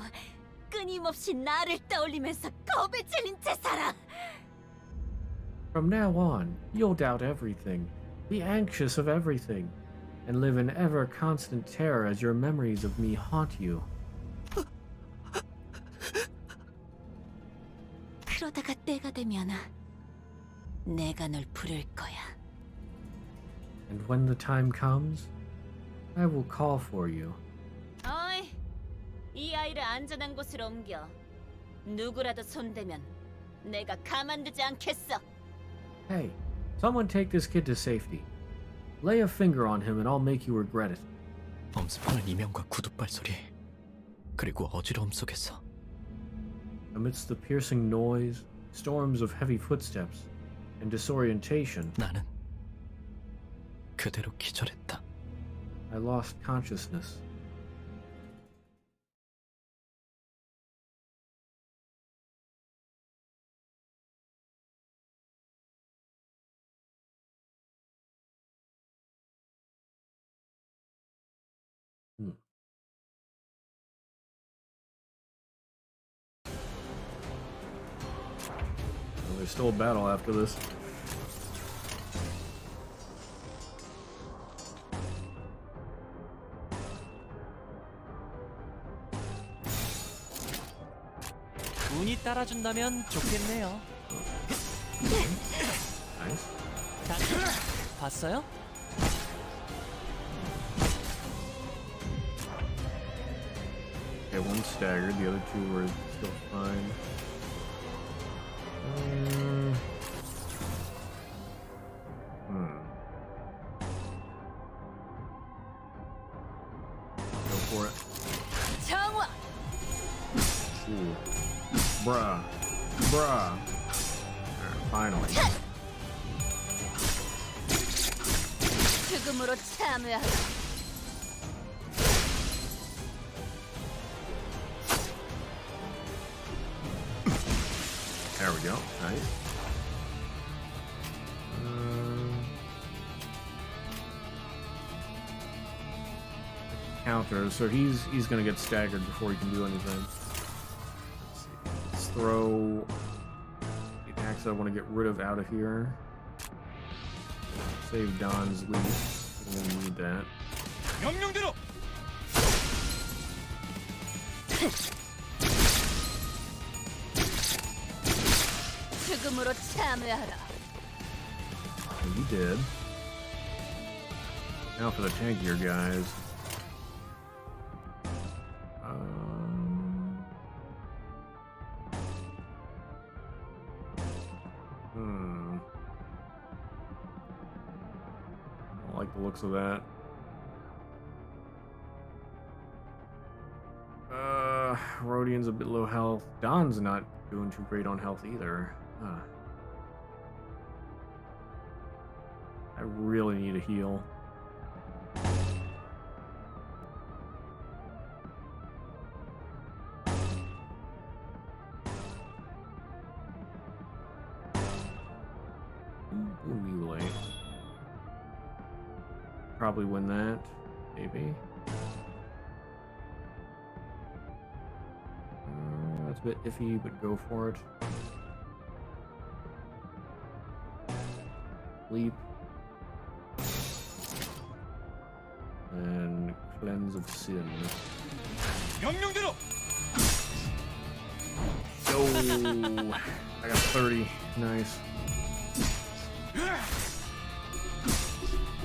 끊임없이 나를 떠올리면서 겁에 질린 채 살아. From now on, you'll doubt everything, be anxious of everything, and live in ever constant terror as your memories of me haunt you. 그러다가 때가 되면 내가 널 부를 거야. And when the time comes, I will call for you. 어이, 이 아이를 안전한 곳으로 옮겨. 누구라도 손대면 내가 가만두지 않겠어. Hey, someone take this kid to safety. Lay a finger on him and I'll make you regret it. 엄습하는 이명과 구둣발 소리 그리고 어지러움 속에서 Amidst the piercing noise, storms of heavy footsteps, and disorientation, 나는 그대로 기절했다. I lost consciousness. Well, there's still a battle after this. 운이 따라준다면 좋겠네요. Nice. 봤어요? Okay, one staggered, the other two were still fine. Go for it. 정화. Ooh. Bruh. Bruh. Alright, finally. 죽음으로 참여하라. There we go. Nice. Counter, so he's gonna get staggered before he can do anything. Let's see. Let's throw the attacks I want to get rid of out of here. Save Don's leaf. I'm gonna need that. 명령대로. 죽음으로 참여하라. And you did. Now for the tankier guys. I don't like the looks of that. Rodian's a bit low health. Don's not doing too great on health either. Huh. I really need a heal. Melee. Probably win that, maybe. That's a bit iffy, but go for it. Leap. And Cleanse of Sin. 명령대로. Yo! I got 30. Nice.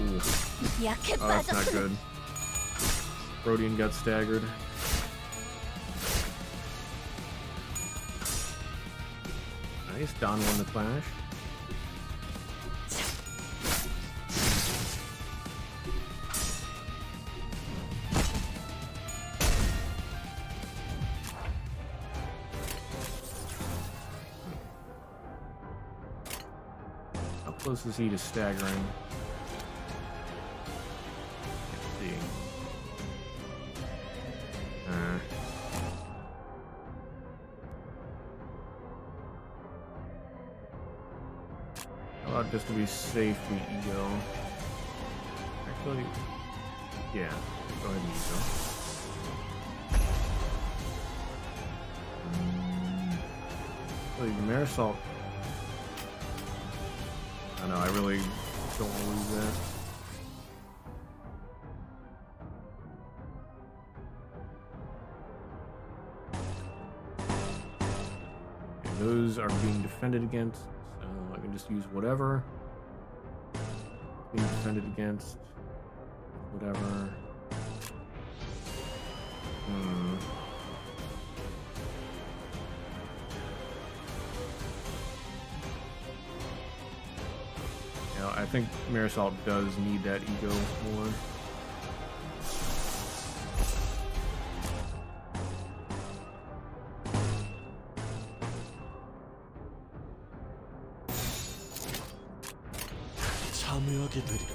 Ooh. Oh, that's not good. Rodian got staggered. Nice. Don won the clash. How close is he to staggering? Let's see. How about just to be safe, we ego? Actually, yeah. Go ahead and ego. Really, the Marisol. I know, I really don't want to lose that. Okay, those are being defended against, so I can just use whatever. Being defended against. Whatever. I think Marisol does need that ego more. 참여하게 되리라.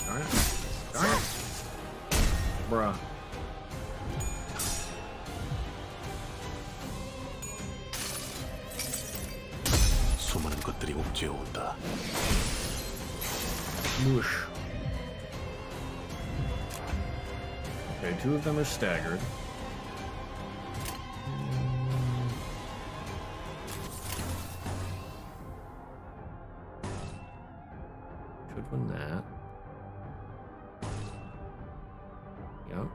Darn it. Darn it. Bruh. 수많은 것들이 옥죄어온다. Moosh. Okay, two of them are staggered. should win that. Yep.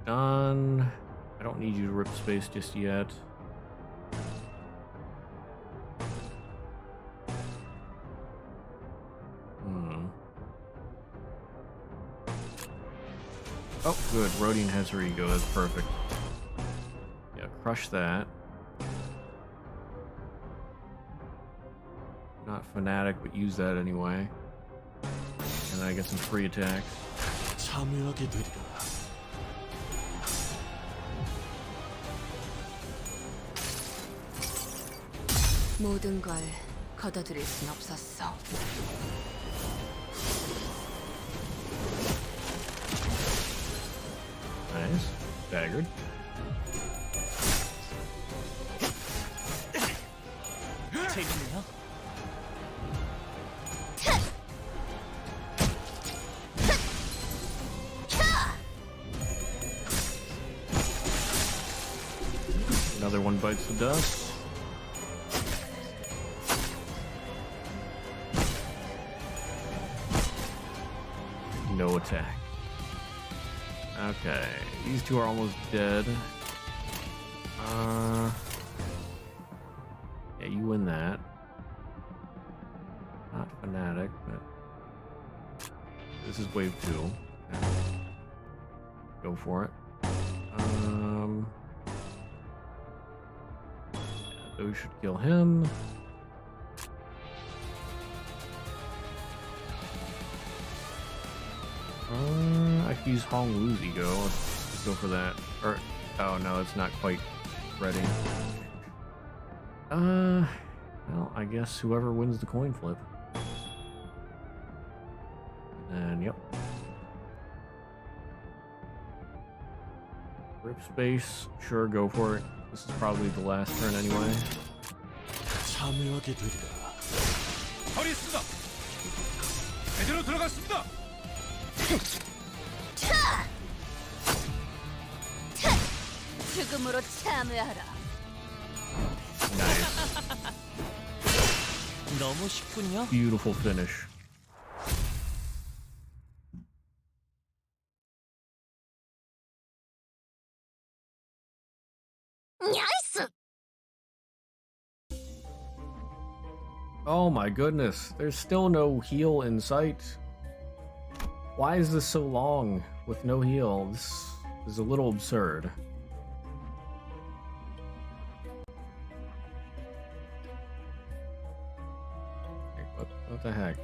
Done. I don't need you to rip space just yet. Oh, good. Rodian has her ego. That's perfect. Yeah, crush that. Not fanatic, but use that anyway. And I get some free attacks. 참여하게 되리라. 모든 걸 걷어들일 순 없었어. Nice. Staggered. 재밌네요. Another one bites the dust. No attack. Okay, these two are almost dead. Yeah, you win that. Not fanatic, but this is wave 2. Go for it. Yeah, those should kill him. I could use Hong Wu's ego. Let's go for that. Or, oh no, it's not quite ready. Well, I guess whoever wins the coin flip. And yep. Rip space, sure, go for it. This is probably the last turn anyway. 참여하게 되리라. 처리했습니다. 제대로 들어갔습니다. 죽음으로 참여하라. Nice. 너무 쉽군요. Beautiful finish. 나이스! Oh my goodness, there's still no heal in sight. Why is this so long with no heal? This is a little absurd. What the heck?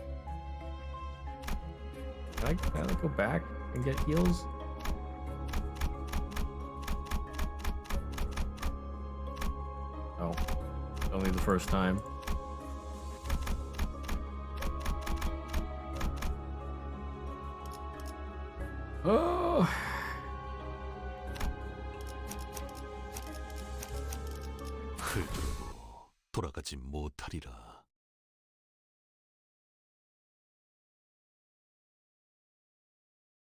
Can I go back and get heals? Oh, only the first time. Oh. 흙으로 돌아가지 못하리라.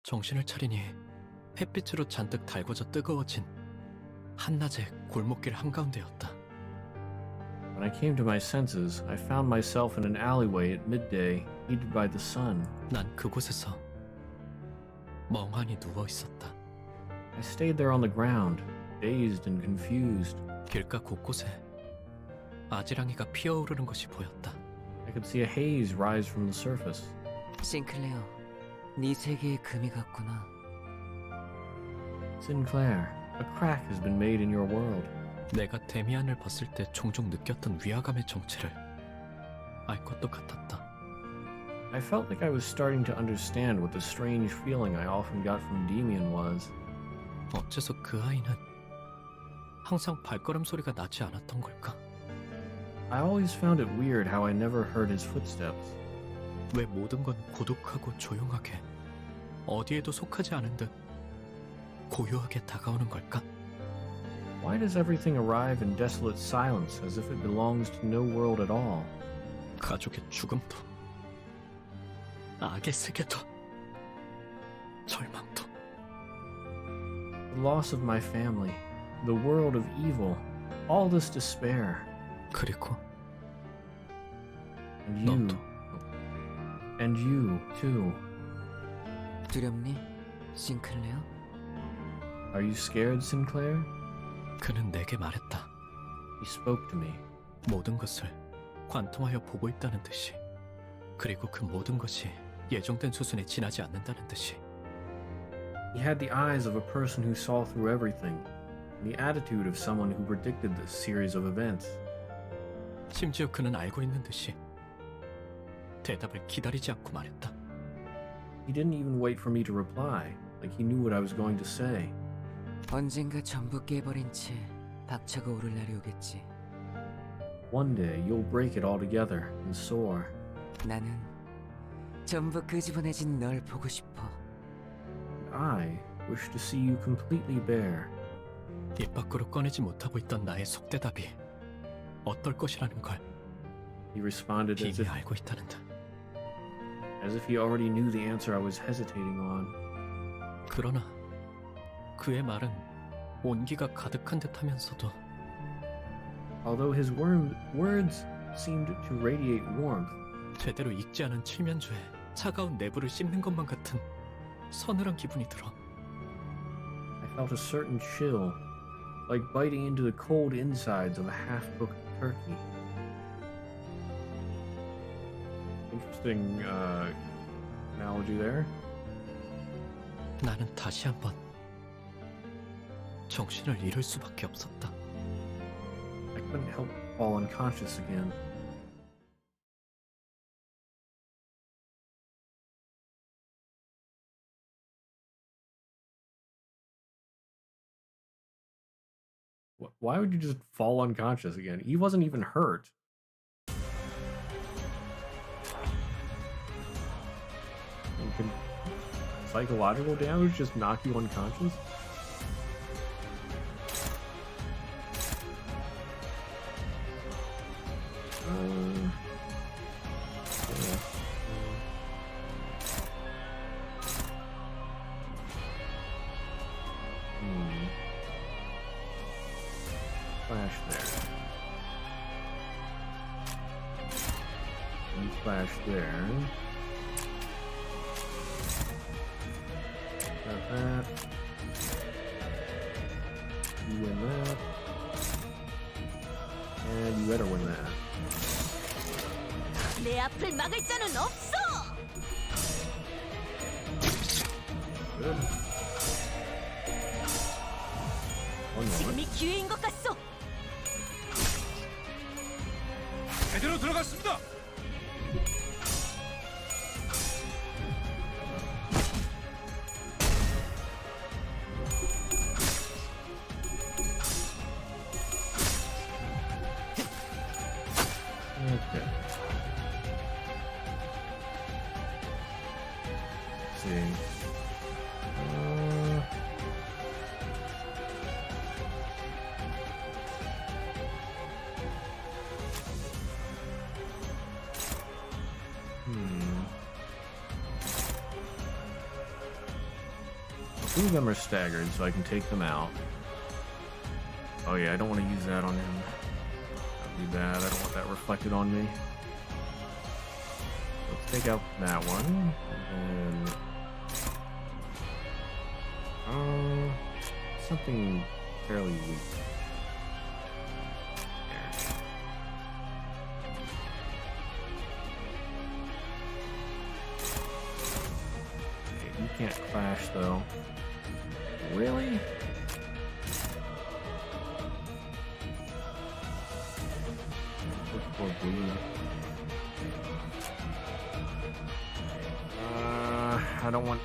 정신을 차리니 햇빛으로 잔뜩 달궈져 뜨거워진 한낮의 골목길 한가운데였다. When I came to my senses, I found myself in an alleyway at midday, heated by the sun. 난 그곳에서 멍하니 누워 있었다. I stayed there on the ground, dazed and confused. 길가 곳곳에 아지랑이가 피어오르는 것이 보였다. I could see a haze rise from the surface. 싱클레어, 네 세계에 금이 갔구나. Sinclair, a crack has been made in your world. 내가 데미안을 봤을 때 종종 느꼈던 위화감의 정체를 알 것도 같았다. I felt like I was starting to understand what the strange feeling I often got from Demian was. 어째서 그 아이는 항상 발걸음 소리가 나지 않았던 걸까? I always found it weird how I never heard his footsteps. 왜 모든 건 고독하고 조용하게 어디에도 속하지 않은 듯 고요하게 다가오는 걸까? Why does everything arrive in desolate silence as if it belongs to no world at all? 가족의 죽음도 악의 세계도 절망도 The loss of my family, the world of evil, all this despair. 그리고 And you. 너도. And you, too. 두렵니, 싱클레어? Are you scared, Sinclair? 그는 내게 말했다. He spoke to me. 모든 것을 관통하여 보고 있다는 듯이, 그리고 그 모든 것이 예정된 수순에 지나지 않는다는 듯이. He had the eyes of a person who saw through everything, and the attitude of someone who predicted this series of events. 심지어 그는 알고 있는 듯이 대답을 기다리지 않고 말했다. He didn't even wait for me to reply, like he knew what I was going to say. 언젠가 전부 깨버린 채 박차가 오를 날이 오겠지. One day, you'll break it all together and soar. 나는 전부 끄집어내진 널 보고 싶어. I wish to see you completely bare. 입 밖으로 꺼내지 못하고 있던 나의 속대답이 어떨 것이라는 걸 He responded 이미 알고 있다는 듯. as if he already knew the answer I was hesitating on. 그러나 그의 말은 온기가 가득한 듯하면서도 Although his words seemed to radiate warmth, 제대로 익지 않은 칠면조에 차가운 내부를 씹는 것만 같은 서늘한 기분이 들어. I felt a certain chill, like biting into the cold insides of a half-cooked turkey. Interesting analogy there. 나는 다시 한번 정신을 잃을 수밖에 없었다. I couldn't help but fall unconscious again. Why would you just fall unconscious again? He wasn't even hurt. Psychological damage just knock you unconscious? Flash there. And flash there. Got that. You win that. And you better win that. 내 앞을 막을 자는 없어. Good. One moment. 지금이 기회인 것 같소. 제대로 들어갔습니다. Okay. Let's see. Two of them are staggered, so I can take them out. Oh yeah, I don't want to use that on him. That'd be bad. I don't want that reflected on me. Let's take out that one. And then... something fairly weak. There. Okay, you can't clash though. Really? Poor blue. I don't want.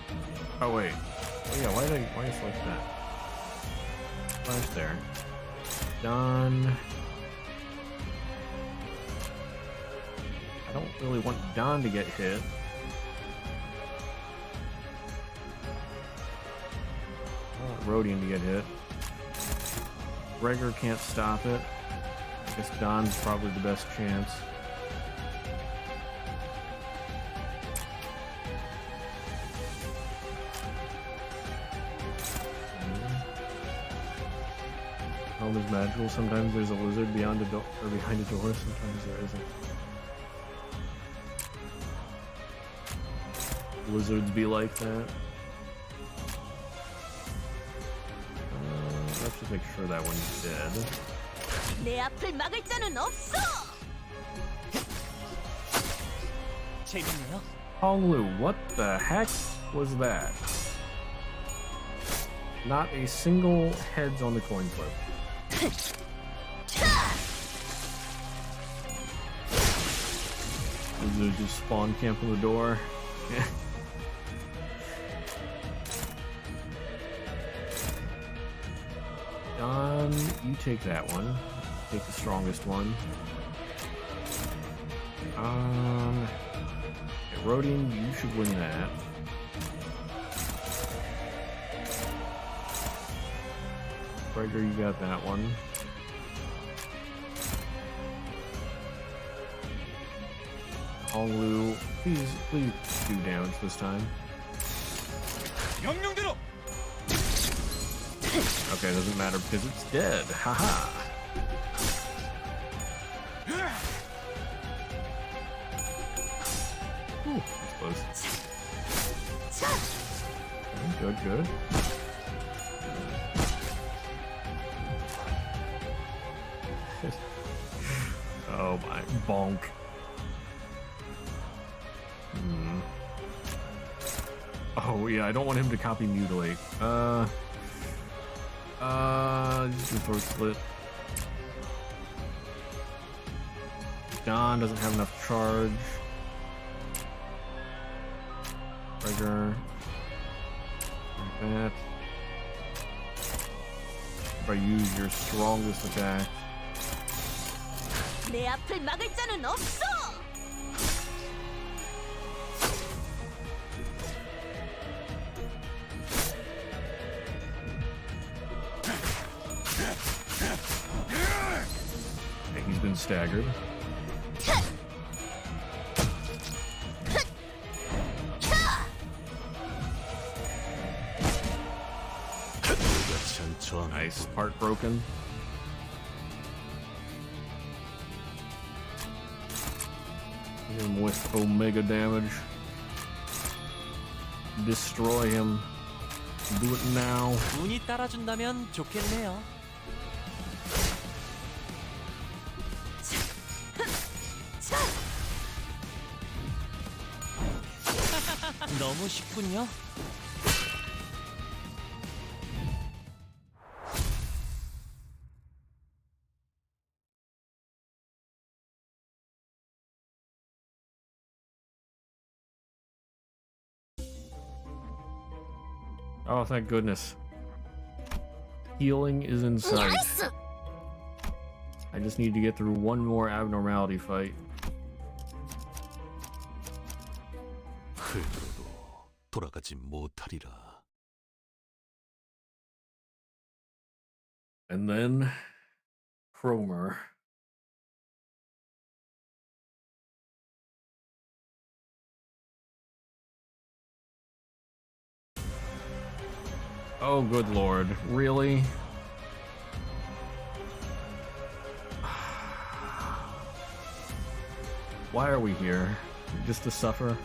Oh wait. Oh yeah. Why did I select that? Flash there. Done. I don't really want Don to get hit. I want Rodian to get hit. Gregor can't stop it. I guess Don's probably the best chance. helm is magical. Sometimes there's a lizard beyond a door or behind a door. Sometimes there isn't. Lizards be like that. Let's just make sure that one's dead. 내 앞을 막을 자는 없어. 재밌네요. Honglu, what the heck was that? Not a single heads on the coin flip. Lizard just spawn camp on the door. Don, you take that one. Take the strongest one. Rodian, you should win that. Gregor, you got that one. Honglu, please do damage this time. Okay, doesn't matter because it's dead. Haha. Ooh, that's close. Good, good. Oh my, bonk. Oh yeah, I don't want him to copy mutilate. Just do throat slit. Don doesn't have enough charge. Trigger. Like that. If I use your strongest attack. 내 앞을 막을 자는 없어. Okay, he's been staggered. Nice, part broken. Hit him with omega damage. Destroy him. Do it now. 운이 따라준다면 좋겠네요. 너무 쉽군요. Oh, thank goodness. Healing is in sight. 나이스. I just need to get through one more abnormality fight. 흘러도 돌아가지 못하리라. And then Cromer. Oh, good lord. Really? Why are we here? Just to suffer?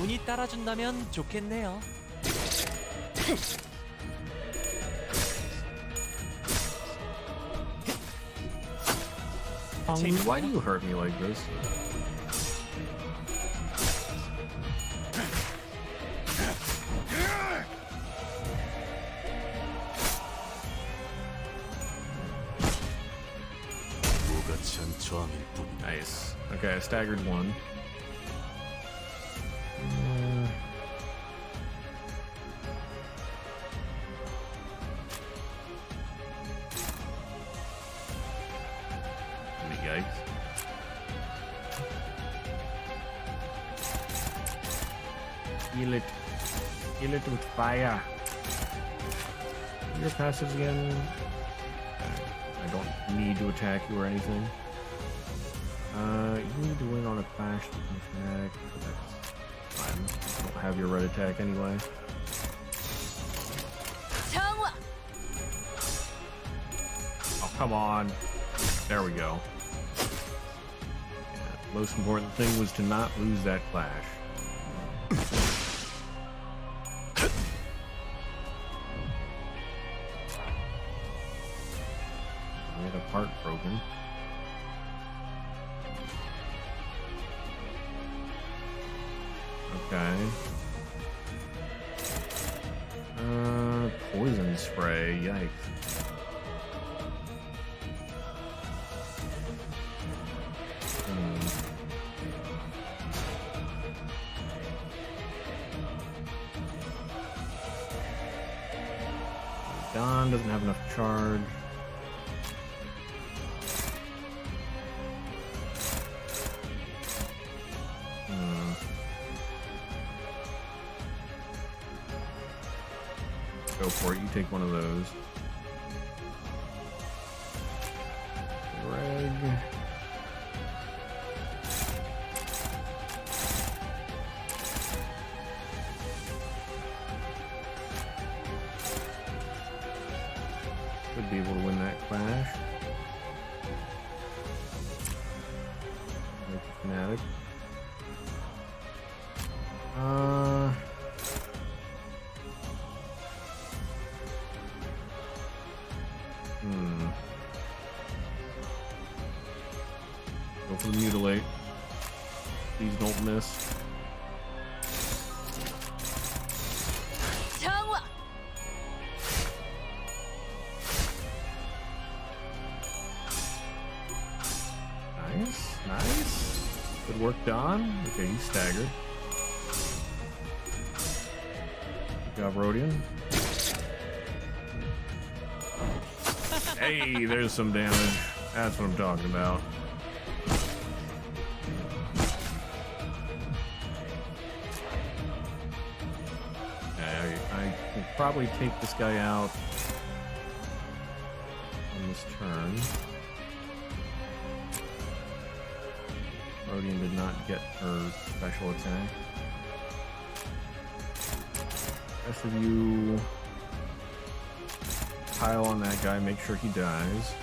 운이 따라준다면 좋겠네요. Why do you hurt me like this? Nice. Okay, I staggered one. Kill it. Kill it with fire. Your passives again. I don't need to attack you or anything. You need to win on a clash to become fanatic. But that's fine. I don't have your red attack anyway. Oh, come on. There we go. Yeah, most important thing was to not lose that clash. We had a part broken. Okay. Poison spray, yikes. Don doesn't have enough charge. Go for it. You take one of those. Greg. Should be able to win that clash. Make a fanatic. Go for the mutilate. Please don't miss. Nice, nice. Good work, Don. Okay, he's staggered. Good job, Rodian. Hey, there's some damage. That's what I'm talking about. I will probably take this guy out on this turn. Rodian did not get her special attack. Rest of you pile on that guy, make sure he dies.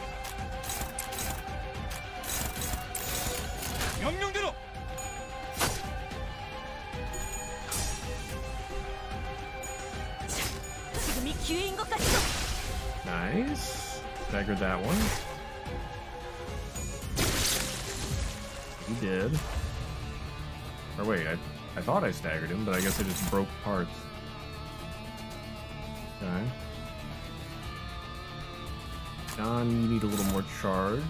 Nice. Staggered that one. He did. Or wait, I thought I staggered him, but I guess I just broke parts. Okay. Don, you need a little more charge.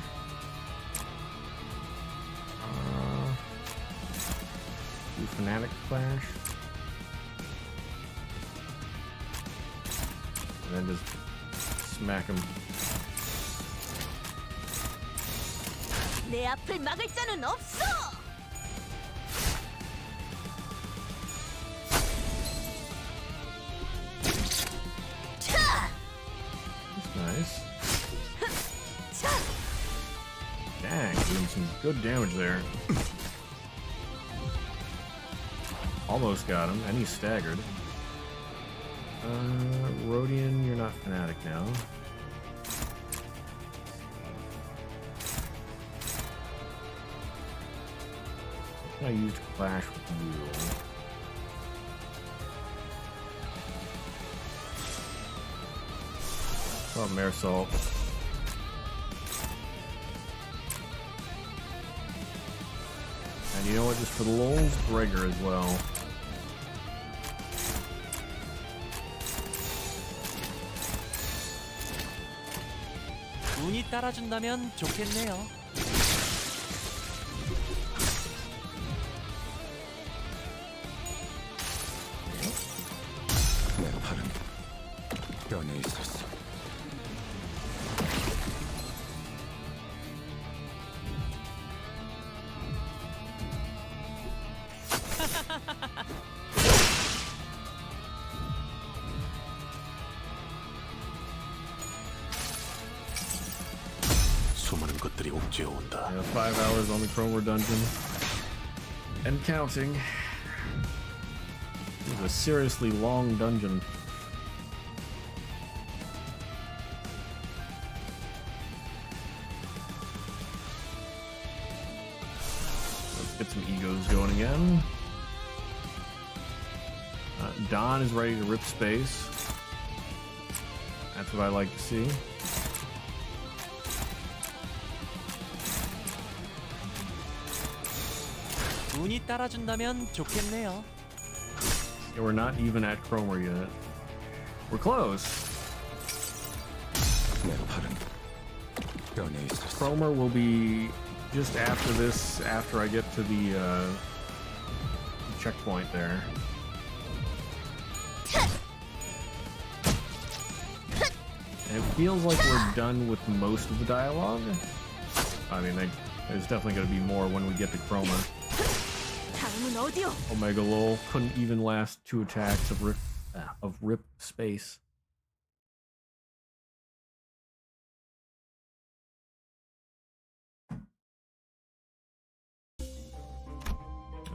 Do Fanatic Flash. And then just smack him. 내 앞을 막을 자는 없어. That's nice. Dang, doing some good damage there. Almost got him, and he's staggered. Rodian, you're not Fanatic now. What can I use to clash with you? Oh, Marisol. And you know what, just for the lulz, Gregor as well. 운이 따라준다면 좋겠네요. 내 팔은 뼈에 있었어. 녀석들이 옥죄어온다. Yeah, 5 hours on the Cromer dungeon. And counting. This is a seriously long dungeon. Let's get some egos going again. Don is ready to rip space. That's what I like to see. 운이 따라준다면 좋겠네요. Yeah, we're not even at Cromer yet. We're close. 내 팔은 뼈에 있었어. Cromer will be just after this, after I get to the checkpoint there. And it feels like we're done with most of the dialogue. I mean, there's definitely going to be more when we get to Cromer. Omega Lol couldn't even last 2 attacks of rip space.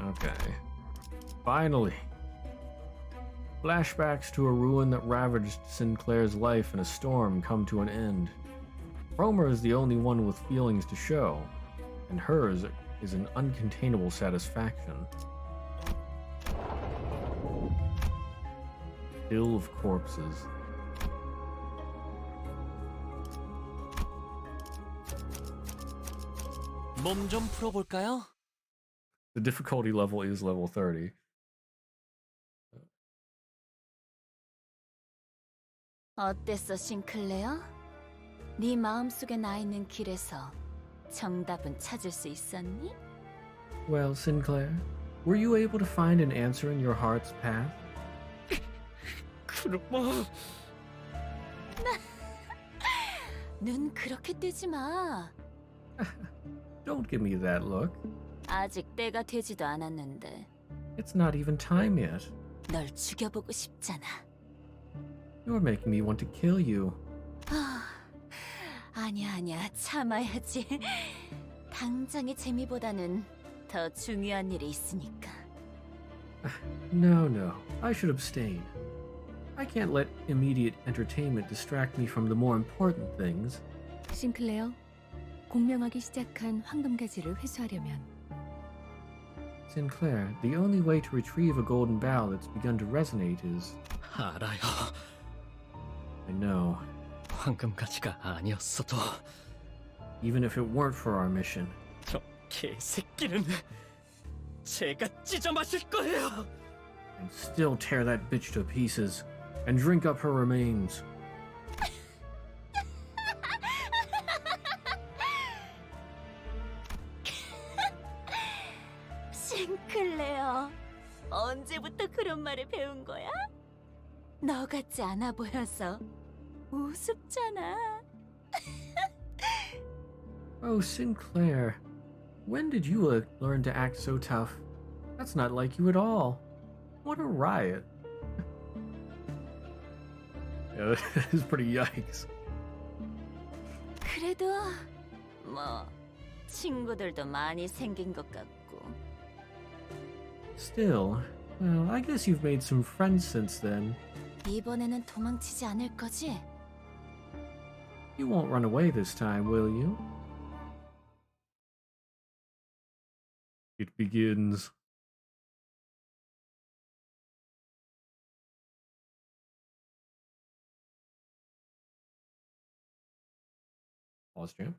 Okay. Finally. Flashbacks to a ruin that ravaged Sinclair's life in a storm come to an end. Cromer is the only one with feelings to show, and hers is an uncontainable satisfaction. Hill of corpses. 몸 좀 풀어볼까요? The difficulty level is level 30. 어땠어, 싱클레어? 네 마음속에 나 있는 길에서 정답은 찾을 수 있었니? Well, Sinclair, were you able to find an answer in your heart's path? 그럼 눈 그렇게 뜨지 마. Don't give me that look. 아직 때가 되지도 않았는데. It's not even time yet. 널 죽여보고 싶잖아. You're making me want to kill you. 아니야, 참아야지. 당장의 재미보다는 더 중요한 일이 있으니까. No, I should abstain. I can't let immediate entertainment distract me from the more important things. 싱클레어, 공명하기 시작한 황금가지를 회수하려면 Sinclair, the only way to retrieve a golden bough that's begun to resonate is... 알아요. I know. 황금가지가 아니었어도 Even if it weren't for our mission. 저 개새끼는 제가 찢어 마실 거예요. And still tear that bitch to pieces and drink up her remains. 싱클레어, 언제부터 그런 말을 배운 거야? 너 같지 않아 보여서 우습잖아. Oh, Sinclair, when did you learn to act so tough? That's not like you at all. What a riot. Yeah, that is pretty yikes. 그래도 뭐 친구들도 많이 생긴 것 같고. Still, well, I guess you've made some friends since then. 이번에는 도망치지 않을 거지? You won't run away this time, will you? It begins. Pause champ.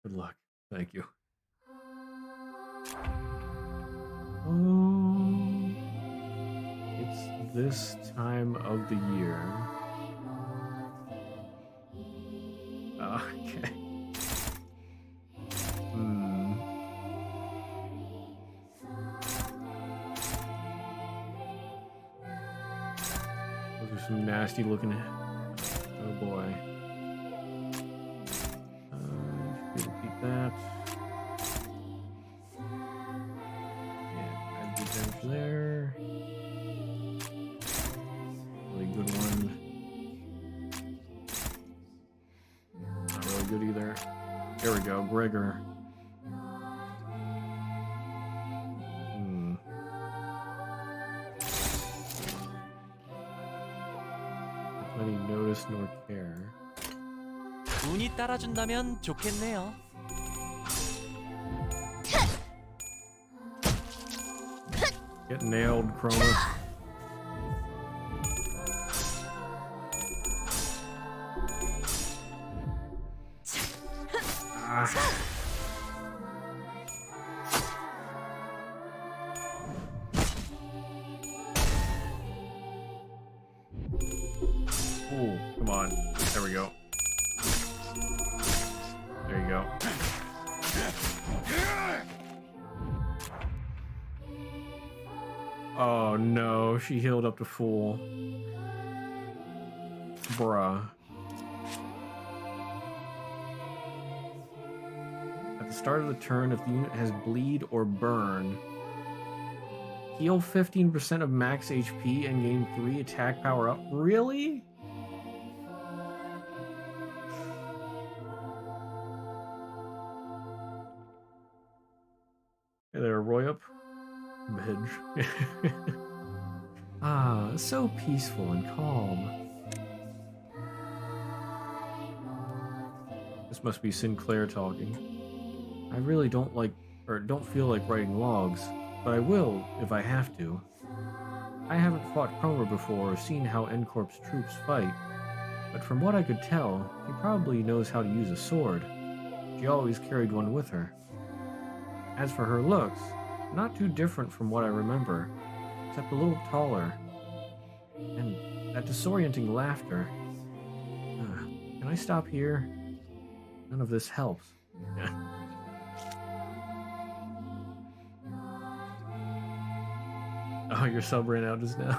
Good luck. Thank you. Oh, it's this time of the year. Okay. Those are some nasty looking. Oh boy. Repeat that. Yeah, add the damage there. Really good one. good either. There we go, Gregor. Plenty notice nor care. 운이 따라준다면 좋겠네요. Get nailed, Cronus. Ooh, come on. There we go. There you go. Oh no, she healed up to full. Bruh. At the start of the turn, if the unit has bleed or burn, heal 15% of max HP and gain 3 attack power up. Really? Hey there, Roy-up. Midge. Ah, so peaceful and calm. This must be Sinclair talking. I really don't feel like writing logs, but I will if I have to. I haven't fought Cromer before or seen how N-Corp's troops fight, but from what I could tell, she probably knows how to use a sword. She always carried one with her. As for her looks, not too different from what I remember, except a little taller. And that disorienting laughter. Can I stop here? None of this helps. Oh, your sub ran out just now.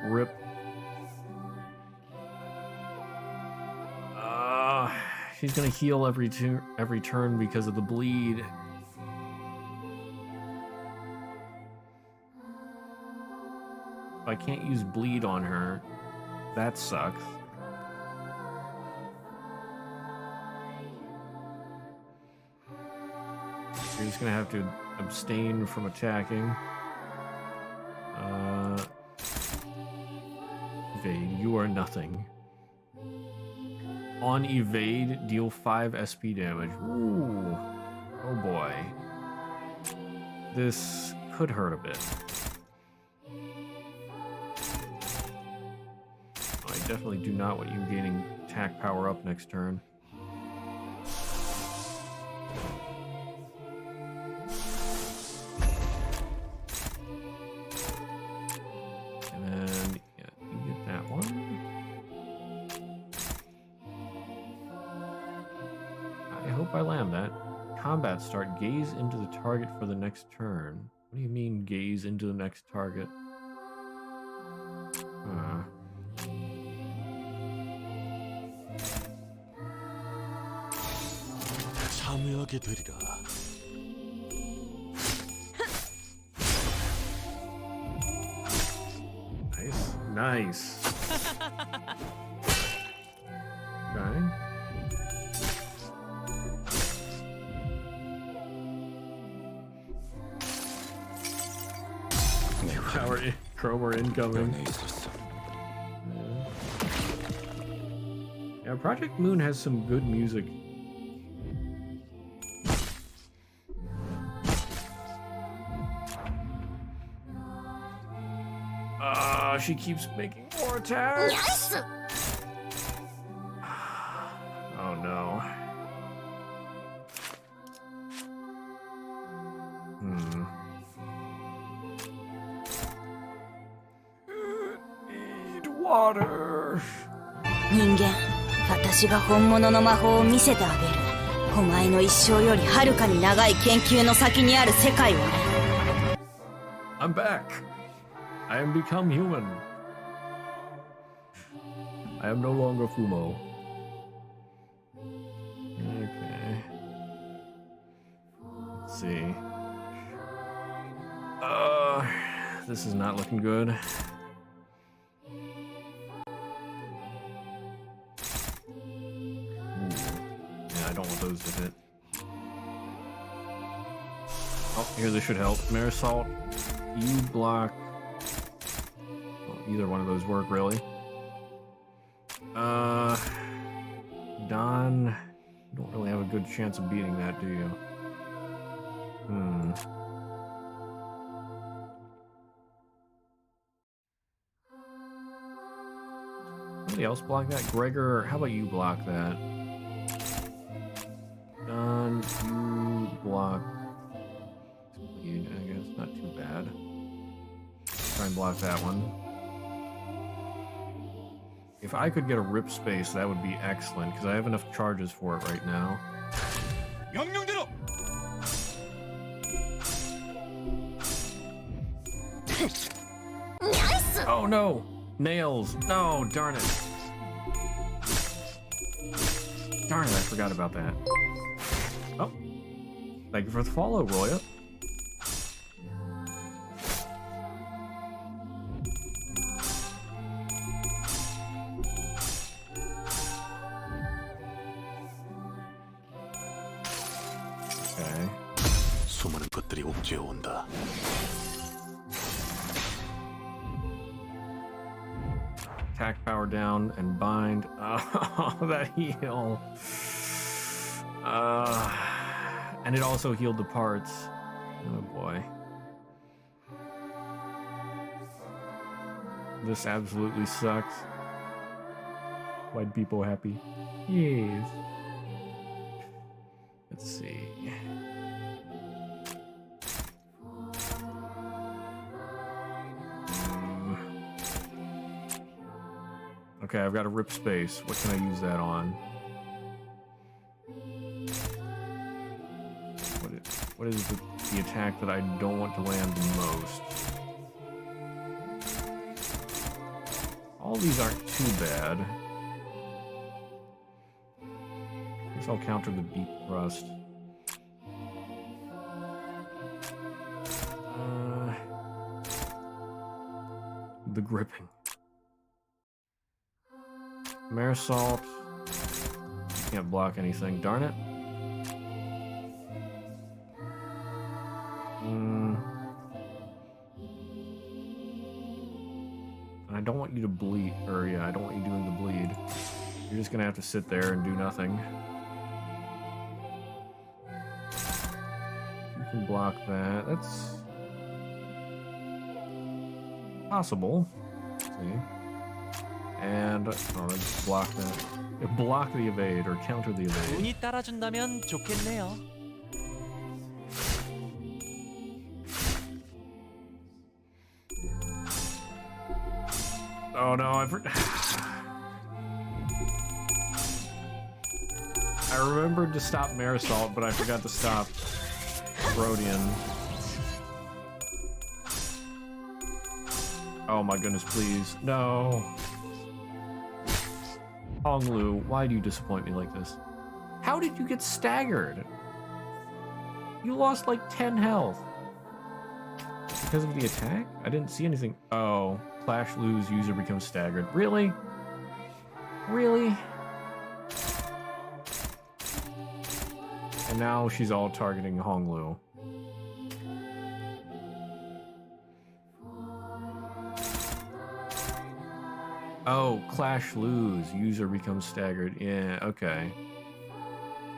Rip. She's gonna heal every turn because of the bleed. I can't use bleed on her. That sucks. You're just gonna have to abstain from attacking. Evade. You are nothing. On evade, deal 5 SP damage. Ooh. Oh boy. This could hurt a bit. I definitely do not want you gaining attack power up next turn. And then, yeah, you get that one. I hope I land that. Combat start. Gaze into the target for the next turn. What do you mean, gaze into the next target? 참여하게 되리라. Nice. Okay. Cromer incoming. Yeah, Project Moon has some good music. She keeps making more attacks. Yes! Oh no. Need water. 人間、私が本物の魔法を見せてあげる。お前の一生よりはるかに長い研究の先にある世界をね。I'm back. I am become human. I am no longer Fumo. Okay. Let's see. This is not looking good. Ooh. Here, this should help. Marisol, you block. Well, either one of those work, really. Don, you don't really have a good chance of beating that, do you? Somebody else block that? Gregor, how about you block that? Don, you block. I guess not too bad. Try and block that one. If I could get a rip space, that would be excellent, because I have enough charges for it right now. 명령대로. Oh no! Nails! No, darn it. Darn it, I forgot about that. Oh. Thank you for the follow, Roya. Okay. 수많은 것들이 옥죄어 온다. Attack power down and bind. Oh, that heal. And it also healed the parts. Oh boy. This absolutely sucks. White people happy? Yes. Let's see. Okay, I've got a rip space. What can I use that on? What is the attack that I don't want to land the most? All these aren't too bad. I guess I'll counter the deep thrust. The gripping. Marisol. Can't block anything. Darn it. I don't want you to bleed, or yeah, I don't want you doing the bleed. You're just gonna have to sit there and do nothing. You can block that. That's possible. Let's see. And let's block that. Block the evade or counter the evade. 운이 따라준다면 좋겠네요. Oh no, I remembered to stop Marisol, but I forgot to stop Rodian. Oh my goodness, please. No. Honglu, why do you disappoint me like this? How did you get staggered? You lost like 10 health. Because of the attack? I didn't see anything. Oh, clash, lose, user becomes staggered. Really? Really? And now she's all targeting Honglu. Oh, clash, lose, user becomes staggered. Yeah, okay.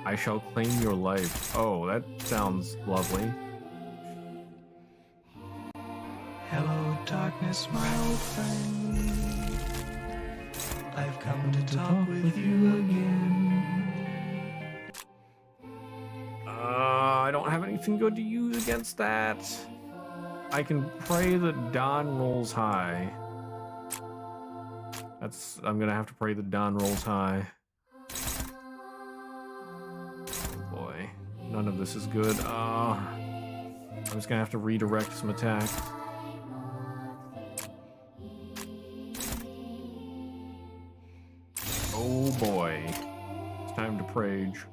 I shall claim your life. Oh, that sounds lovely. Hello, darkness, my old friend. I've come to talk with you again. I don't have anything good to use against that. I can pray that Don rolls high. I'm gonna have to pray that Don rolls high. Oh boy, none of this is good. I'm just gonna have to redirect some attacks. Oh boy, it's time to Prage.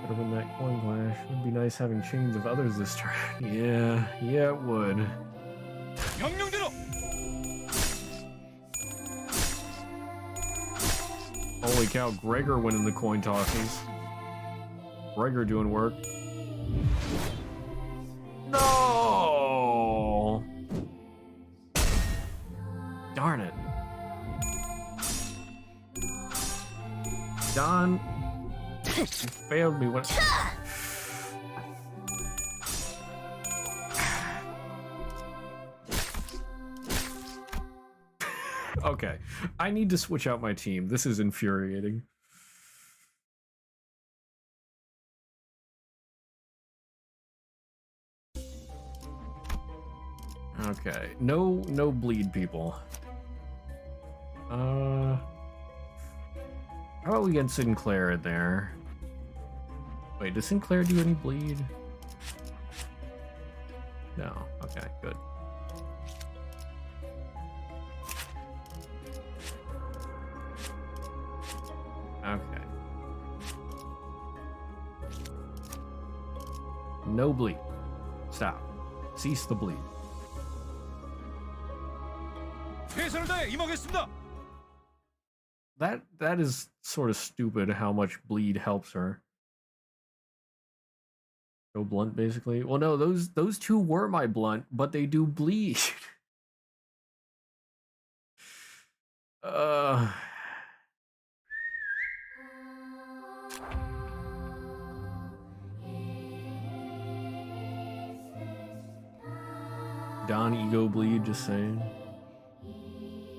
Better win that coin clash. It would be nice having chains of others this turn. Yeah, it would. Holy cow, Gregor winning the coin tosses. Gregor doing work. No! Darn it. Don, you failed me. What? Okay, I need to switch out my team. This is infuriating. Okay, no bleed, people. How about we get Sinclair in there? Wait, does Sinclair do any bleed? No. Okay, good. Okay. No bleed. Stop. Cease the bleed. 최선을 다해 임하겠습니다. That is sort of stupid how much bleed helps her. Go blunt, basically. Well, no, those two were my blunt, but they do bleed. Don ego bleed, just saying.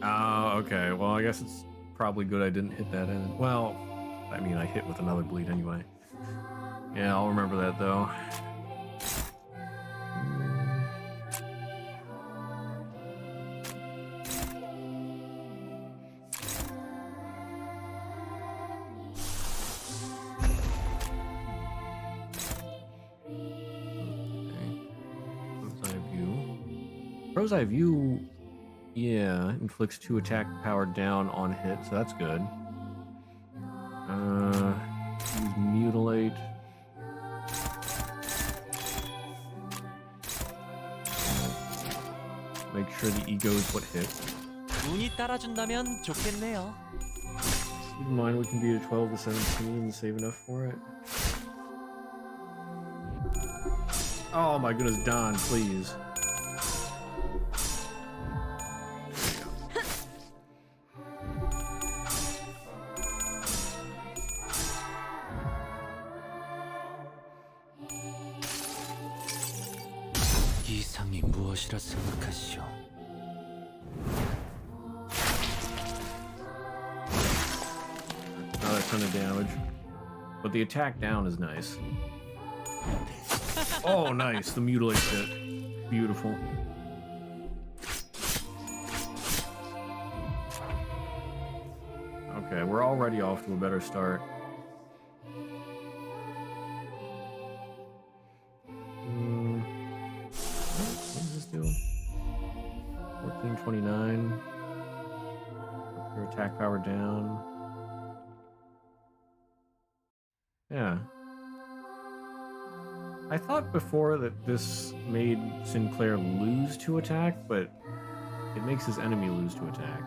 Oh, okay. Well, I guess it's probably good I didn't hit that in. Well, I mean, I hit with another bleed anyway. Yeah, I'll remember that though. Crow's Eye View, yeah, inflicts 2 attack power down on hit, so that's good. Use Mutilate. Make sure the ego is what hits. 운이 따라준다면 좋겠네요. Keep in mind we can beat a 12 to 17 and save enough for it. Oh my goodness, Don, please. 이상이 무엇이라 생각하시오? Not a ton of damage, but the attack down is nice. Oh, nice, the mutilate hit. Beautiful. Okay, we're already off to a better start. What does this do? 1429. Your attack power down. Yeah. I thought before that this made Sinclair lose to attack, but it makes his enemy lose to attack.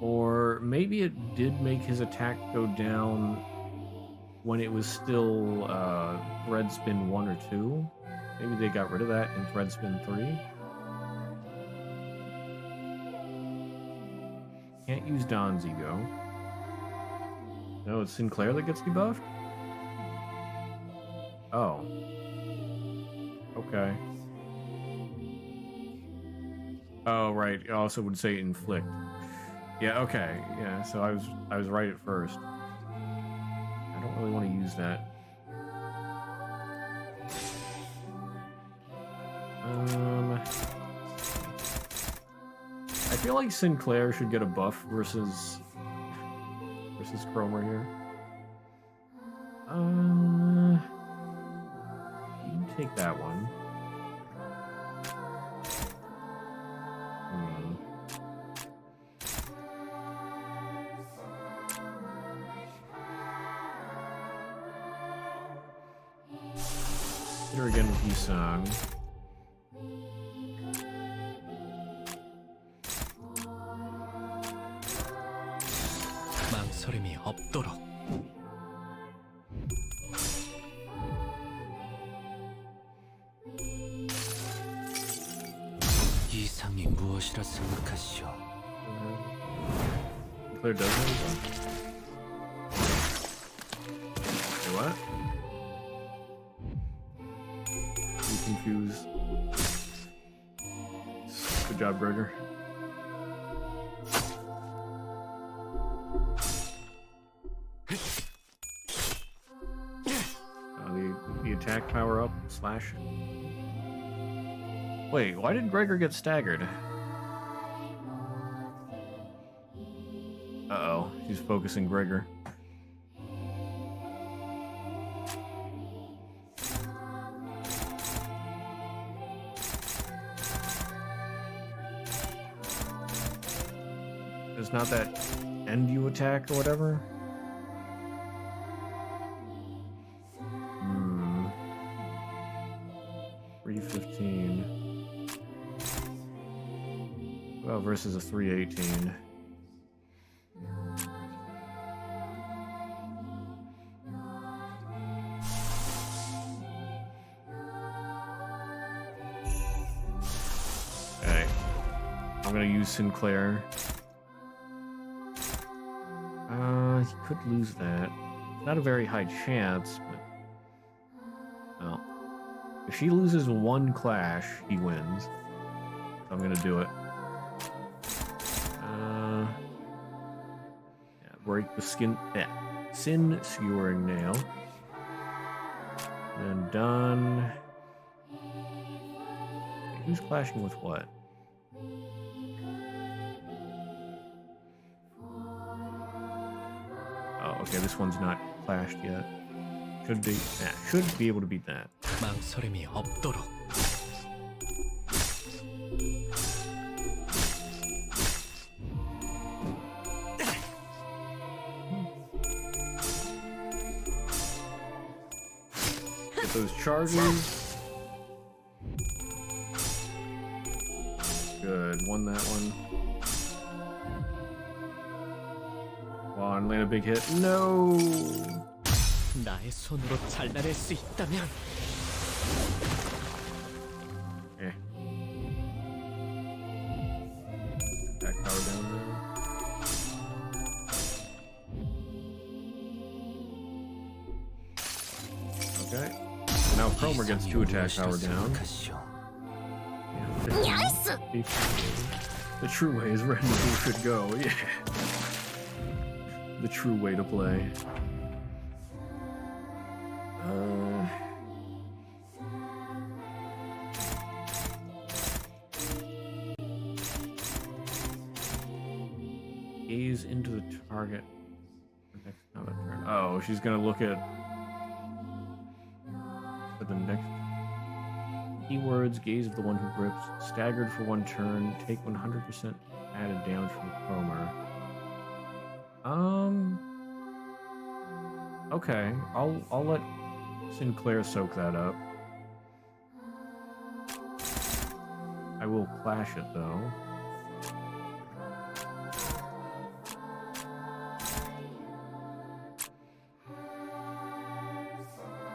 Or maybe it did make his attack go down when it was still Thread Spin 1 or 2. Maybe they got rid of that in Thread Spin 3. Can't use Don's ego. No, it's Sinclair that gets debuffed? Oh. Okay. Oh, right. It also would say inflict. Yeah, okay. Yeah, so I was right at first. I don't really want to use that. I feel like Sinclair should get a buff versus Cromer here. You can take that one. Hit her again with Yusong. 망설임이 없도록. 이상이 무엇이라 생각하시오? Claire does anything? Wait, what? You confused. Good job, Gregor. The attack power up, slash. Wait, why did Gregor get staggered? Uh-oh, she's focusing Gregor. It's not that end you attack or whatever? 315. Well, versus a 318. Okay. I'm gonna use Sinclair. He could lose that. Not a very high chance, but... Well. If she loses one clash, he wins. So I'm gonna do it. Yeah, break the sin skewering nail. And then done. Okay, who's clashing with what? Oh, okay, this one's not clashed yet. Should be able to beat that. 망설임이 없도록. Get those charges. Good, won that one. Come on, land a big hit. No! 나의 손으로 잘라낼 수 있다면. Okay. Attack power down there. Okay. So now Cromer gets 2 attack power down. Yes! The true way is where Limbus should go. Yeah. The true way to play. Gaze into the target. Next combat turn. Oh, she's gonna look at the next keywords. Gaze of the one who grips. Staggered for 1 turn. Take 100% added damage from Cromer. Okay, I'll let Sinclair soak that up. I will clash it though.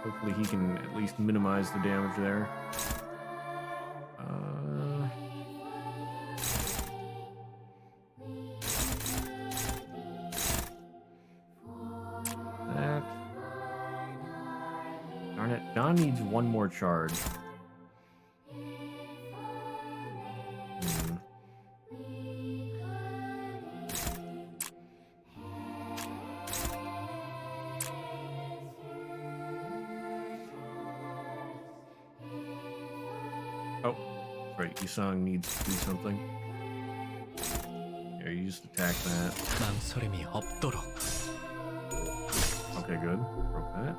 Hopefully he can at least minimize the damage there. Darn it, Don needs 1 more charge. Oh, right, Yusong needs to do something. Here, you just attack that. 망설임이 없도록. Okay, good. Broke that.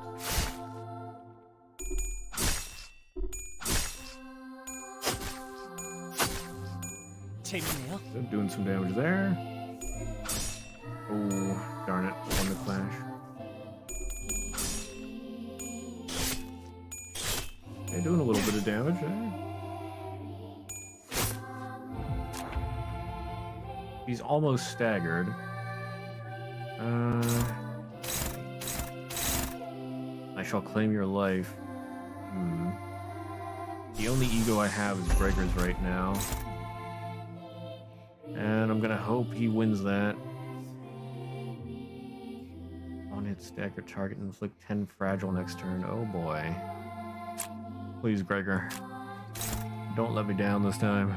재밌네요. Good, doing some damage there. Oh, darn it, on the clash. Okay, doing a little bit of damage there. He's almost staggered. I shall claim your life. The only ego I have is Gregor's right now. I'm gonna hope he wins that. One hit stagger target and inflict 10 fragile next turn. Oh boy. Please, Gregor. Don't let me down this time.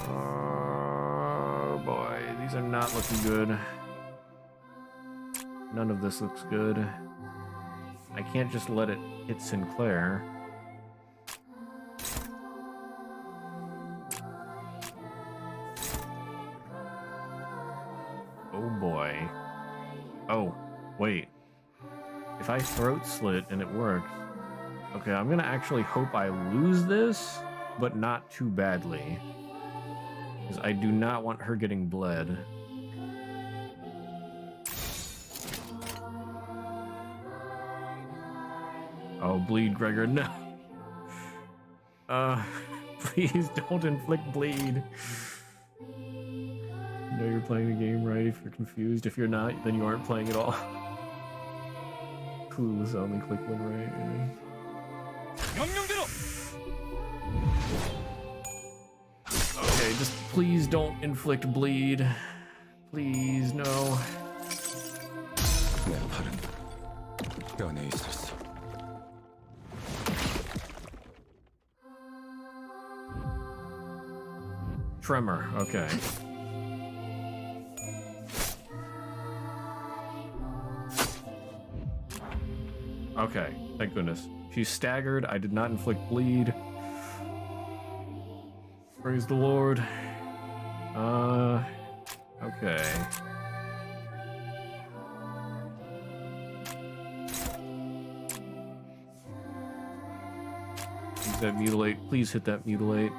Oh boy, these are not looking good. None of this looks good. I can't just let it hit Sinclair. Oh boy. Oh, wait. If I throat slit and it works... Okay, I'm gonna actually hope I lose this, but not too badly. Because I do not want her getting bled. Oh, bleed, Gregor, no! Please don't inflict bleed. You know you're playing the game right if you're confused. If you're not, then you aren't playing at all. Clueless only click when right. Okay, just please don't inflict bleed. Please, no. 내 팔은 뼈에 있었어. Tremor, okay. Okay, thank goodness. She's staggered. I did not inflict bleed. Praise the Lord. Okay. Use that mutilate. Please hit that mutilate.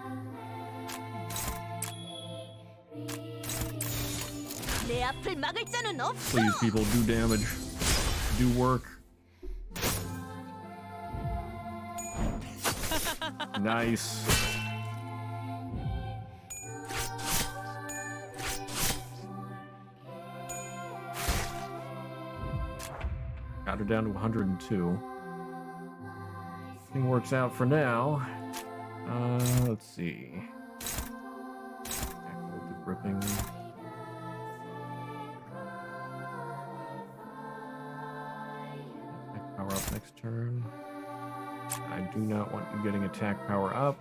Please, people, do damage. Do work. Nice. Got her down to 102. Thing works out for now. Let's see. Echo the gripping. Attack power up next turn. I do not want you getting attack power up.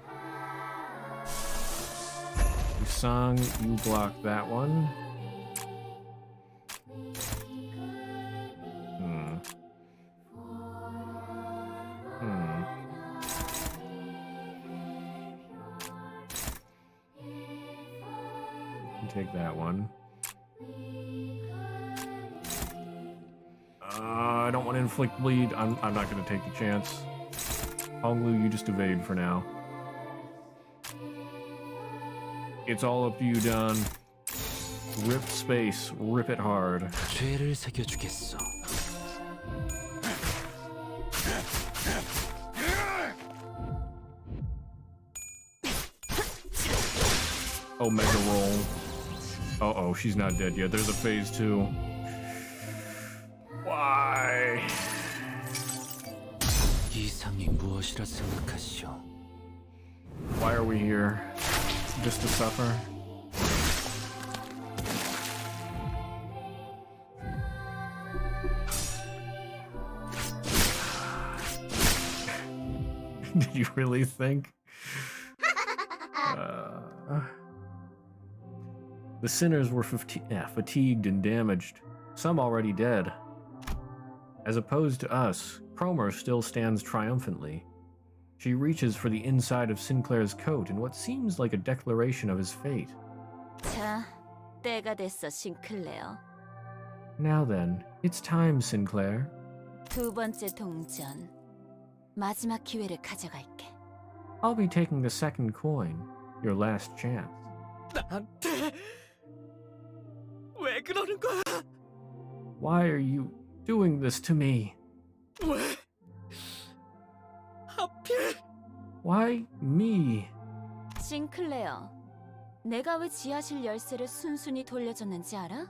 Song, you block that one. Take that one. I don't want to inflict bleed. I'm not going to take the chance. Honglu, you just evade for now. It's all up to you, Don. Rip space. Rip it hard. 죄를 새겨주겠어. Omega roll. Uh-oh, she's not dead yet. There's a phase 2. Why? 이상이 무엇이라 생각하시오? Why are we here? Just to suffer? Did you really think? The sinners were fatigued and damaged, some already dead. As opposed to us, Cromer still stands triumphantly. She reaches for the inside of Sinclair's coat in what seems like a declaration of his fate. 자, 때가 됐어, 싱클레어. Now then, it's time, Sinclair. 두 번째 동전. 마지막 기회를 가져갈게. I'll be taking the second coin, your last chance. 나한테 왜 그러는 거야? Why are you doing this to me? 왜? 하필? Why me? 싱클레어, 내가 왜 지하실 열쇠를 순순히 돌려줬는지 알아?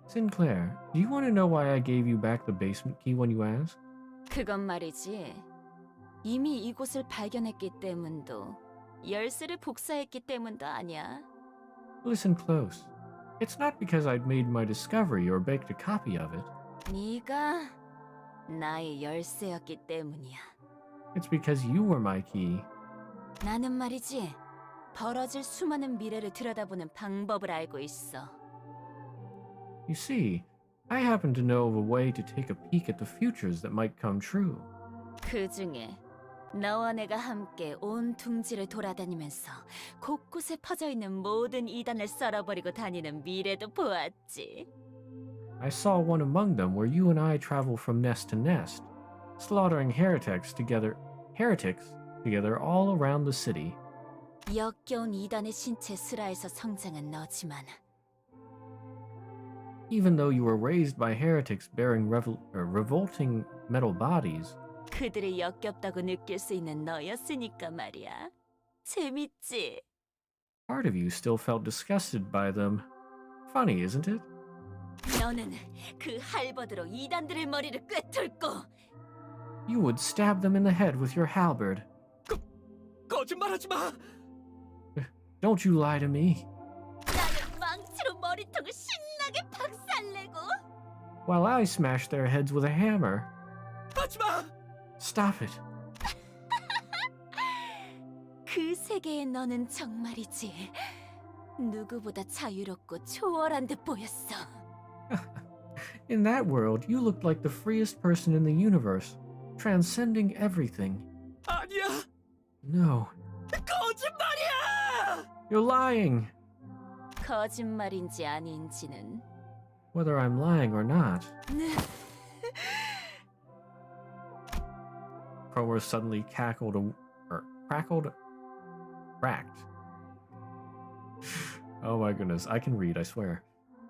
Sinclair, do you want to know why I gave you back the basement key when you asked? 그건 말이지. 이미 이곳을 발견했기 때문도 열쇠를 복사했기 때문도 아니야. Listen close. It's not because I'd made my discovery or baked a copy of it. 네가 나의 열쇠였기 때문이야. It's because you were my key. 나는 말이지, 벌어질 수많은 미래를 들여다보는 방법을 알고 있어. You see, I happen to know of a way to take a peek at the futures that might come true. 그 중에 너와 내가 함께 온 둥지를 돌아다니면서 곳곳에 퍼져있는 모든 이단을 썰어버리고 다니는 미래도 보았지. I saw one among them where you and I travel from nest to nest, slaughtering heretics together all around the city. 역겨운 이단의 신체 슬하에서 성장한 너지만 Even though you were raised by heretics bearing revolting metal bodies, 그들이 역겹다고 느낄 수 있는 너였으니까 말이야. 재밌지? part of you still felt disgusted by them. Funny, isn't it? 너는 그 할버드로 이단들의 머리를 꿰뚫고 You would stab them in the head with your halberd. 거짓말하지 마. Don't you lie to me. 나는 망치로 머리통을 신나게 박살내고 While I smash their heads with a hammer. 하지 마. Stop it. 그 세계의 너는 정말이지 누구보다 자유롭고 초월한 듯 보였어. In that world, you looked like the freest person in the universe, transcending everything. 아니야. No. 거짓말이야. You're lying. 거짓말인지 아닌지는 Whether I'm lying or not. Cromer suddenly cracked. Oh my goodness, I can read, I swear.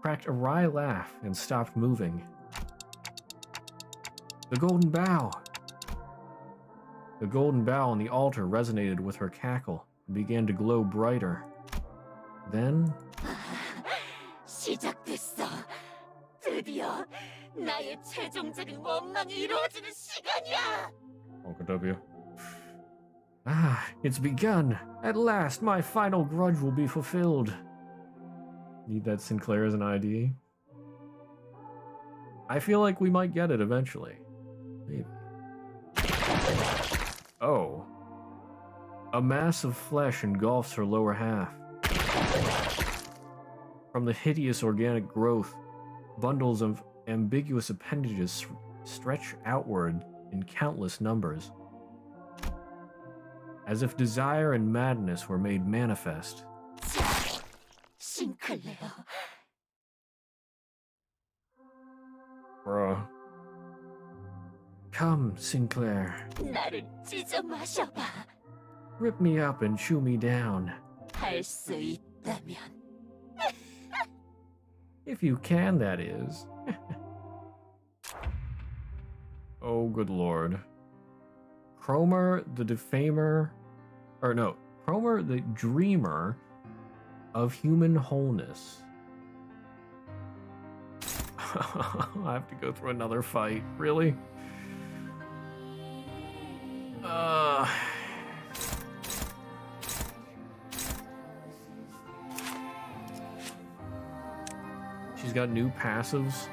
Cracked a wry laugh and stopped moving. The golden bow! The golden bow on the altar resonated with her cackle and began to glow brighter. Then... 시작됐어. 드디어 나의 최종적인 원망이 이루어지는 시간이야. Uncle W. Ah, it's begun. At last, my final grudge will be fulfilled. Need that Sinclair as an ID? I feel like we might get it eventually. Maybe. Oh. A mass of flesh engulfs her lower half. From the hideous organic growth, bundles of ambiguous appendages stretch outward in countless numbers. As if desire and madness were made manifest. 싱클레어. Bruh. Come, Sinclair. 나를 찢어 마셔봐. Rip me up and chew me down. 할 수 있다면. If you can, that is. Oh, good lord. Cromer the Defamer... Or no, Cromer the Dreamer of Human Wholeness. I have to go through another fight. Really? She's got new passives.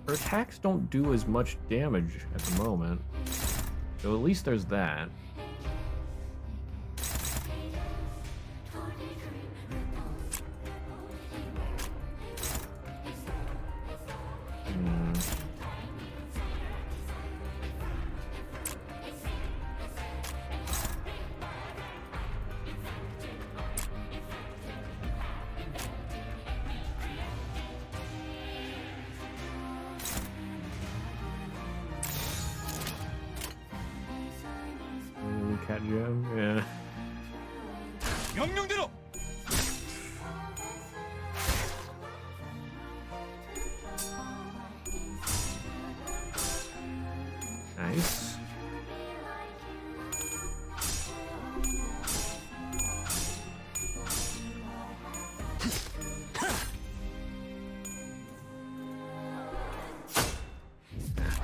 Her attacks don't do as much damage at the moment. So at least there's that. Cat Gem, yeah. 명령대로. Nice.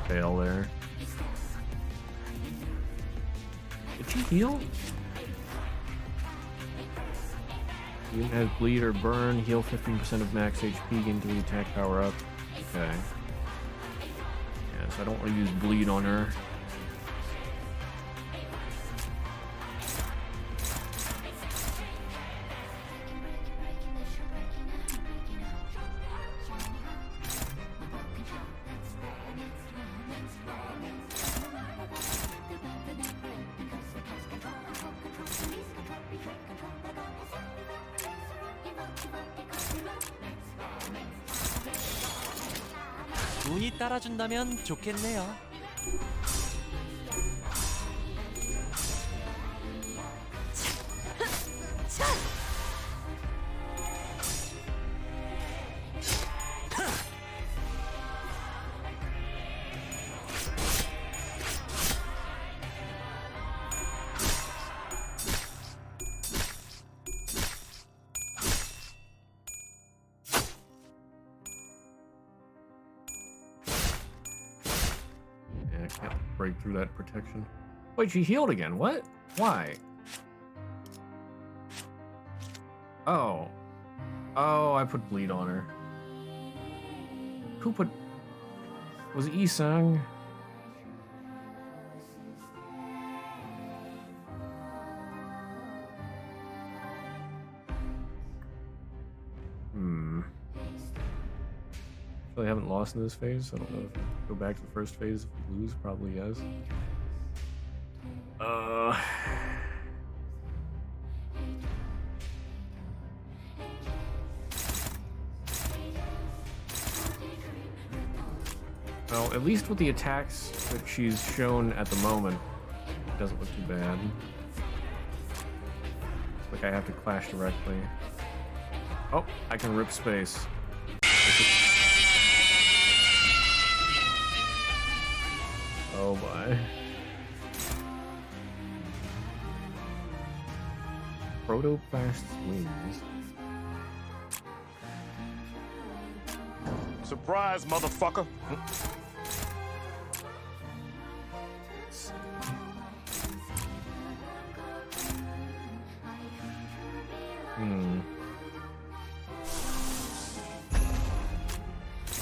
fail there. Did she heal? Unit has bleed or burn, heal 15% of max HP, gain 3 attack power up. Okay. Yeah, so I don't want to use bleed on her. 운이 따라준다면 좋겠네요. Can't break through that protection. Wait, she healed again. What? Why? Oh. Oh, I put bleed on her. Who put... Was it Yi-Sung? I haven't lost in this phase. I don't know if we go back to the first phase if we lose. Probably yes. Well, at least with the attacks that she's shown at the moment, it doesn't look too bad. Like I have to clash directly. Oh, I can rip space. Oh my. Protoplast wings. Surprise, motherfucker!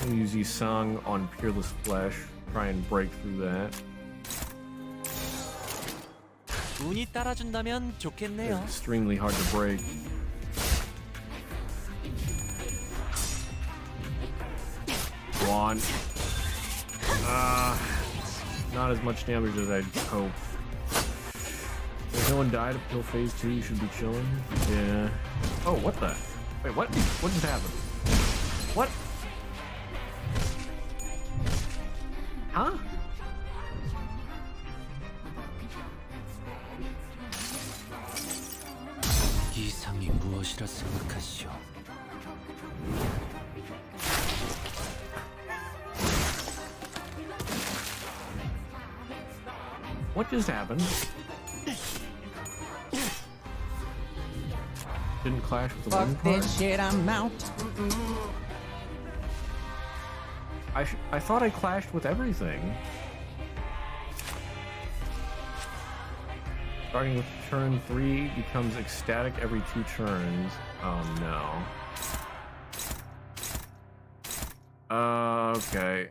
I'll use Yi-Sung on Peerless Flesh. Try and break through that. 운이 따라준다면 좋겠네요. It's extremely hard to break. Go on. Not as much damage as I'd hope. If no one died up till phase 2, you should be chilling. Yeah. Oh, what the? Wait, what? What just happened? What? Huh? 이상이 무엇이라 생각하시오? What just happened? Didn't clash with the Fuck wind card? this shit, I'm out. I thought I clashed with everything. Starting with turn 3 becomes ecstatic every 2 turns. Oh no. Okay.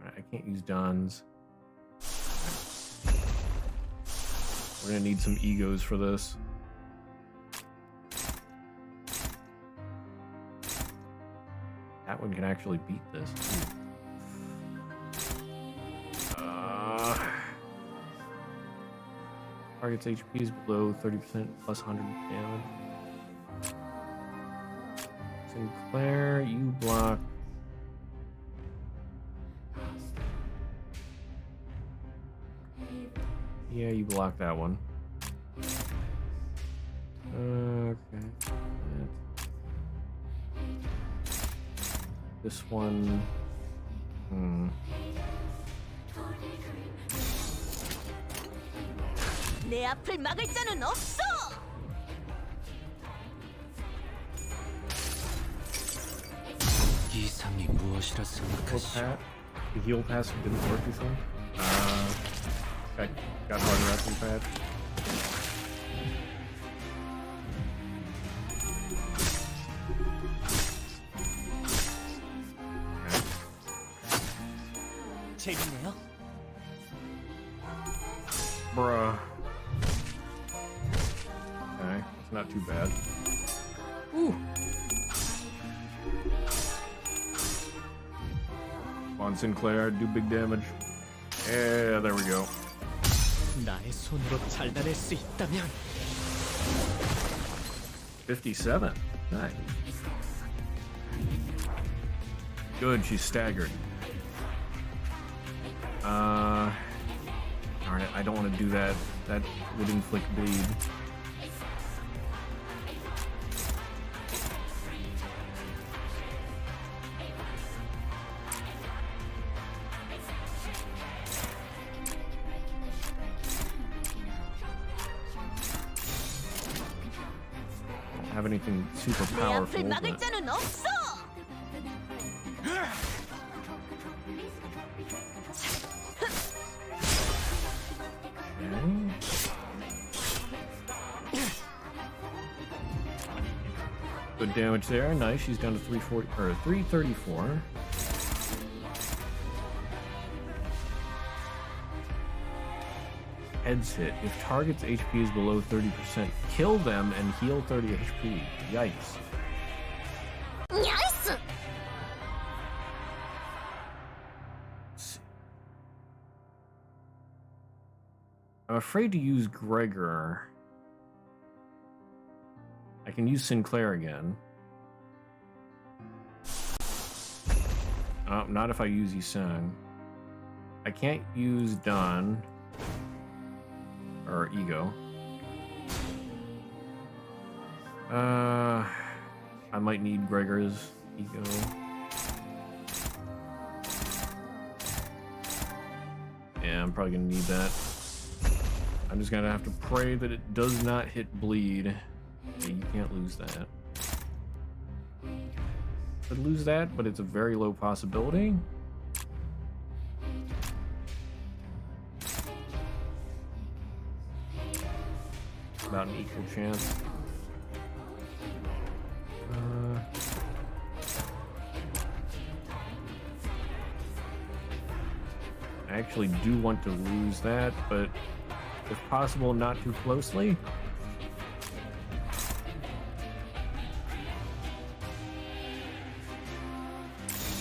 I can't use Duns. We're gonna need some egos for this. That one can actually beat this. Target's HP is below 30% plus 100 damage. Sinclair, you block. Yeah, you block that one. Okay. This one. 내 앞을 막을 자는 없어. 이상이 무엇이라 생각하시오? The heal passive didn't work, you think? Got harder after the patch. 재밌네요. Bruh. Okay, it's not too bad. Ooh. Come on, Sinclair, do big damage. Yeah, there we go. 나의 손으로 잘라낼 수 있다면 57. Nice. Good, she's staggered. Darn it, I don't want to do that. That would inflict bleed. Don't have anything super 내 powerful. 앞을 막을 But... 자는 없어. Good damage there. Nice. She's down to 340 or 334. Heads hit. If target's HP is below 30%, kill them and heal 30 HP. Yikes. 나이스! Let's see. I'm afraid to use Gregor. I can use Sinclair again. Not if I use Yiseng. I can't use Don or Ego. I might need Gregor's Ego. Yeah, I'm probably gonna need that. I'm just gonna have to pray that it does not hit bleed. Yeah, you can't lose that. Could lose that, but it's a very low possibility. About an equal chance. I actually do want to lose that, but if possible, not too closely.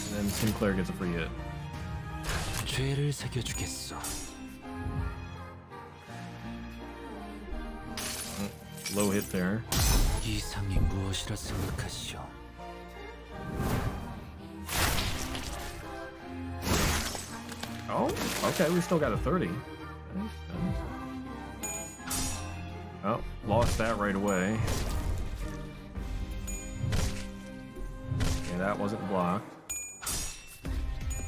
And then Sinclair gets a free hit. 죄를 새겨주겠어. Low hit there. 이상이 무엇이라 생각하시오? Oh, okay, we still got a 30. Oh, lost that right away. Okay, that wasn't blocked.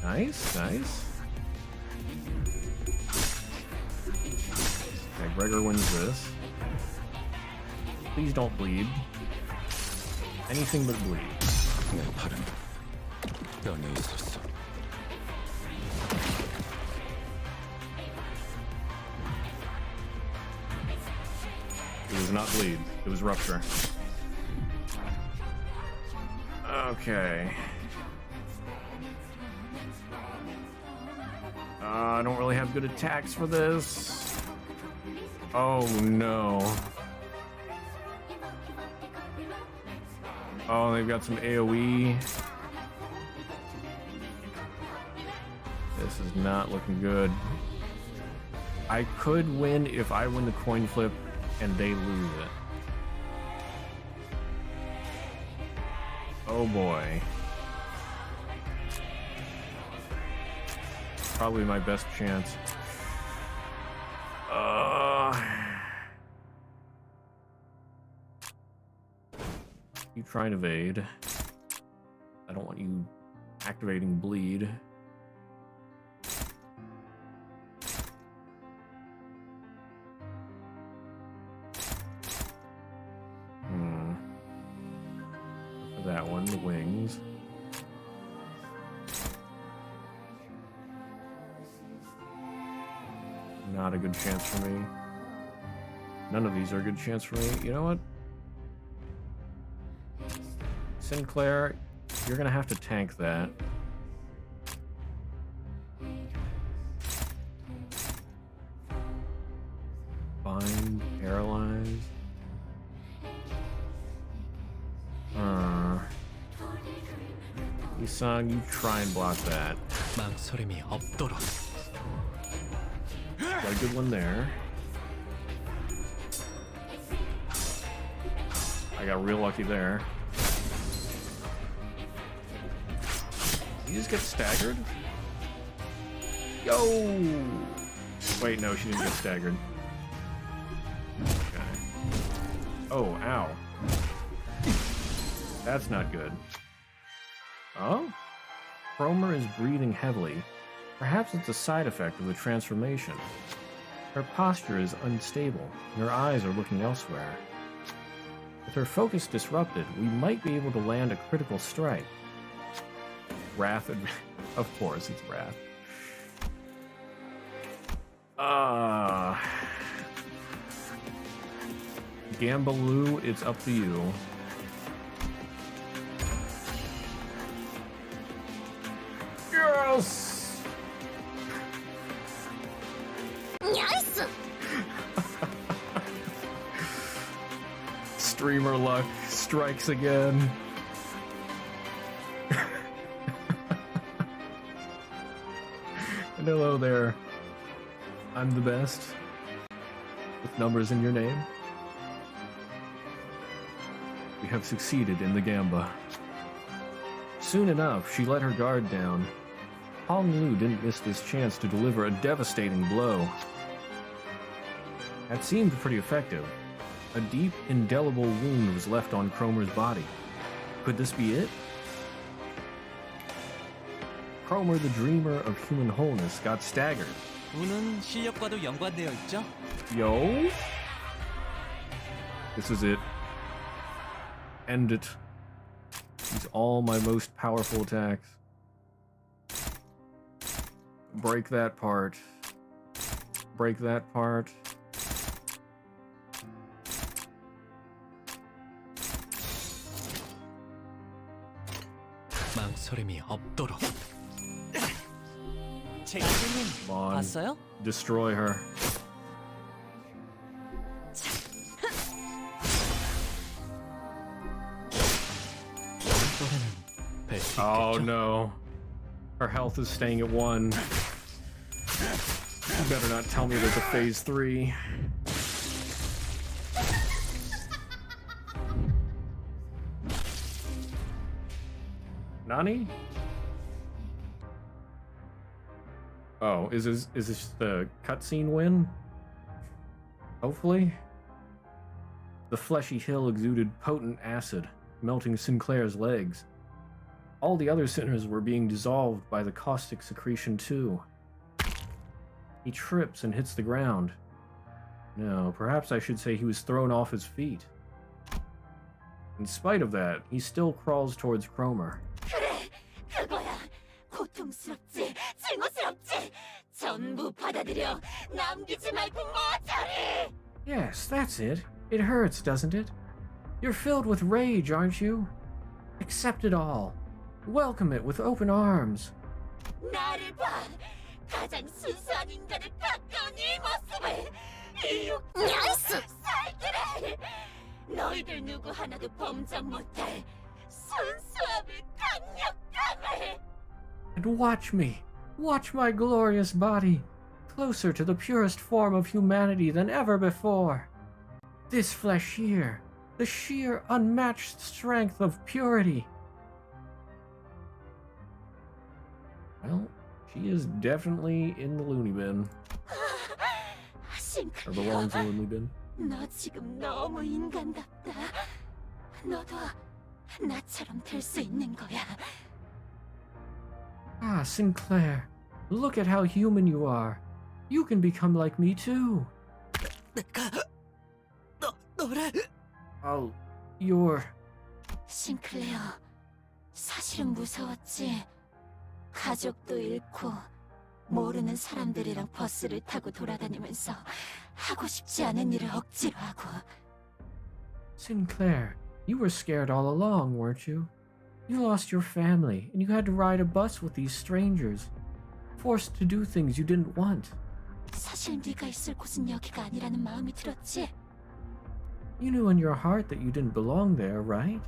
Nice, nice. Okay, Gregor wins this. Please don't bleed. Anything but bleed. 내 팔은 뼈에 있었어. It was not bleed. It was rupture. Okay. I don't really have good attacks for this. Oh no. Oh, they've got some AoE. This is not looking good. I could win if I win the coin flip and they lose it. Oh boy. Probably my best chance. You try and evade. I don't want you activating bleed. For that one, the wings. not a good chance for me. None of these are a good chance for me. You know what? Sinclair, you're gonna have to tank that. Bind, paralyze. Isang, you try and block that. 망설임이 없도록. Got a good one there. I got real lucky there. Did you just get staggered? Yo! Wait, no, she didn't get staggered. Okay. Oh, ow. That's not good. Oh? Cromer is breathing heavily. Perhaps it's a side effect of the transformation. Her posture is unstable, and her eyes are looking elsewhere. With her focus disrupted, we might be able to land a critical strike. Wrath, of course, it's Wrath. Gambaloo, it's up to you. Yes! Yes! Streamer luck strikes again. And hello there. I'm the best. With numbers in your name. We have succeeded in the Gamba. Soon enough, she let her guard down. Hong Lu didn't miss this chance to deliver a devastating blow. That seemed pretty effective. A deep, indelible wound was left on Cromer's body. Could this be it? Cromer, the dreamer of human wholeness, got staggered. 운은 실력과도 연관되어 있죠? Yo? This is it. End it. Use all my most powerful attacks. Break that part. Break that part. 망설임이 없도록. 제이님 봤어요? Destroy her. Oh no. Her health is staying at 1. You better not tell me there's a phase 3. Nani? Oh, is this the cutscene win? Hopefully? The fleshy hill exuded potent acid, melting Sinclair's legs. All the other sinners were being dissolved by the caustic secretion too. He trips and hits the ground. No, perhaps I should say he was thrown off his feet. In spite of that, he still crawls towards Cromer. 그래, 그거야. 고통스럽지, 증오스럽지. 전부 받아들여. 남기지 말고 모조리. Yes, that's it. It hurts, doesn't it? You're filled with rage, aren't you? Accept it all. Welcome it with open arms. 나를 봐. 가장 순수한 인간에 가까운 이 모습을. 이 육체를 살기를. 너희들 누구 하나도 범접 못할 순수함을, 강력함을. And watch me. Watch my glorious body. Closer to the purest form of humanity than ever before. This flesh here. The sheer, unmatched strength of purity. Well, she is definitely in the loony bin. Or belongs in the loony bin. 너 지금 너무 인간답다. 너도 나처럼 될 수 있는 거야. Ah, Sinclair. Look at how human you are. You can become like me too. 너를... Oh, you're... 싱클레어, 사실은 무서웠지. 가족도 잃고 모르는 사람들이랑 버스를 타고 돌아다니면서 하고 싶지 않은 일을 억지로 하고. Sinclair, you were scared all along, weren't you? You lost your family, and you had to ride a bus with these strangers, forced to do things you didn't want. 사실 네가 있을 곳은 여기가 아니라는 마음이 들었지. You knew in your heart that you didn't belong there, right?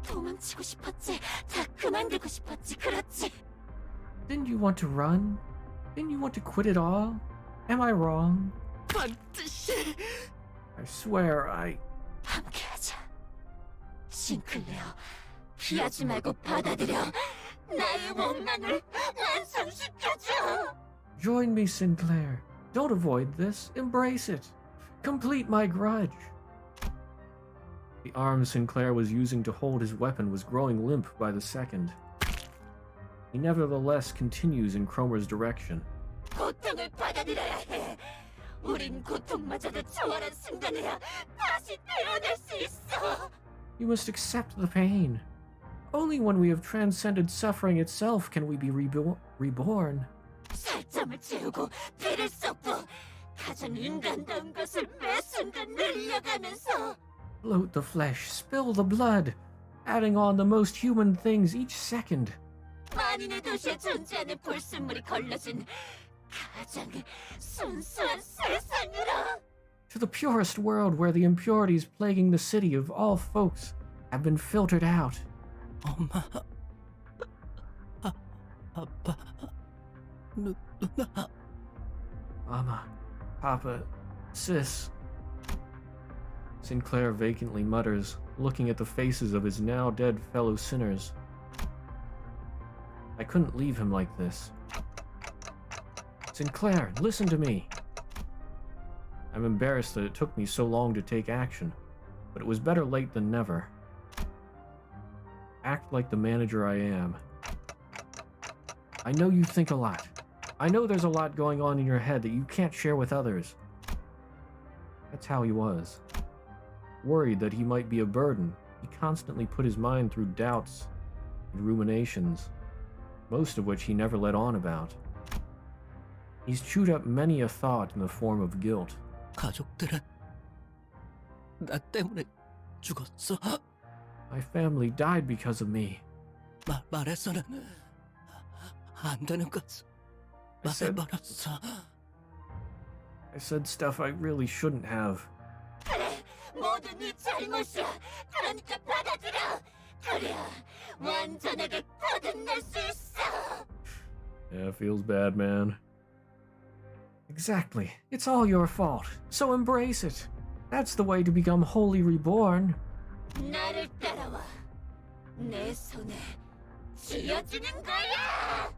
도망치고 싶었지. 다 그만두고 싶었지. 그렇지. Didn't you want to run? Didn't you want to quit it all? Am I wrong? 반드시 I swear 함께하자. 싱클레어, 피하지 말고 받아들여. 나의 원망을 완성시켜줘. Join me, Sinclair. Don't avoid this. Embrace it. Complete my grudge. The arm Sinclair was using to hold his weapon was growing limp by the second. He nevertheless continues in Cromer's direction. 고통을 받아들여야 해. 우린 고통마저도 초월한 순간에야 다시 태어날 수 있어. You must accept the pain. Only when we have transcended suffering itself can we be reborn. 살점을 채우고 피를 쏟고 가장 인간다운 것을 매 순간 늘려가면서 Bloat the flesh, spill the blood, adding on the most human things each second. 만인의 도시에 존재하는 불순물이 걸러진 가장 순수한 세상으로. To the purest world where the impurities plaguing the city of all folks have been filtered out. 엄마, 아빠, 누나. Mama, Papa, Sis. Sinclair vacantly mutters, looking at the faces of his now dead fellow sinners. I couldn't leave him like this. Sinclair, listen to me. I'm embarrassed that it took me so long to take action, but it was better late than never. Act like the manager I am. I know you think a lot. I know there's a lot going on in your head that you can't share with others. That's how he was. Worried that he might be a burden, he constantly put his mind through doubts and ruminations, most of which he never let on about. He's chewed up many a thought in the form of guilt. 가족들은 나 때문에 죽었어. My family died because of me. 말해서는 안 되는 것을 말해버렸어. I said stuff I really shouldn't have. 그래, 모두 네 잘못이야. 그러니까 받아들여. 그래야 완전하게 거듭날 수 있어. Yeah, feels bad, man. Exactly. It's all your fault. So embrace it. That's the way to become wholly reborn. 나를 따라와. 내 손에 쥐어주는 거야.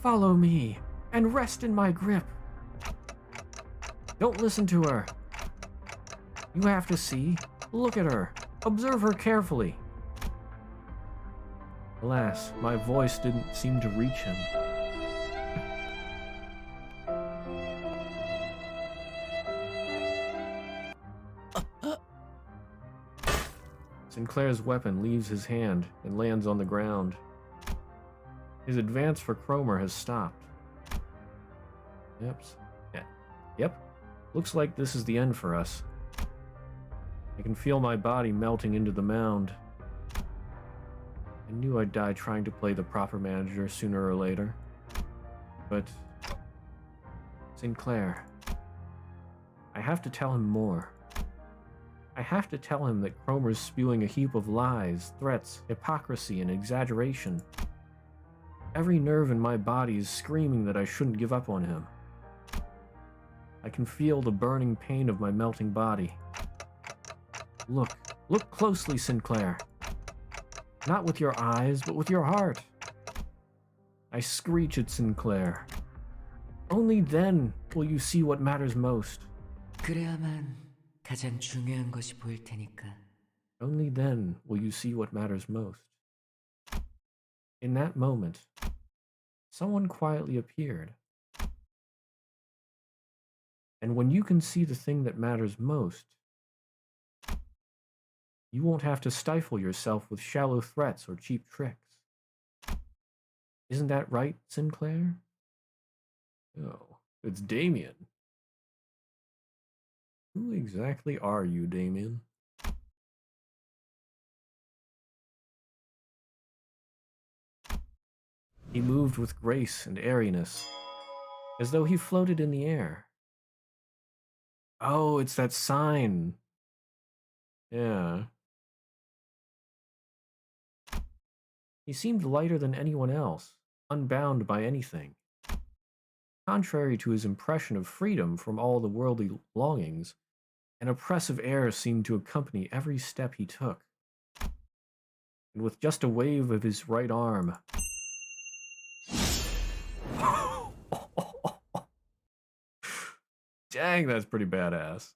Follow me and rest in my grip. Don't listen to her. You have to see. Look at her. Observe her carefully. Alas, my voice didn't seem to reach him. Sinclair's weapon leaves his hand and lands on the ground. His advance for Cromer has stopped. Yep. Looks like this is the end for us. I can feel my body melting into the mound. I knew I'd die trying to play the proper manager sooner or later. But Sinclair, I have to tell him more. I have to tell him that Cromer's spewing a heap of lies, threats, hypocrisy, and exaggeration. Every nerve in my body is screaming that I shouldn't give up on him. I can feel the burning pain of my melting body. Look closely, Sinclair. Not with your eyes, but with your heart. I screech at Sinclair. Only then will you see what matters most. 그래야만 가장 중요한 것이 보일 테니까. Only then will you see what matters most. In that moment, someone quietly appeared. And when you can see the thing that matters most, you won't have to stifle yourself with shallow threats or cheap tricks. Isn't that right, Sinclair? Oh, it's Damien. Who exactly are you, Damien? He moved with grace and airiness, as though he floated in the air. Oh, it's that sign. Yeah. He seemed lighter than anyone else, unbound by anything. Contrary to his impression of freedom from all the worldly longings, an oppressive air seemed to accompany every step he took. And with just a wave of his right arm, dang, that's pretty badass.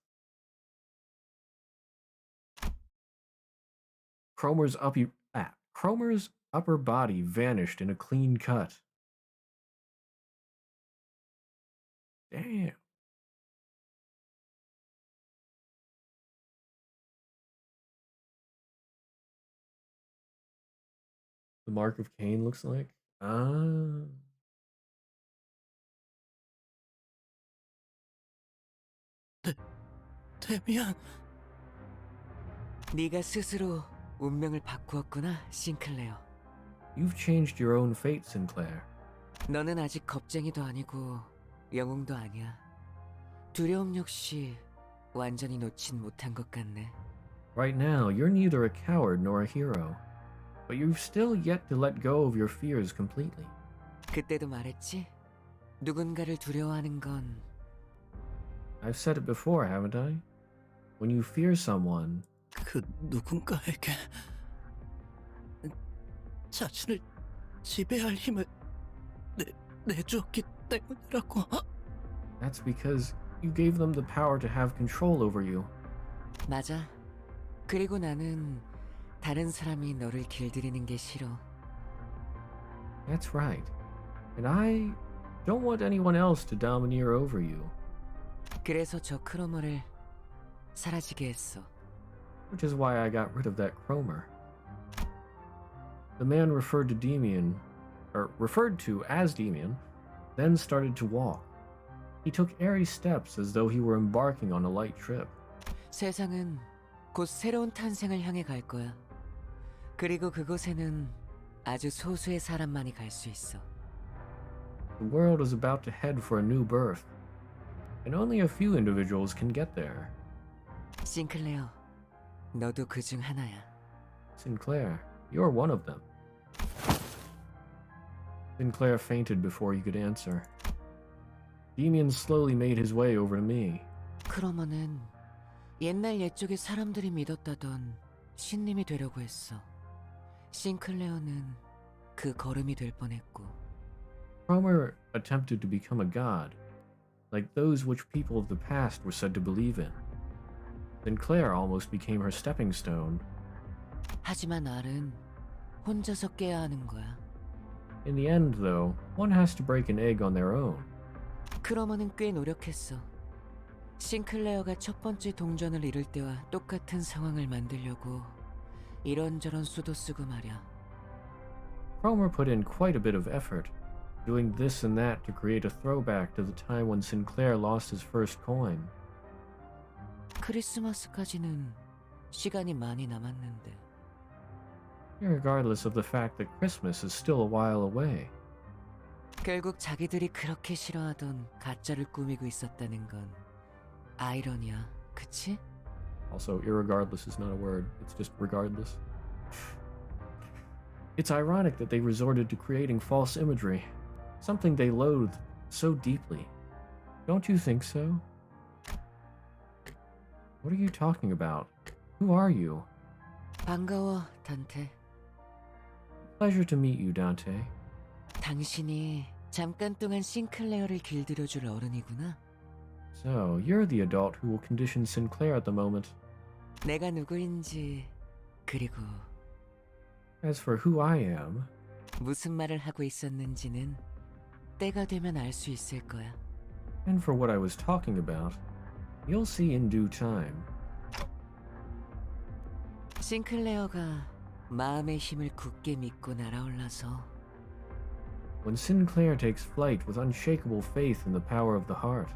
Cromer's upper body vanished in a clean cut. Damn. The mark of Cain looks like. Ah. 데미안. 네가 스스로 운명을 바꾸었구나, 싱클레어. You've changed your own fate, Sinclair. 너는 아직 겁쟁이도 아니고 영웅도 아니야. 두려움 역시 완전히 놓진 못한 것 같네. Right now, you're neither a coward nor a hero, but you've still yet to let go of your fears completely. 그때도 말했지? 누군가를 두려워하는 건 I've said it before, haven't I? When you fear someone, 그 누군가에게 자신을 지배할 힘을 내주었기 때문이라고. that's because you gave them the power to have control over you. 맞아. 그리고 나는 다른 사람이 너를 길들이는 게 싫어. That's right. And I don't want anyone else to domineer over you. 그래서 저 크로머를 사라지게 했어. Which is why I got rid of that Cromer. The man referred to as Demian, then started to walk. He took airy steps as though he were embarking on a light trip. 세상은 곧 새로운 탄생을 향해 갈 거야. 그리고 그곳에는 아주 소수의 사람만이 갈 수 있어. The world is about to head for a new birth, and only a few individuals can get there. 싱클레어, 너도 그 중 하나야. Sinclair, you're one of them. Sinclair fainted before he could answer. Demian slowly made his way over to me. 크로머는 옛날 옛적에 사람들이 믿었다던 신님이 되려고 했어. 싱클레어는 그 걸음이 될 뻔했고. Cromer attempted to become a god, like those which people of the past were said to believe in. Sinclair almost became her stepping stone. 하지만 알은 혼자서 깨야 하는 거야. In the end, though, one has to break an egg on their own. 크로머는 꽤 노력했어. 싱클레어가 첫 번째 동전을 잃을 때와 똑같은 상황을 만들려고 이런저런 수도 쓰고 말이야. Cromer put in quite a bit of effort, doing this and that to create a throwback to the time when Sinclair lost his first coin. 크리스마스까지는 시간이 많이 남았는데. Regardless of the fact that Christmas is still a while away. 결국 자기들이 그렇게 싫어하던 가짜를 꾸미고 있었다는 건 아이러니야, 그치? Also, irregardless is not a word, it's just regardless. It's ironic that they resorted to creating false imagery, something they loathed so deeply. Don't you think so? What are you talking about? Who are you? 반가워, 단테. Pleasure to meet you, Dante. 당신이 잠깐 동안 싱클레어를 길들여줄 어른이구나. So, you're the adult who will condition Sinclair at the moment. 내가 누구인지, 그리고 As for who I am, 무슨 말을 하고 있었는지는 때가 되면 알 수 있을 거야. and for what I was talking about, you'll see in due time. 싱클레어가 마음의 힘을 굳게 믿고 날아올라서 When Sinclair takes flight with unshakable faith in the power of the heart.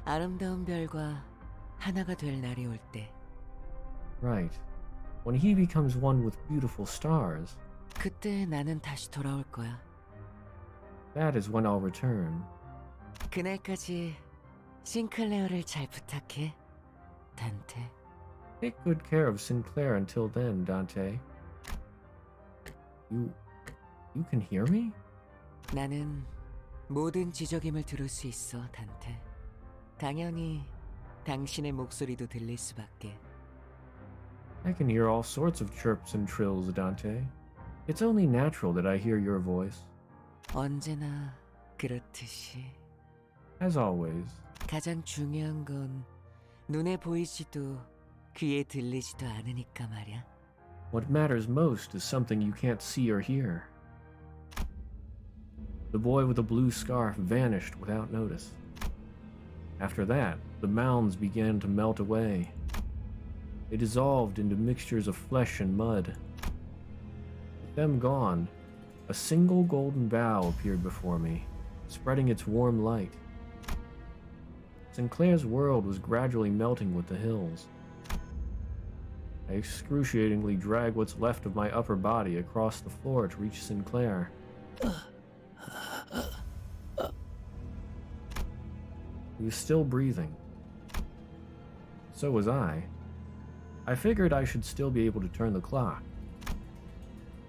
아름다운 별과 하나가 될 날이 올 때. Right. When he becomes one with beautiful stars. 그때 나는 다시 돌아올 거야. That is when I'll return. 그날까지 싱클레어를 잘 부탁해, 단테. Take good care of Sinclair until then, Dante. You can hear me? 나는 모든 지적임을 들을 수 있어, 단테. 당연히 당신의 목소리도 들릴 수밖에. I can hear all sorts of chirps and trills, Dante. It's only natural that I hear your voice. 언제나 그렇듯이. As always. 가장 중요한 건 눈에 보이지도 귀에 들리지도 않으니까 말이야. What matters most is something you can't see or hear. The boy with the blue scarf vanished without notice. After that, the mounds began to melt away. They dissolved into mixtures of flesh and mud. With them gone, a single golden bough appeared before me, spreading its warm light. Sinclair's world was gradually melting with the hills. I excruciatingly dragged what's left of my upper body across the floor to reach Sinclair. He was still breathing. So was I. I figured I should still be able to turn the clock.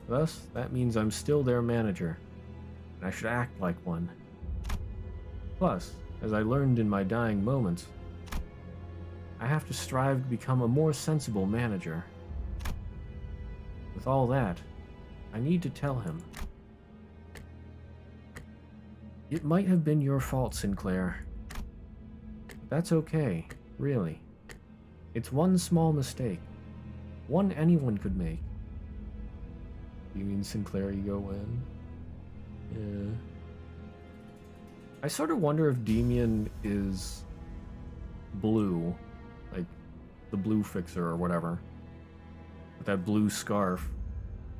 Thus, that means I'm still their manager, and I should act like one. Plus, as I learned in my dying moments, I have to strive to become a more sensible manager. With all that, I need to tell him. It might have been your fault, Sinclair. That's okay, really. It's one small mistake. One anyone could make. You mean Sinclair ego win? Yeah. I sort of wonder if Demian is blue, like the blue fixer or whatever, with that blue scarf,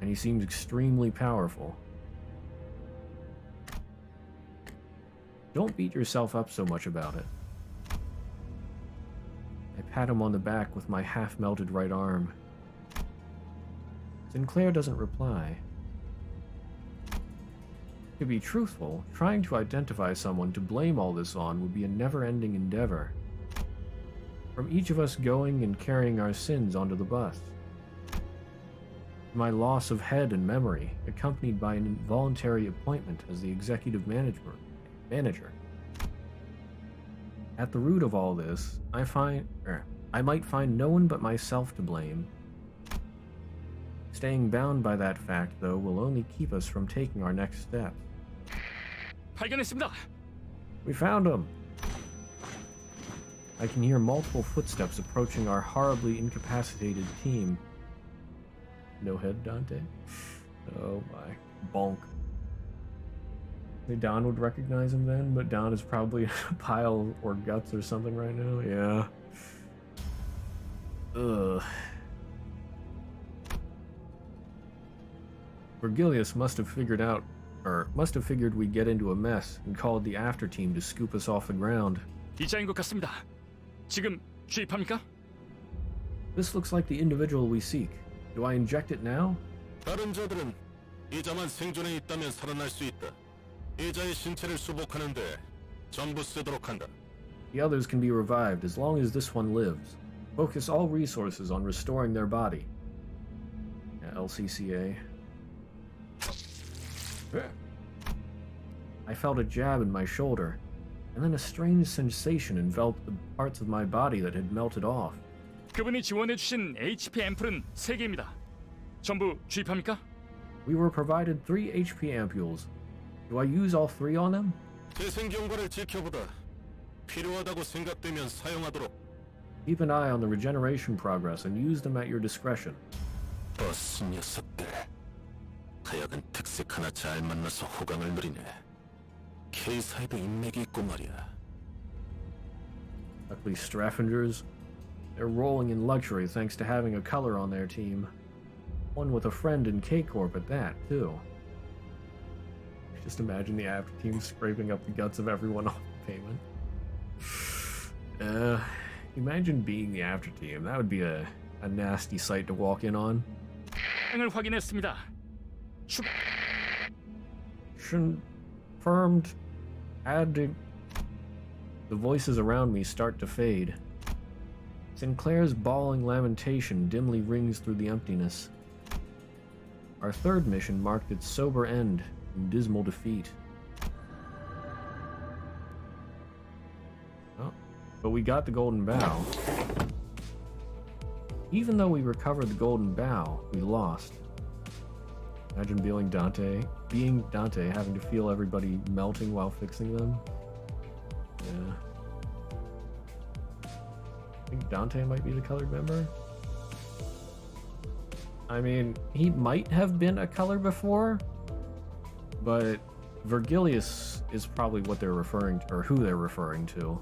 and he seems extremely powerful. Don't beat yourself up so much about it. I pat him on the back with my half-melted right arm. Sinclair doesn't reply. To be truthful, trying to identify someone to blame all this on would be a never-ending endeavor. From each of us going and carrying our sins onto the bus. My loss of head and memory, accompanied by an involuntary appointment as the executive manager. At the root of all this, I might find no one but myself to blame. Staying bound by that fact, though, will only keep us from taking our next step. 발견했습니다. We found him! I can hear multiple footsteps approaching our horribly incapacitated team. No head, Dante? Oh my. Bonk. Maybe Don would recognize him then, but Don is probably a pile or guts or something right now. Yeah. Ugh. Virgilius must have figured we'd get into a mess and called the after team to scoop us off the ground. 이자인 것 같습니다. 지금 주입합니까? This looks like the individual we seek. Do I inject it now? 다른 자들은 이자만 생존해 있다면 살아날 수 있다. 이자의 신체를 수복하는데 전부 쓰도록 한다. The others can be revived as long as this one lives. Focus all resources on restoring their body. Yeah, LCCA. I felt a jab in my shoulder, and then a strange sensation enveloped the parts of my body that had melted off. 그분이 지원해주신 HP 앰플은 3개입니다. 전부 주입합니까? We were provided 3 HP ampules. Do I use all 3 on them? 재생 경과를 지켜보다. 필요하다고 생각되면 사용하도록. Keep an eye on the regeneration progress and use them at your discretion. 버스 녀석들. 하여간 특색 하나 잘 만나서 호강을 누리네. K사에도 인맥이 있고 말이야. Luckily, Straffingers, they're rolling in luxury thanks to having a color on their team. One with a friend in K-Corp at that, too. Just imagine the after team scraping up the guts of everyone off the pavement. Imagine being the after team. That would be a nasty sight to walk in on. 을 확인했습니다. Confirmed. Adding. The voices around me start to fade. Sinclair's bawling lamentation dimly rings through the emptiness. Our third mission marked its sober end in dismal defeat. Oh, but we got the Golden Bow. Even though we recovered the Golden Bow, we lost. Imagine being Dante, having to feel everybody melting while fixing them. Yeah. I think Dante might be the colored member. I mean, he might have been a color before, but Virgilius is probably what they're referring to, or who they're referring to.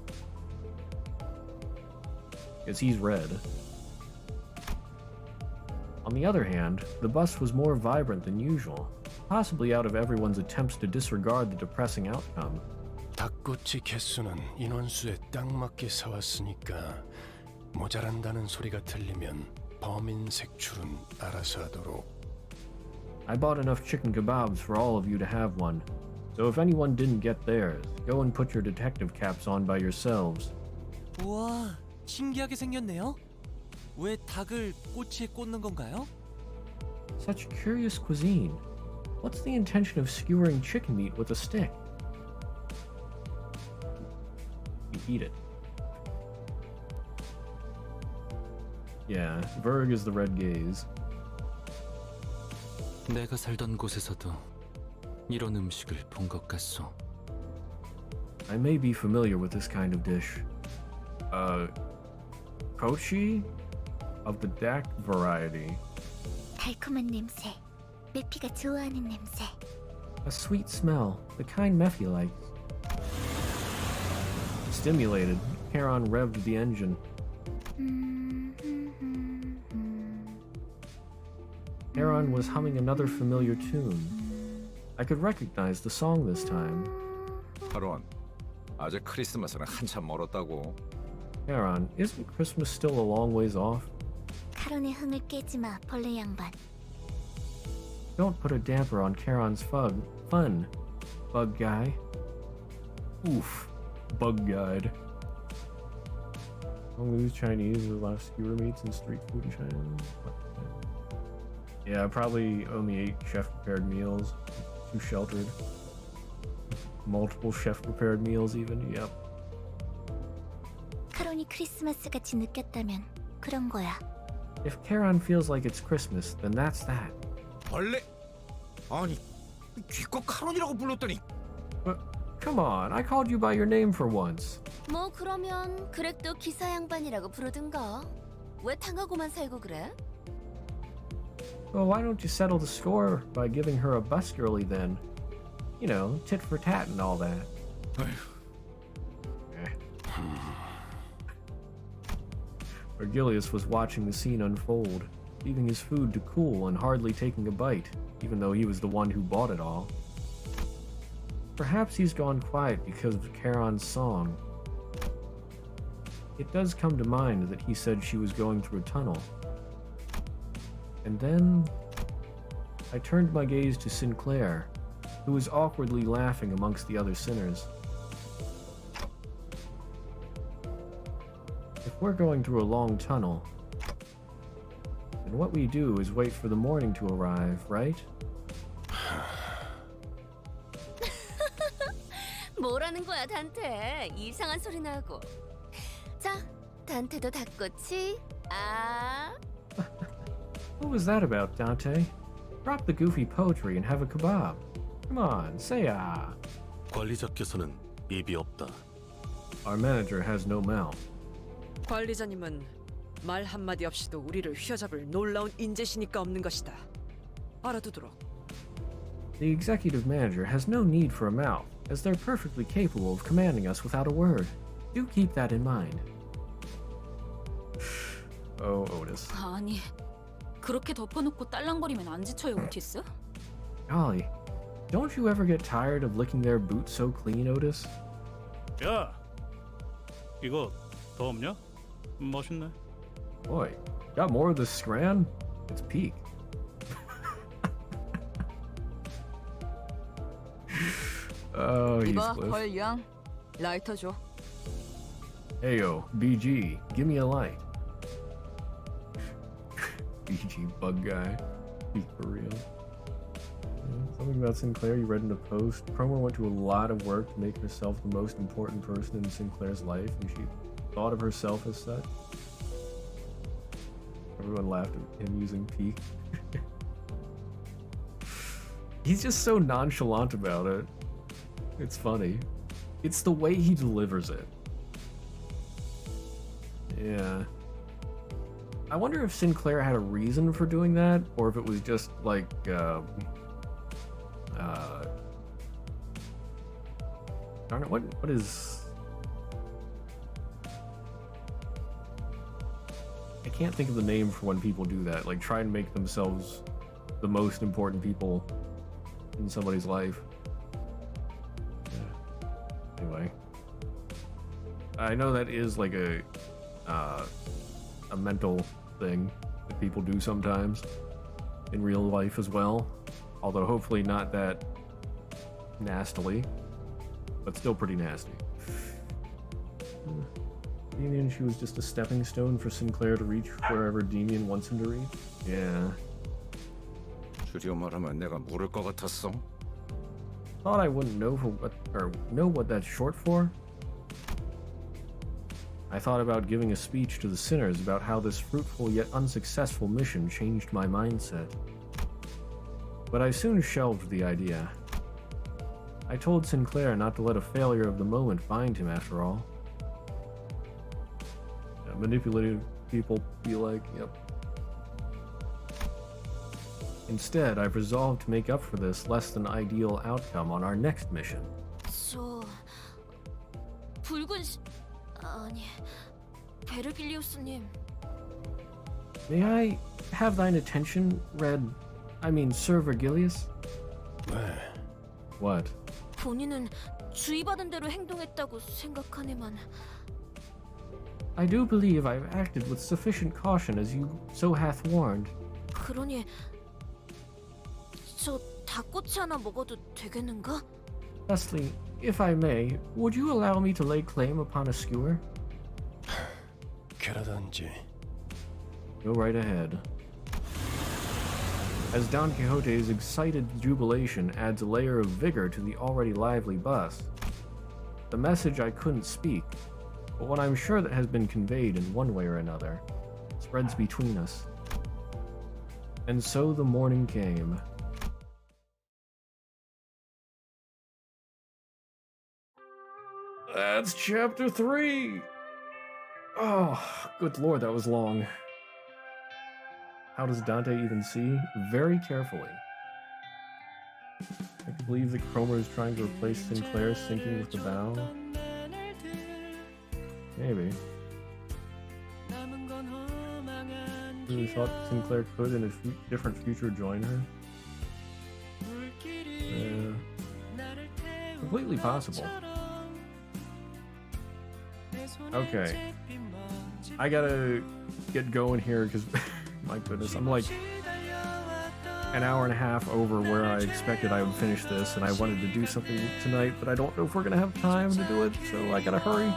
Because he's red. On the other hand, the bus was more vibrant than usual, possibly out of everyone's attempts to disregard the depressing outcome. 닭꼬치 개수는 인원수에 딱 맞게 사왔으니까 모자란다는 소리가 들리면 범인 색출은 알아서 하도록. I bought enough chicken kebabs for all of you to have one, so if anyone didn't get theirs, go and put your detective caps on by yourselves. 우와, 신기하게 생겼네요. 왜 닭을 꼬치에 꽂는 건가요? Such curious cuisine. What's the intention of skewering chicken meat with a stick? You eat it. Yeah, Verg is the red gaze. 내가 살던 곳에서도 이런 음식을 본 것 같소. I may be familiar with this kind of dish. Kochi? Of the dak variety. 달콤한 냄새. 메피가 좋아하는 냄새. A sweet smell, the kind Mephi likes. Stimulated, Charon revved the engine. Charon was humming another familiar tune. I could recognize the song this time. 카론, 아직 크리스마스는 한참 멀었다고. Charon, isn't Christmas still a long ways off? 카론의 흥을 깨지 마, 벌레 양반. Don't put a damper on Charon's fun, bug guy. Oof, bug guide. Mongoose, Chinese, the last skewer meats and street food in China. Yeah, probably only 8 chef-prepared meals. Too sheltered. Multiple chef-prepared meals even, yep. 카론이 크리스마스같이 느꼈다면 그런 거야. If Charon feels like it's Christmas, then that's that. 벌레? 아니, 기껏 카론이라고 불렀더니. Come on, I called you by your name for once. 뭐 그러면 그렉도 기사 양반이라고 부르든가. 왜 당하고만 살고 그래? Well, why don't you settle the score by giving her a bus girly then? You know, tit for tat and all that. Virgilius was watching the scene unfold, leaving his food to cool and hardly taking a bite, even though he was the one who bought it all. Perhaps he's gone quiet because of Charon's song. It does come to mind that he said she was going through a tunnel. And then I turned my gaze to Sinclair, who was awkwardly laughing amongst the other sinners. If we're going through a long tunnel, then what we do is wait for the morning to arrive, right? 뭐라는 거야, 단테? 이상한 소리 나고. 자, 단테도 닭꼬치. 아. What was that about, Dante? Drop the goofy poetry and have a kebab. Come on, say ah. 관리자께서는 입이 없다. Our manager has no mouth. 관리자님은 말 한마디 없이도 우리를 휘어잡을 놀라운 인재시니까 없는 것이다. 알아두도록. The executive manager has no need for a mouth, as they're perfectly capable of commanding us without a word. Do keep that in mind. Oh, Otis. 아니, 그렇게 덮어놓고 딸랑거리면 안 지쳐요, 오티스? Golly, Don't you ever get tired of licking their boots so clean, Otis? 야, 이거 더 없냐? 멋있네. Boy, got more of this scran? It's peak. Oh, he's 이봐, Cliff. 헐양. 라이터 줘. Heyo, BG, give me a light. BG bug guy. He's for real. Something about Sinclair you read in a post. Cromer went to a lot of work to make herself the most important person in Sinclair's life, and she thought of herself as such. Everyone laughed at him using peak. He's just so nonchalant about it. It's funny. It's the way he delivers it. Yeah. I wonder if Sinclair had a reason for doing that, or if it was just like, darn it, what is... I can't think of the name for when people do that, like try and make themselves the most important people in somebody's life. Yeah. Anyway. I know that is like a mental thing that people do sometimes in real life as well, although hopefully not that nastily, but still pretty nasty. Damien, she was just a stepping stone for Sinclair to reach wherever Damien wants him to reach. Yeah. 줄여 말하면 내가 모를 것 같았어. Thought I wouldn't know what that's short for. I thought about giving a speech to the sinners about how this fruitful yet unsuccessful mission changed my mindset. But I soon shelved the idea. I told Sinclair not to let a failure of the moment bind him after all. Yeah, manipulative people be like, yep. Instead, I've resolved to make up for this less than ideal outcome on our next mission. 아니, 베르길리우스님. May I have thine attention, Sir Vergilius? What? 본인은 주의받은 대로 행동했다고 생각하네만. I do believe I've acted with sufficient caution as you so hath warned. 그러니 저 닭꼬치 하나 먹어도 되겠는가? Leslie, if I may, would you allow me to lay claim upon a skewer? 그러던지. Go right ahead. As Don Quixote's excited jubilation adds a layer of vigor to the already lively bus. The message I couldn't speak, but what I'm sure that has been conveyed in one way or another, spreads between us. And so the morning came. That's chapter 3! Oh, good lord, that was long. How does Dante even see? Very carefully. I can believe that Cromer is trying to replace Sinclair sinking with the bow. Maybe. Really thought Sinclair could in a different future join her? Yeah. Completely possible. Okay. I gotta get going here because, my goodness, I'm like an hour and a half over where I expected I would finish this, and I wanted to do something tonight, but I don't know if we're gonna have time to do it, so I gotta hurry.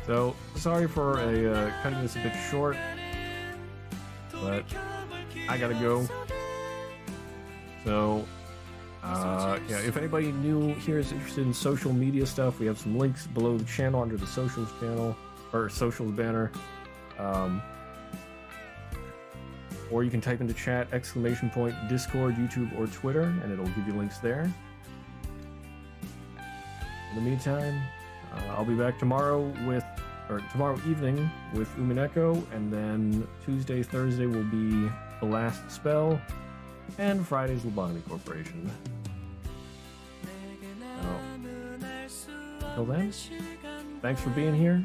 So, sorry for cutting this a bit short, but I gotta go. So, yeah, if anybody new here is interested in social media stuff, we have some links below the channel under the socials channel, or socials banner. Or you can type into chat, ! Discord, YouTube, or Twitter, and it'll give you links there. In the meantime, I'll be back tomorrow evening with Umineko, and then Tuesday, Thursday will be The Last Spell, and Friday's Lobotomy Corporation. Until then, thanks for being here.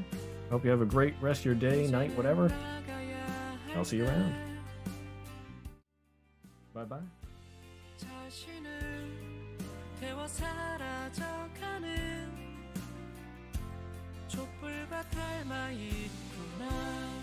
Hope you have a great rest of your day, night, whatever. I'll see you around. Bye-bye. 자신을 태워 사라져가는 촛불과 닮아 있구나.